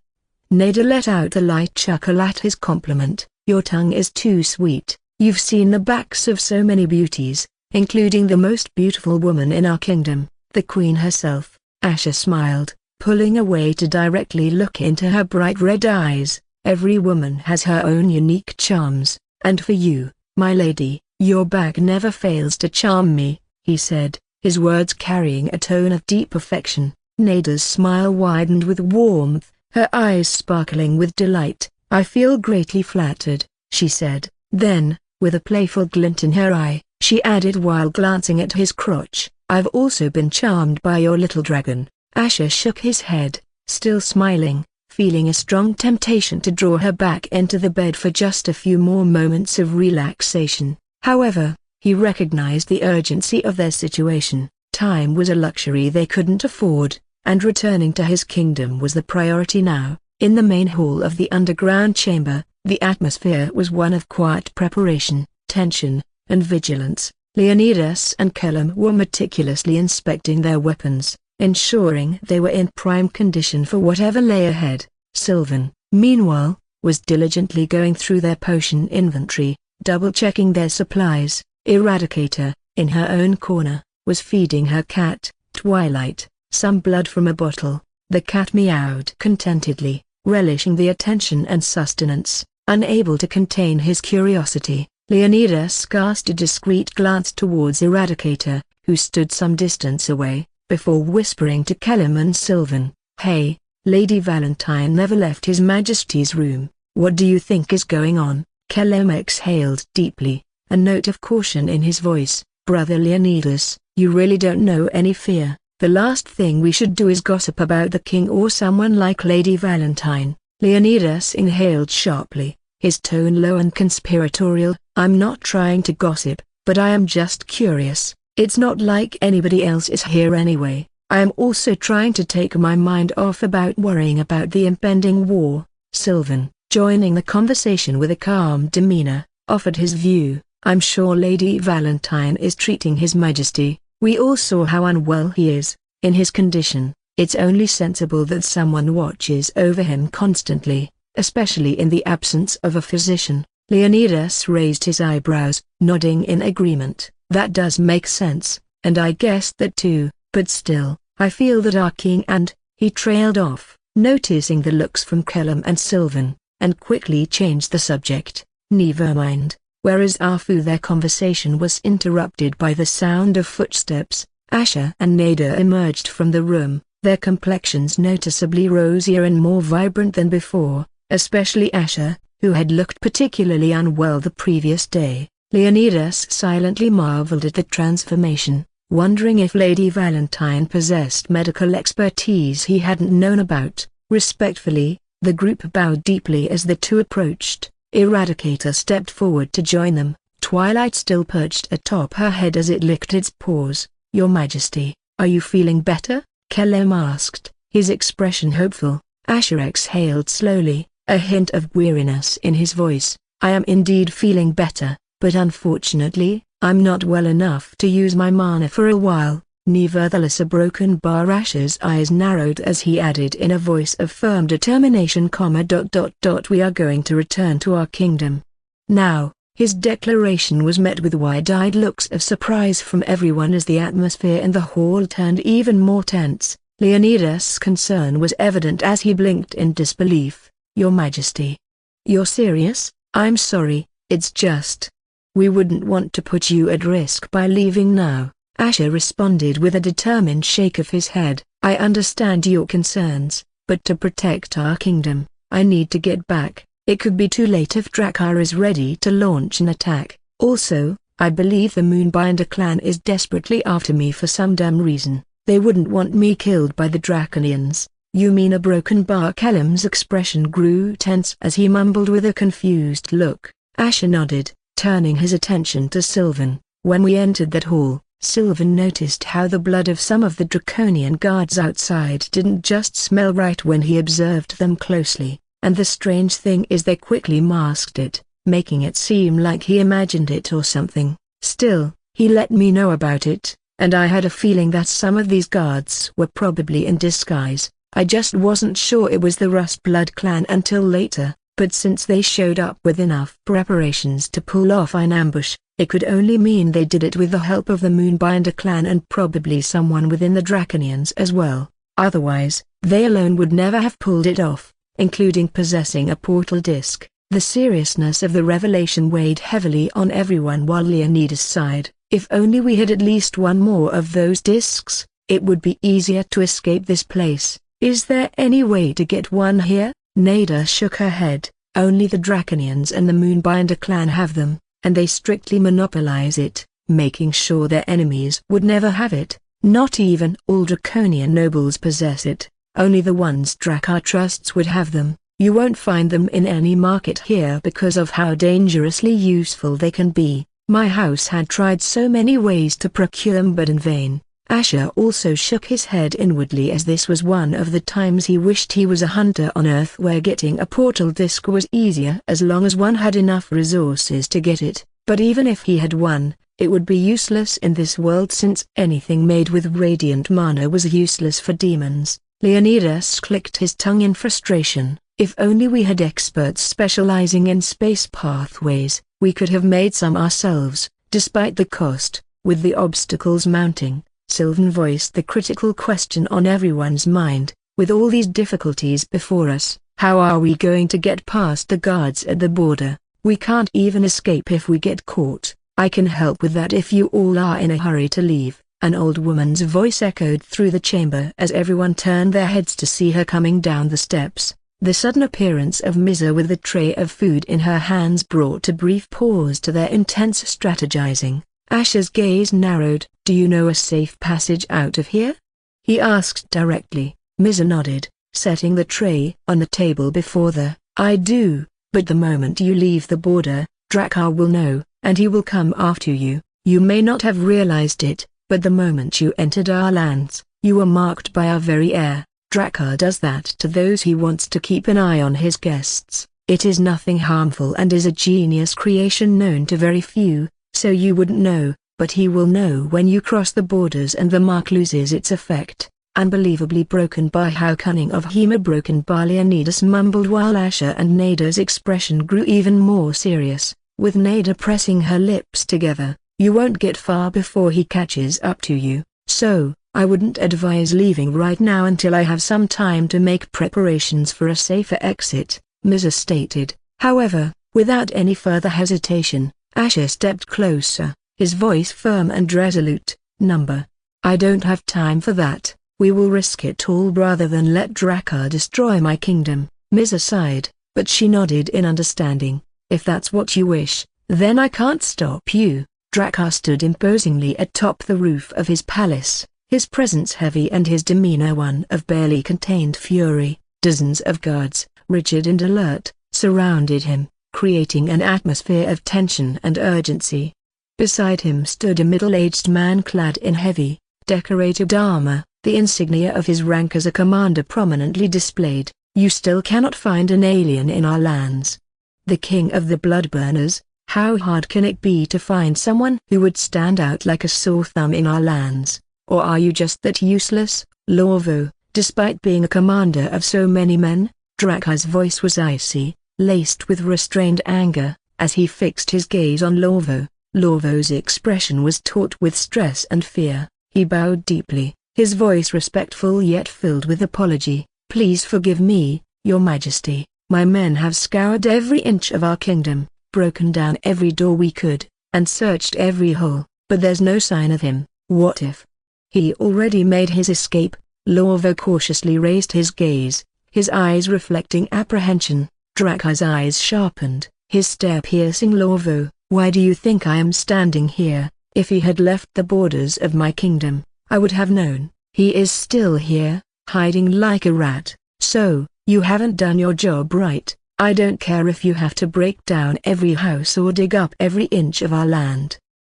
Nada let out a light chuckle at his compliment. "Your tongue is too sweet. You've seen the backs of so many beauties, including the most beautiful woman in our kingdom, the queen herself." Asher smiled, pulling away to directly look into her bright red eyes. "Every woman has her own unique charms, and for you, my lady, your back never fails to charm me," he said, his words carrying a tone of deep affection. Nada's smile widened with warmth, her eyes sparkling with delight. "I feel greatly flattered," she said. Then, with a playful glint in her eye, she added while glancing at his crotch, "I've also been charmed by your little dragon." Asher shook his head, still smiling, feeling a strong temptation to draw her back into the bed for just a few more moments of relaxation. However, he recognized the urgency of their situation. Time was a luxury they couldn't afford, and returning to his kingdom was the priority now. In the main hall of the underground chamber, the atmosphere was one of quiet preparation, tension, and vigilance. Leonidas and Kellum were meticulously inspecting their weapons, ensuring they were in prime condition for whatever lay ahead. Sylvan, meanwhile, was diligently going through their potion inventory, double-checking their supplies. Eradicator, in her own corner, was feeding her cat, Twilight, some blood from a bottle. The cat meowed contentedly, relishing the attention and sustenance. Unable to contain his curiosity, Leonidas cast a discreet glance towards Eradicator, who stood some distance away, before whispering to Kellum and Sylvan, "Hey, Lady Valentine never left His Majesty's room. What do you think is going on?" Kellum exhaled deeply, a note of caution in his voice. "Brother Leonidas, you really don't know any fear. The last thing we should do is gossip about the king or someone like Lady Valentine." Leonidas inhaled sharply, his tone low and conspiratorial. "I'm not trying to gossip, but I am just curious. It's not like anybody else is here anyway. I am also trying to take my mind off about worrying about the impending war." Sylvan, joining the conversation with a calm demeanor, offered his view. "I'm sure Lady Valentine is treating His Majesty. We all saw how unwell he is. In his condition, it's only sensible that someone watches over him constantly, especially in the absence of a physician." Leonidas raised his eyebrows, nodding in agreement. "That does make sense, and I guess that too, but still, I feel that our king and—" He trailed off, noticing the looks from Kellum and Sylvan, and quickly changed the subject. "Never mind. Where is Afu?" Their conversation was interrupted by the sound of footsteps, Asher and Nada emerged from the room, their complexions noticeably rosier and more vibrant than before, especially Asher, who had looked particularly unwell the previous day. Leonidas silently marveled at the transformation, wondering if Lady Valentine possessed medical expertise he hadn't known about. Respectfully, the group bowed deeply as the two approached. Eradicator stepped forward to join them, Twilight still perched atop her head as it licked its paws. "Your Majesty, are you feeling better?" Kelem asked, his expression hopeful. Asher exhaled slowly, a hint of weariness in his voice. "I am indeed feeling better, but unfortunately, I'm not well enough to use my mana for a while." Nevertheless, a broken bar. Asher's eyes narrowed as he added in a voice of firm determination, "We are going to return to our kingdom." Now, his declaration was met with wide-eyed looks of surprise from everyone as the atmosphere in the hall turned even more tense. Leonidas' concern was evident as he blinked in disbelief. "Your Majesty. You're serious?" "I'm sorry, it's just. We wouldn't want to put you at risk by leaving now," Asher responded with a determined shake of his head. "I understand your concerns, but to protect our kingdom, I need to get back. It could be too late if Drakkar is ready to launch an attack. Also, I believe the Moonbinder clan is desperately after me for some damn reason. They wouldn't want me killed by the Draconians." "You mean a broken bar?" Kelem's expression grew tense as he mumbled with a confused look. Asher nodded, turning his attention to Sylvan. "When we entered that hall, Sylvan noticed how the blood of some of the Draconian guards outside didn't just smell right when he observed them closely, and the strange thing is they quickly masked it, making it seem like he imagined it or something. Still, he let me know about it, and I had a feeling that some of these guards were probably in disguise. I just wasn't sure it was the Rustblood clan until later, but since they showed up with enough preparations to pull off an ambush, it could only mean they did it with the help of the Moonbinder clan and probably someone within the Draconians as well. Otherwise, they alone would never have pulled it off, including possessing a portal disc." The seriousness of the revelation weighed heavily on everyone while Leonidas sighed. "If only we had at least one more of those discs, it would be easier to escape this place." "Is there any way to get one here?" Nada shook her head. "Only the Draconians and the Moonbinder clan have them, and they strictly monopolize it, making sure their enemies would never have it. Not even all Draconian nobles possess it. Only the ones Drakkar trusts would have them. You won't find them in any market here because of how dangerously useful they can be. My house had tried so many ways to procure them but in vain." Asher also shook his head inwardly as this was one of the times he wished he was a hunter on Earth where getting a portal disc was easier as long as one had enough resources to get it. But even if he had one, it would be useless in this world since anything made with radiant mana was useless for demons. Leonidas clicked his tongue in frustration. "If only we had experts specializing in space pathways, we could have made some ourselves, despite the cost." With the obstacles mounting, Sylvan voiced the critical question on everyone's mind. "With all these difficulties before us, how are we going to get past the guards at the border? We can't even escape if we get caught." "I can help with that if you all are in a hurry to leave." An old woman's voice echoed through the chamber as everyone turned their heads to see her coming down the steps. The sudden appearance of Misa with a tray of food in her hands brought a brief pause to their intense strategizing. Asher's gaze narrowed. "Do you know a safe passage out of here?" he asked directly. Misa nodded, setting the tray on the table before them. "I do, but the moment you leave the border, Drakkar will know, and he will come after you. You may not have realized it, but the moment you entered our lands, you were marked by our very air. Drakkar does that to those he wants to keep an eye on his guests. It is nothing harmful and is a genius creation known to very few, so you wouldn't know, but he will know when you cross the borders and the mark loses its effect." Unbelievably broken by how cunning of Hema broken bar, Leonidas mumbled while Asher and Nada's expression grew even more serious, with Nada pressing her lips together. "You won't get far before he catches up to you, so I wouldn't advise leaving right now until I have some time to make preparations for a safer exit," Misa stated. However, without any further hesitation, Asher stepped closer, his voice firm and resolute. "Number I don't have time for that. We will risk it all rather than let Drakkar destroy my kingdom." Misa sighed, but she nodded in understanding. "If that's what you wish, then I can't stop you." Drakkar stood imposingly atop the roof of his palace, his presence heavy and his demeanor one of barely contained fury. Dozens of guards, rigid and alert, surrounded him, creating an atmosphere of tension and urgency. Beside him stood a middle-aged man clad in heavy, decorated armor, the insignia of his rank as a commander prominently displayed. "You still cannot find an alien in our lands. The king of the Bloodburners, how hard can it be to find someone who would stand out like a sore thumb in our lands? Or are you just that useless, Lorvo, despite being a commander of so many men?" Drakkar's voice was icy, laced with restrained anger, as he fixed his gaze on Lorvo. Lorvo's expression was taut with stress and fear. He bowed deeply, his voice respectful yet filled with apology. "Please forgive me, Your Majesty. My men have scoured every inch of our kingdom, broken down every door we could, and searched every hole, but there's no sign of him." "What if he already made his escape?" Lorvo cautiously raised his gaze, his eyes reflecting apprehension. Drakkar's eyes sharpened, his stare piercing. "Lorvo, why do you think I am standing here? If he had left the borders of my kingdom, I would have known. He is still here, hiding like a rat. So, you haven't done your job right. I don't care if you have to break down every house or dig up every inch of our land.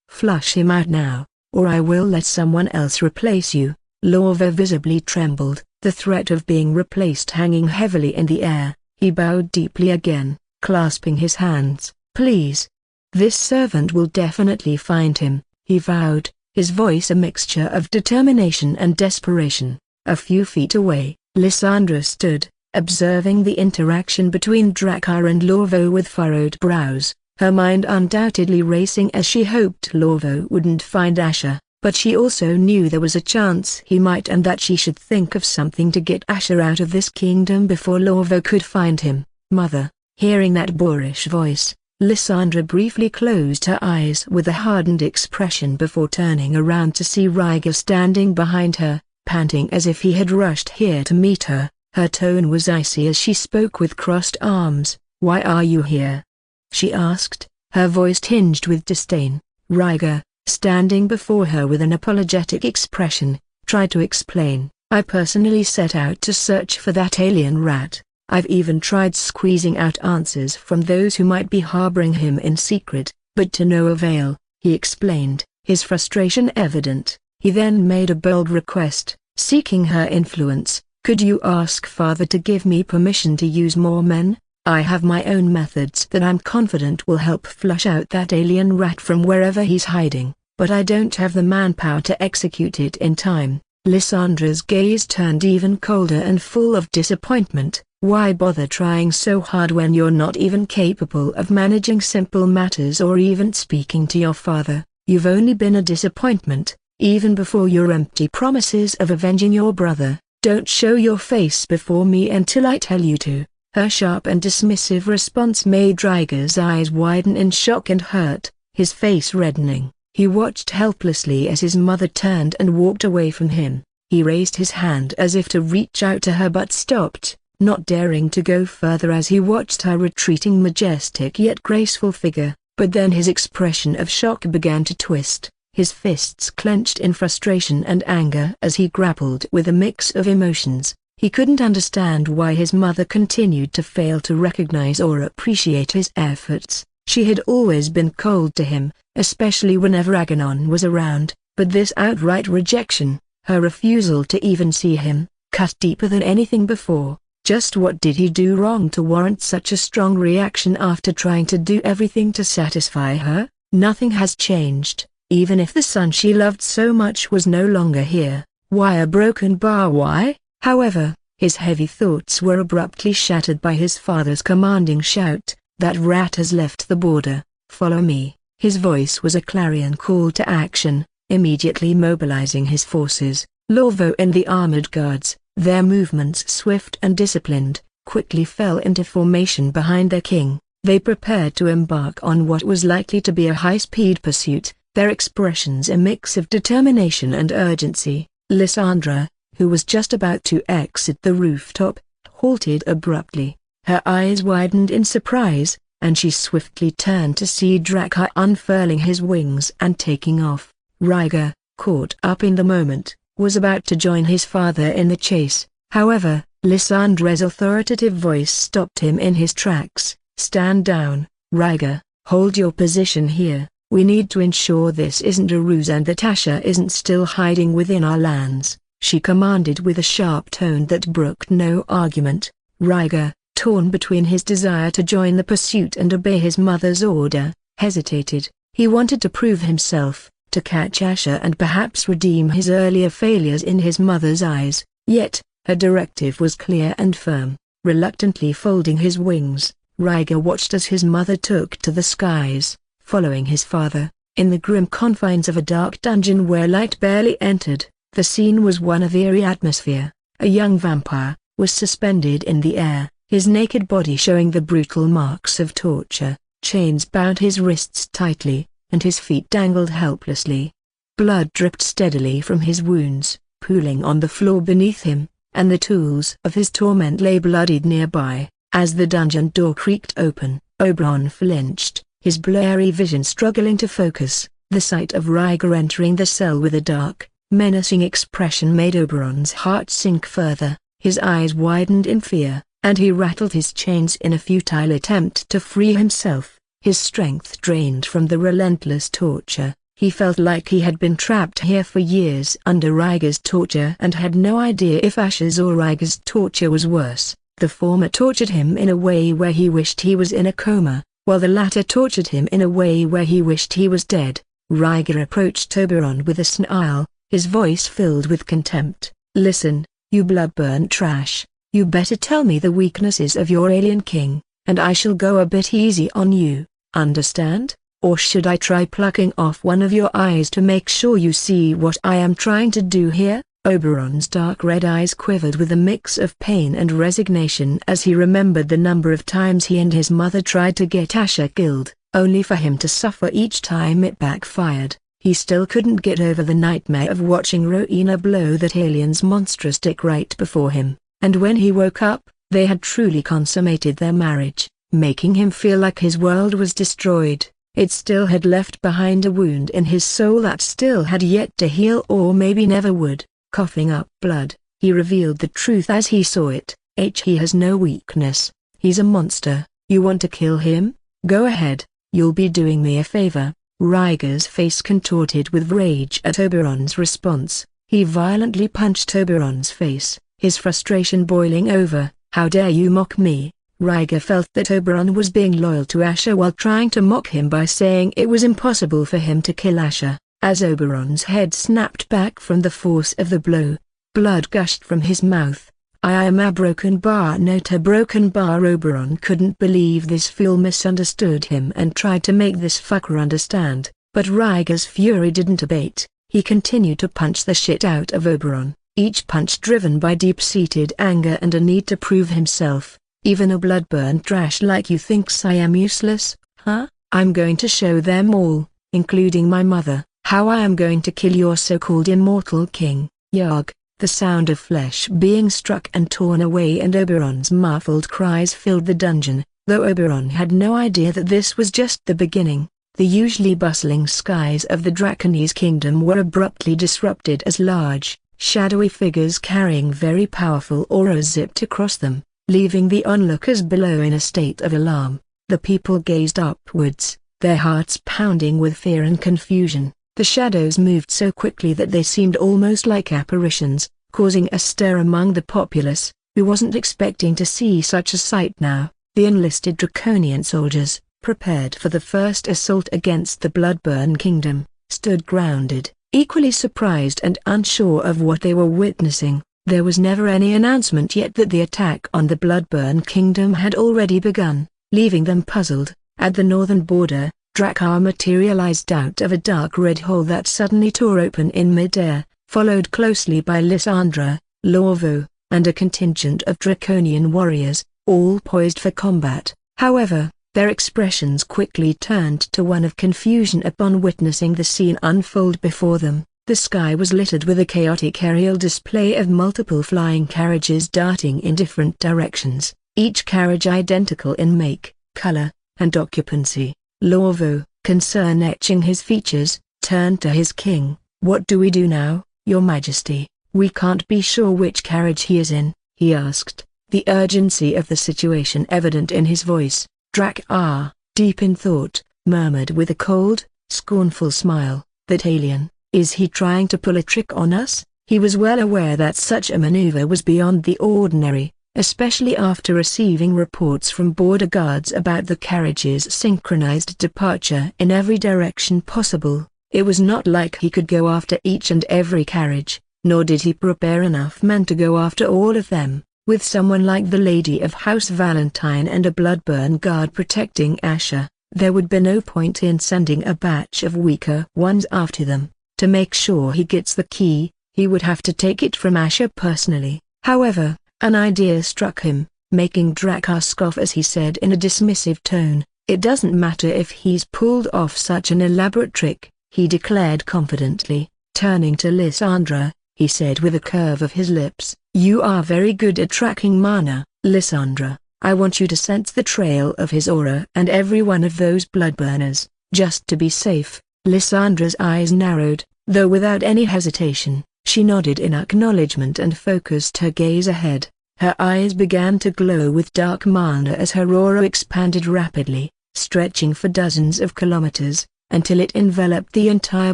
Flush him out now, or I will let someone else replace you." Lorvo visibly trembled, the threat of being replaced hanging heavily in the air. He bowed deeply again, clasping his hands. "Please. This servant will definitely find him," he vowed, his voice a mixture of determination and desperation. A few feet away, Lysandra stood, observing the interaction between Drakkar and Lorvo with furrowed brows, her mind undoubtedly racing as she hoped Lorvo wouldn't find Asher, but she also knew there was a chance he might and that she should think of something to get Asher out of this kingdom before Lorvo could find him. "Mother." Hearing that boorish voice, Lysandra briefly closed her eyes with a hardened expression before turning around to see Ryger standing behind her, panting as if he had rushed here to meet her. Her tone was icy as she spoke with crossed arms. "Why are you here?" she asked, her voice tinged with disdain. Ryger, standing before her with an apologetic expression, tried to explain. "I personally set out to search for that alien rat. I've even tried squeezing out answers from those who might be harboring him in secret, but to no avail," he explained, his frustration evident. He then made a bold request, seeking her influence. "Could you ask Father to give me permission to use more men? I have my own methods that I'm confident will help flush out that alien rat from wherever he's hiding, but I don't have the manpower to execute it in time." Lysandra's gaze turned even colder and full of disappointment. "Why bother trying so hard when you're not even capable of managing simple matters or even speaking to your father? You've only been a disappointment, even before your empty promises of avenging your brother. Don't show your face before me until I tell you to." Her sharp and dismissive response made Ryger's eyes widen in shock and hurt, his face reddening. He watched helplessly as his mother turned and walked away from him. He raised his hand as if to reach out to her but stopped, not daring to go further as he watched her retreating majestic yet graceful figure. But then his expression of shock began to twist, his fists clenched in frustration and anger as he grappled with a mix of emotions. He couldn't understand why his mother continued to fail to recognize or appreciate his efforts. She had always been cold to him, especially whenever Aghanon was around, but this outright rejection, her refusal to even see him, cut deeper than anything before. Just what did he do wrong to warrant such a strong reaction after trying to do everything to satisfy her? Nothing has changed, even if the son she loved so much was no longer here. Why a broken bar? Why? However, his heavy thoughts were abruptly shattered by his father's commanding shout. "That rat has left the border. Follow me." His voice was a clarion call to action, immediately mobilizing his forces. Lorvo and the armored guards, their movements swift and disciplined, quickly fell into formation behind their king. They prepared to embark on what was likely to be a high-speed pursuit, their expressions a mix of determination and urgency. Lysandra, who was just about to exit the rooftop, halted abruptly. Her eyes widened in surprise, and she swiftly turned to see Drakkar unfurling his wings and taking off. Ryger, caught up in the moment, was about to join his father in the chase. However, Lysandra's authoritative voice stopped him in his tracks. "Stand down, Ryger. Hold your position here. We need to ensure this isn't a ruse and that Asher isn't still hiding within our lands," she commanded with a sharp tone that brooked no argument. Ryger, torn between his desire to join the pursuit and obey his mother's order, hesitated. He wanted to prove himself, to catch Asher and perhaps redeem his earlier failures in his mother's eyes, yet, her directive was clear and firm. Reluctantly folding his wings, Ryger watched as his mother took to the skies, following his father. In the grim confines of a dark dungeon where light barely entered, the scene was one of eerie atmosphere. A young vampire was suspended in the air, his naked body showing the brutal marks of torture. Chains bound his wrists tightly, and his feet dangled helplessly. Blood dripped steadily from his wounds, pooling on the floor beneath him, and the tools of his torment lay bloodied nearby. As the dungeon door creaked open, Oberon flinched, his blurry vision struggling to focus. The sight of Ryger entering the cell with a dark, menacing expression made Oberon's heart sink further. His eyes widened in fear, and he rattled his chains in a futile attempt to free himself. His strength drained from the relentless torture. He felt like he had been trapped here for years under Ryger's torture and had no idea if Asher's or Ryger's torture was worse. The former tortured him in a way where he wished he was in a coma, while the latter tortured him in a way where he wished he was dead. Ryger approached Oberon with a snarl, his voice filled with contempt. "Listen, you blood-burnt trash, you better tell me the weaknesses of your alien king, and I shall go a bit easy on you, understand? Or should I try plucking off one of your eyes to make sure you see what I am trying to do here?" Oberon's dark red eyes quivered with a mix of pain and resignation as he remembered the number of times he and his mother tried to get Asher killed, only for him to suffer each time it backfired. He still couldn't get over the nightmare of watching Rowena blow that alien's monstrous dick right before him, and when he woke up, they had truly consummated their marriage, making him feel like his world was destroyed. It still had left behind a wound in his soul that still had yet to heal or maybe never would. Coughing up blood, he revealed the truth as he saw it. He has no weakness. He's a monster. You want to kill him? Go ahead. You'll be doing me a favor. Ryger's face contorted with rage at Oberon's response. He violently punched Oberon's face, his frustration boiling over. "How dare you mock me?" Ryger felt that Oberon was being loyal to Asher while trying to mock him by saying it was impossible for him to kill Asher. As Oberon's head snapped back from the force of the blow, blood gushed from his mouth. "I am a broken bar, not a broken bar." Oberon couldn't believe this fool misunderstood him and tried to make this fucker understand, but Ryger's fury didn't abate. He continued to punch the shit out of Oberon, each punch driven by deep-seated anger and a need to prove himself. "Even a blood-burnt trash like you thinks I am useless, huh? I'm going to show them all, including my mother, how I am going to kill your so-called immortal king." Yarg! The sound of flesh being struck and torn away and Oberon's muffled cries filled the dungeon, though Oberon had no idea that this was just the beginning. The usually bustling skies of the Draconese kingdom were abruptly disrupted as large, shadowy figures carrying very powerful auras zipped across them, leaving the onlookers below in a state of alarm. The people gazed upwards, their hearts pounding with fear and confusion. The shadows moved so quickly that they seemed almost like apparitions, causing a stir among the populace, who wasn't expecting to see such a sight now. The enlisted Draconian soldiers, prepared for the first assault against the Bloodburn Kingdom, stood grounded, equally surprised and unsure of what they were witnessing. There was never any announcement yet that the attack on the Bloodburn Kingdom had already begun, leaving them puzzled. At the northern border, Drakkar materialized out of a dark red hole that suddenly tore open in mid-air, followed closely by Lysandra, Lorvo, and a contingent of Draconian warriors, all poised for combat. However, Their expressions quickly turned to one of confusion upon witnessing the scene unfold before them. The sky was littered with a chaotic aerial display of multiple flying carriages darting in different directions, each carriage identical in make, color, and occupancy. Lorvo, concern etching his features, turned to his king. "What do we do now, your majesty? We can't be sure which carriage he is in," he asked, the urgency of the situation evident in his voice. Drakkar, deep in thought, murmured with a cold, scornful smile, "That alien, is he trying to pull a trick on us?" He was well aware that such a maneuver was beyond the ordinary, especially after receiving reports from border guards about the carriage's synchronized departure in every direction possible. It was not like he could go after each and every carriage, nor did he prepare enough men to go after all of them. With someone like the Lady of House Valentine and a Bloodburn guard protecting Asher, there would be no point in sending a batch of weaker ones after them. To make sure he gets the key, he would have to take it from Asher personally. However, an idea struck him, making Drakkar scoff as he said in a dismissive tone, "It doesn't matter if he's pulled off such an elaborate trick," he declared confidently. Turning to Lysandra, he said with a curve of his lips, "You are very good at tracking mana, Lysandra. I want you to sense the trail of his aura and every one of those bloodburners, just to be safe." Lysandra's eyes narrowed, though without any hesitation. She nodded in acknowledgement and focused her gaze ahead. Her eyes began to glow with dark mana as her aura expanded rapidly, stretching for dozens of kilometers, until it enveloped the entire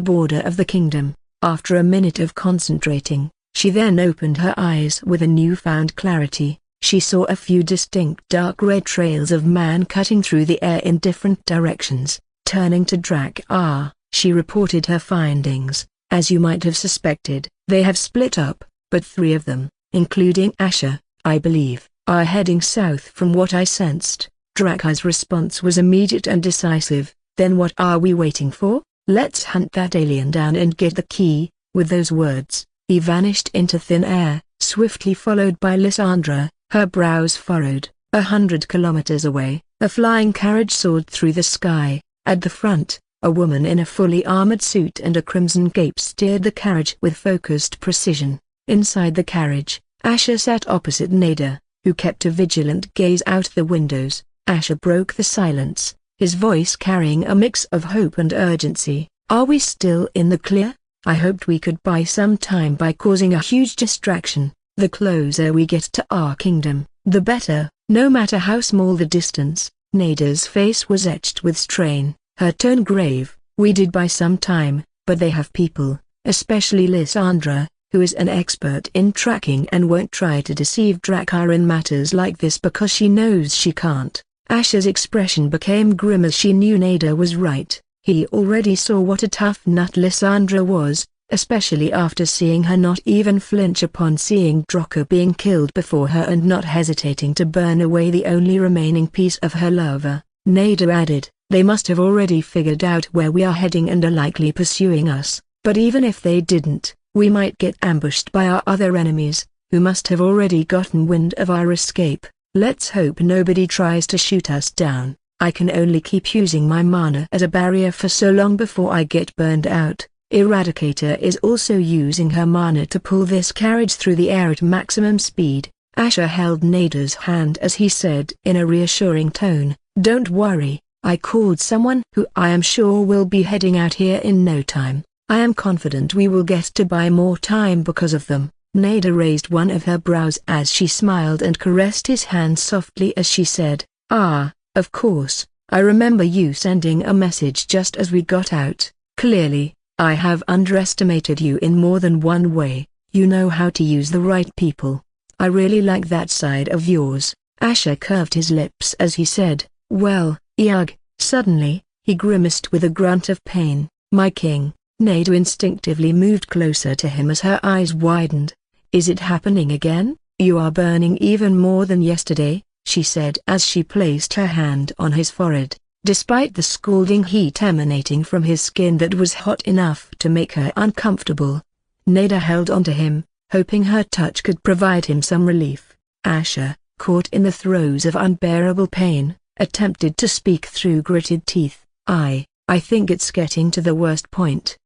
border of the kingdom. After a minute of concentrating, she then opened her eyes with a newfound clarity. She saw a few distinct dark red trails of man cutting through the air in different directions. Turning to Drakkar, she reported her findings. "As you might have suspected, they have split up, but 3 of them, including Asher, I believe, are heading south from what I sensed." Drakkar's response was immediate and decisive. "Then what are we waiting for? Let's hunt that alien down and get the key." With those words, he vanished into thin air, swiftly followed by Lysandra, her brows furrowed. 100 kilometers away, a flying carriage soared through the sky. At the front, a woman in a fully armored suit and a crimson cape steered the carriage with focused precision. Inside the carriage, Asher sat opposite Nada, who kept a vigilant gaze out the windows. Asher broke the silence, his voice carrying a mix of hope and urgency. "Are we still in the clear? I hoped we could buy some time by causing a huge distraction. The closer we get to our kingdom, the better, no matter how small the distance." Nada's face was etched with strain, her tone grave. "We did buy some time, but they have people, especially Lysandra, who is an expert in tracking and won't try to deceive Drakkar in matters like this because she knows she can't." Asher's expression became grim as she knew Nada was right. He already saw what a tough nut Lysandra was, especially after seeing her not even flinch upon seeing Drakkar being killed before her and not hesitating to burn away the only remaining piece of her lover. Nada added, "They must have already figured out where we are heading and are likely pursuing us, but even if they didn't, we might get ambushed by our other enemies, who must have already gotten wind of our escape. Let's hope nobody tries to shoot us down. I can only keep using my mana as a barrier for so long before I get burned out." Eradicator is also using her mana to pull this carriage through the air at maximum speed. Asher held Nada's hand as he said in a reassuring tone, "Don't worry, I called someone who I am sure will be heading out here in no time. I am confident we will get to buy more time because of them." Nada raised one of her brows as she smiled and caressed his hand softly as she said, "Ah, of course, I remember you sending a message just as we got out. Clearly, I have underestimated you in more than one way. You know how to use the right people. I really like that side of yours." Asher curved his lips as he said, "Well, Yug." Suddenly, he grimaced with a grunt of pain. "My king." Nada instinctively moved closer to him as her eyes widened. "Is it happening again? You are burning even more than yesterday," she said as she placed her hand on his forehead. Despite the scalding heat emanating from his skin that was hot enough to make her uncomfortable, Nada held onto him, hoping her touch could provide him some relief. Asher, caught in the throes of unbearable pain, attempted to speak through gritted teeth. I think it's getting to the worst point.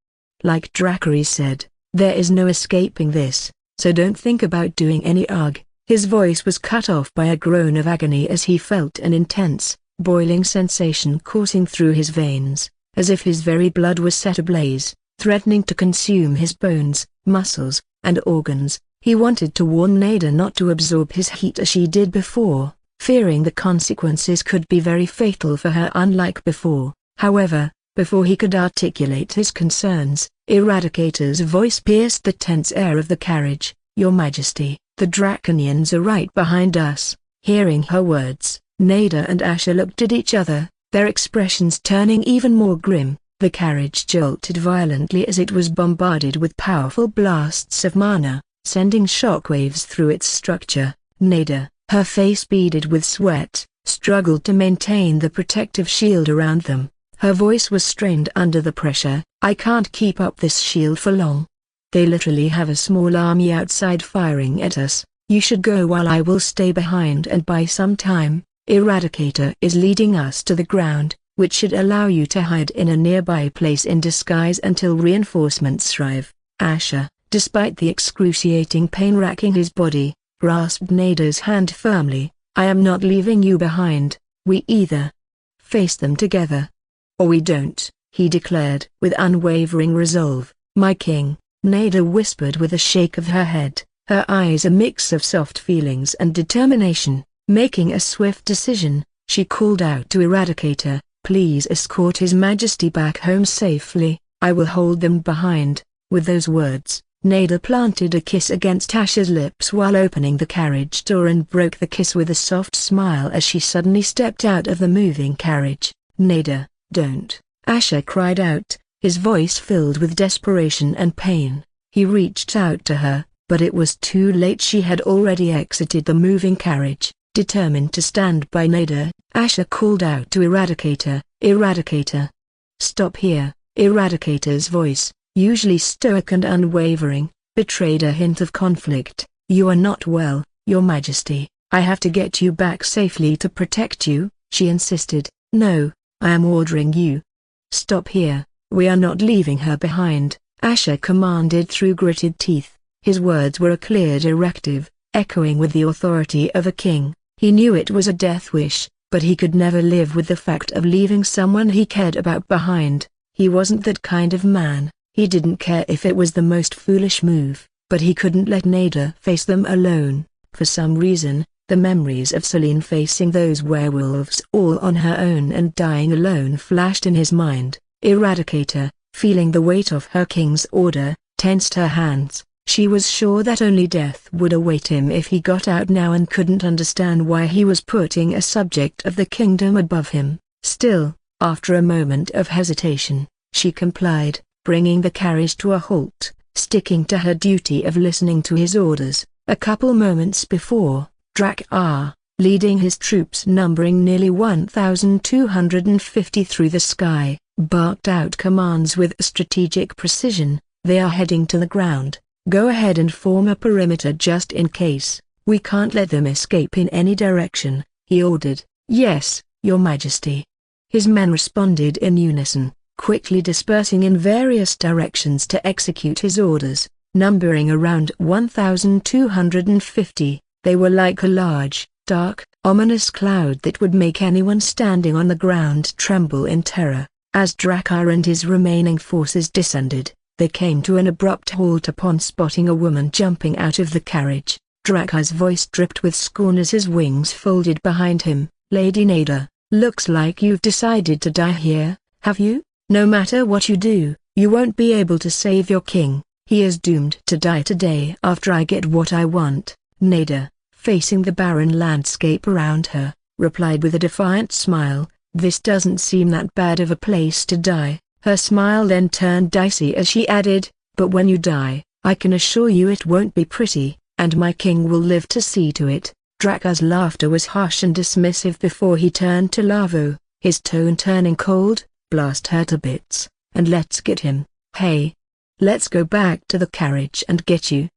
Like Dracarys said, there is no escaping this, so don't think about doing any ugh. His voice was cut off by a groan of agony as he felt an intense, boiling sensation coursing through his veins, as if his very blood was set ablaze, threatening to consume his bones, muscles, and organs. He wanted to warn Nada not to absorb his heat as she did before, fearing the consequences could be very fatal for her unlike before. However, before he could articulate his concerns, Eradicator's voice pierced the tense air of the carriage. "Your Majesty, the Draconians are right behind us." Hearing her words, Nada and Asher looked at each other, their expressions turning even more grim. The carriage jolted violently as it was bombarded with powerful blasts of mana, sending shockwaves through its structure. Nada, her face beaded with sweat, struggled to maintain the protective shield around them. Her voice was strained under the pressure. "I can't keep up this shield for long. They literally have a small army outside firing at us. You should go while I will stay behind and buy some time. Eradicator is leading us to the ground, which should allow you to hide in a nearby place in disguise until reinforcements arrive." Asher, despite the excruciating pain racking his body, grasped Nada's hand firmly. "I am not leaving you behind. We either face them together, or we don't," he declared with unwavering resolve. "My king," Nada whispered with a shake of her head, her eyes a mix of soft feelings and determination. Making a swift decision, she called out to Eradicator, "Please escort His Majesty back home safely. I will hold them behind." With those words, Nada planted a kiss against Asher's lips while opening the carriage door and broke the kiss with a soft smile as she suddenly stepped out of the moving carriage. "Nada, don't!" Asher cried out, his voice filled with desperation and pain. He reached out to her, but it was too late. She had already exited the moving carriage. Determined to stand by Nada, Asher called out to Eradicator, "Eradicator! Stop here!" Eradicator's voice, usually stoic and unwavering, betrayed a hint of conflict. "You are not well, Your Majesty. I have to get you back safely to protect you," she insisted. "No, I am ordering you. Stop here." "We are not leaving her behind," Asher commanded through gritted teeth. His words were a clear directive, echoing with the authority of a king. He knew it was a death wish, but he could never live with the fact of leaving someone he cared about behind. He wasn't that kind of man. He didn't care if it was the most foolish move, but he couldn't let Nada face them alone. For some reason, the memories of Celine facing those werewolves all on her own and dying alone flashed in his mind. Eradicator, feeling the weight of her king's order, tensed her hands. She was sure that only death would await him if he got out now and couldn't understand why he was putting a subject of the kingdom above him. Still, after a moment of hesitation, she complied, bringing the carriage to a halt, sticking to her duty of listening to his orders. A couple moments before, Drac leading his troops numbering nearly 1,250 through the sky, barked out commands with strategic precision. "They are heading to the ground. Go ahead and form a perimeter just in case. We can't let them escape in any direction," he ordered. "Yes, Your Majesty." His men responded in unison, quickly dispersing in various directions to execute his orders. Numbering around 1,250, they were like a large, dark, ominous cloud that would make anyone standing on the ground tremble in terror. As Dracar and his remaining forces descended, they came to an abrupt halt upon spotting a woman jumping out of the carriage. Dracar's voice dripped with scorn as his wings folded behind him. "Lady Nada, looks like you've decided to die here, have you? No matter what you do, you won't be able to save your king. He is doomed to die today after I get what I want." Nada, facing the barren landscape around her, replied with a defiant smile, "This doesn't seem that bad of a place to die." Her smile then turned dicey as she added, "But when you die, I can assure you it won't be pretty, and my king will live to see to it." Dracar's laughter was harsh and dismissive before he turned to Lavo, his tone turning cold. "Blast her to bits, and let's get him." "Hey! Let's go back to the carriage and get you."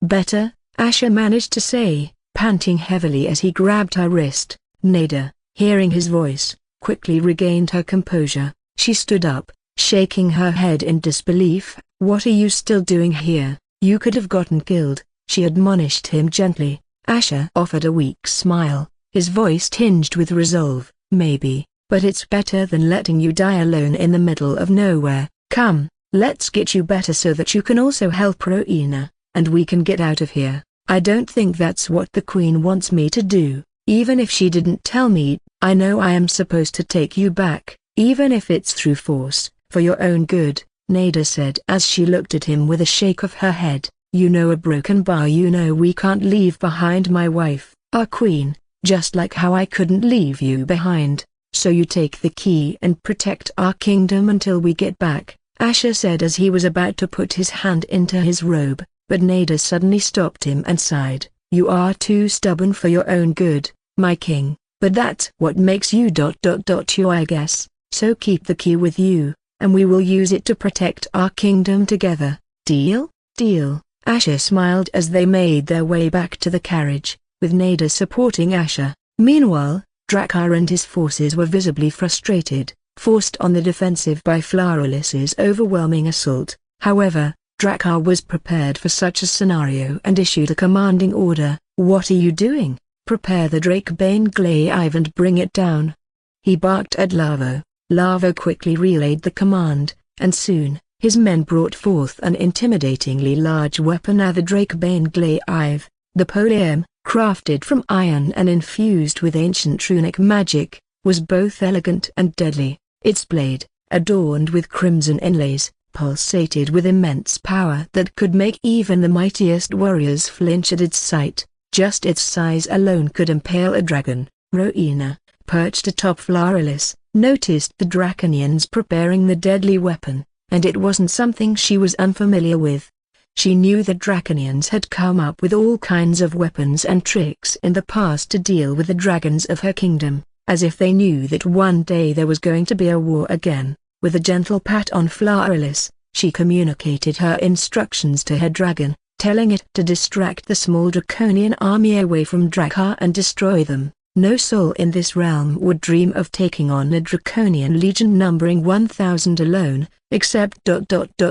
"Better," Asher managed to say, panting heavily as he grabbed her wrist. "Nada, hearing his voice, quickly regained her composure. She stood up, shaking her head in disbelief. "What are you still doing here? You could have gotten killed," she admonished him gently. Asher offered a weak smile, his voice tinged with resolve. "Maybe, but it's better than letting you die alone in the middle of nowhere. Come, let's get you better so that you can also help Rowena, and we can get out of here." "I don't think that's what the Queen wants me to do. Even if she didn't tell me, I know I am supposed to take you back, even if it's through force, for your own good," Nada said as she looked at him with a shake of her head. "You know a broken bar. You know we can't leave behind my wife, our queen, just like how I couldn't leave you behind. So you take the key and protect our kingdom until we get back," Asher said as he was about to put his hand into his robe, but Nada suddenly stopped him and sighed. "You are too stubborn for your own good, my king, but that's what makes you you, I guess. So keep the key with you, and we will use it to protect our kingdom together. Deal?" "Deal." Asher smiled as they made their way back to the carriage, with Nada supporting Asher. Meanwhile, Drakkar and his forces were visibly frustrated, forced on the defensive by Floralis's overwhelming assault. However, Drakkar was prepared for such a scenario and issued a commanding order. "What are you doing? Prepare the Drakebane glaive and bring it down." He barked at Lavo. Lavo quickly relayed the command, and soon, his men brought forth an intimidatingly large weapon. The Drakebane glaive, the Polium, crafted from iron and infused with ancient runic magic, was both elegant and deadly. Its blade, adorned with crimson inlays, pulsated with immense power that could make even the mightiest warriors flinch at its sight. Just its size alone could impale a dragon. Rowena, perched atop Floralis, noticed the Draconians preparing the deadly weapon, and it wasn't something she was unfamiliar with. She knew the Draconians had come up with all kinds of weapons and tricks in the past to deal with the dragons of her kingdom, as if they knew that one day there was going to be a war again. With a gentle pat on Floralis, she communicated her instructions to her dragon, telling it to distract the small Draconian army away from Drakkar and destroy them. No soul in this realm would dream of taking on a Draconian legion numbering 1,000 alone, except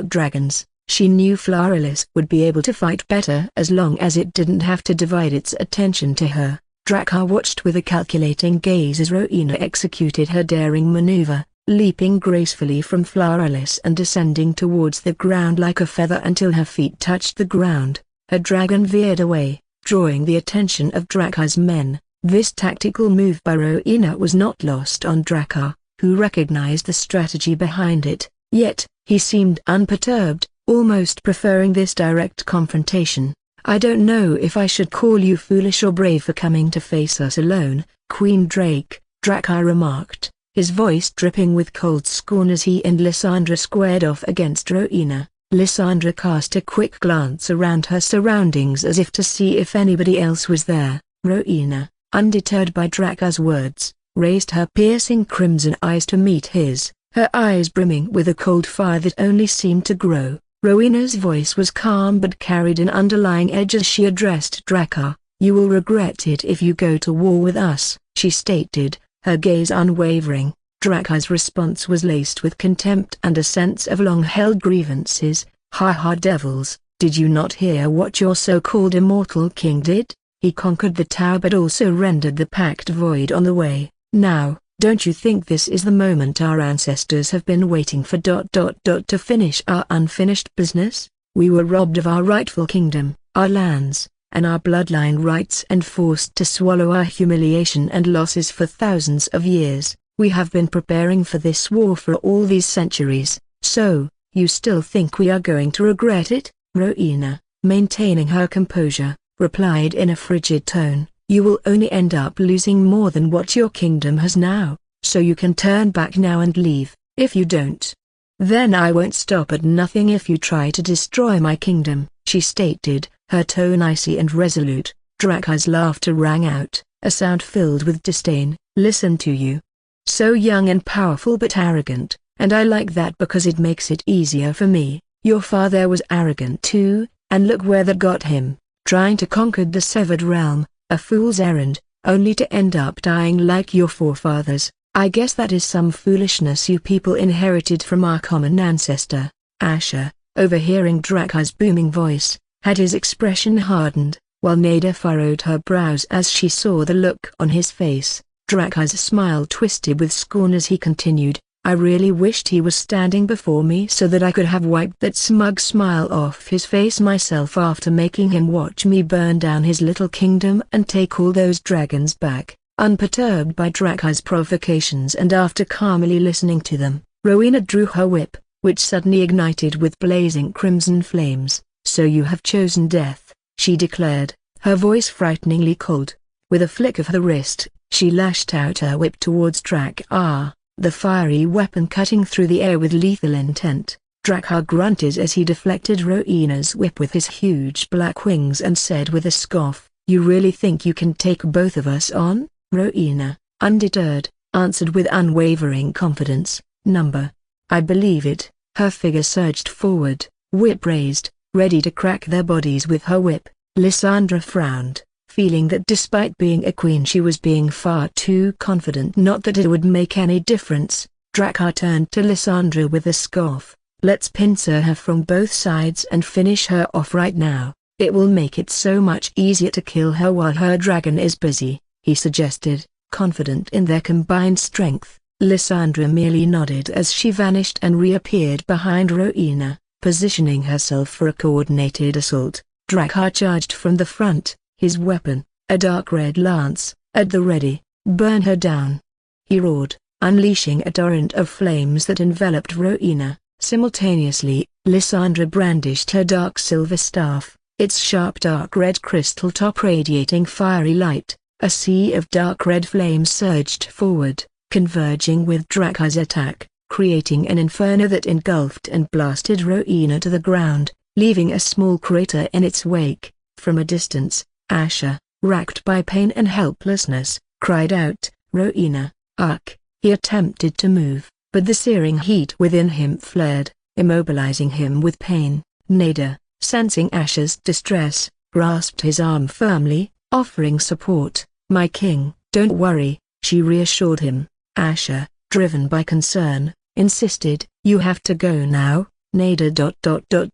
dragons. She knew Floralis would be able to fight better as long as it didn't have to divide its attention to her. Drakkar watched with a calculating gaze as Rowena executed her daring maneuver, leaping gracefully from Floralis and descending towards the ground like a feather until her feet touched the ground. Her dragon veered away, drawing the attention of Drakkar's men. This tactical move by Rowena was not lost on Drakkar, who recognized the strategy behind it, yet, he seemed unperturbed, almost preferring this direct confrontation. "I don't know if I should call you foolish or brave for coming to face us alone, Queen Drake," Drakkar remarked, his voice dripping with cold scorn as he and Lysandra squared off against Rowena. Lysandra cast a quick glance around her surroundings as if to see if anybody else was there. Rowena, undeterred by Drakkar's words, raised her piercing crimson eyes to meet his, her eyes brimming with a cold fire that only seemed to grow. Rowena's voice was calm but carried an underlying edge as she addressed Drakkar. "You will regret it if you go to war with us," she stated, her gaze unwavering. Drakkar's response was laced with contempt and a sense of long-held grievances. "Ha ha, devils, did you not hear what your so-called immortal king did? He conquered the tower but also rendered the pact void on the way. Now, don't you think this is the moment our ancestors have been waiting for to finish our unfinished business? We were robbed of our rightful kingdom, our lands, and our bloodline rights and forced to swallow our humiliation and losses for thousands of years. We have been preparing for this war for all these centuries, so, you still think we are going to regret it?" Rowena, maintaining her composure, replied in a frigid tone. "You will only end up losing more than what your kingdom has now, so you can turn back now and leave. If you don't, then I won't stop at nothing if you try to destroy my kingdom," she stated, her tone icy and resolute. Drakkar's laughter rang out, a sound filled with disdain. "Listen to you. So young and powerful but arrogant, and I like that because it makes it easier for me. Your father was arrogant too, and look where that got him, trying to conquer the severed realm, a fool's errand. only to end up dying like your forefathers. I guess that is some foolishness you people inherited from our common ancestor." Asher, overhearing Drakhar's booming voice, had his expression hardened, while Nada furrowed her brows as she saw the look on his face. Drakhar's smile twisted with scorn as he continued, "I really wished he was standing before me so that I could have wiped that smug smile off his face myself after making him watch me burn down his little kingdom and take all those dragons back." Unperturbed by Drakhar's provocations and after calmly listening to them, Rowena drew her whip, which suddenly ignited with blazing crimson flames. "So you have chosen death," she declared, her voice frighteningly cold. With a flick of the wrist, she lashed out her whip towards Drakhar, the fiery weapon cutting through the air with lethal intent. Drakhar grunted as he deflected Rowena's whip with his huge black wings and said with a scoff, "You really think you can take both of us on?" Rowena, undeterred, answered with unwavering confidence, "Number. I believe it." Her figure surged forward, whip raised, ready to crack their bodies with her whip. Lysandra frowned, feeling that despite being a queen she was being far too confident not that it would make any difference. Drakhar turned to Lysandra with a scoff, "Let's pincer her from both sides and finish her off right now. It will make it so much easier to kill her while her dragon is busy," he suggested, confident in their combined strength. Lysandra merely nodded as she vanished and reappeared behind Rowena, positioning herself for a coordinated assault. Drakhar charged from the front, his weapon, a dark red lance, at the ready. "Burn her down!" he roared, unleashing a torrent of flames that enveloped Rowena. Simultaneously, Lysandra brandished her dark silver staff, its sharp dark red crystal top radiating fiery light. A sea of dark red flames surged forward, converging with Drakhar's attack, creating an inferno that engulfed and blasted Rowena to the ground, leaving a small crater in its wake. From a distance, Asher, racked by pain and helplessness, cried out, "Rowena, ugh!" He attempted to move, but the searing heat within him flared, immobilizing him with pain. Nada, sensing Asher's distress, grasped his arm firmly, offering support. "My king, don't worry," she reassured him. Asher, driven by concern, insisted, "You have to go now, Nada.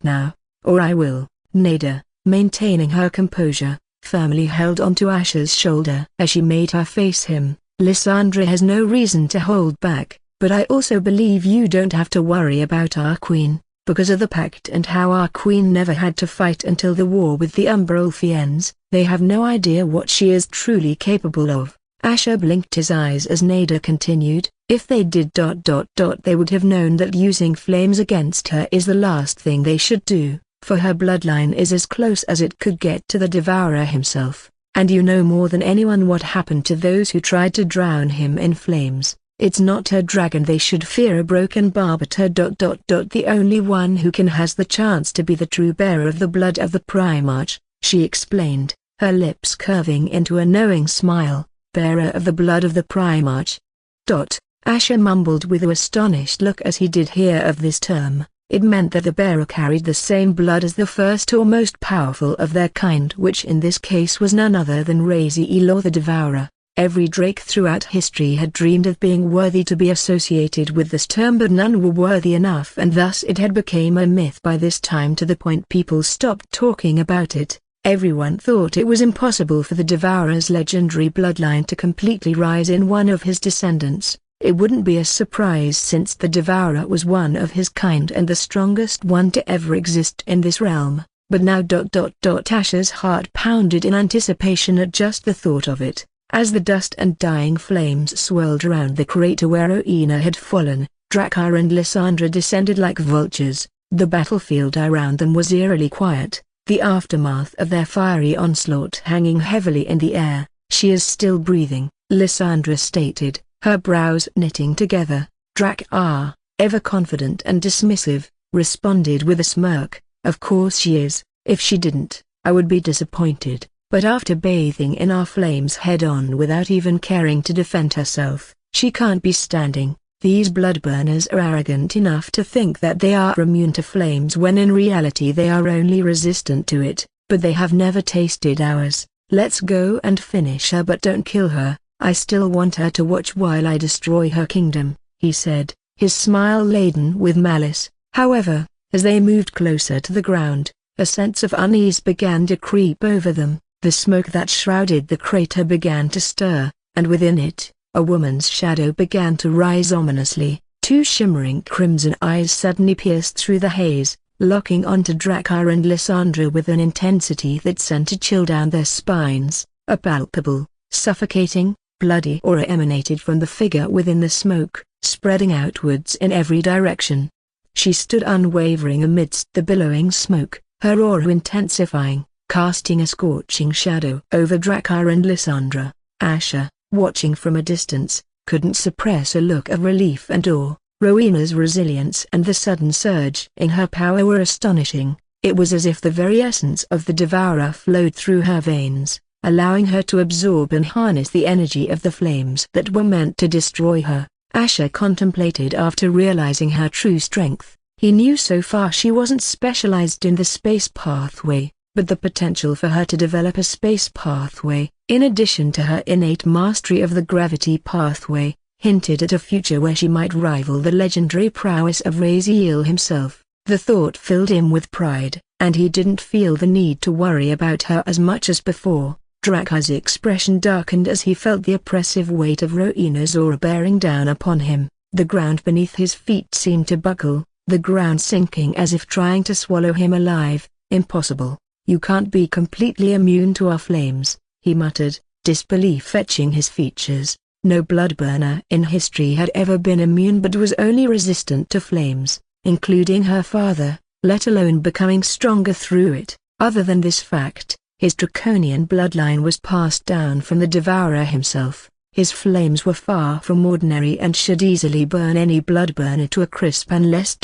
Now, or I will." Nada, maintaining her composure, firmly held onto Asher's shoulder as she made her face him. "Lysandra has no reason to hold back, but I also believe you don't have to worry about our queen, because of the pact and how our queen never had to fight until the war with the Umbrolfians. They have no idea what she is truly capable of." Asher blinked his eyes as Nada continued, "If they did. They would have known that using flames against her is the last thing they should do, for her bloodline is as close as it could get to the Devourer himself, and you know more than anyone what happened to those who tried to drown him in flames. It's not her dragon they should fear, a broken barb at her. The only one who can has the chance to be the true bearer of the blood of the Primarch," she explained, her lips curving into a knowing smile. "Bearer of the blood of the Primarch." Asher mumbled with an astonished look as he did hear of this term. It meant that the bearer carried the same blood as the first or most powerful of their kind, which in this case was none other than Raziel the Devourer. Every Drake throughout history had dreamed of being worthy to be associated with this term, but none were worthy enough, and thus it had become a myth by this time, to the point people stopped talking about it. Everyone thought it was impossible for the Devourer's legendary bloodline to completely rise in one of his descendants. It wouldn't be a surprise since the Devourer was one of his kind and the strongest one to ever exist in this realm. But now. Asher's heart pounded in anticipation at just the thought of it. As the dust and dying flames swirled around the crater where Rowena had fallen, Drakhar and Lysandra descended like vultures. The battlefield around them was eerily quiet, the aftermath of their fiery onslaught hanging heavily in the air. "She is still breathing," Lysandra stated, her brows knitting together. Drakhar, ever confident and dismissive, responded with a smirk, "Of course she is. If she didn't, I would be disappointed. But after bathing in our flames head-on without even caring to defend herself, she can't be standing." These bloodburners are arrogant enough to think that they are immune to flames when in reality they are only resistant to it, but they have never tasted ours. Let's go and finish her, but don't kill her. I still want her to watch while I destroy her kingdom," he said, his smile laden with malice. However, as they moved closer to the ground, a sense of unease began to creep over them. The smoke that shrouded the crater began to stir, and within it, a woman's shadow began to rise ominously. Two shimmering crimson eyes suddenly pierced through the haze, locking onto Drakkar and Lysandra with an intensity that sent a chill down their spines. A palpable, suffocating, bloody aura emanated from the figure within the smoke, spreading outwards in every direction. She stood unwavering amidst the billowing smoke, her aura intensifying, casting a scorching shadow over Drakkar and Lysandra. Asher, watching from a distance, couldn't suppress a look of relief and awe. Rowena's resilience and the sudden surge in her power were astonishing. It was as if the very essence of the devourer flowed through her veins, allowing her to absorb and harness the energy of the flames that were meant to destroy her. Asher contemplated after realizing her true strength. He knew so far she wasn't specialized in the space pathway, but the potential for her to develop a space pathway, in addition to her innate mastery of the gravity pathway, hinted at a future where she might rival the legendary prowess of Raziel himself. The thought filled him with pride, and he didn't feel the need to worry about her as much as before. Drakkar's expression darkened as he felt the oppressive weight of Rowena's aura bearing down upon him. The ground beneath his feet seemed to buckle, the ground sinking as if trying to swallow him alive. "Impossible. You can't be completely immune to our flames," he muttered, disbelief etching his features. No bloodburner in history had ever been immune but was only resistant to flames, including her father, let alone becoming stronger through it. Other than this fact, his draconian bloodline was passed down from the devourer himself. His flames were far from ordinary and should easily burn any bloodburner to a crisp unless ...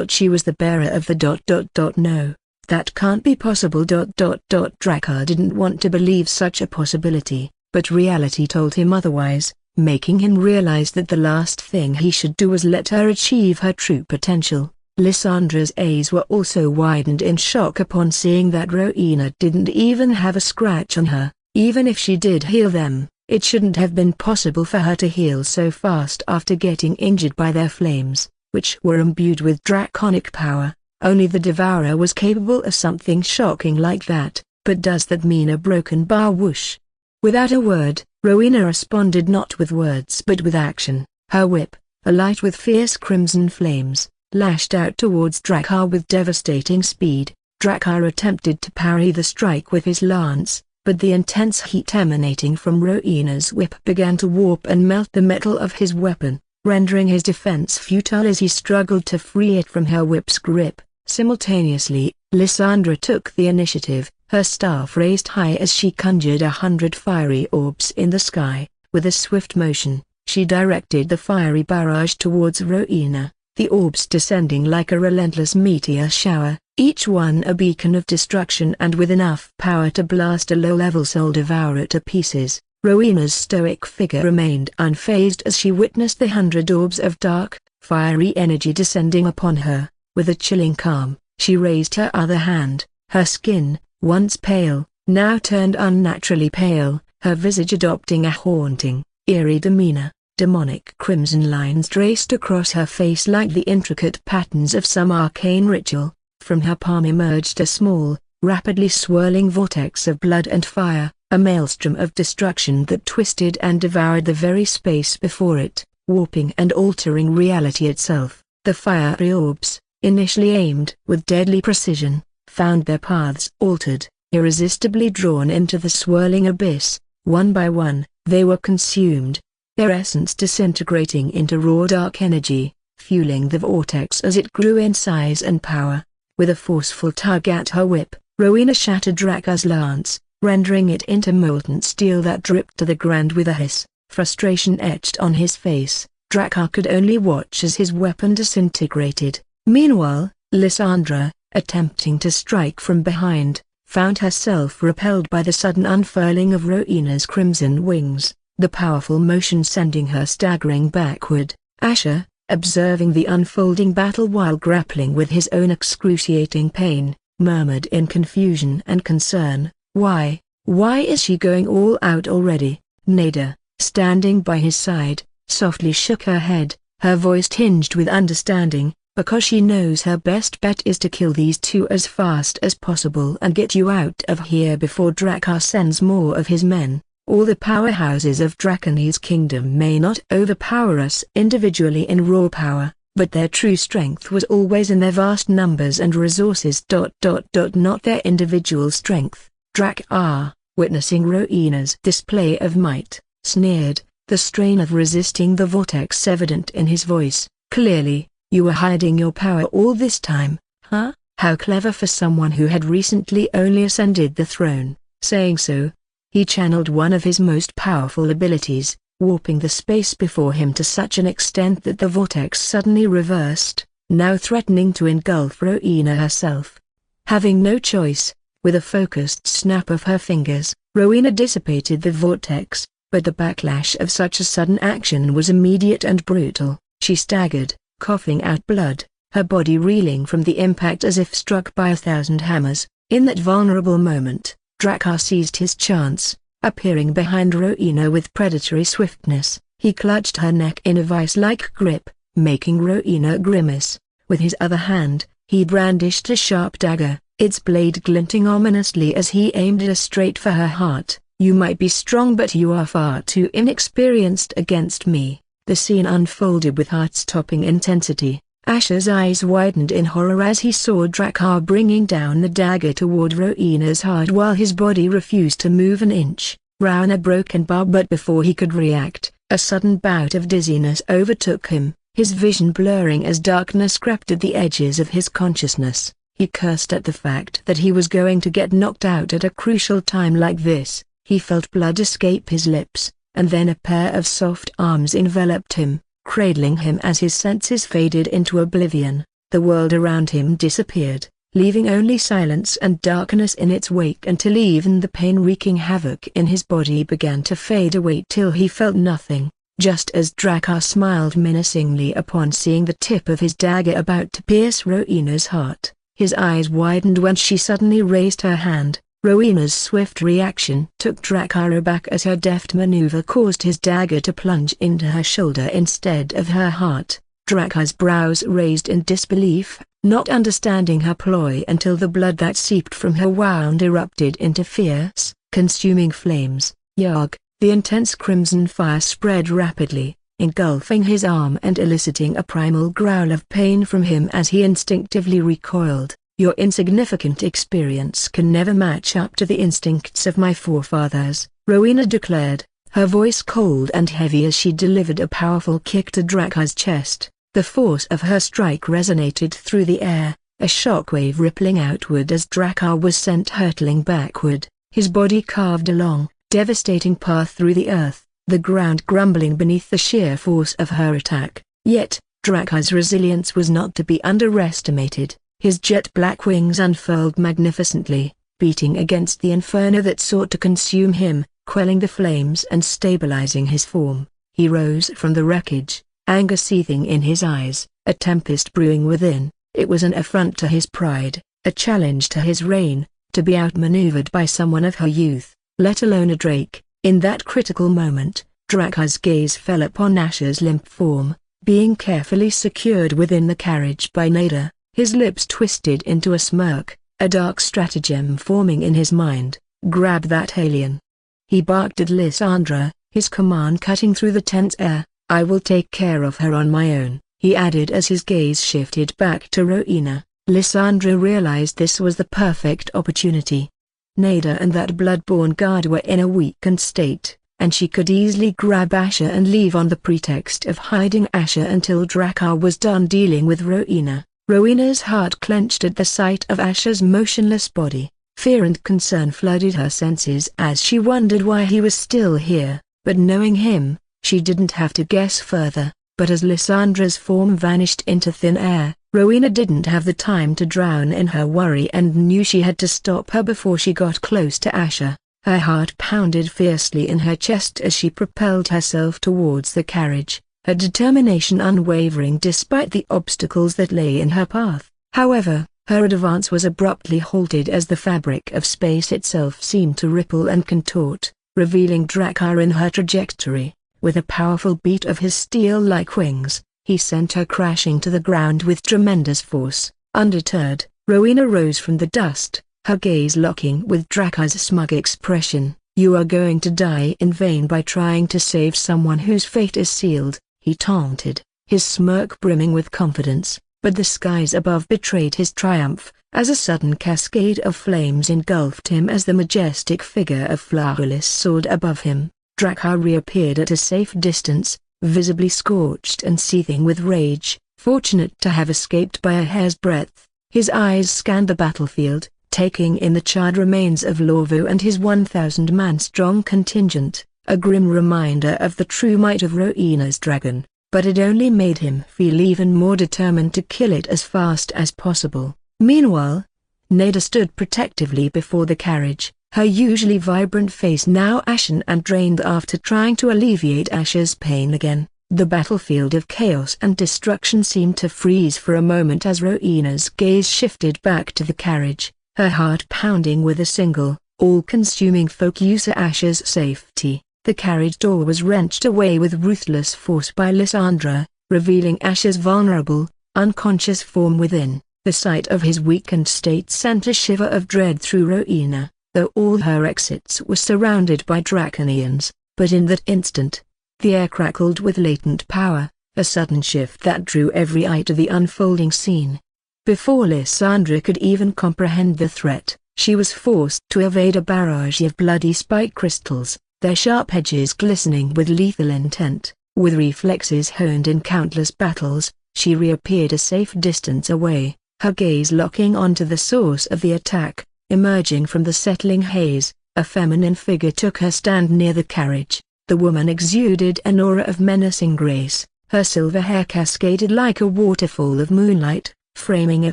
she was the bearer of the ... No, that can't be possible ... Drakkar didn't want to believe such a possibility, but reality told him otherwise, making him realize that the last thing he should do was let her achieve her true potential. Lysandra's eyes were also widened in shock upon seeing that Rowena didn't even have a scratch on her. Even if she did heal them, it shouldn't have been possible for her to heal so fast after getting injured by their flames, which were imbued with draconic power. Only the devourer was capable of something shocking like that. But does that mean a broken bar? Whoosh! Without a word, Rowena responded not with words but with action. Her whip, alight with fierce crimson flames, lashed out towards Drakkar with devastating speed. Drakkar attempted to parry the strike with his lance, but the intense heat emanating from Rowena's whip began to warp and melt the metal of his weapon, rendering his defense futile as he struggled to free it from her whip's grip. Simultaneously, Lysandra took the initiative, her staff raised high as she conjured 100 fiery orbs in the sky. With a swift motion, she directed the fiery barrage towards Rowena, the orbs descending like a relentless meteor shower, each one a beacon of destruction and with enough power to blast a low-level soul devourer to pieces. Rowena's stoic figure remained unfazed as she witnessed the 100 orbs of dark, fiery energy descending upon her. With a chilling calm, she raised her other hand. Her skin, once pale, now turned unnaturally pale, her visage adopting a haunting, eerie demeanor. Demonic crimson lines traced across her face like the intricate patterns of some arcane ritual. From her palm emerged a small, rapidly swirling vortex of blood and fire, a maelstrom of destruction that twisted and devoured the very space before it, warping and altering reality itself. The fiery orbs, initially aimed with deadly precision, found their paths altered, irresistibly drawn into the swirling abyss. One by one, they were consumed, their essence disintegrating into raw dark energy, fueling the vortex as it grew in size and power. With a forceful tug at her whip, Rowena shattered Drakkar's lance, rendering it into molten steel that dripped to the ground with a hiss. Frustration etched on his face. Drakkar could only watch as his weapon disintegrated. Meanwhile, Lysandra, attempting to strike from behind, found herself repelled by the sudden unfurling of Rowena's crimson wings, the powerful motion sending her staggering backward. Asher, observing the unfolding battle while grappling with his own excruciating pain, murmured in confusion and concern, "Why, Why is she going all out already? Nada, standing by his side, softly shook her head, her voice tinged with understanding, because she knows her best bet is to kill these two as fast as possible and get you out of here before Drakkar sends more of his men. All the powerhouses of Drakkani's kingdom may not overpower us individually in raw power, but their true strength was always in their vast numbers and resources. Not their individual strength. Drakkar, witnessing Rowena's display of might, sneered, the strain of resisting the vortex evident in his voice. Clearly, you were hiding your power all this time, huh? How clever for someone who had recently only ascended the throne. Saying so, he channeled one of his most powerful abilities, warping the space before him to such an extent that the vortex suddenly reversed, now threatening to engulf Rowena herself. Having no choice, with a focused snap of her fingers, Rowena dissipated the vortex, but the backlash of such a sudden action was immediate and brutal. She staggered, coughing out blood, her body reeling from the impact as if struck by 1,000 hammers. In that vulnerable moment, Drakkar seized his chance. Appearing behind Rowena with predatory swiftness, he clutched her neck in a vice-like grip, making Rowena grimace. With his other hand, he brandished a sharp dagger, its blade glinting ominously as he aimed it straight for her heart. You might be strong, but you are far too inexperienced against me. The scene unfolded with heart-stopping intensity. Asher's eyes widened in horror as he saw Drakkar bringing down the dagger toward Rowena's heart while his body refused to move an inch. Rowena broke and bar, but before he could react, a sudden bout of dizziness overtook him, his vision blurring as darkness crept at the edges of his consciousness. He cursed at the fact that he was going to get knocked out at a crucial time like this. He felt blood escape his lips, and then a pair of soft arms enveloped him, cradling him as his senses faded into oblivion. The world around him disappeared, leaving only silence and darkness in its wake until even the pain wreaking havoc in his body began to fade away till he felt nothing. Just as Drakkar smiled menacingly upon seeing the tip of his dagger about to pierce Rowena's heart, his eyes widened when she suddenly raised her hand. Rowena's swift reaction took Drakkar aback as her deft maneuver caused his dagger to plunge into her shoulder instead of her heart. Drakkar's brows raised in disbelief, not understanding her ploy until the blood that seeped from her wound erupted into fierce, consuming flames. Yarg! The intense crimson fire spread rapidly, engulfing his arm and eliciting a primal growl of pain from him as he instinctively recoiled. Your insignificant experience can never match up to the instincts of my forefathers, Rowena declared, her voice cold and heavy as she delivered a powerful kick to Drakkar's chest. The force of her strike resonated through the air, a shockwave rippling outward as Drakkar was sent hurtling backward, his body carved a long, devastating path through the earth, the ground grumbling beneath the sheer force of her attack. Yet, Drakkar's resilience was not to be underestimated. His jet-black wings unfurled magnificently, beating against the inferno that sought to consume him, quelling the flames and stabilizing his form. He rose from the wreckage, anger seething in his eyes, a tempest brewing within. It was an affront to his pride, a challenge to his reign, to be outmaneuvered by someone of her youth, let alone a Drake. In that critical moment, Drakkar's gaze fell upon Asher's limp form, being carefully secured within the carriage by Nada. His lips twisted into a smirk, a dark stratagem forming in his mind. Grab that alien. He barked at Lysandra, his command cutting through the tense air. I will take care of her on my own, he added as his gaze shifted back to Rowena. Lysandra realized this was the perfect opportunity. Nada and that blood-born guard were in a weakened state, and she could easily grab Asher and leave on the pretext of hiding Asher until Drakkar was done dealing with Rowena. Rowena's heart clenched at the sight of Asher's motionless body. Fear and concern flooded her senses as she wondered why he was still here, but knowing him, she didn't have to guess further. But as Lysandra's form vanished into thin air, Rowena didn't have the time to drown in her worry and knew she had to stop her before she got close to Asher. Her heart pounded fiercely in her chest as she propelled herself towards the carriage, her determination unwavering despite the obstacles that lay in her path. However, Her advance was abruptly halted as the fabric of space itself seemed to ripple and contort, revealing Drakkar in her trajectory. With a powerful beat of his steel-like wings, he sent her crashing to the ground with tremendous force. Undeterred, Rowena rose from the dust, her gaze locking with Drakkar's smug expression. "You are going to die in vain by trying to save someone whose fate is sealed," he taunted, his smirk brimming with confidence. But the skies above betrayed his triumph, as a sudden cascade of flames engulfed him as the majestic figure of Cruelest soared above him. Drakkar reappeared at a safe distance, visibly scorched and seething with rage, fortunate to have escaped by a hair's breadth. His eyes scanned the battlefield, taking in the charred remains of Lorvo and his 1,000-man-strong contingent, a grim reminder of the true might of Rowena's dragon. But it only made him feel even more determined to kill it as fast as possible. Meanwhile, Neda stood protectively before the carriage, her usually vibrant face now ashen and drained after trying to alleviate Asher's pain again. The battlefield of chaos and destruction seemed to freeze for a moment as Rowena's gaze shifted back to the carriage, her heart pounding with a single, all-consuming focus on Asher's safety. The carriage door was wrenched away with ruthless force by Lysandra, revealing Asher's vulnerable, unconscious form within. The sight of his weakened state sent a shiver of dread through Rowena, though all her exits were surrounded by Draconians. But in that instant, the air crackled with latent power, a sudden shift that drew every eye to the unfolding scene. Before Lysandra could even comprehend the threat, she was forced to evade a barrage of bloody spike crystals, their sharp edges glistening with lethal intent. With reflexes honed in countless battles, she reappeared a safe distance away, her gaze locking onto the source of the attack. Emerging from the settling haze, a feminine figure took her stand near the carriage. The woman exuded an aura of menacing grace, her silver hair cascaded like a waterfall of moonlight, framing a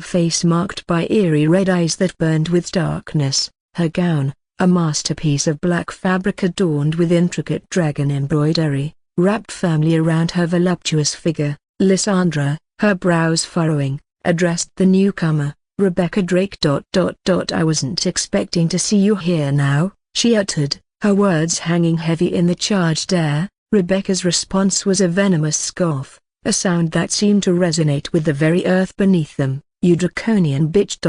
face marked by eerie red eyes that burned with darkness. Her gown, a masterpiece of black fabric adorned with intricate dragon embroidery, wrapped firmly around her voluptuous figure. Lysandra, her brows furrowing, addressed the newcomer, "Rebecca Drake. I wasn't expecting to see you here now," she uttered, her words hanging heavy in the charged air. Rebecca's response was a venomous scoff, a sound that seemed to resonate with the very earth beneath them. "You draconian bitch.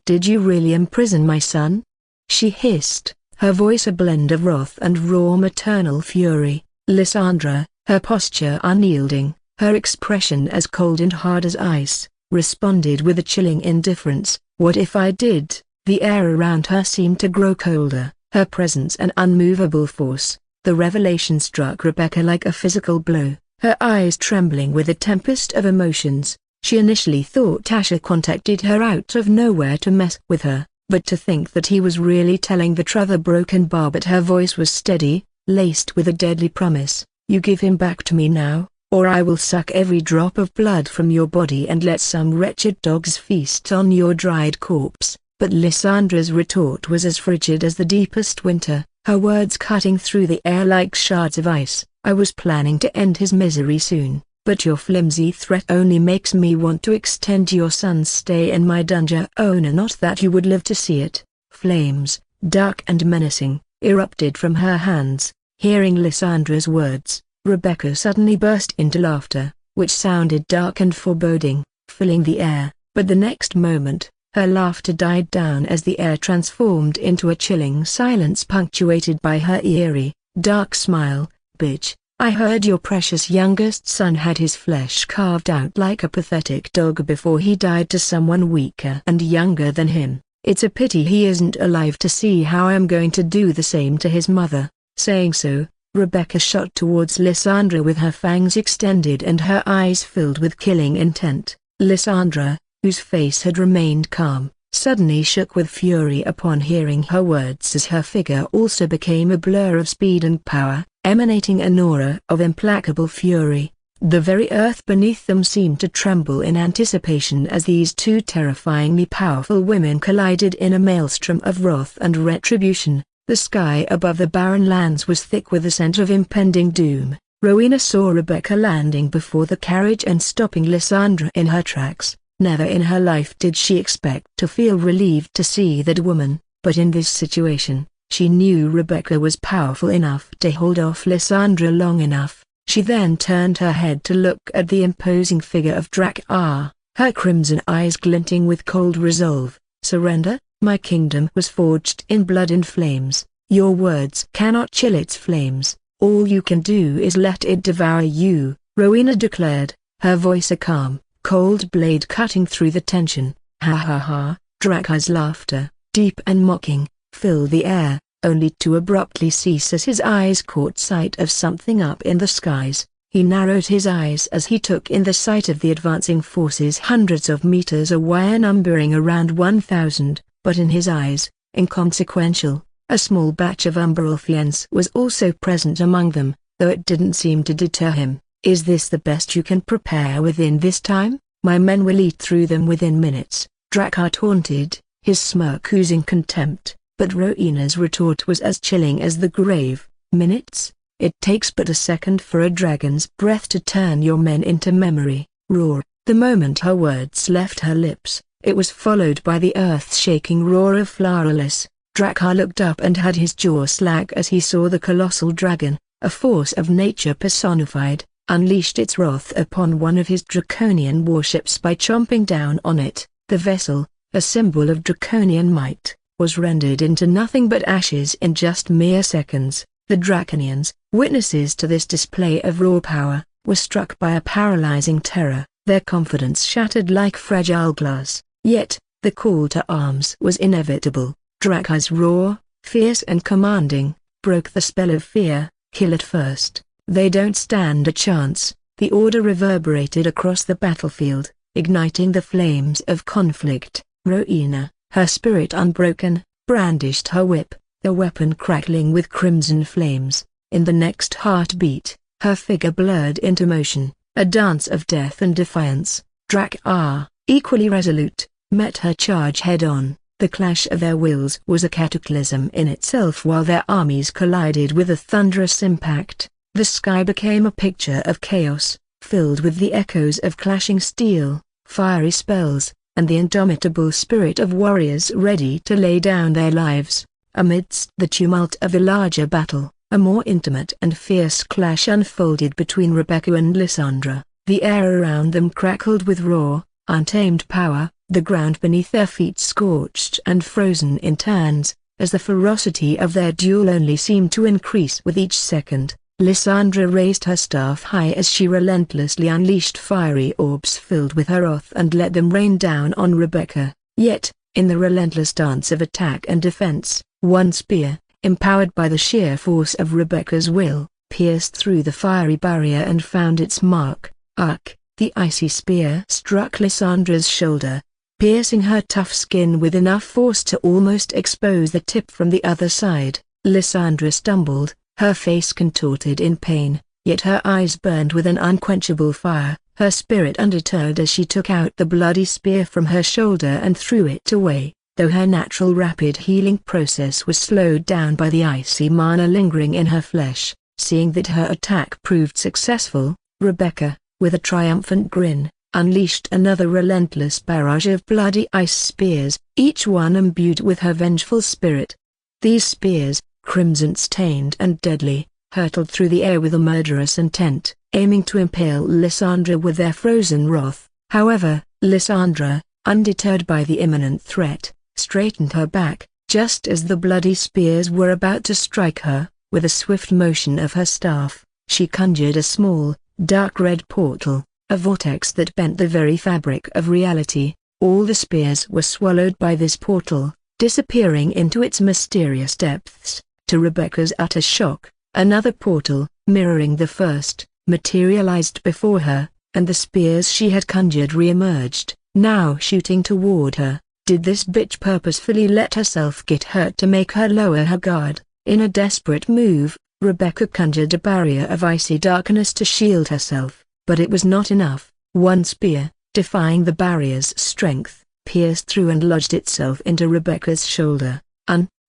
Did you really imprison my son?" she hissed, her voice a blend of wrath and raw maternal fury. Lysandra, her posture unyielding, her expression as cold and hard as ice, responded with a chilling indifference. "What if I did?" The air around her seemed to grow colder, her presence an unmovable force. The revelation struck Rebecca like a physical blow, her eyes trembling with a tempest of emotions. She initially thought Asher contacted her out of nowhere to mess with her, but to think that he was really telling the truth, a broken bar. But her voice was steady, laced with a deadly promise. "You give him back to me now, or I will suck every drop of blood from your body and let some wretched dogs feast on your dried corpse." But Lysandra's retort was as frigid as the deepest winter, her words cutting through the air like shards of ice. "I was planning to end his misery soon, but your flimsy threat only makes me want to extend your son's stay in my dungeon. Not that you would live to see it." Flames, dark and menacing, erupted from her hands. Hearing Lysandra's words, Rebecca suddenly burst into laughter, which sounded dark and foreboding, filling the air. But the next moment, her laughter died down as the air transformed into a chilling silence punctuated by her eerie, dark smile. "Bitch, I heard your precious youngest son had his flesh carved out like a pathetic dog before he died to someone weaker and younger than him. It's a pity he isn't alive to see how I'm going to do the same to his mother." Saying so, Rebecca shot towards Lysandra with her fangs extended and her eyes filled with killing intent. Lysandra, whose face had remained calm, suddenly shook with fury upon hearing her words as her figure also became a blur of speed and power, emanating an aura of implacable fury. The very earth beneath them seemed to tremble in anticipation as these two terrifyingly powerful women collided in a maelstrom of wrath and retribution. The sky above the barren lands was thick with the scent of impending doom. Rowena saw Rebecca landing before the carriage and stopping Lysandra in her tracks. Never in her life did she expect to feel relieved to see that woman, but in this situation, she knew Rebecca was powerful enough to hold off Lysandra long enough. She then turned her head to look at the imposing figure of Drak-Ar, her crimson eyes glinting with cold resolve. Surrender? My kingdom was forged in blood and flames. Your words cannot chill its flames. All you can do is let it devour you, Rowena declared, her voice a calm, cold blade cutting through the tension. Ha ha ha. Drak-Ar's laughter, deep and mocking, filled the air, only to abruptly cease as his eyes caught sight of something up in the skies. He narrowed his eyes as he took in the sight of the advancing forces hundreds of meters away, numbering around 1,000, but in his eyes, inconsequential, a small batch of Umberalfians was also present among them, though it didn't seem to deter him. Is this the best you can prepare within this time? My men will eat through them within minutes, Drak-Ar taunted, his smirk oozing contempt, but Rowena's retort was as chilling as the grave. Minutes? It takes but a second for a dragon's breath to turn your men into memory. Roar. The moment her words left her lips, it was followed by the earth-shaking roar of Flowerless. Drak-Ar looked up and had his jaw slack as he saw the colossal dragon, a force of nature personified, unleashed its wrath upon one of his draconian warships by chomping down on it. The vessel, a symbol of draconian might, was rendered into nothing but ashes in just mere seconds. The Draconians, witnesses to this display of raw power, were struck by a paralyzing terror, their confidence shattered like fragile glass. Yet, the call to arms was inevitable. Drak-Ar's roar, fierce and commanding, broke the spell of fear. Kill it first. They don't stand a chance. The order reverberated across the battlefield, igniting the flames of conflict. Rowena, her spirit unbroken, brandished her whip, the weapon crackling with crimson flames. In the next heartbeat, her figure blurred into motion, a dance of death and defiance. Drak-Ar, equally resolute, met her charge head-on. The clash of their wills was a cataclysm in itself. While their armies collided with a thunderous impact, the sky became a picture of chaos, filled with the echoes of clashing steel, fiery spells, and the indomitable spirit of warriors ready to lay down their lives. Amidst the tumult of the larger battle, a more intimate and fierce clash unfolded between Rebecca and Lysandra. The air around them crackled with raw, untamed power, the ground beneath their feet scorched and frozen in turns, as the ferocity of their duel only seemed to increase with each second. Lysandra raised her staff high as she relentlessly unleashed fiery orbs filled with her wrath and let them rain down on Rebecca. Yet, in the relentless dance of attack and defense, one spear, empowered by the sheer force of Rebecca's will, pierced through the fiery barrier and found its mark. Ugh! The icy spear struck Lysandra's shoulder, piercing her tough skin with enough force to almost expose the tip from the other side. Lysandra stumbled, her face contorted in pain, yet her eyes burned with an unquenchable fire, her spirit undeterred as she took out the bloody spear from her shoulder and threw it away, though her natural rapid healing process was slowed down by the icy mana lingering in her flesh. Seeing that her attack proved successful, Rebecca, with a triumphant grin, unleashed another relentless barrage of bloody ice spears, each one imbued with her vengeful spirit. These spears, crimson-stained and deadly, hurtled through the air with a murderous intent, aiming to impale Lysandra with their frozen wrath. However, Lysandra, undeterred by the imminent threat, straightened her back, just as the bloody spears were about to strike her. With a swift motion of her staff, she conjured a small, dark red portal, a vortex that bent the very fabric of reality. All the spears were swallowed by this portal, disappearing into its mysterious depths. To Rebecca's utter shock, another portal, mirroring the first, materialized before her, and the spears she had conjured re-emerged, now shooting toward her. Did this bitch purposefully let herself get hurt to make her lower her guard? In a desperate move, Rebecca conjured a barrier of icy darkness to shield herself, but it was not enough. One spear, defying the barrier's strength, pierced through and lodged itself into Rebecca's shoulder.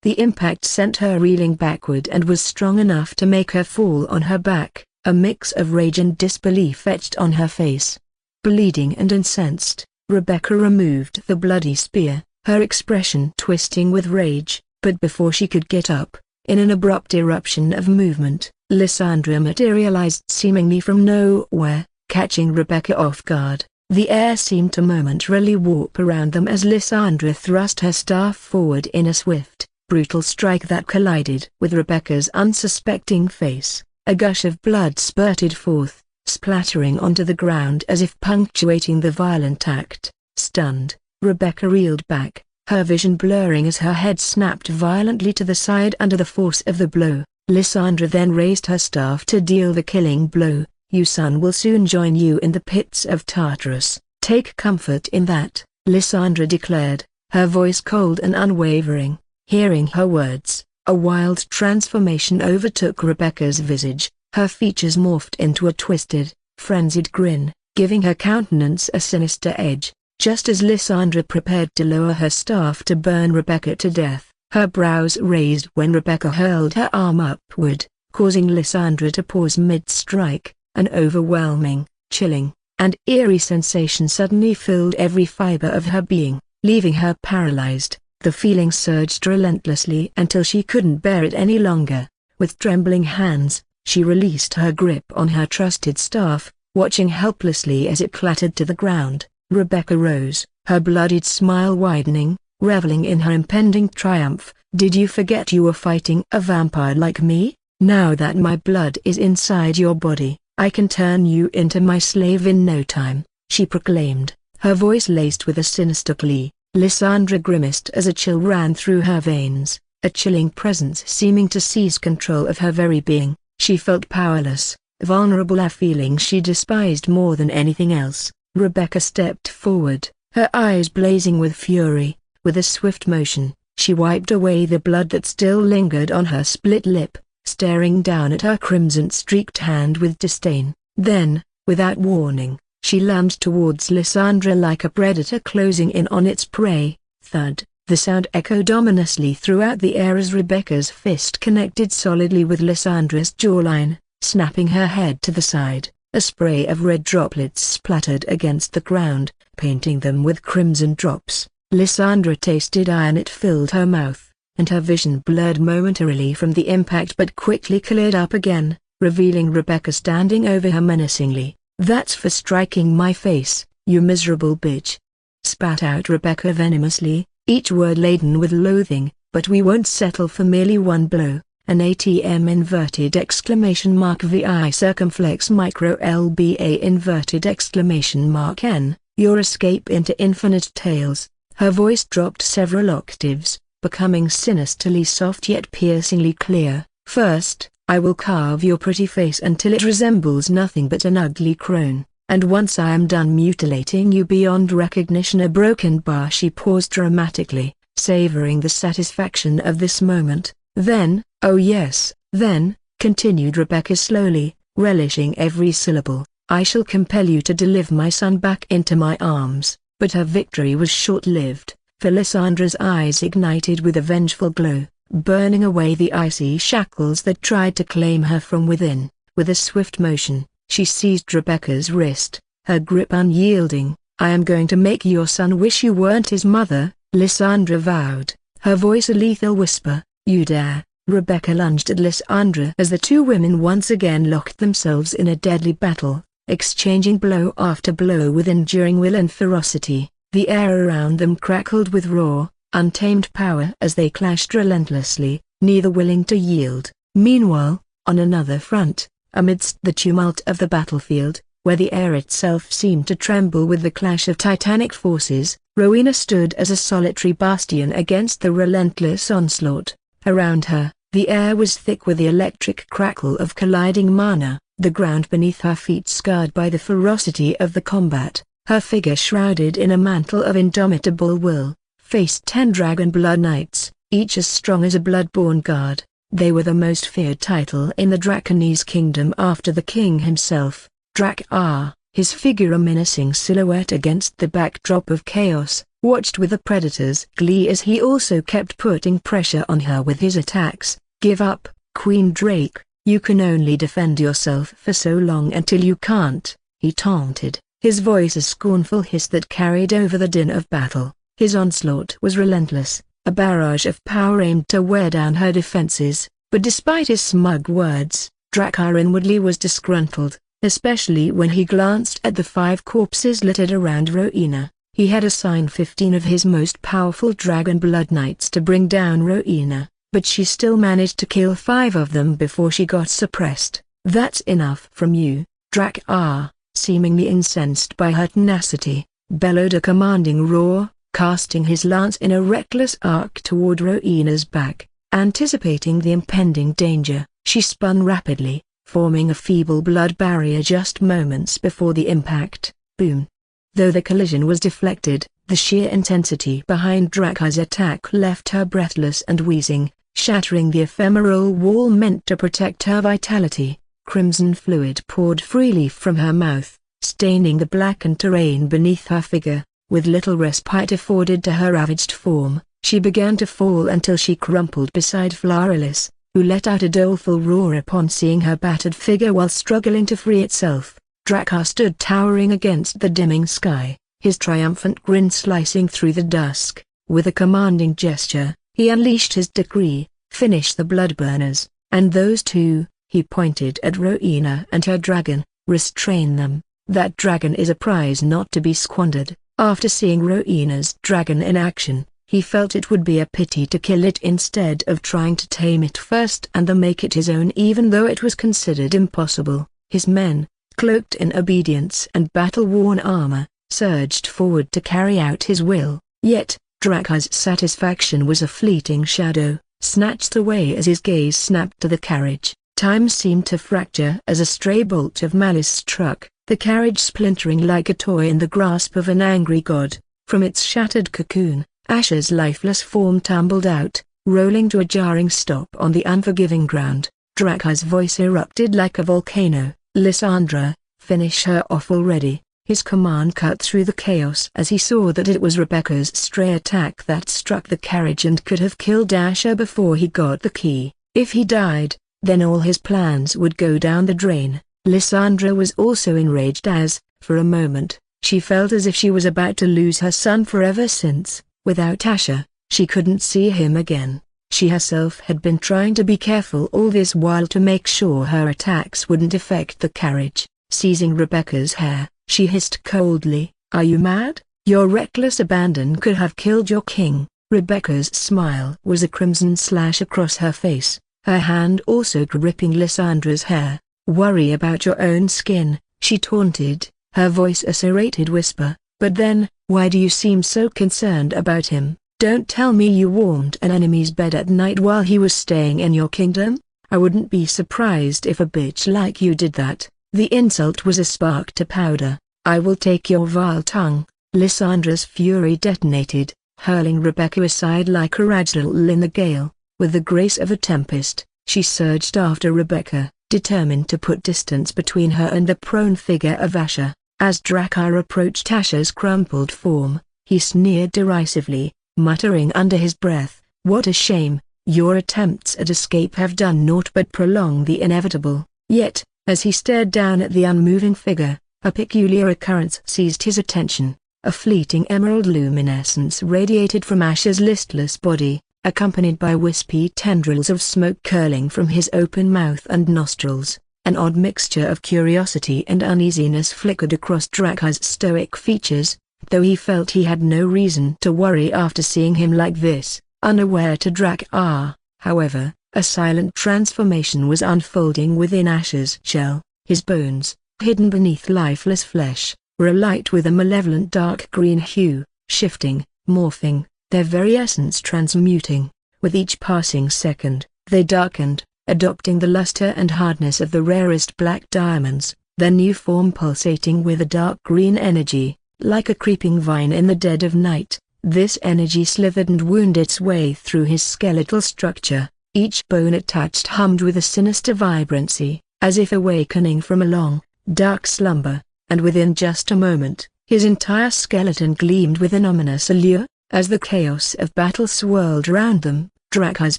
The impact sent her reeling backward and was strong enough to make her fall on her back. A mix of rage and disbelief etched on her face. Bleeding and incensed, Rebecca removed the bloody spear, her expression twisting with rage, but before she could get up, in an abrupt eruption of movement, Lysandra materialized seemingly from nowhere, catching Rebecca off guard. The air seemed to momentarily warp around them as Lysandra thrust her staff forward in a swift, brutal strike that collided with Rebecca's unsuspecting face. A gush of blood spurted forth, splattering onto the ground as if punctuating the violent act. Stunned, Rebecca reeled back, her vision blurring as her head snapped violently to the side under the force of the blow. Lysandra then raised her staff to deal the killing blow. "Your son will soon join you in the pits of Tartarus. Take comfort in that," Lysandra declared, her voice cold and unwavering. Hearing her words, a wild transformation overtook Rebecca's visage. Her features morphed into a twisted, frenzied grin, giving her countenance a sinister edge. Just as Lysandra prepared to lower her staff to burn Rebecca to death, her brows raised when Rebecca hurled her arm upward, causing Lysandra to pause mid-strike. An overwhelming, chilling, and eerie sensation suddenly filled every fiber of her being, leaving her paralyzed. The feeling surged relentlessly until she couldn't bear it any longer. With trembling hands, she released her grip on her trusted staff, watching helplessly as it clattered to the ground. Rebecca rose, her bloodied smile widening, reveling in her impending triumph. "Did you forget you were fighting a vampire like me? Now that my blood is inside your body, I can turn you into my slave in no time," she proclaimed, her voice laced with a sinister glee. Lysandra grimaced as a chill ran through her veins, a chilling presence seeming to seize control of her very being. She felt powerless, vulnerable, a feeling she despised more than anything else. Rebecca stepped forward, her eyes blazing with fury. With a swift motion, she wiped away the blood that still lingered on her split lip, staring down at her crimson-streaked hand with disdain. Then, without warning, she lunged towards Lysandra like a predator closing in on its prey. Thud! The sound echoed ominously throughout the air as Rebecca's fist connected solidly with Lysandra's jawline, snapping her head to the side. A spray of red droplets splattered against the ground, painting them with crimson drops. Lysandra tasted iron. It filled her mouth, and her vision blurred momentarily from the impact but quickly cleared up again, revealing Rebecca standing over her menacingly. "That's for striking my face, you miserable bitch," spat out Rebecca venomously, each word laden with loathing. "But we won't settle for merely one blow." An ATM inverted exclamation mark VI circumflex micro LBA inverted exclamation mark N, your escape into infinite tales. Her voice dropped several octaves, becoming sinisterly soft yet piercingly clear. "First, I will carve your pretty face until it resembles nothing but an ugly crone, and once I am done mutilating you beyond recognition." A broken bar. She paused dramatically, savoring the satisfaction of this moment. "Then, oh yes, then," continued Rebecca slowly, relishing every syllable, "I shall compel you to deliver my son back into my arms." But her victory was short-lived, for Lysandra's eyes ignited with a vengeful glow, burning away the icy shackles that tried to claim her from within. With a swift motion, she seized Rebecca's wrist, her grip unyielding. "I am going to make your son wish you weren't his mother," Lysandra vowed, her voice a lethal whisper. "You dare!" Rebecca lunged at Lysandra as the two women once again locked themselves in a deadly battle, exchanging blow after blow with enduring will and ferocity. The air around them crackled with raw, untamed power as they clashed relentlessly, neither willing to yield. Meanwhile, on another front, amidst the tumult of the battlefield, where the air itself seemed to tremble with the clash of titanic forces, Rowena stood as a solitary bastion against the relentless onslaught. Around her, the air was thick with the electric crackle of colliding mana, the ground beneath her feet scarred by the ferocity of the combat. Her figure shrouded in a mantle of indomitable will, faced 10 dragon blood knights, each as strong as a blood-born guard. They were the most feared title in the Draconese kingdom after the king himself, Drak-Ar, his figure a menacing silhouette against the backdrop of chaos, watched with a predator's glee as he also kept putting pressure on her with his attacks. "Give up, Queen Drake, you can only defend yourself for so long until you can't," he taunted, his voice a scornful hiss that carried over the din of battle. His onslaught was relentless, a barrage of power aimed to wear down her defenses, but despite his smug words, Drakkar inwardly was disgruntled, especially when he glanced at the 5 corpses littered around Rowena. He had assigned 15 of his most powerful Dragon Blood Knights to bring down Rowena, but she still managed to kill 5 of them before she got suppressed. "That's enough from you," Drakkar, seemingly incensed by her tenacity, bellowed a commanding roar, casting his lance in a reckless arc toward Rowena's back. Anticipating the impending danger, she spun rapidly, forming a feeble blood barrier just moments before the impact. Boom! Though the collision was deflected, the sheer intensity behind Drakkar's attack left her breathless and wheezing. Shattering the ephemeral wall meant to protect her vitality, crimson fluid poured freely from her mouth, staining the blackened terrain beneath her figure. With little respite afforded to her ravaged form, she began to fall until she crumpled beside Floralis, who let out a doleful roar upon seeing her battered figure while struggling to free itself. Drakkar stood towering against the dimming sky, his triumphant grin slicing through the dusk. With a commanding gesture, he unleashed his decree, "Finish the Bloodburners, and those two," he pointed at Rowena and her dragon, "restrain them. That dragon is a prize not to be squandered." After seeing Rowena's dragon in action, he felt it would be a pity to kill it instead of trying to tame it first and then make it his own, even though it was considered impossible. His men, cloaked in obedience and battle-worn armor, surged forward to carry out his will, yet Drakkar's satisfaction was a fleeting shadow, snatched away as his gaze snapped to the carriage. Time seemed to fracture as a stray bolt of malice struck, the carriage splintering like a toy in the grasp of an angry god. From its shattered cocoon, Asher's lifeless form tumbled out, rolling to a jarring stop on the unforgiving ground. Drakkar's voice erupted like a volcano. "Lysandra, finish her off already." His command cut through the chaos as he saw that it was Rebecca's stray attack that struck the carriage and could have killed Asher before he got the key. If he died, then all his plans would go down the drain. Lysandra was also enraged as, for a moment, she felt as if she was about to lose her son forever since, without Asher, she couldn't see him again. She herself had been trying to be careful all this while to make sure her attacks wouldn't affect the carriage. Seizing Rebecca's hair, she hissed coldly, "Are you mad? Your reckless abandon could have killed your king." Rebecca's smile was a crimson slash across her face, her hand also gripping Lysandra's hair. "Worry about your own skin," she taunted, her voice a serrated whisper. "But then, why do you seem so concerned about him? Don't tell me you warmed an enemy's bed at night while he was staying in your kingdom? I wouldn't be surprised if a bitch like you did that." The insult was a spark to powder. "I will take your vile tongue." Lysandra's fury detonated, hurling Rebecca aside like a ragdoll in the gale. With the grace of a tempest, she surged after Rebecca, determined to put distance between her and the prone figure of Asher. As Drakkar approached Asher's crumpled form, he sneered derisively, muttering under his breath, "What a shame, your attempts at escape have done naught but prolong the inevitable." Yet, as he stared down at the unmoving figure, a peculiar occurrence seized his attention. A fleeting emerald luminescence radiated from Asher's listless body, accompanied by wispy tendrils of smoke curling from his open mouth and nostrils. An odd mixture of curiosity and uneasiness flickered across Drakkar's stoic features, though he felt he had no reason to worry after seeing him like this. Unaware to Drakkar, however, a silent transformation was unfolding within Asher's shell. His bones, hidden beneath lifeless flesh, were alight with a malevolent dark green hue, shifting, morphing, their very essence transmuting. With each passing second, they darkened, adopting the luster and hardness of the rarest black diamonds, their new form pulsating with a dark green energy, like a creeping vine in the dead of night. This energy slithered and wound its way through his skeletal structure. Each bone it touched hummed with a sinister vibrancy, as if awakening from a long, dark slumber, and within just a moment, his entire skeleton gleamed with an ominous allure. As the chaos of battle swirled around them, Drakkar's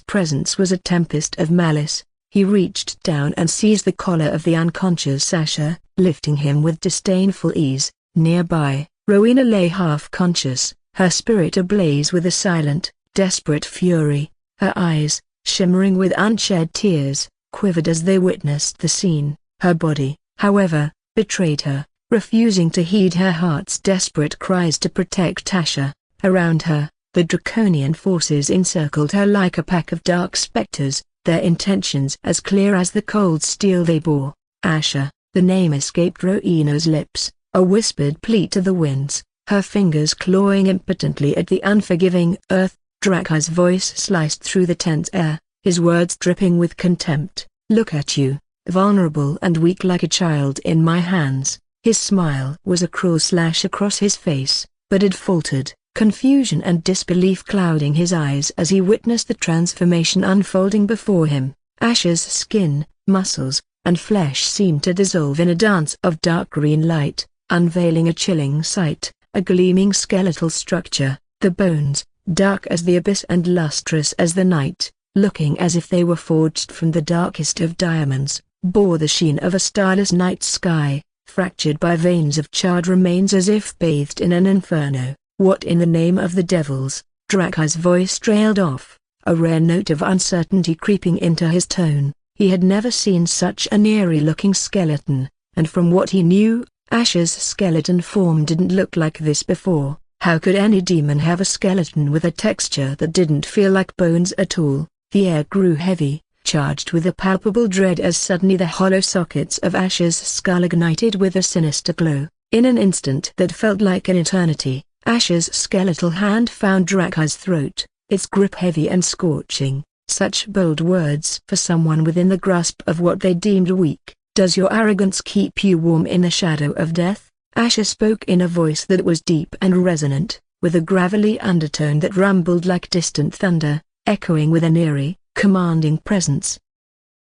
presence was a tempest of malice. He reached down and seized the collar of the unconscious Asher, lifting him with disdainful ease. Nearby, Rowena lay half-conscious, her spirit ablaze with a silent, desperate fury. Her eyes, shimmering with unshed tears, quivered as they witnessed the scene. Her body, however, betrayed her, refusing to heed her heart's desperate cries to protect Asher. Around her, the draconian forces encircled her like a pack of dark specters, their intentions as clear as the cold steel they bore. Asher, the name escaped Rowena's lips, a whispered plea to the winds, her fingers clawing impotently at the unforgiving earth. Drakar's voice sliced through the tense air, his words dripping with contempt. "Look at you, vulnerable and weak like a child in my hands." His smile was a cruel slash across his face, but it faltered, confusion and disbelief clouding his eyes as he witnessed the transformation unfolding before him. Asher's skin, muscles, and flesh seemed to dissolve in a dance of dark green light, unveiling a chilling sight, a gleaming skeletal structure, the bones, dark as the abyss and lustrous as the night, looking as if they were forged from the darkest of diamonds, bore the sheen of a starless night sky, fractured by veins of charred remains as if bathed in an inferno. "What in the name of the devils?" Drakar's voice trailed off, a rare note of uncertainty creeping into his tone. He had never seen such an eerie-looking skeleton, and from what he knew, Asher's skeleton form didn't look like this before. How could any demon have a skeleton with a texture that didn't feel like bones at all? The air grew heavy, charged with a palpable dread as suddenly the hollow sockets of Asher's skull ignited with a sinister glow. In an instant that felt like an eternity, Asher's skeletal hand found Drakar's throat, its grip heavy and scorching. Such bold words for someone within the grasp of what they deemed weak. "Does your arrogance keep you warm in the shadow of death?" Asher spoke in a voice that was deep and resonant, with a gravelly undertone that rumbled like distant thunder, echoing with an eerie, commanding presence.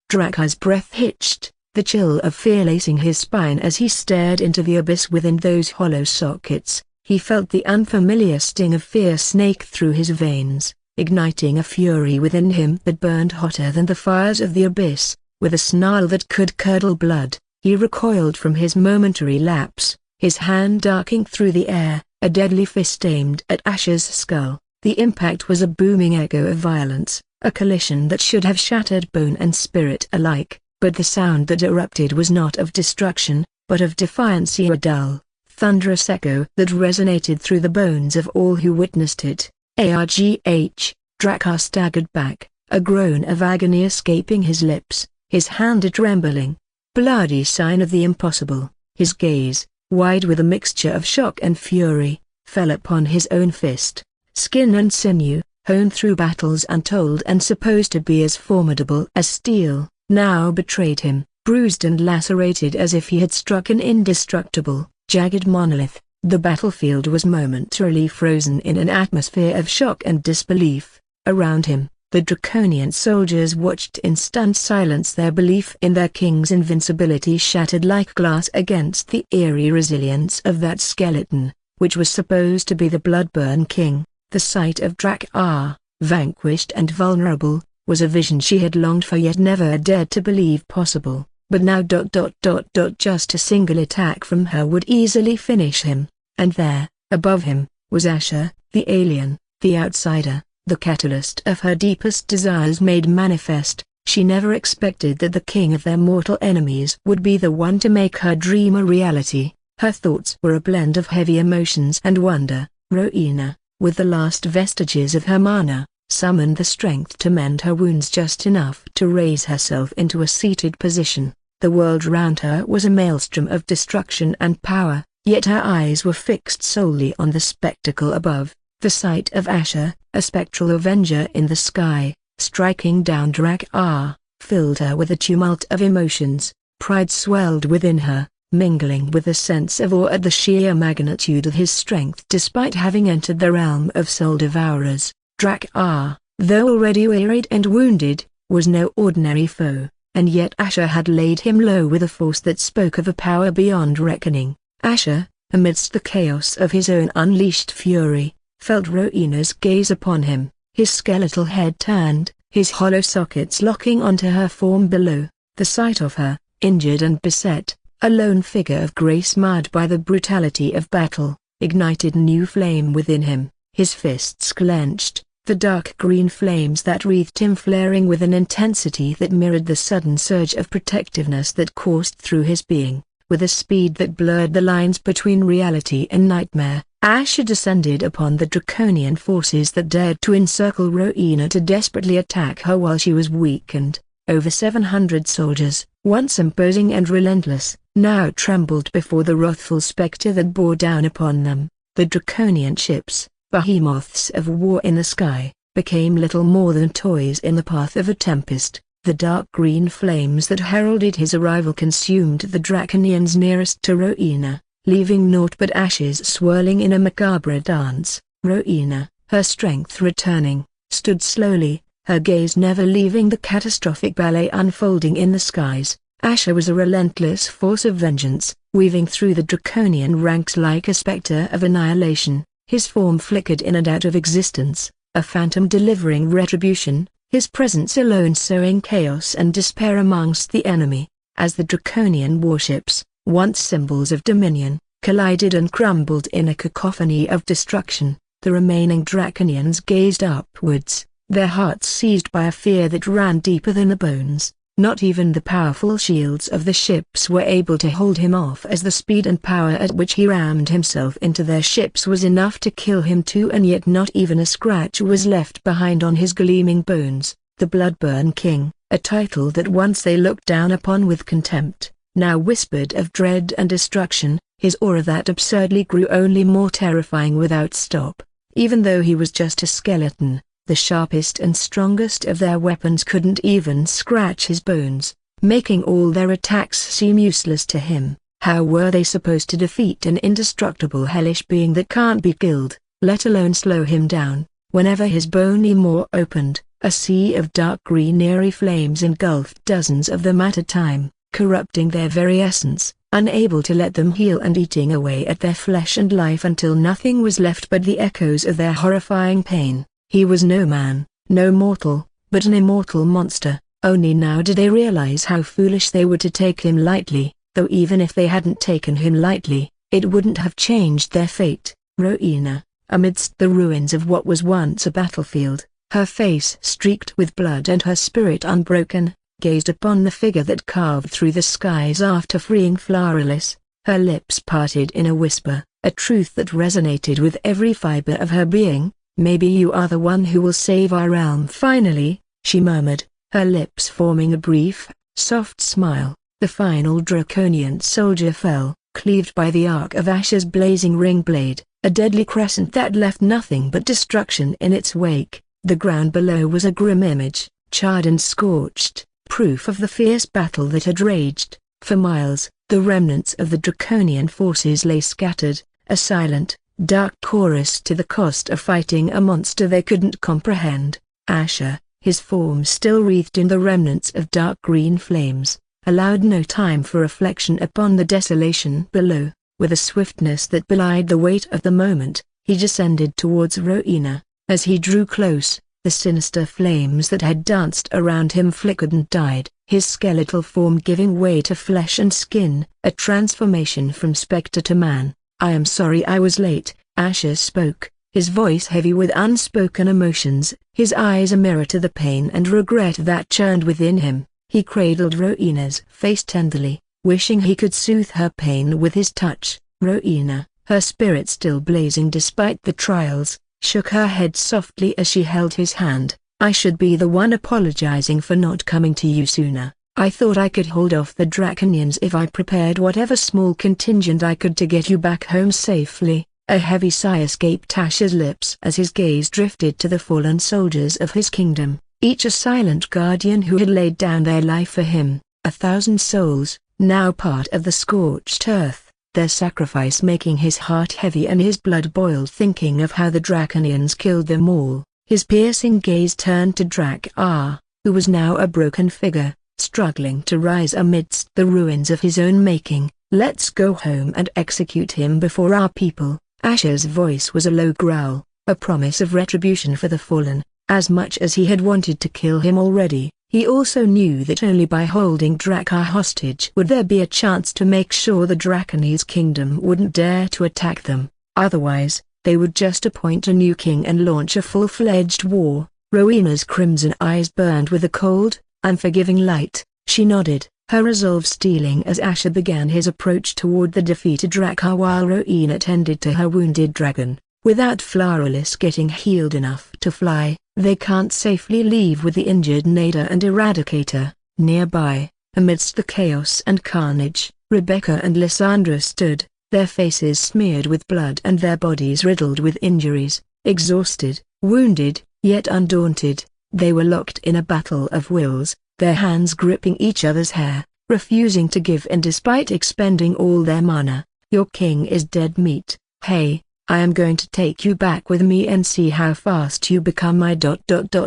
Drakar's breath hitched, the chill of fear lacing his spine as he stared into the abyss within those hollow sockets. He felt the unfamiliar sting of fear snake through his veins, igniting a fury within him that burned hotter than the fires of the abyss. With a snarl that could curdle blood, he recoiled from his momentary lapse, his hand darting through the air, a deadly fist aimed at Asher's skull. The impact was a booming echo of violence, a collision that should have shattered bone and spirit alike, but the sound that erupted was not of destruction, but of defiance, a dull, thunderous echo that resonated through the bones of all who witnessed it. Argh! Drakar staggered back, a groan of agony escaping his lips, his hand a trembling, bloody sign of the impossible. His gaze, wide with a mixture of shock and fury, fell upon his own fist. Skin and sinew, honed through battles untold and supposed to be as formidable as steel, now betrayed him, bruised and lacerated as if he had struck an indestructible, jagged monolith. The battlefield was momentarily frozen in an atmosphere of shock and disbelief. Around him, the draconian soldiers watched in stunned silence, their belief in their king's invincibility shattered like glass against the eerie resilience of that skeleton, which was supposed to be the bloodburn king. The sight of Drakar, vanquished and vulnerable, was a vision she had longed for yet never dared to believe possible. But now just a single attack from her would easily finish him, and there, above him, was Asher, the alien, the outsider, the catalyst of her deepest desires made manifest. She never expected that the king of their mortal enemies would be the one to make her dream a reality. Her thoughts were a blend of heavy emotions and wonder. Rowena, with the last vestiges of her mana, summoned the strength to mend her wounds just enough to raise herself into a seated position. The world round her was a maelstrom of destruction and power, yet her eyes were fixed solely on the spectacle above. The sight of Asher, a spectral avenger in the sky, striking down Drakar, filled her with a tumult of emotions. Pride swelled within her, mingling with a sense of awe at the sheer magnitude of his strength despite having entered the realm of soul devourers. Drakar, though already wearied and wounded, was no ordinary foe, and yet Asher had laid him low with a force that spoke of a power beyond reckoning. Asher, amidst the chaos of his own unleashed fury, felt Rowena's gaze upon him, his skeletal head turned, his hollow sockets locking onto her form below. The sight of her, injured and beset, a lone figure of grace marred by the brutality of battle, ignited new flame within him, his fists clenched, the dark green flames that wreathed him flaring with an intensity that mirrored the sudden surge of protectiveness that coursed through his being. With a speed that blurred the lines between reality and nightmare, Asher descended upon the draconian forces that dared to encircle Rowena to desperately attack her while she was weakened. Over 700 soldiers, once imposing and relentless, now trembled before the wrathful spectre that bore down upon them. The draconian ships, behemoths of war in the sky, became little more than toys in the path of a tempest. The dark green flames that heralded his arrival consumed the draconians nearest to Rowena, leaving naught but ashes swirling in a macabre dance. Rowena, her strength returning, stood slowly, her gaze never leaving the catastrophic ballet unfolding in the skies. Asher was a relentless force of vengeance, weaving through the draconian ranks like a spectre of annihilation. His form flickered in and out of existence, a phantom delivering retribution, his presence alone sowing chaos and despair amongst the enemy. As the draconian warships, once symbols of dominion, collided and crumbled in a cacophony of destruction, the remaining draconians gazed upwards, their hearts seized by a fear that ran deeper than the bones. Not even the powerful shields of the ships were able to hold him off, as the speed and power at which he rammed himself into their ships was enough to kill him too, and yet not even a scratch was left behind on his gleaming bones. The Bloodburn King, a title that once they looked down upon with contempt, now whispered of dread and destruction, his aura that absurdly grew only more terrifying without stop. Even though he was just a skeleton, the sharpest and strongest of their weapons couldn't even scratch his bones, making all their attacks seem useless to him. How were they supposed to defeat an indestructible hellish being that can't be killed, let alone slow him down? Whenever his bony maw opened, a sea of dark green eerie flames engulfed dozens of them at a time, corrupting their very essence, unable to let them heal and eating away at their flesh and life until nothing was left but the echoes of their horrifying pain. He was no man, no mortal, but an immortal monster. Only now did they realize how foolish they were to take him lightly, though even if they hadn't taken him lightly, it wouldn't have changed their fate. Rowena, amidst the ruins of what was once a battlefield, her face streaked with blood and her spirit unbroken, gazed upon the figure that carved through the skies after freeing Flowerless, her lips parted in a whisper, a truth that resonated with every fiber of her being. "Maybe you are the one who will save our realm." Finally, she murmured, her lips forming a brief, soft smile. The final draconian soldier fell, cleaved by the arc of Asher's blazing ring blade, a deadly crescent that left nothing but destruction in its wake. The ground below was a grim image, charred and scorched, proof of the fierce battle that had raged. For miles, the remnants of the draconian forces lay scattered, a silent, dark chorus to the cost of fighting a monster they couldn't comprehend. Asher, his form still wreathed in the remnants of dark green flames, allowed no time for reflection upon the desolation below. With a swiftness that belied the weight of the moment, he descended towards Rowena. As he drew close, the sinister flames that had danced around him flickered and died, his skeletal form giving way to flesh and skin, a transformation from spectre to man. "I am sorry I was late," Asher spoke, his voice heavy with unspoken emotions, his eyes a mirror to the pain and regret that churned within him. He cradled Rowena's face tenderly, wishing he could soothe her pain with his touch. Rowena, her spirit still blazing despite the trials, shook her head softly as she held his hand. "I should be the one apologizing for not coming to you sooner. I thought I could hold off the draconians if I prepared whatever small contingent I could to get you back home safely." A heavy sigh escaped Asher's lips as his gaze drifted to the fallen soldiers of his kingdom, each a silent guardian who had laid down their life for him. 1,000 souls, now part of the scorched earth, their sacrifice making his heart heavy and his blood boiled thinking of how the draconians killed them all. His piercing gaze turned to Drak-Ah, who was now a broken figure, struggling to rise amidst the ruins of his own making. "Let's go home and execute him before our people." Asher's voice was a low growl, a promise of retribution for the fallen. As much as he had wanted to kill him already, He also knew that only by holding Drakkar hostage would there be a chance to make sure the Draconese kingdom wouldn't dare to attack them. Otherwise, they would just appoint a new king and launch a full-fledged war. Rowena's crimson eyes burned with a cold, unforgiving light. She nodded, her resolve stealing as Asher began his approach toward the defeated Drakkar while Rowena tended to her wounded dragon. Without Flowerless getting healed enough to fly, they can't safely leave with the injured Nada and Eradicator. Nearby, amidst the chaos and carnage, Rebecca and Lysandra stood, their faces smeared with blood and their bodies riddled with injuries. Exhausted, wounded, yet undaunted, they were locked in a battle of wills, their hands gripping each other's hair, refusing to give in despite expending all their mana. Your king is dead meat. Hey, I am going to take you back with me and see how fast you become my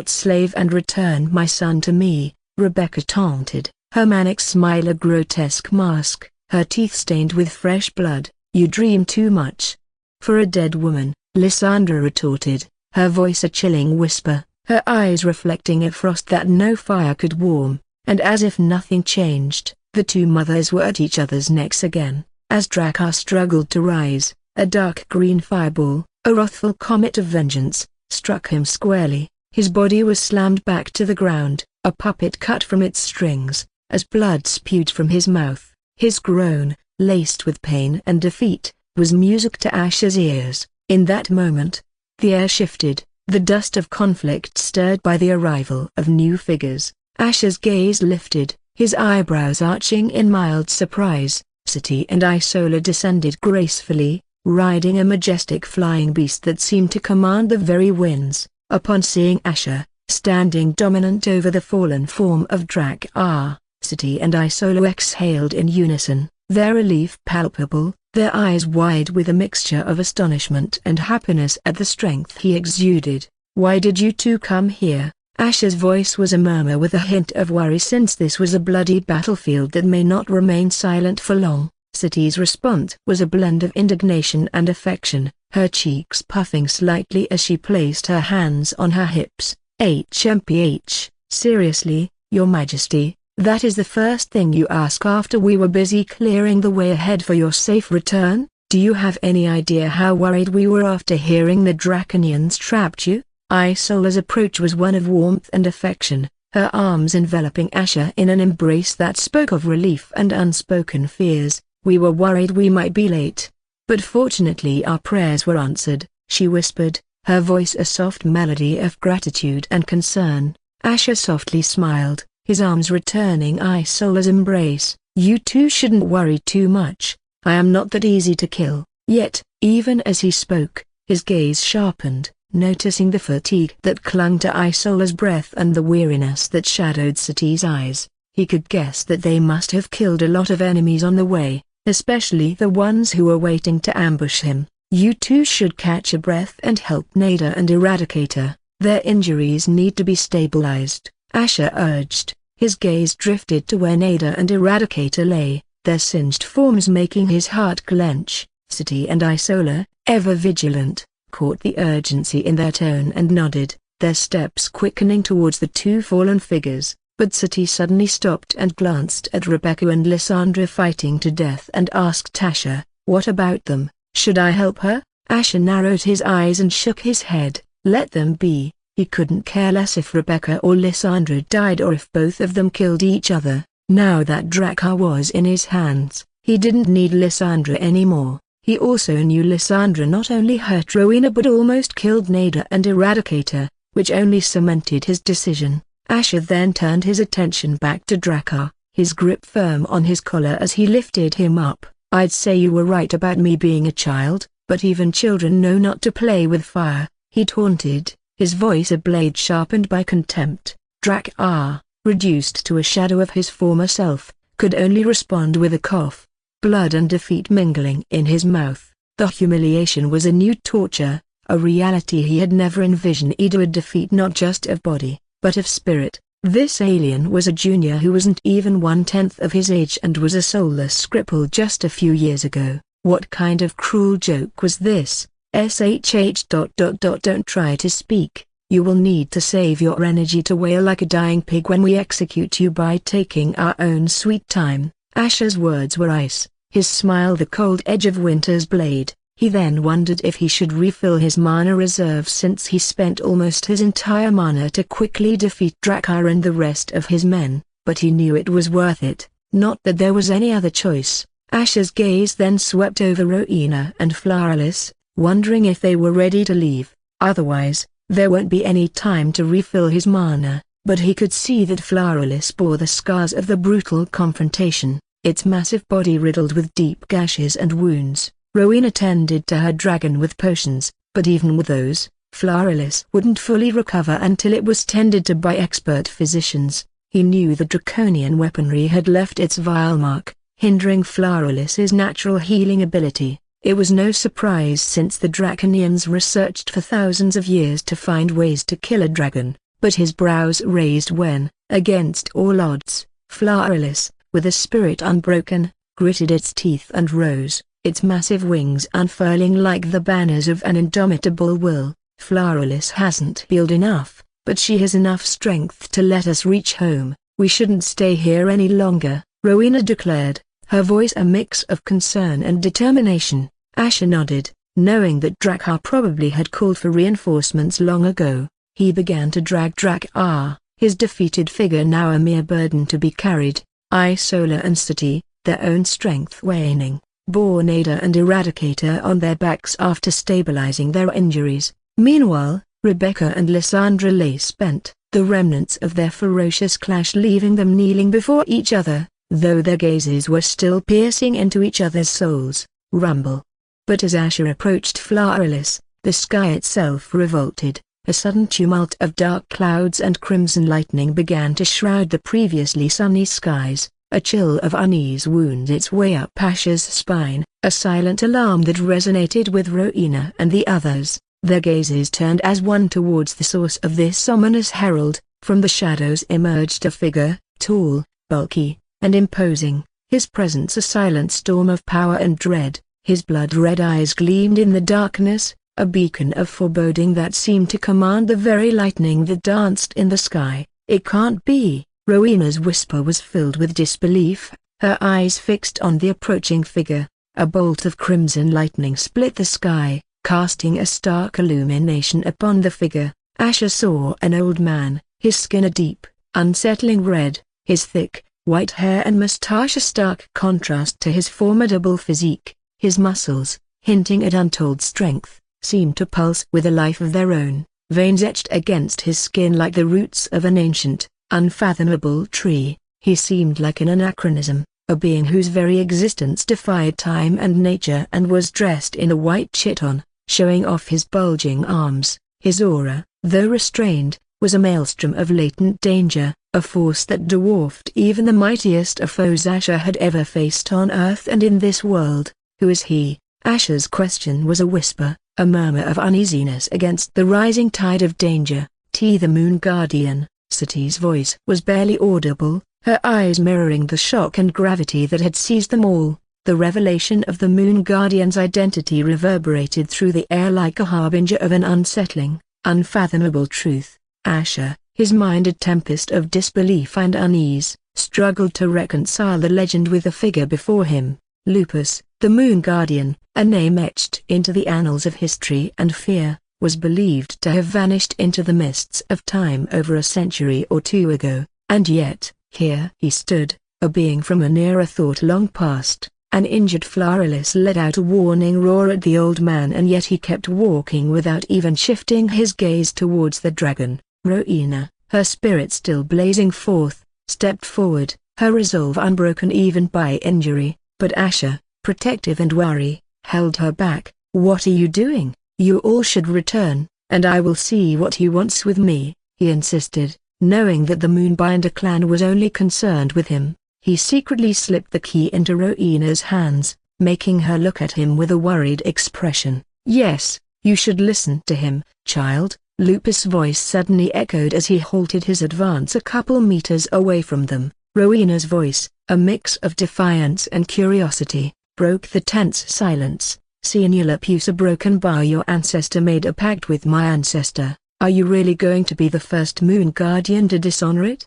slave and return my son to me, Rebecca taunted, her manic smile a grotesque mask, her teeth stained with fresh blood. You dream too much. For a dead woman, Lysandra retorted, her voice a chilling whisper, her eyes reflecting a frost that no fire could warm, and as if nothing changed, the two mothers were at each other's necks again. As Drakkar struggled to rise, a dark green fireball, a wrathful comet of vengeance, struck him squarely. His body was slammed back to the ground, a puppet cut from its strings, as blood spewed from his mouth. His groan, laced with pain and defeat, was music to Asher's ears. In that moment, the air shifted, the dust of conflict stirred by the arrival of new figures. Asher's gaze lifted, his eyebrows arching in mild surprise. City and Isola descended gracefully, riding a majestic flying beast that seemed to command the very winds. Upon seeing Asher, standing dominant over the fallen form of Drakkar, City and Isola exhaled in unison, their relief palpable, their eyes wide with a mixture of astonishment and happiness at the strength he exuded. Why did you two come here? Asher's voice was a murmur with a hint of worry since this was a bloody battlefield that may not remain silent for long. City's response was a blend of indignation and affection, her cheeks puffing slightly as she placed her hands on her hips. HMPH, seriously, Your Majesty, that is the first thing you ask after we were busy clearing the way ahead for your safe return? Do you have any idea how worried we were after hearing the Draconians trapped you? Isola's approach was one of warmth and affection, her arms enveloping Asher in an embrace that spoke of relief and unspoken fears. We were worried we might be late. But fortunately our prayers were answered, she whispered, her voice a soft melody of gratitude and concern. Asher softly smiled, his arms returning Isola's embrace. You two shouldn't worry too much. I am not that easy to kill. Yet, even as he spoke, his gaze sharpened, noticing the fatigue that clung to Isola's breath and the weariness that shadowed City's eyes. He could guess that they must have killed a lot of enemies on the way, especially the ones who were waiting to ambush him. You two should catch a breath and help Nada and Eradicator. Their injuries need to be stabilized, Asher urged. His gaze drifted to where Nada and Eradicator lay, their singed forms making his heart clench. City and Isola, ever vigilant, caught the urgency in their tone and nodded, their steps quickening towards the two fallen figures. But City suddenly stopped and glanced at Rebecca and Lysandra fighting to death and asked Asher, what about them? Should I help her? Asher narrowed his eyes and shook his head. Let them be. He couldn't care less if Rebecca or Lysandra died or if both of them killed each other. Now that Drakkar was in his hands, he didn't need Lysandra anymore. He also knew Lysandra not only hurt Rowena but almost killed Nada and Eradicator, which only cemented his decision. Asher then turned his attention back to Drakkar, his grip firm on his collar as he lifted him up. I'd say you were right about me being a child, but even children know not to play with fire, he taunted, his voice a blade sharpened by contempt. Drakkar, reduced to a shadow of his former self, could only respond with a cough, blood and defeat mingling in his mouth. The humiliation was a new torture, a reality he had never envisioned. Either a defeat not just of body, but of spirit. This alien was a junior who wasn't even 1/10 of his age and was a soulless cripple just a few years ago. What kind of cruel joke was this? Don't try to speak, You will need to save your energy to wail like a dying pig when we execute you by taking our own sweet time." Asher's words were ice, his smile the cold edge of winter's blade. He then wondered if he should refill his mana reserve since he spent almost his entire mana to quickly defeat Drakkar and the rest of his men, but he knew it was worth it, not that there was any other choice. Asher's gaze then swept over Rowena and Flowerless, wondering if they were ready to leave. Otherwise, there won't be any time to refill his mana, but he could see that Flowerless bore the scars of the brutal confrontation, its massive body riddled with deep gashes and wounds. Rowena tended to her dragon with potions, but even with those, Flowerless wouldn't fully recover until it was tended to by expert physicians. He knew the draconian weaponry had left its vile mark, hindering Flowerless's natural healing ability. It was no surprise since the draconians researched for thousands of years to find ways to kill a dragon, but his brows raised when, against all odds, Flowerless, with a spirit unbroken, gritted its teeth and rose, its massive wings unfurling like the banners of an indomitable will. "Flowerless hasn't healed enough, but she has enough strength to let us reach home. We shouldn't stay here any longer," Rowena declared, her voice a mix of concern and determination. Asher nodded, knowing that Drakkar probably had called for reinforcements long ago. He began to drag Drakkar, his defeated figure now a mere burden to be carried. Isola and Sati, their own strength waning, bore Nada and Eradicator on their backs after stabilizing their injuries. Meanwhile, Rebecca and Lysandra lay spent, the remnants of their ferocious clash leaving them kneeling before each other, though their gazes were still piercing into each other's souls. Rumble. But as Asher approached Flowerless, the sky itself revolted. A sudden tumult of dark clouds and crimson lightning began to shroud the previously sunny skies. A chill of unease wound its way up Asher's spine, a silent alarm that resonated with Rowena and the others. Their gazes turned as one towards the source of this ominous herald. From the shadows emerged a figure, tall, bulky, and imposing, his presence a silent storm of power and dread. His blood-red eyes gleamed in the darkness, a beacon of foreboding that seemed to command the very lightning that danced in the sky. "It can't be." Rowena's whisper was filled with disbelief, her eyes fixed on the approaching figure. A bolt of crimson lightning split the sky, casting a stark illumination upon the figure. Asher saw an old man, his skin a deep, unsettling red, his thick, white hair and mustache a stark contrast to his formidable physique. His muscles, hinting at untold strength, seemed to pulse with a life of their own, veins etched against his skin like the roots of an ancient, unfathomable tree. He seemed like an anachronism, a being whose very existence defied time and nature, and was dressed in a white chiton, showing off his bulging arms. His aura, though restrained, was a maelstrom of latent danger, a force that dwarfed even the mightiest of foes Asher had ever faced on Earth and in this world. "Who is he?" Asher's question was a whisper, a murmur of uneasiness against the rising tide of danger. "The Moon Guardian." Sati's voice was barely audible, her eyes mirroring the shock and gravity that had seized them all. The revelation of the Moon Guardian's identity reverberated through the air like a harbinger of an unsettling, unfathomable truth. Asher, his mind a tempest of disbelief and unease, struggled to reconcile the legend with the figure before him. Lupus, the Moon Guardian, a name etched into the annals of history and fear, was believed to have vanished into the mists of time over a century or two ago, and yet, here he stood, a being from a nearer thought long past. An injured Flowerless let out a warning roar at the old man, and yet he kept walking without even shifting his gaze towards the dragon. Rowena, her spirit still blazing forth, stepped forward, her resolve unbroken even by injury, but Asher, protective and wary, held her back. "What are you doing? You all should return, and I will see what he wants with me," he insisted, knowing that the Moonbinder clan was only concerned with him. He secretly slipped the key into Rowena's hands, making her look at him with a worried expression. "Yes, you should listen to him, child," Lupus' voice suddenly echoed as he halted his advance a couple meters away from them. Rowena's voice, a mix of defiance and curiosity, broke the tense silence. "Senior Lupus, a broken bar, your ancestor made a pact with my ancestor. Are you really going to be the first Moon Guardian to dishonor it?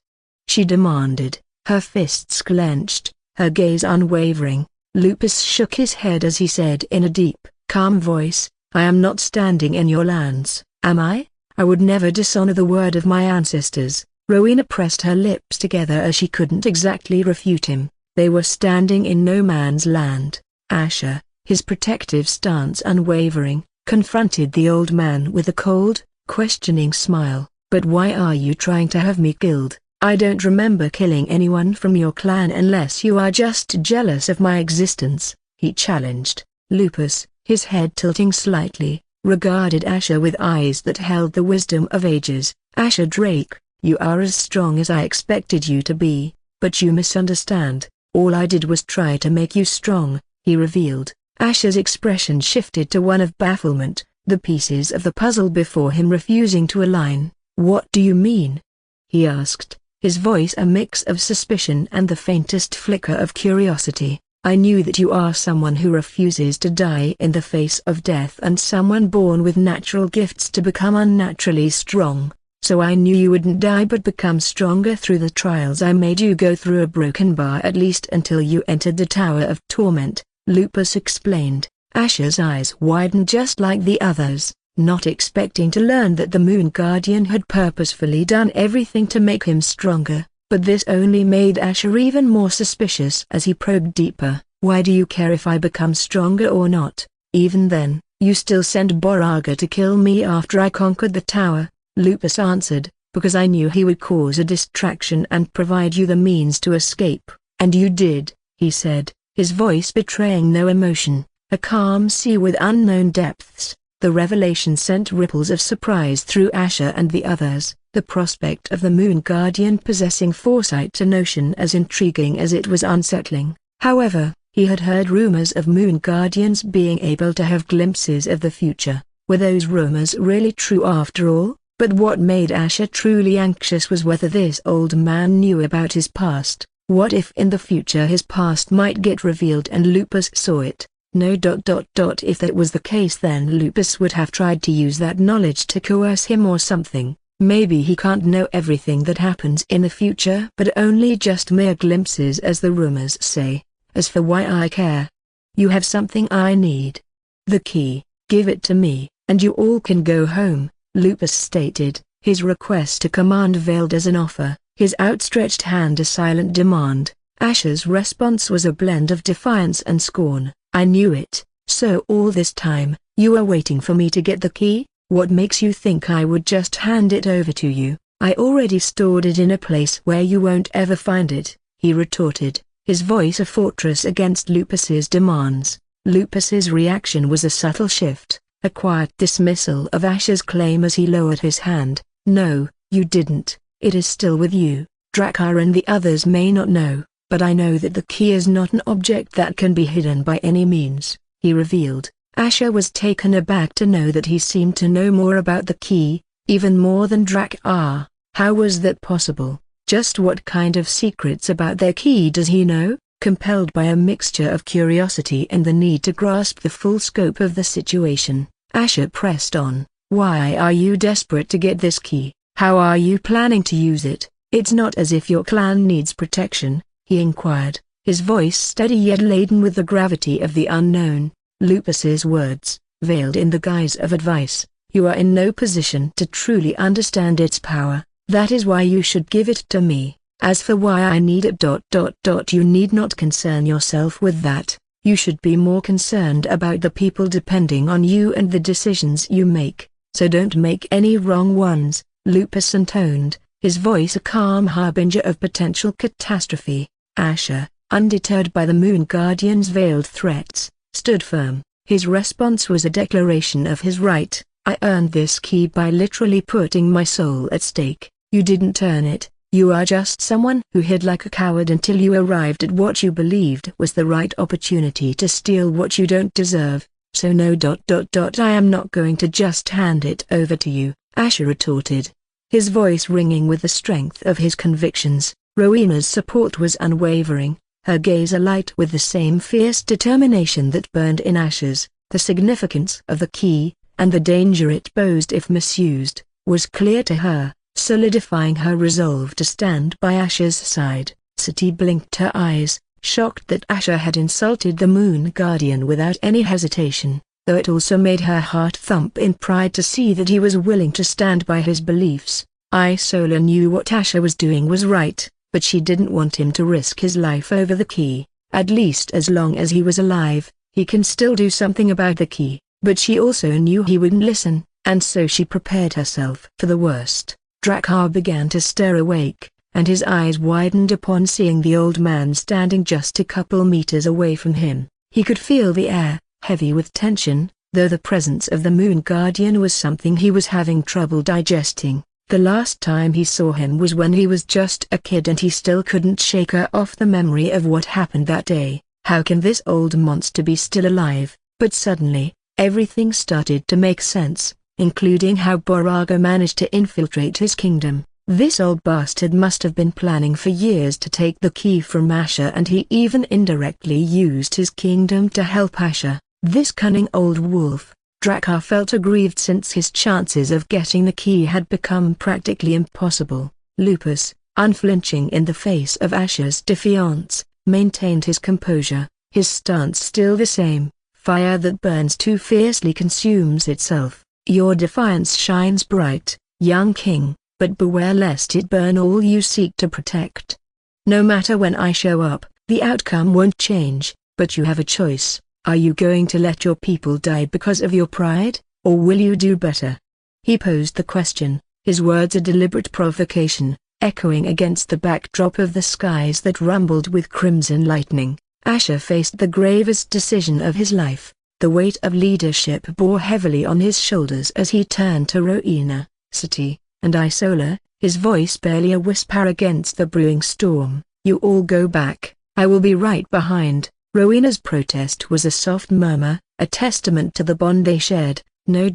She demanded, her fists clenched, her gaze unwavering. Lupus shook his head as he said in a deep, calm voice, I am not standing in your lands, am I? I would never dishonor the word of my ancestors. Rowena pressed her lips together as she couldn't exactly refute him. They were standing in no man's land. Asher, his protective stance unwavering, confronted the old man with a cold, questioning smile. But why are you trying to have me killed? I don't remember killing anyone from your clan unless you are just jealous of my existence, he challenged. Lupus, his head tilting slightly, regarded Asher with eyes that held the wisdom of ages. Asher Drake, you are as strong as I expected you to be, but you misunderstand. All I did was try to make you strong, he revealed. Asher's expression shifted to one of bafflement, the pieces of the puzzle before him refusing to align. What do you mean? He asked, his voice a mix of suspicion and the faintest flicker of curiosity. I knew that you are someone who refuses to die in the face of death and someone born with natural gifts to become unnaturally strong. So I knew you wouldn't die but become stronger through the trials I made you go through, a broken bar at least until you entered the Tower of Torment, Lupus explained. Asher's eyes widened just like the others, not expecting to learn that the Moon Guardian had purposefully done everything to make him stronger, but this only made Asher even more suspicious as he probed deeper. Why do you care if I become stronger or not? Even then, you still sent Boraga to kill me after I conquered the tower, Lupus answered, because I knew he would cause a distraction and provide you the means to escape, and you did, he said, his voice betraying no emotion, a calm sea with unknown depths. The revelation sent ripples of surprise through Asher and the others, the prospect of the Moon Guardian possessing foresight a notion as intriguing as it was unsettling. However, he had heard rumors of Moon Guardians being able to have glimpses of the future. Were those rumors really true after all? But what made Asher truly anxious was whether this old man knew about his past. What if in the future his past might get revealed and Lupus saw it? No. If that was the case, then Lupus would have tried to use that knowledge to coerce him or something. Maybe he can't know everything that happens in the future but only just mere glimpses as the rumors say. As for why I care, you have something I need. The key, give it to me, and you all can go home, Lupus stated, his request to command veiled as an offer, his outstretched hand a silent demand. Asher's response was a blend of defiance and scorn. I knew it. So all this time, you were waiting for me to get the key? What makes you think I would just hand it over to you? I already stored it in a place where you won't ever find it, he retorted, his voice a fortress against Lupus's demands. Lupus's reaction was a subtle shift, a quiet dismissal of Asher's claim as he lowered his hand. No, you didn't. It is still with you. Drakkar and the others may not know, but I know that the key is not an object that can be hidden by any means, he revealed. Asher was taken aback to know that he seemed to know more about the key, even more than Drakkar. How was that possible? Just what kind of secrets about their key does he know? Compelled by a mixture of curiosity and the need to grasp the full scope of the situation, Asher pressed on. Why are you desperate to get this key? How are you planning to use it? It's not as if your clan needs protection, he inquired, his voice steady yet laden with the gravity of the unknown. Lupus's words, veiled in the guise of advice. You are in no position to truly understand its power. That is why you should give it to me. As for why I need it, you need not concern yourself with that. You should be more concerned about the people depending on you and the decisions you make. So don't make any wrong ones, Lupus intoned, his voice a calm harbinger of potential catastrophe. Asher, undeterred by the Moon Guardian's veiled threats, stood firm. His response was a declaration of his right. I earned this key by literally putting my soul at stake. You didn't earn it. You are just someone who hid like a coward until you arrived at what you believed was the right opportunity to steal what you don't deserve. So no. I am not going to just hand it over to you, Asher retorted, his voice ringing with the strength of his convictions. Rowena's support was unwavering, her gaze alight with the same fierce determination that burned in Asher's. The significance of the key, and the danger it posed if misused, was clear to her, solidifying her resolve to stand by Asher's side. Sati blinked her eyes, shocked that Asher had insulted the Moon Guardian without any hesitation, though it also made her heart thump in pride to see that he was willing to stand by his beliefs. Isola knew what Asher was doing was right, but she didn't want him to risk his life over the key. At least as long as he was alive, he can still do something about the key. But she also knew he wouldn't listen, and so she prepared herself for the worst. Drakkar began to stir awake, and his eyes widened upon seeing the old man standing just a couple meters away from him. He could feel the air, heavy with tension, though the presence of the Moon Guardian was something he was having trouble digesting. The last time he saw him was when he was just a kid and he still couldn't shake her off the memory of what happened that day. How can this old monster be still alive? But suddenly, everything started to make sense, including how Boraga managed to infiltrate his kingdom. This old bastard must have been planning for years to take the key from Asher, and he even indirectly used his kingdom to help Asher. This cunning old wolf. Drakkar felt aggrieved since his chances of getting the key had become practically impossible. Lupus, unflinching in the face of Asher's defiance, maintained his composure, his stance still the same. Fire that burns too fiercely consumes itself. Your defiance shines bright, young king, but beware lest it burn all you seek to protect. No matter when I show up, the outcome won't change, but you have a choice. Are you going to let your people die because of your pride, or will you do better? He posed the question, his words a deliberate provocation, echoing against the backdrop of the skies that rumbled with crimson lightning. Asher faced the gravest decision of his life. The weight of leadership bore heavily on his shoulders as he turned to Rowena, Sati, and Isola, his voice barely a whisper against the brewing storm. You all go back, I will be right behind. Rowena's protest was a soft murmur, a testament to the bond they shared. No.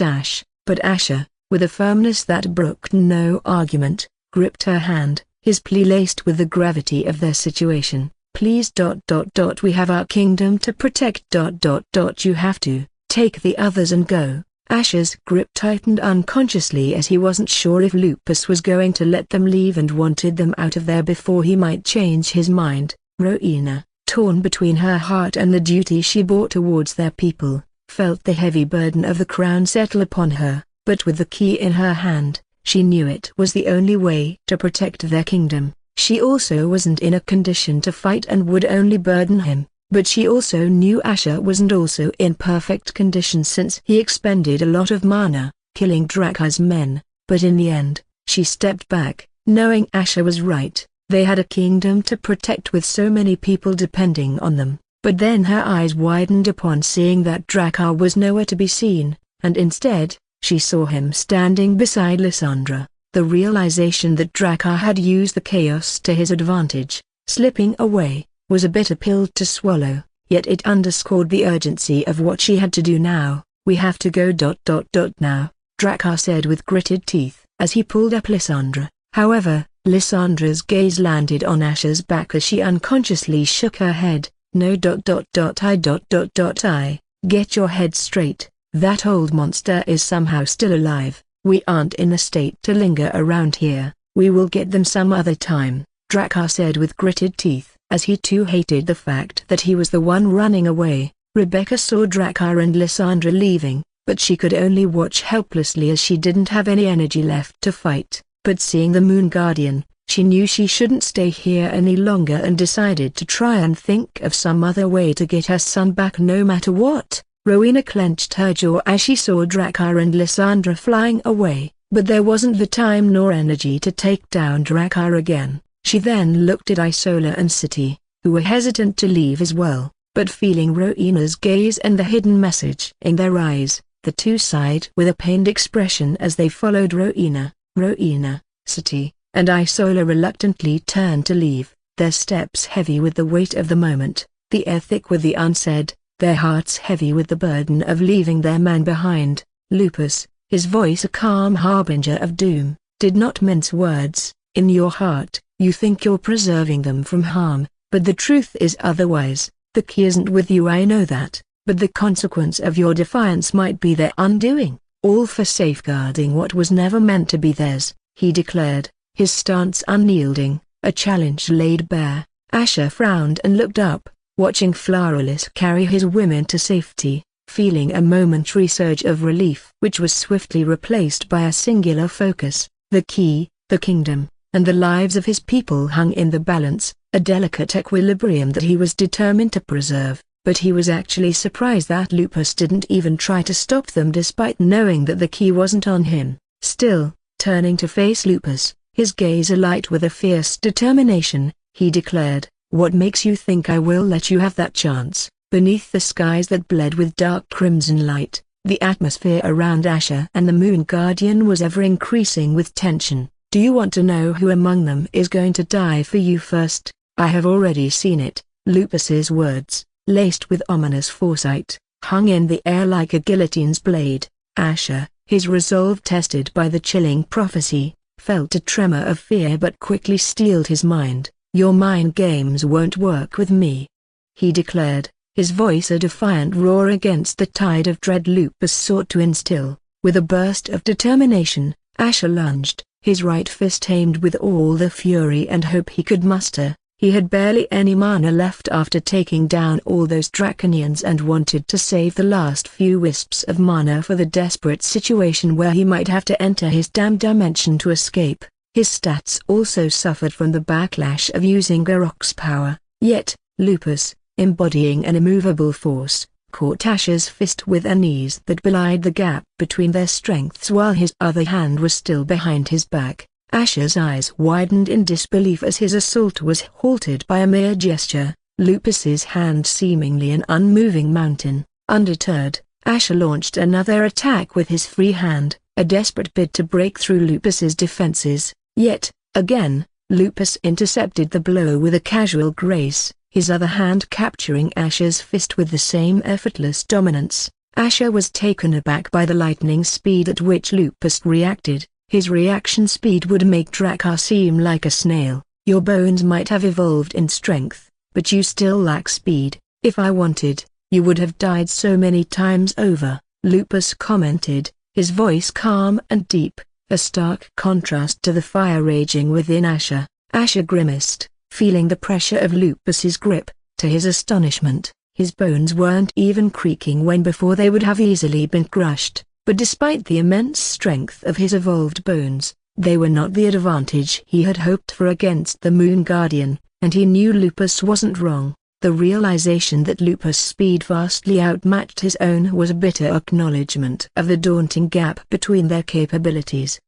Ash, but Asher, with a firmness that brooked no argument, gripped her hand, his plea laced with the gravity of their situation. Please. We have our kingdom to protect. You have to take the others and go. Asher's grip tightened unconsciously as he wasn't sure if Lupus was going to let them leave and wanted them out of there before he might change his mind. Rowena, torn between her heart and the duty she bore towards their people, felt the heavy burden of the crown settle upon her, but with the key in her hand, she knew it was the only way to protect their kingdom. She also wasn't in a condition to fight and would only burden him, but she also knew Asher wasn't also in perfect condition since he expended a lot of mana, killing Drakkar's men. But in the end, she stepped back, knowing Asher was right. They had a kingdom to protect with so many people depending on them. But then her eyes widened upon seeing that Drakkar was nowhere to be seen, and instead, she saw him standing beside Lysandra. The realization that Drakkar had used the chaos to his advantage, slipping away, was a bitter pill to swallow, yet it underscored the urgency of what she had to do now. We have to go. Now, Drakkar said with gritted teeth, as he pulled up Lysandra. However, Lysandra's gaze landed on Asher's back as she unconsciously shook her head. No. I. Get your head straight. That old monster is somehow still alive. We aren't in the state to linger around here. We will get them some other time, Drakkar said with gritted teeth, as he too hated the fact that he was the one running away. Rebecca saw Drakkar and Lysandra leaving, but she could only watch helplessly as she didn't have any energy left to fight. But seeing the Moon Guardian, she knew she shouldn't stay here any longer and decided to try and think of some other way to get her son back no matter what. Rowena clenched her jaw as she saw Drakkar and Lysandra flying away, but there wasn't the time nor energy to take down Drakkar again. She then looked at Isola and Sati, who were hesitant to leave as well, but feeling Rowena's gaze and the hidden message in their eyes, the two sighed with a pained expression as they followed Rowena. Rowena, Sati, and Isola reluctantly turned to leave, their steps heavy with the weight of the moment, the air thick with the unsaid, their hearts heavy with the burden of leaving their man behind. Lupus, his voice a calm harbinger of doom, did not mince words. In your heart, you think you're preserving them from harm, but the truth is otherwise. The key isn't with you, I know that, but the consequence of your defiance might be their undoing. all for safeguarding what was never meant to be theirs, he declared, his stance unyielding, a challenge laid bare. Asher frowned and looked up, watching Cruelest carry his women to safety, feeling a momentary surge of relief which was swiftly replaced by a singular focus. The key, the kingdom, and the lives of his people hung in the balance, a delicate equilibrium that he was determined to preserve, but he was actually surprised that Lupus didn't even try to stop them despite knowing that the key wasn't on him. Still, turning to face Lupus, his gaze alight with a fierce determination, he declared, "What makes you think I will let you have that chance?" Beneath the skies that bled with dark crimson light, the atmosphere around Asher and the Moon Guardian was ever increasing with tension. "Do you want to know who among them is going to die for you first? I have already seen it." Lupus's words, laced with ominous foresight, hung in the air like a guillotine's blade. Asher, his resolve tested by the chilling prophecy, felt a tremor of fear but quickly steeled his mind. "Your mind games won't work with me," he declared, his voice a defiant roar against the tide of dread Lupus sought to instill. With a burst of determination, Asher lunged, his right fist aimed with all the fury and hope he could muster. He had barely any mana left after taking down all those Draconians and wanted to save the last few wisps of mana for the desperate situation where he might have to enter his damned dimension to escape. His stats also suffered from the backlash of using Garrock's power, yet, Lupus, embodying an immovable force, caught Asher's fist with an ease that belied the gap between their strengths while his other hand was still behind his back. Asher's eyes widened in disbelief as his assault was halted by a mere gesture, Lupus's hand seemingly an unmoving mountain. Undeterred, Asher launched another attack with his free hand, a desperate bid to break through Lupus's defenses. Yet, again, Lupus intercepted the blow with a casual grace, his other hand capturing Asher's fist with the same effortless dominance. Asher was taken aback by the lightning speed at which Lupus reacted. His reaction speed would make Drakkar seem like a snail. "Your bones might have evolved in strength, but you still lack speed. If I wanted, you would have died so many times over," Lupus commented, his voice calm and deep, a stark contrast to the fire raging within Asher. Asher grimaced, feeling the pressure of Lupus's grip. To his astonishment, his bones weren't even creaking when before they would have easily been crushed. But despite the immense strength of his evolved bones, they were not the advantage he had hoped for against the Moon Guardian, and he knew Lupus wasn't wrong. The realization that Lupus' speed vastly outmatched his own was a bitter acknowledgement of the daunting gap between their capabilities.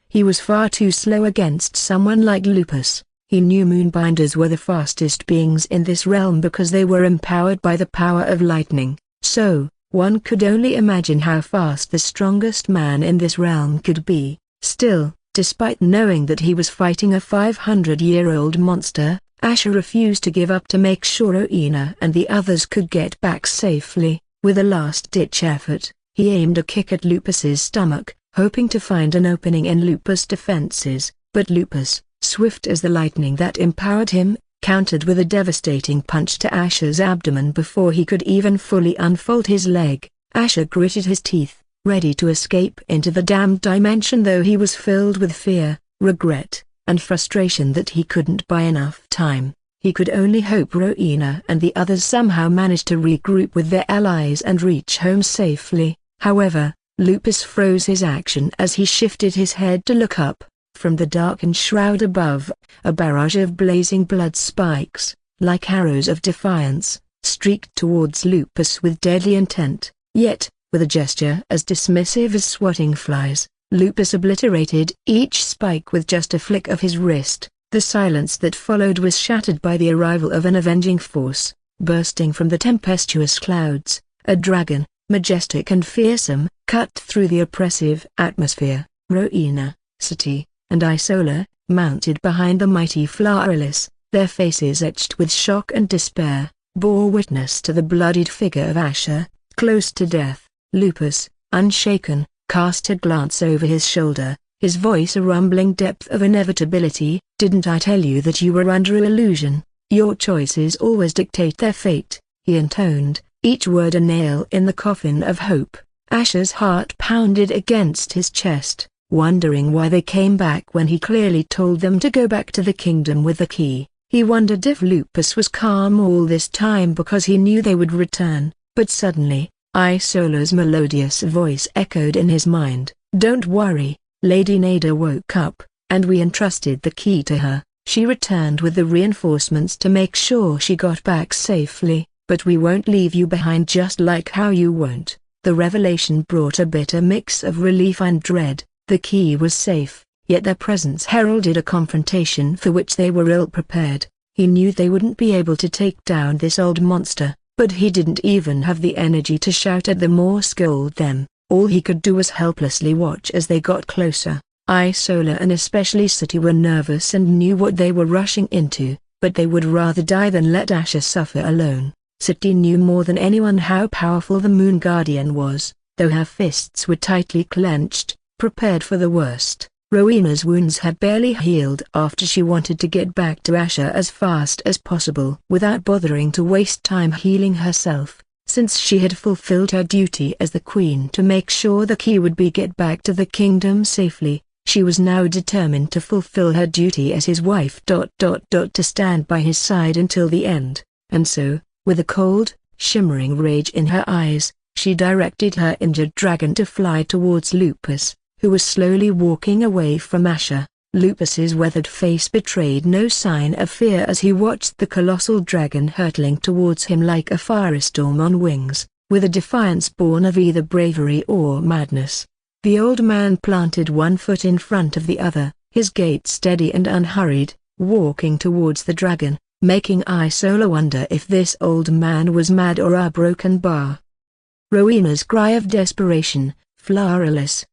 He was far too slow against someone like Lupus. He knew Moonbinders were the fastest beings in this realm because they were empowered by the power of lightning, so one could only imagine how fast the strongest man in this realm could be. Still, despite knowing that he was fighting a 500-year-old monster, Asher refused to give up to make sure Rowena and the others could get back safely. With a last-ditch effort, he aimed a kick at Lupus's stomach, hoping to find an opening in Lupus' defenses, but Lupus, swift as the lightning that empowered him, countered with a devastating punch to Asher's abdomen before he could even fully unfold his leg. Asher gritted his teeth, ready to escape into the damned dimension, though he was filled with fear, regret, and frustration that he couldn't buy enough time. He could only hope Rowena and the others somehow managed to regroup with their allies and reach home safely. However, Lupus froze his action as he shifted his head to look up. From the darkened shroud above, a barrage of blazing blood spikes, like arrows of defiance, streaked towards Lupus with deadly intent. Yet, with a gesture as dismissive as swatting flies, Lupus obliterated each spike with just a flick of his wrist. The silence that followed was shattered by the arrival of an avenging force, bursting from the tempestuous clouds. A dragon, majestic and fearsome, cut through the oppressive atmosphere. Rowena, Sati, and Isola, mounted behind the mighty Cruelest, their faces etched with shock and despair, bore witness to the bloodied figure of Asher, close to death. Lupus, unshaken, cast a glance over his shoulder, his voice a rumbling depth of inevitability. "Didn't I tell you that you were under illusion? Your choices always dictate their fate," he intoned, each word a nail in the coffin of hope. Asher's heart pounded against his chest, wondering why they came back when he clearly told them to go back to the kingdom with the key. He wondered if Lupus was calm all this time because he knew they would return, but suddenly, Isola's melodious voice echoed in his mind. "Don't worry, Lady Nada woke up, and we entrusted the key to her. She returned with the reinforcements to make sure she got back safely, but we won't leave you behind just like how you won't." The revelation brought a bitter mix of relief and dread. The key was safe, yet their presence heralded a confrontation for which they were ill-prepared. He knew they wouldn't be able to take down this old monster, but he didn't even have the energy to shout at them or scold them. All he could do was helplessly watch as they got closer. Isola and especially City were nervous and knew what they were rushing into, but they would rather die than let Asher suffer alone. City knew more than anyone how powerful the Moon Guardian was, though her fists were tightly clenched, prepared for the worst. Rowena's wounds had barely healed after she wanted to get back to Asher as fast as possible without bothering to waste time healing herself, since she had fulfilled her duty as the queen to make sure the key would be get back to the kingdom safely. She was now determined to fulfill her duty as his wife. To stand by his side until the end, and so, with a cold, shimmering rage in her eyes, she directed her injured dragon to fly towards Lupus, who was slowly walking away from Asher. Lupus's weathered face betrayed no sign of fear as he watched the colossal dragon hurtling towards him like a firestorm on wings, with a defiance born of either bravery or madness. The old man planted one foot in front of the other, his gait steady and unhurried, walking towards the dragon, making Isola wonder if this old man was mad or a broken bar. Rowena's cry of desperation, "Flowerless,"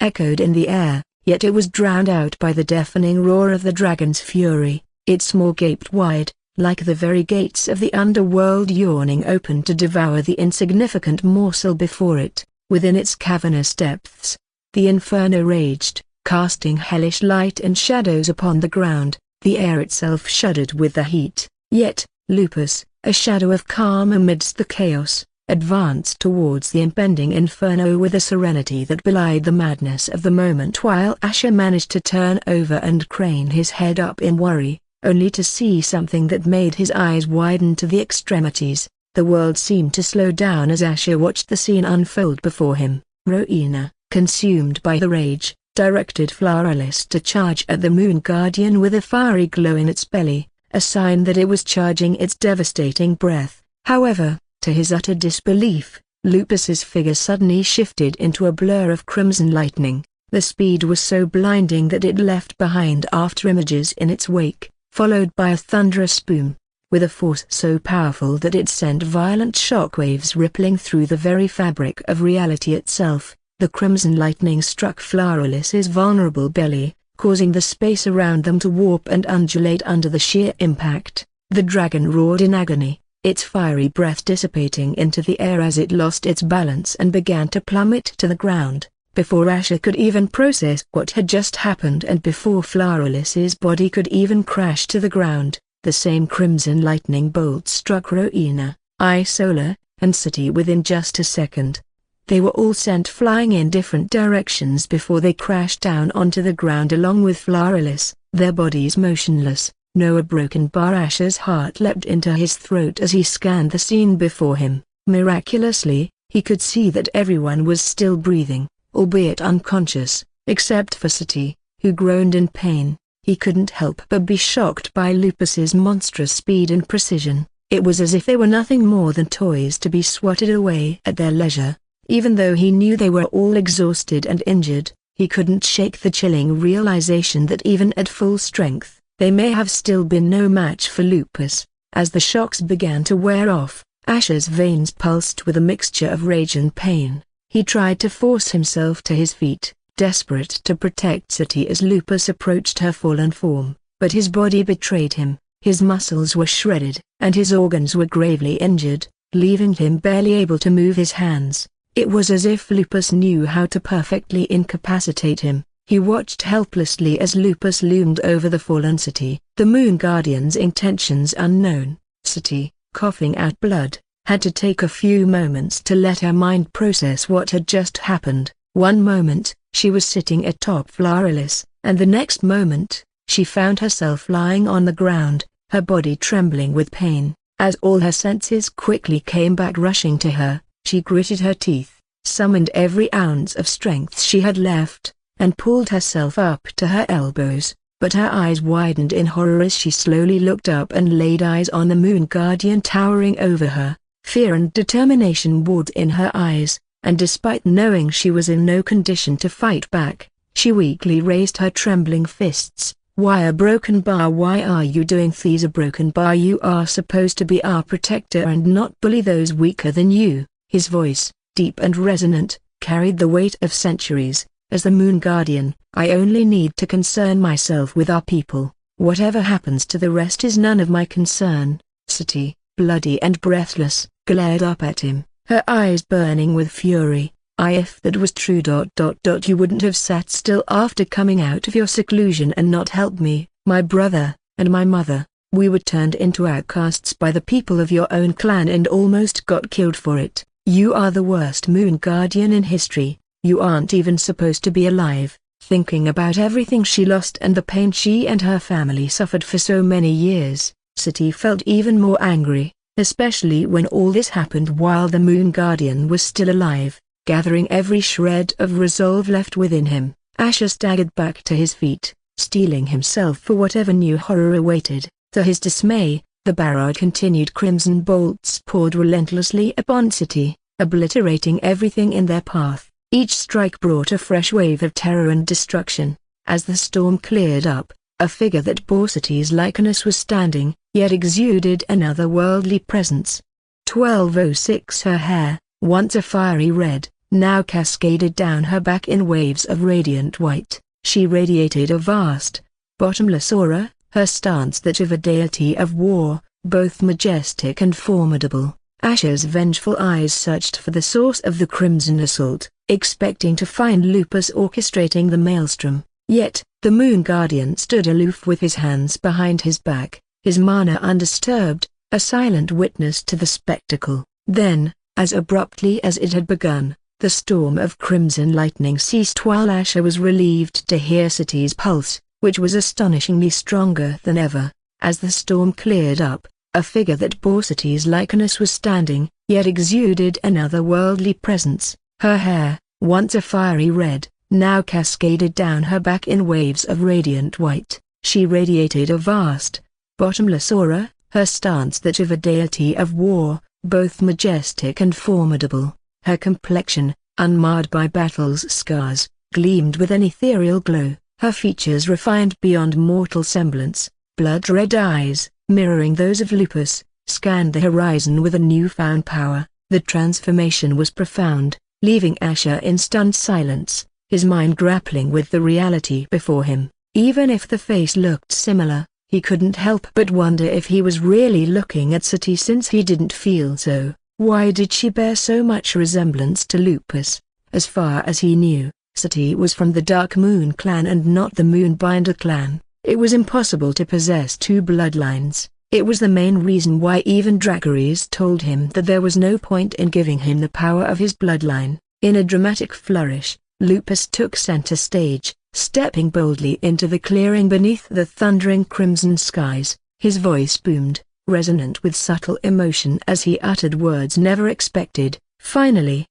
echoed in the air, yet it was drowned out by the deafening roar of the dragon's fury. Its maw gaped wide, like the very gates of the underworld yawning open to devour the insignificant morsel before it. Within its cavernous depths, the inferno raged, casting hellish light and shadows upon the ground. The air itself shuddered with the heat. Yet, Lupus, a shadow of calm amidst the chaos, advanced towards the impending inferno with a serenity that belied the madness of the moment, while Asher managed to turn over and crane his head up in worry, only to see something that made his eyes widen to the extremities. The world seemed to slow down as Asher watched the scene unfold before him. Rowena, consumed by the rage, directed Flowerless to charge at the Moon Guardian with a fiery glow in its belly, a sign that it was charging its devastating breath. However, to his utter disbelief, Lupus's figure suddenly shifted into a blur of crimson lightning. The speed was so blinding that it left behind afterimages in its wake, followed by a thunderous boom, with a force so powerful that it sent violent shockwaves rippling through the very fabric of reality itself. The crimson lightning struck Flowerless's vulnerable belly, causing the space around them to warp and undulate under the sheer impact. The dragon roared in agony, its fiery breath dissipating into the air as it lost its balance and began to plummet to the ground. Before Asher could even process what had just happened and before Flowerless's body could even crash to the ground, the same crimson lightning bolt struck Rowena, Isola, and City within just a second. They were all sent flying in different directions before they crashed down onto the ground along with Flowerless, their bodies motionless. A broken bar. Asher's heart leapt into his throat as he scanned the scene before him. Miraculously, he could see that everyone was still breathing, albeit unconscious, except for City, who groaned in pain. He couldn't help but be shocked by Lupus's monstrous speed and precision. It was as if they were nothing more than toys to be swatted away at their leisure. Even though he knew they were all exhausted and injured, he couldn't shake the chilling realization that even at full strength, they may have still been no match for Lupus. As the shocks began to wear off, Asher's veins pulsed with a mixture of rage and pain. He tried to force himself to his feet, desperate to protect City as Lupus approached her fallen form, but his body betrayed him. His muscles were shredded, and his organs were gravely injured, leaving him barely able to move his hands. It was as if Lupus knew how to perfectly incapacitate him. He watched helplessly as Lupus loomed over the fallen City. The Moon Guardian's intentions unknown, City, coughing out blood, had to take a few moments to let her mind process what had just happened. One moment, she was sitting atop Floralis, and the next moment, she found herself lying on the ground, her body trembling with pain. As all her senses quickly came back rushing to her, she gritted her teeth, summoned every ounce of strength she had left, and pulled herself up to her elbows. But her eyes widened in horror as she slowly looked up and laid eyes on the moon guardian towering over her. Fear and determination warred in her eyes, and despite knowing she was in no condition to fight back, she weakly raised her trembling fists. "Why a broken bar? Why are you doing this? A broken bar? You are supposed to be our protector and not bully those weaker than you." His voice, deep and resonant, carried the weight of centuries. "As the moon guardian, I only need to concern myself with our people. Whatever happens to the rest is none of my concern." Sati, bloody and breathless, glared up at him, her eyes burning with fury. "If that was true, you wouldn't have sat still after coming out of your seclusion and not helped me, my brother, and my mother. We were turned into outcasts by the people of your own clan and almost got killed for it. You are the worst moon guardian in history. You aren't even supposed to be alive." Thinking about everything she lost and the pain she and her family suffered for so many years, Sati felt even more angry, especially when all this happened while the moon guardian was still alive. Gathering every shred of resolve left within him, Asher staggered back to his feet, steeling himself for whatever new horror awaited. To his dismay, the barrage continued. Crimson bolts poured relentlessly upon Sati, obliterating everything in their path. Each strike brought a fresh wave of terror and destruction. As the storm cleared up, a figure that bore Sati's likeness was standing, yet exuded an otherworldly presence. 1206 Her hair, once a fiery red, now cascaded down her back in waves of radiant white. She radiated a vast, bottomless aura, her stance that of a deity of war, both majestic and formidable. Asher's vengeful eyes searched for the source of the crimson assault, expecting to find Lupus orchestrating the maelstrom. Yet, the moon guardian stood aloof with his hands behind his back, his mana undisturbed, a silent witness to the spectacle. Then, as abruptly as it had begun, the storm of crimson lightning ceased while Asher was relieved to hear Sati's pulse, which was astonishingly stronger than ever. As the storm cleared up, a figure that bore Sati's likeness was standing, yet exuded an otherworldly presence. Her hair, once a fiery red, now cascaded down her back in waves of radiant white. She radiated a vast, bottomless aura, her stance that of a deity of war, both majestic and formidable. Her complexion, unmarred by battle's scars, gleamed with an ethereal glow. Her features refined beyond mortal semblance. Blood-red eyes, mirroring those of Lupus, scanned the horizon with a newfound power. The transformation was profound, leaving Asher in stunned silence, his mind grappling with the reality before him. Even if the face looked similar, he couldn't help but wonder if he was really looking at Sati, since he didn't feel so. Why did she bear so much resemblance to Lupus? As far as he knew, Sati was from the Dark Moon clan and not the Moonbinder clan. It was impossible to possess two bloodlines. It was the main reason why even Dracaris told him that there was no point in giving him the power of his bloodline. In a dramatic flourish, Lupus took center stage, stepping boldly into the clearing beneath the thundering crimson skies. His voice boomed, resonant with subtle emotion as he uttered words never expected. "Finally!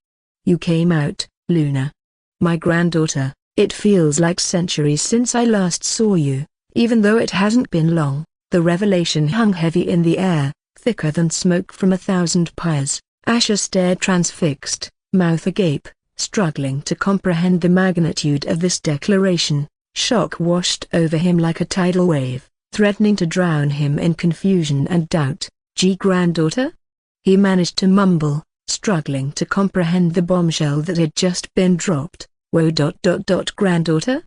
You came out, Luna. My granddaughter, it feels like centuries since I last saw you." Even though it hasn't been long, the revelation hung heavy in the air, thicker than smoke from 1,000 pyres. Asher stared transfixed, mouth agape, struggling to comprehend the magnitude of this declaration. Shock washed over him like a tidal wave, threatening to drown him in confusion and doubt. "Granddaughter?" he managed to mumble, struggling to comprehend the bombshell that had just been dropped. "Whoa. Granddaughter?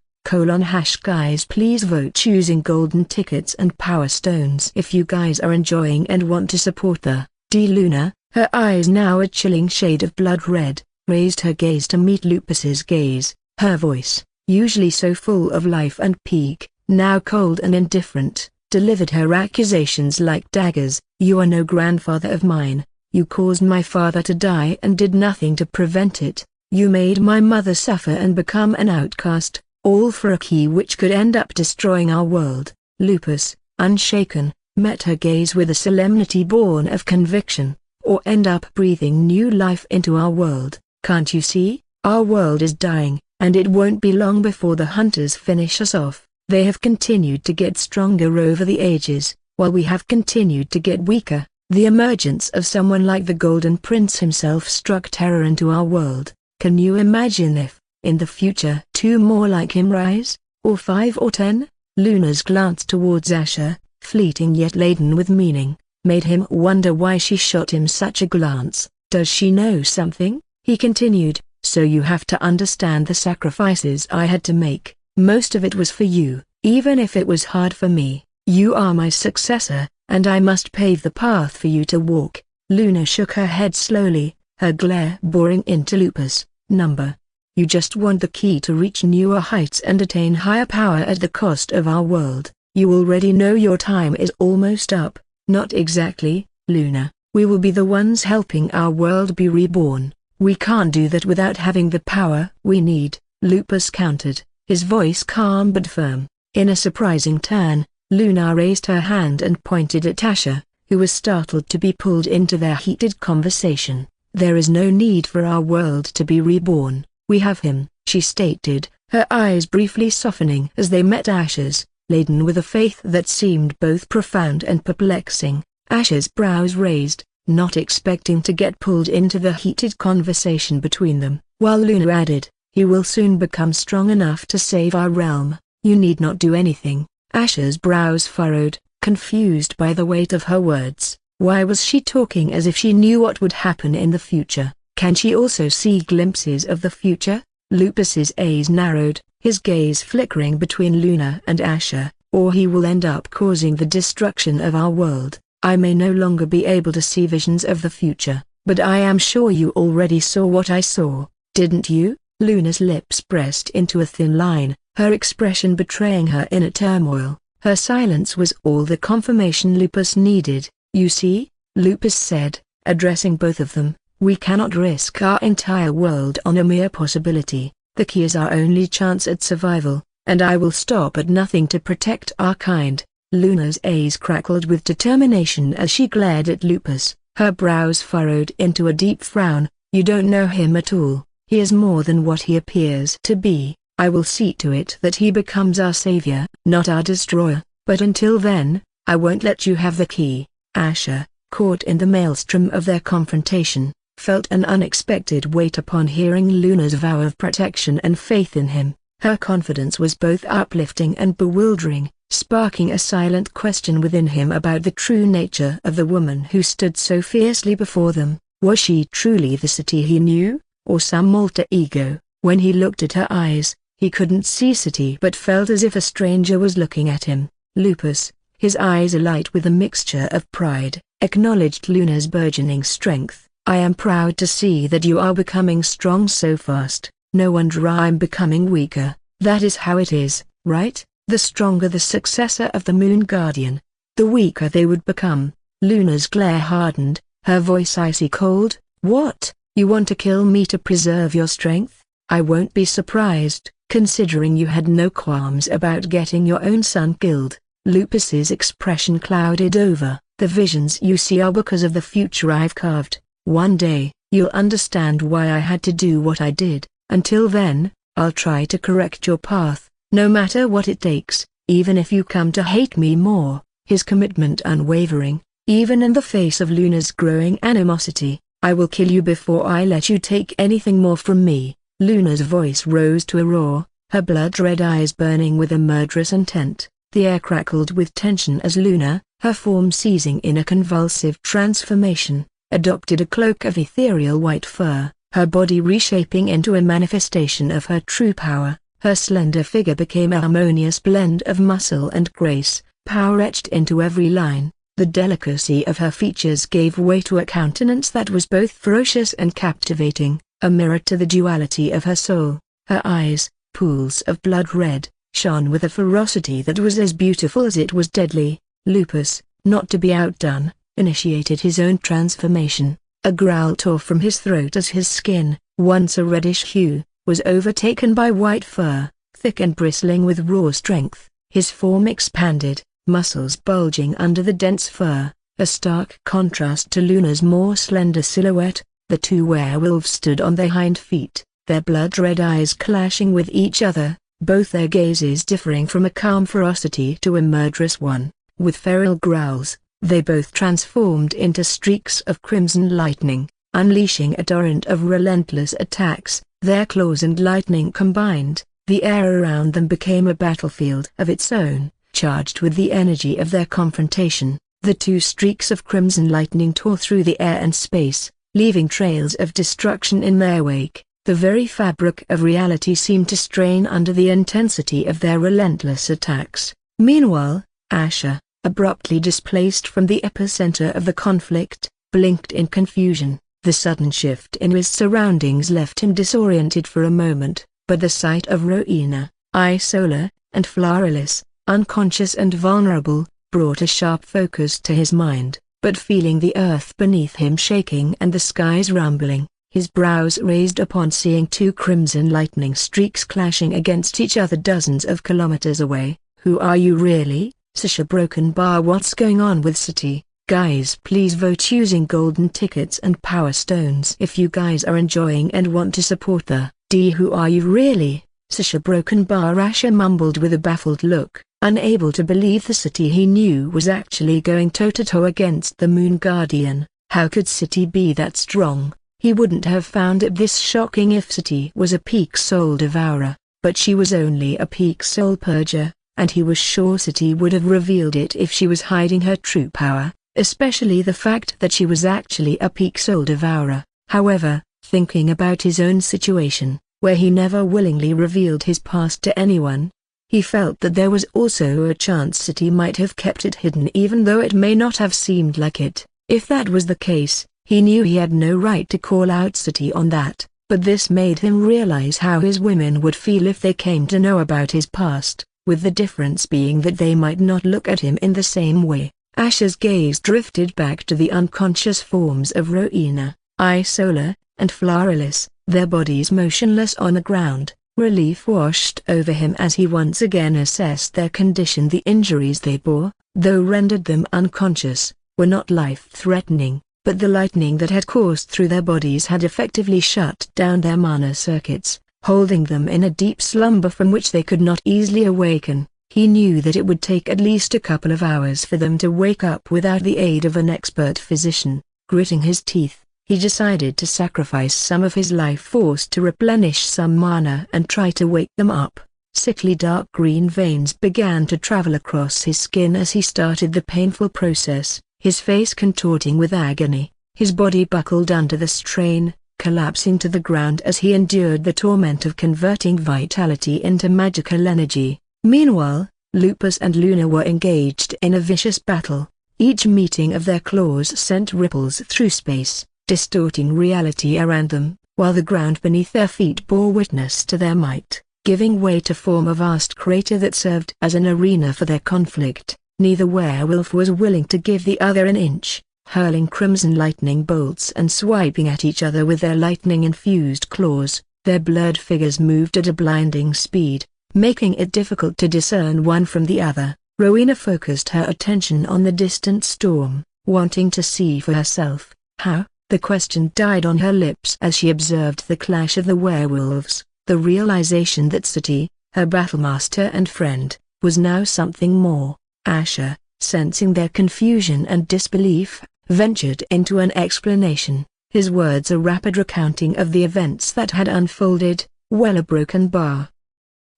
Guys, please vote using golden tickets and power stones if you guys are enjoying and want to support the Luna." Her eyes, now a chilling shade of blood red, raised her gaze to meet Lupus's gaze. Her voice, usually so full of life and pique, now cold and indifferent, delivered her accusations like daggers. "You are no grandfather of mine. You caused my father to die and did nothing to prevent it. You made my mother suffer and become an outcast, all for a key which could end up destroying our world." Lupus, unshaken, met her gaze with a solemnity born of conviction. "Or end up breathing new life into our world. Can't you see? Our world is dying, and it won't be long before the hunters finish us off. They have continued to get stronger over the ages, while we have continued to get weaker. The emergence of someone like the Golden Prince himself struck terror into our world. Can you imagine if, in the future, 2 more like him rise? Or 5 or 10? Luna's glance towards Asher, fleeting yet laden with meaning, made him wonder why she shot him such a glance. "Does she know something?" he continued. "So you have to understand the sacrifices I had to make. Most of it was for you, even if it was hard for me. You are my successor, and I must pave the path for you to walk." Luna shook her head slowly, her glare boring into Lupus. "Number. You just want the key to reach newer heights and attain higher power at the cost of our world. You already know your time is almost up." "Not exactly, Luna. We will be the ones helping our world be reborn. We can't do that without having the power we need," Lupus countered, his voice calm but firm. In a surprising turn, Luna raised her hand and pointed at Asher, who was startled to be pulled into their heated conversation. "There is no need for our world to be reborn. We have him," she stated, her eyes briefly softening as they met Asher's, laden with a faith that seemed both profound and perplexing. Asher's brows raised, not expecting to get pulled into the heated conversation between them, while Luna added, "He will soon become strong enough to save our realm. You need not do anything." Asher's brows furrowed, confused by the weight of her words. Why was she talking as if she knew what would happen in the future? Can she also see glimpses of the future? Lupus's eyes narrowed, his gaze flickering between Luna and Asher. "Or he will end up causing the destruction of our world. I may no longer be able to see visions of the future, but I am sure you already saw what I saw, didn't you?" Luna's lips pressed into a thin line, her expression betraying her inner turmoil. Her silence was all the confirmation Lupus needed. "You see," Lupus said, addressing both of them, "we cannot risk our entire world on a mere possibility. The key is our only chance at survival, and I will stop at nothing to protect our kind." Luna's eyes crackled with determination as she glared at Lupus, her brows furrowed into a deep frown. "You don't know him at all. He is more than what he appears to be. I will see to it that he becomes our savior, not our destroyer, but until then, I won't let you have the key." Asher, caught in the maelstrom of their confrontation, felt an unexpected weight upon hearing Luna's vow of protection and faith in him. Her confidence was both uplifting and bewildering, sparking a silent question within him about the true nature of the woman who stood so fiercely before them. Was she truly the Sati he knew, or some alter ego? When he looked at her eyes, he couldn't see Sati but felt as if a stranger was looking at him. Lupus, his eyes alight with a mixture of pride, acknowledged Luna's burgeoning strength. "I am proud to see that you are becoming strong so fast. No wonder I'm becoming weaker. That is how it is, right? The stronger the successor of the Moon Guardian, the weaker they would become." Luna's glare hardened, her voice icy cold. "What, you want to kill me to preserve your strength? I won't be surprised, considering you had no qualms about getting your own son killed." Lupus's expression clouded over. "The visions you see are because of the future I've carved. One day, you'll understand why I had to do what I did. Until then, I'll try to correct your path, no matter what it takes, even if you come to hate me more." His commitment unwavering, even in the face of Luna's growing animosity. "I will kill you before I let you take anything more from me." Luna's voice rose to a roar, her blood-red eyes burning with a murderous intent. The air crackled with tension as Luna, her form seizing in a convulsive transformation, adopted a cloak of ethereal white fur, her body reshaping into a manifestation of her true power. Her slender figure became a harmonious blend of muscle and grace, power etched into every line. The delicacy of her features gave way to a countenance that was both ferocious and captivating, a mirror to the duality of her soul. Her eyes, pools of blood red, shone with a ferocity that was as beautiful as it was deadly. Lupus, not to be outdone, initiated his own transformation. A growl tore from his throat as his skin, once a reddish hue, was overtaken by white fur, thick and bristling with raw strength. His form expanded, muscles bulging under the dense fur, a stark contrast to Luna's more slender silhouette. The two werewolves stood on their hind feet, their blood-red eyes clashing with each other, both their gazes differing from a calm ferocity to a murderous one. With feral growls, they both transformed into streaks of crimson lightning, unleashing a torrent of relentless attacks. Their claws and lightning combined, the air around them became a battlefield of its own, charged with the energy of their confrontation. The two streaks of crimson lightning tore through the air and space, leaving trails of destruction in their wake. The very fabric of reality seemed to strain under the intensity of their relentless attacks. Meanwhile, Asher, abruptly displaced from the epicenter of the conflict, blinked in confusion. The sudden shift in his surroundings left him disoriented for a moment, but the sight of Rowena, Isola, and Floralis, unconscious and vulnerable, brought a sharp focus to his mind. But feeling the earth beneath him shaking and the skies rumbling, his brows raised upon seeing two crimson lightning streaks clashing against each other dozens of kilometers away. "Who are you really, Sasha Broken Bar? What's going on with City? Guys, please vote using golden tickets and power stones if you guys are enjoying and want to support the Who are you really, Sasha Broken Bar?" Asher mumbled with a baffled look, unable to believe the City he knew was actually going toe-to-toe against the Moon Guardian. How could City be that strong? He wouldn't have found it this shocking if City was a peak soul devourer, but she was only a peak soul purger, and he was sure City would have revealed it if she was hiding her true power, especially the fact that she was actually a peak soul devourer. However, thinking about his own situation, where he never willingly revealed his past to anyone, he felt that there was also a chance City might have kept it hidden even though it may not have seemed like it. If that was the case, he knew he had no right to call out City on that, but this made him realize how his women would feel if they came to know about his past, with the difference being that they might not look at him in the same way. Asher's gaze drifted back to the unconscious forms of Rowena, Isola, and Floralis, their bodies motionless on the ground. Relief washed over him as he once again assessed their condition. The injuries they bore, though rendered them unconscious, were not life-threatening, but the lightning that had coursed through their bodies had effectively shut down their mana circuits, holding them in a deep slumber from which they could not easily awaken. He knew that it would take at least a couple of hours for them to wake up without the aid of an expert physician. Gritting his teeth, he decided to sacrifice some of his life force to replenish some mana and try to wake them up. Sickly dark green veins began to travel across his skin as he started the painful process, his face contorting with agony. His body buckled under the strain, collapsing to the ground as he endured the torment of converting vitality into magical energy. Meanwhile, Lupus and Luna were engaged in a vicious battle. Each meeting of their claws sent ripples through space, distorting reality around them, while the ground beneath their feet bore witness to their might, giving way to form a vast crater that served as an arena for their conflict. Neither werewolf was willing to give the other an inch, hurling crimson lightning bolts and swiping at each other with their lightning-infused claws. Their blurred figures moved at a blinding speed, making it difficult to discern one from the other. Rowena focused her attention on the distant storm, wanting to see for herself. How? The question died on her lips as she observed the clash of the werewolves. The realization that City, her battlemaster and friend, was now something more. Asher, sensing their confusion and disbelief, ventured into an explanation, his words a rapid recounting of the events that had unfolded. "Well, a broken bar."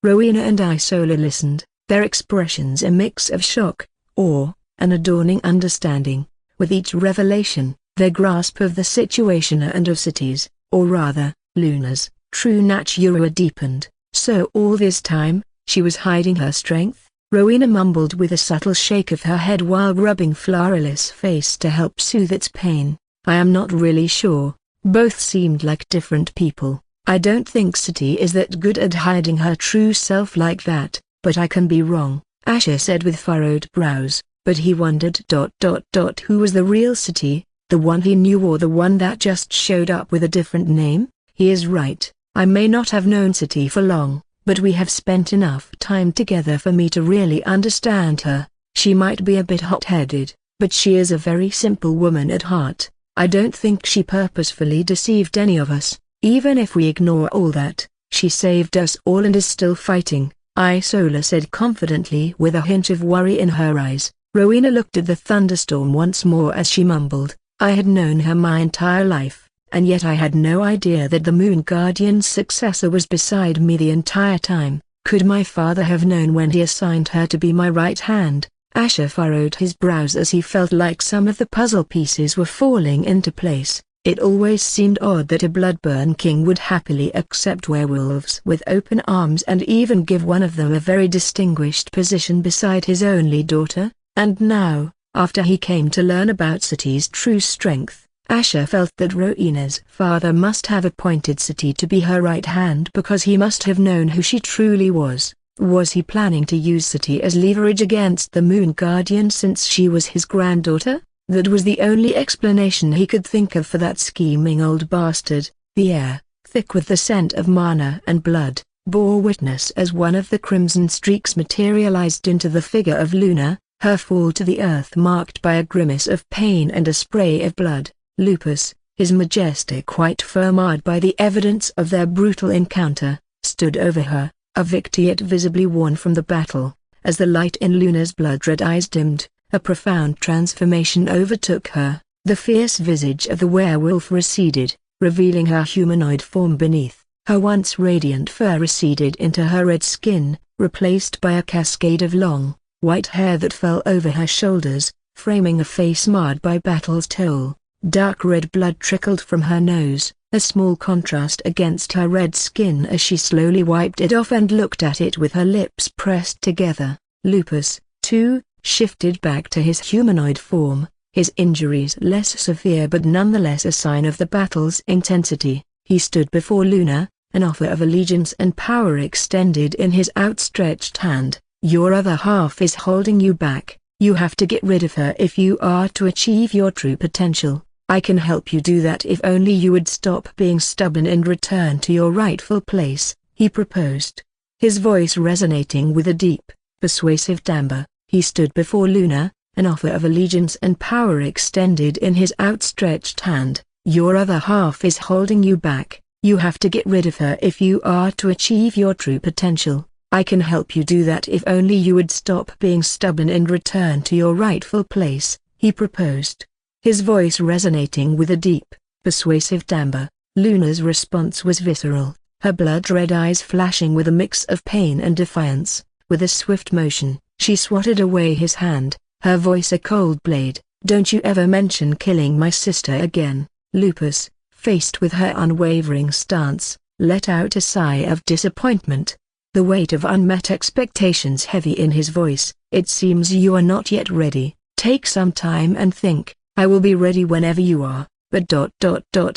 Rowena and Isola listened, their expressions a mix of shock, awe, and a dawning understanding. With each revelation, their grasp of the situation and of City's, or rather, Luna's, true nature deepened. So all this time, she was hiding her strength? Rowena mumbled with a subtle shake of her head while rubbing Floralis' face to help soothe its pain. "I am not really sure. Both seemed like different people. I don't think City is that good at hiding her true self like that, but I can be wrong," Asher said with furrowed brows, but he wondered. Who was the real City, the The one he knew or the one that just showed up with a different name? He is right. I may not have known Sati for long, but we have spent enough time together for me to really understand her. She might be a bit hot-headed, but she is a very simple woman at heart. I don't think she purposefully deceived any of us. Even if we ignore all that, she saved us all and is still fighting, Isola said confidently with a hint of worry in her eyes. Rowena looked at the thunderstorm once more as she mumbled, I had known her my entire life, and yet I had no idea that the Moon Guardian's successor was beside me the entire time. Could my father have known when he assigned her to be my right hand? Asher furrowed his brows as he felt like some of the puzzle pieces were falling into place. It always seemed odd that a Bloodburn king would happily accept werewolves with open arms and even give one of them a very distinguished position beside his only daughter, and now, after he came to learn about Sati's true strength, Asher felt that Rowena's father must have appointed Sati to be her right hand because he must have known who she truly was. Was he planning to use Sati as leverage against the Moon Guardian since she was his granddaughter? That was the only explanation he could think of for that scheming old bastard. The air, thick with the scent of mana and blood, bore witness as one of the crimson streaks materialized into the figure of Luna, her fall to the earth marked by a grimace of pain and a spray of blood. Lupus, his majestic white fur marred by the evidence of their brutal encounter, stood over her, a victor yet visibly worn from the battle. As the light in Luna's blood-red eyes dimmed, a profound transformation overtook her. The fierce visage of the werewolf receded, revealing her humanoid form beneath. Her once radiant fur receded into her red skin, replaced by a cascade of long, white hair that fell over her shoulders, framing a face marred by battle's toll. Dark red blood trickled from her nose, a small contrast against her red skin as she slowly wiped it off and looked at it with her lips pressed together. Lupus, too, shifted back to his humanoid form, his injuries less severe but nonetheless a sign of the battle's intensity. He stood before Luna, an offer of allegiance and power extended in his outstretched hand. Your other half is holding you back. You have to get rid of her if you are to achieve your true potential. I can help you do that if only you would stop being stubborn and return to your rightful place, he proposed. His voice resonating with a deep, persuasive timbre. He stood before Luna, an offer of allegiance and power extended in his outstretched hand. Your other half is holding you back. You have to get rid of her if you are to achieve your true potential. I can help you do that if only you would stop being stubborn and return to your rightful place, he proposed. His voice resonating with a deep, persuasive timbre. Luna's response was visceral, her blood-red eyes flashing with a mix of pain and defiance. With a swift motion, she swatted away his hand, her voice a cold blade. Don't you ever mention killing my sister again. Lupus, faced with her unwavering stance, let out a sigh of disappointment. The weight of unmet expectations heavy in his voice. It seems you are not yet ready. Take some time and think. I will be ready whenever you are, but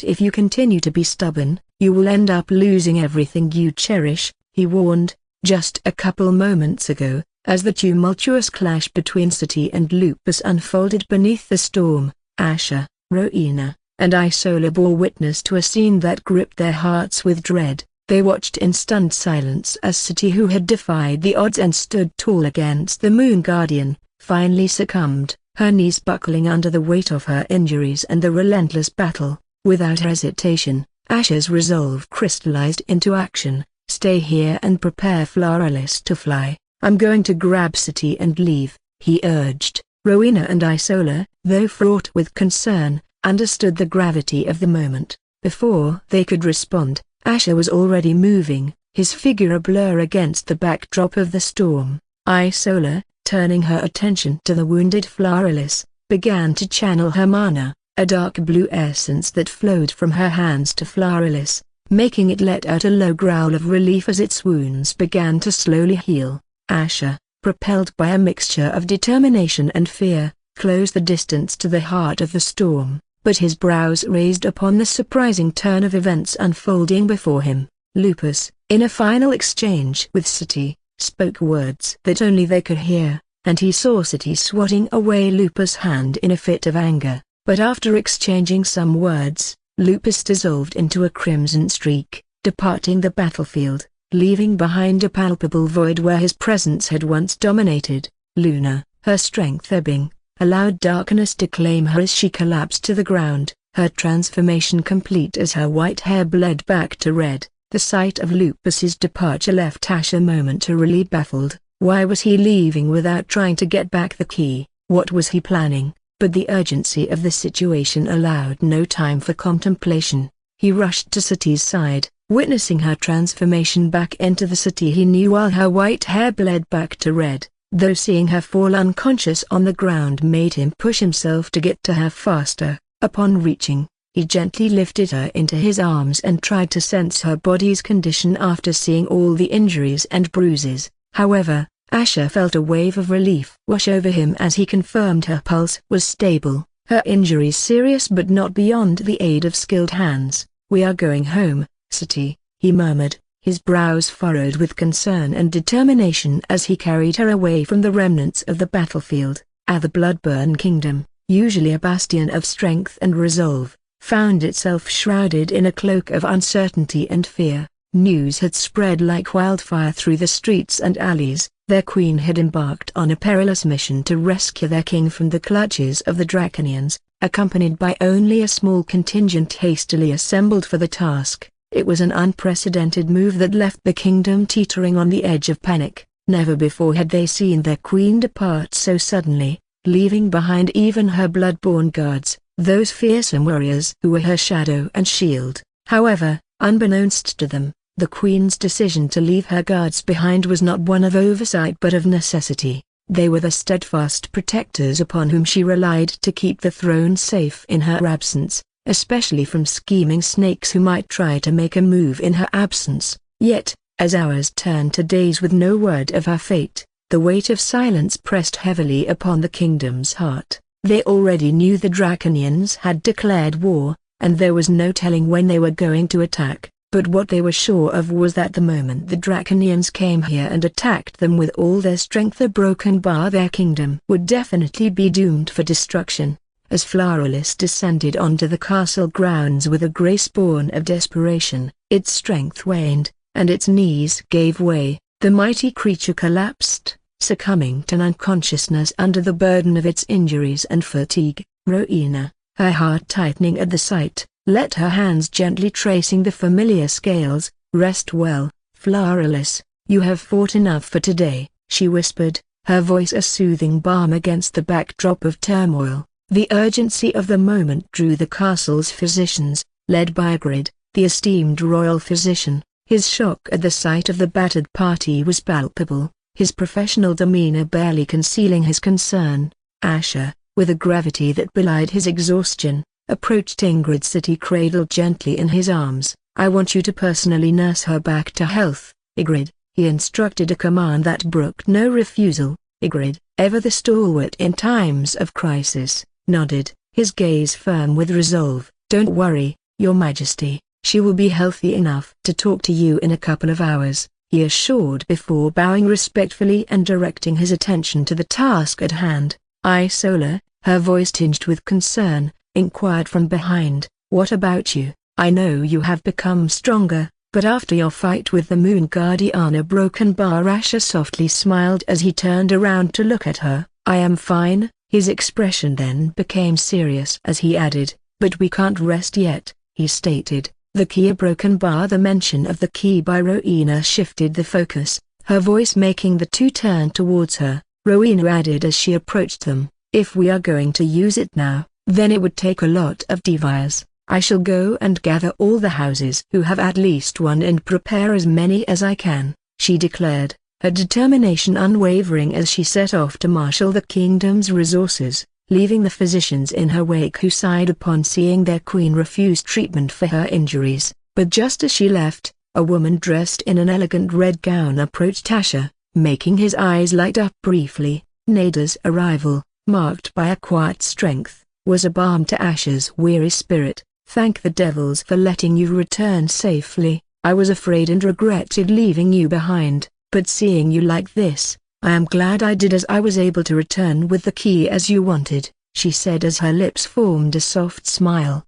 if you continue to be stubborn, you will end up losing everything you cherish, he warned. Just a couple moments ago, as the tumultuous clash between Sati and Lupus unfolded beneath the storm, Asher, Rowena, and Isola bore witness to a scene that gripped their hearts with dread. They watched in stunned silence as Sati, who had defied the odds and stood tall against the Moon Guardian, finally succumbed, her knees buckling under the weight of her injuries and the relentless battle. Without hesitation, Asher's resolve crystallized into action. Stay here and prepare Floralis to fly. I'm going to grab Sati and leave, he urged. Rowena and Isola, though fraught with concern, understood the gravity of the moment. Before they could respond, Asher was already moving, his figure a blur against the backdrop of the storm. Isola, turning her attention to the wounded Floralis, began to channel her mana, a dark blue essence that flowed from her hands to Floralis, making it let out a low growl of relief as its wounds began to slowly heal. Asher, propelled by a mixture of determination and fear, closed the distance to the heart of the storm, but his brows raised upon the surprising turn of events unfolding before him. Lupus, in a final exchange with Sati, spoke words that only they could hear, and he saw Sati swatting away Lupus' hand in a fit of anger. but after exchanging some words, lupus dissolved into a crimson streak, departing the battlefield, leaving behind a palpable void where his presence had once dominated. Luna, her strength ebbing, allowed darkness to claim her as she collapsed to the ground, her transformation complete as her white hair bled back to red. The sight of Lupus's departure left Asher momentarily baffled. Why was he leaving without trying to get back the key? What was he planning? But the urgency of the situation allowed no time for contemplation. He rushed to Sati's side, witnessing her transformation back into the Sati he knew while her white hair bled back to red, though seeing her fall unconscious on the ground made him push himself to get to her faster. Upon reaching, he gently lifted her into his arms and tried to sense her body's condition after seeing all the injuries and bruises. However, Asher felt a wave of relief wash over him as he confirmed her pulse was stable, her injuries serious but not beyond the aid of skilled hands. "We are going home, Sati," he murmured, his brows furrowed with concern and determination as he carried her away from the remnants of the battlefield. The Bloodburn Kingdom, usually a bastion of strength and resolve, found itself shrouded in a cloak of uncertainty and fear. News had spread like wildfire through the streets and alleys. Their queen had embarked on a perilous mission to rescue their king from the clutches of the Draconians, accompanied by only a small contingent hastily assembled for the task. It was an unprecedented move that left the kingdom teetering on the edge of panic. Never before had they seen their queen depart so suddenly, leaving behind even her blood-born guards, those fearsome warriors who were her shadow and shield. However, unbeknownst to them, the queen's decision to leave her guards behind was not one of oversight but of necessity. They were the steadfast protectors upon whom she relied to keep the throne safe in her absence, especially from scheming snakes who might try to make a move in her absence. Yet, as hours turned to days with no word of her fate, the weight of silence pressed heavily upon the kingdom's heart. They already knew the Draconians had declared war, and there was no telling when they were going to attack. But what they were sure of was that the moment the Draconians came here and attacked them with all their strength, the broken bar their kingdom would definitely be doomed for destruction. As Cruelest descended onto the castle grounds with a grace born of desperation, its strength waned, and its knees gave way. The mighty creature collapsed, succumbing to unconsciousness under the burden of its injuries and fatigue. Rowena, her heart tightening at the sight, let her hands gently tracing the familiar scales. "Rest well, Cruelest, you have fought enough for today," she whispered, her voice a soothing balm against the backdrop of turmoil. The urgency of the moment drew the castle's physicians, led by Ygritte, the esteemed royal physician. His shock at the sight of the battered party was palpable, his professional demeanor barely concealing his concern. Asher, with a gravity that belied his exhaustion, approached Ingrid City cradled gently in his arms. "I want you to personally nurse her back to health, Ygritte," he instructed, a command that brooked no refusal. Ygritte, ever the stalwart in times of crisis, nodded, his gaze firm with resolve. "Don't worry, Your Majesty, she will be healthy enough to talk to you in a couple of hours," he assured before bowing respectfully and directing his attention to the task at hand. Isola, her voice tinged with concern, inquired from behind, "What about you? I know you have become stronger, but after your fight with the Moon Guardiana Broken Bar." Asher softly smiled as he turned around to look at her. "I am fine." His expression then became serious as he added, "But we can't rest yet," he stated. "The key, a broken bar." The mention of the key by Rowena shifted the focus, her voice making the two turn towards her. Rowena added as she approached them, "If we are going to use it now, then it would take a lot of devices. I shall go and gather all the houses who have at least one and prepare as many as I can," she declared, her determination unwavering as she set off to marshal the kingdom's resources, leaving the physicians in her wake who sighed upon seeing their queen refuse treatment for her injuries. But just as she left, a woman dressed in an elegant red gown approached Asher, making his eyes light up briefly. Nada's arrival, marked by a quiet strength, was a balm to Asher's weary spirit. "Thank the devils for letting you return safely. I was afraid and regretted leaving you behind, but seeing you like this, I am glad I did, as I was able to return with the key as you wanted," she said as her lips formed a soft smile.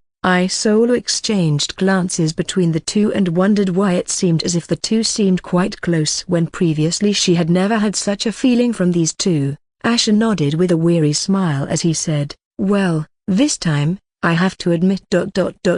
Solo exchanged glances between the two and wondered why it seemed as if the two seemed quite close when previously she had never had such a feeling from these two. Asher nodded with a weary smile as he said, "Well, this time, I have to admit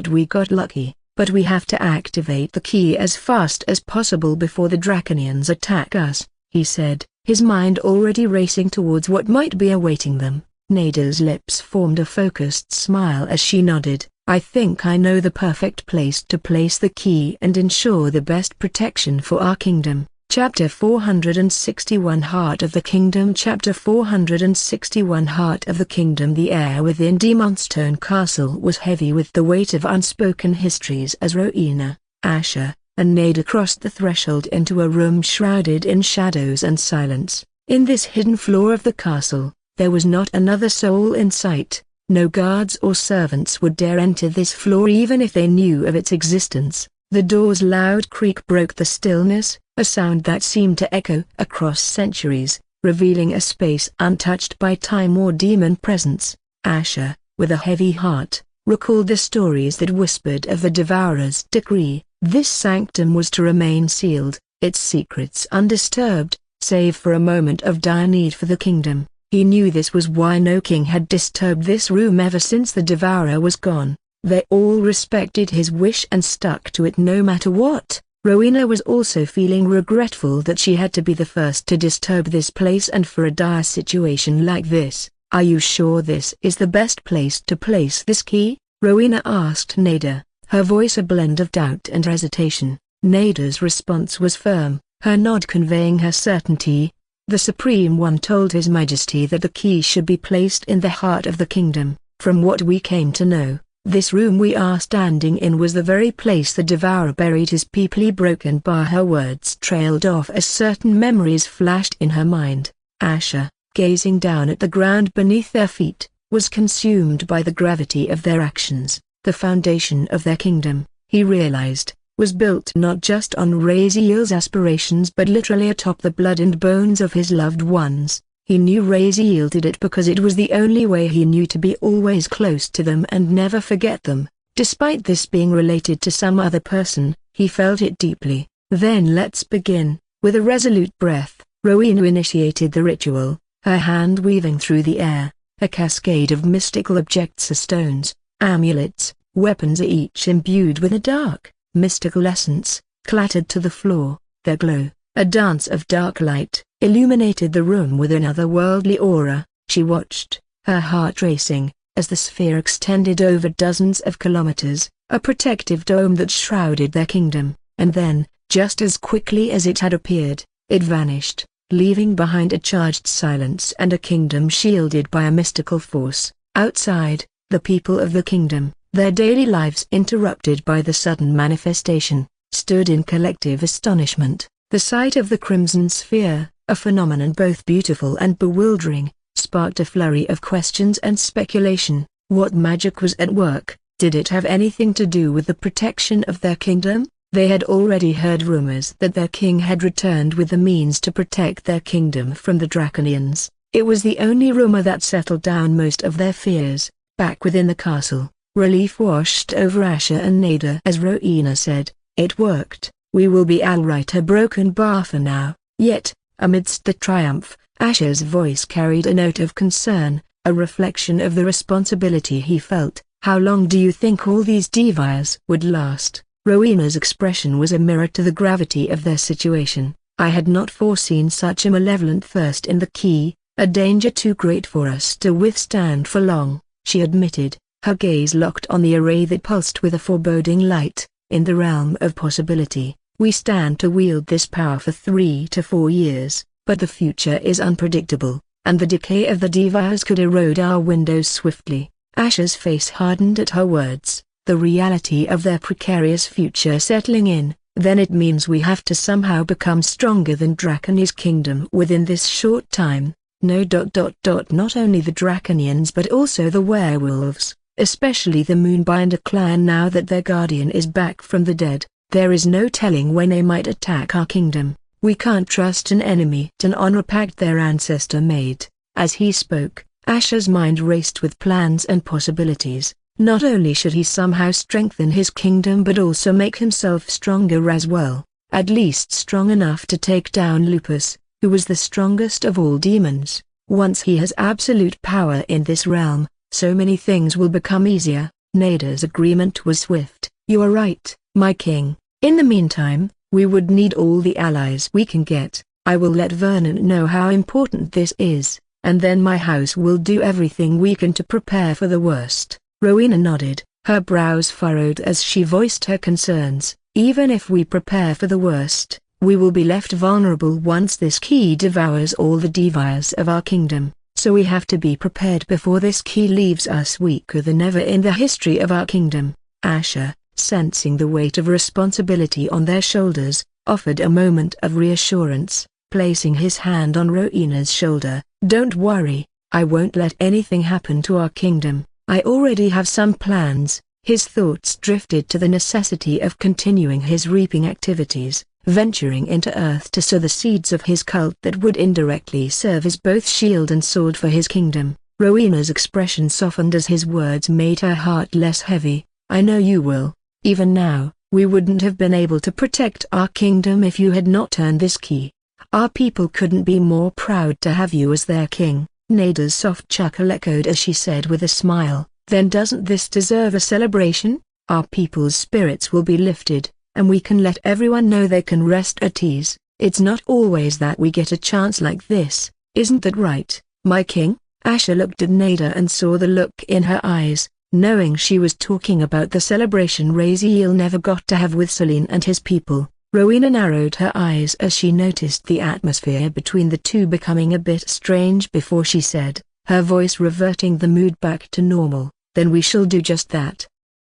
we got lucky, but we have to activate the key as fast as possible before the Draconians attack us," he said, his mind already racing towards what might be awaiting them. Nada's lips formed a focused smile as she nodded. "I think I know the perfect place to place the key and ensure the best protection for our kingdom." Chapter 461 Heart of the Kingdom. Chapter 461 Heart of the Kingdom. The air within Demonstone Castle was heavy with the weight of unspoken histories as Rowena, Asher, and Nada crossed the threshold into a room shrouded in shadows and silence. In this hidden floor of the castle, there was not another soul in sight. No guards or servants would dare enter this floor even if they knew of its existence. The door's loud creak broke the stillness, a sound that seemed to echo across centuries, revealing a space untouched by time or demon presence. Asher, with a heavy heart, recalled the stories that whispered of the Devourer's decree. This sanctum was to remain sealed, its secrets undisturbed, save for a moment of dire need for the kingdom. He knew this was why no king had disturbed this room ever since the Devourer was gone. They all respected his wish and stuck to it no matter what. Rowena was also feeling regretful that she had to be the first to disturb this place and for a dire situation like this. "Are you sure this is the best place to place this key?" Rowena asked Nada, her voice a blend of doubt and hesitation. Nada's response was firm, her nod conveying her certainty. The Supreme One told His Majesty that the key should be placed in the heart of the kingdom. From what we came to know, this room we are standing in was the very place the Devourer buried his people. Broken bar her words trailed off as certain memories flashed in her mind. Asher, gazing down at the ground beneath their feet, was consumed by the gravity of their actions. The foundation of their kingdom, he realized, was built not just on Raziel's aspirations but literally atop the blood and bones of his loved ones. He knew Raziel did it because it was the only way he knew to be always close to them and never forget them. Despite this being related to some other person, he felt it deeply. "Then let's begin." With a resolute breath, Rowena initiated the ritual, her hand weaving through the air. A cascade of mystical objects, stones, amulets, weapons each imbued with a dark, mystical essence, clattered to the floor. Their glow, a dance of dark light, illuminated the room with an otherworldly aura. She watched, her heart racing, as the sphere extended over dozens of kilometers, a protective dome that shrouded their kingdom. And then, just as quickly as it had appeared, it vanished, leaving behind a charged silence and a kingdom shielded by a mystical force. Outside, the people of the kingdom, their daily lives interrupted by the sudden manifestation, stood in collective astonishment. The sight of the crimson sphere, a phenomenon both beautiful and bewildering, sparked a flurry of questions and speculation. What magic was at work? Did it have anything to do with the protection of their kingdom? They had already heard rumors that their king had returned with the means to protect their kingdom from the Draconians. It was the only rumor that settled down most of their fears. Back within the castle, relief washed over Asher and Nada as Rowena said, "It worked. We will be alright." A broken bar for now. Yet, amidst the triumph, Asher's voice carried a note of concern, a reflection of the responsibility he felt. "How long do you think all these devias would last?" Rowena's expression was a mirror to the gravity of their situation. "I had not foreseen such a malevolent thirst in the key, a danger too great for us to withstand for long," she admitted, her gaze locked on the array that pulsed with a foreboding light. "In the realm of possibility, we stand to wield this power for 3 to 4 years, but the future is unpredictable, and the decay of the devias could erode our windows swiftly." Asher's face hardened at her words, the reality of their precarious future settling in. "Then it means we have to somehow become stronger than Draconi's kingdom within this short time." "No. Not only the Draconians but also the werewolves, especially the Moonbinder clan now that their guardian is back from the dead. There is no telling when they might attack our kingdom. We can't trust an enemy to an honor pact their ancestor made." As he spoke, Asher's mind raced with plans and possibilities. Not only should he somehow strengthen his kingdom but also make himself stronger as well, at least strong enough to take down Lupus, who was the strongest of all demons. Once he has absolute power in this realm, so many things will become easier. Nada's agreement was swift. You are right, my king. In the meantime, we would need all the allies we can get. I will let Vernon know how important this is, and then my house will do everything we can to prepare for the worst. Rowena nodded, her brows furrowed as she voiced her concerns. Even if we prepare for the worst, we will be left vulnerable once this key devours all the deviants of our kingdom, so we have to be prepared before this key leaves us weaker than ever in the history of our kingdom. Asher, sensing the weight of responsibility on their shoulders, offered a moment of reassurance, placing his hand on Rowena's shoulder. Don't worry, I won't let anything happen to our kingdom. I already have some plans. His thoughts drifted to the necessity of continuing his reaping activities, venturing into Earth to sow the seeds of his cult that would indirectly serve as both shield and sword for his kingdom. Rowena's expression softened as his words made her heart less heavy. I know you will. Even now, we wouldn't have been able to protect our kingdom if you had not turned this key. Our people couldn't be more proud to have you as their king. Nada's soft chuckle echoed as she said with a smile, then doesn't this deserve a celebration? Our people's spirits will be lifted, and we can let everyone know they can rest at ease. It's not always that we get a chance like this, isn't that right, my king? Asher looked at Nada and saw the look in her eyes, knowing she was talking about the celebration Raziel never got to have with Selene and his people. Rowena narrowed her eyes as she noticed the atmosphere between the two becoming a bit strange before she said, her voice reverting the mood back to normal, then we shall do just that.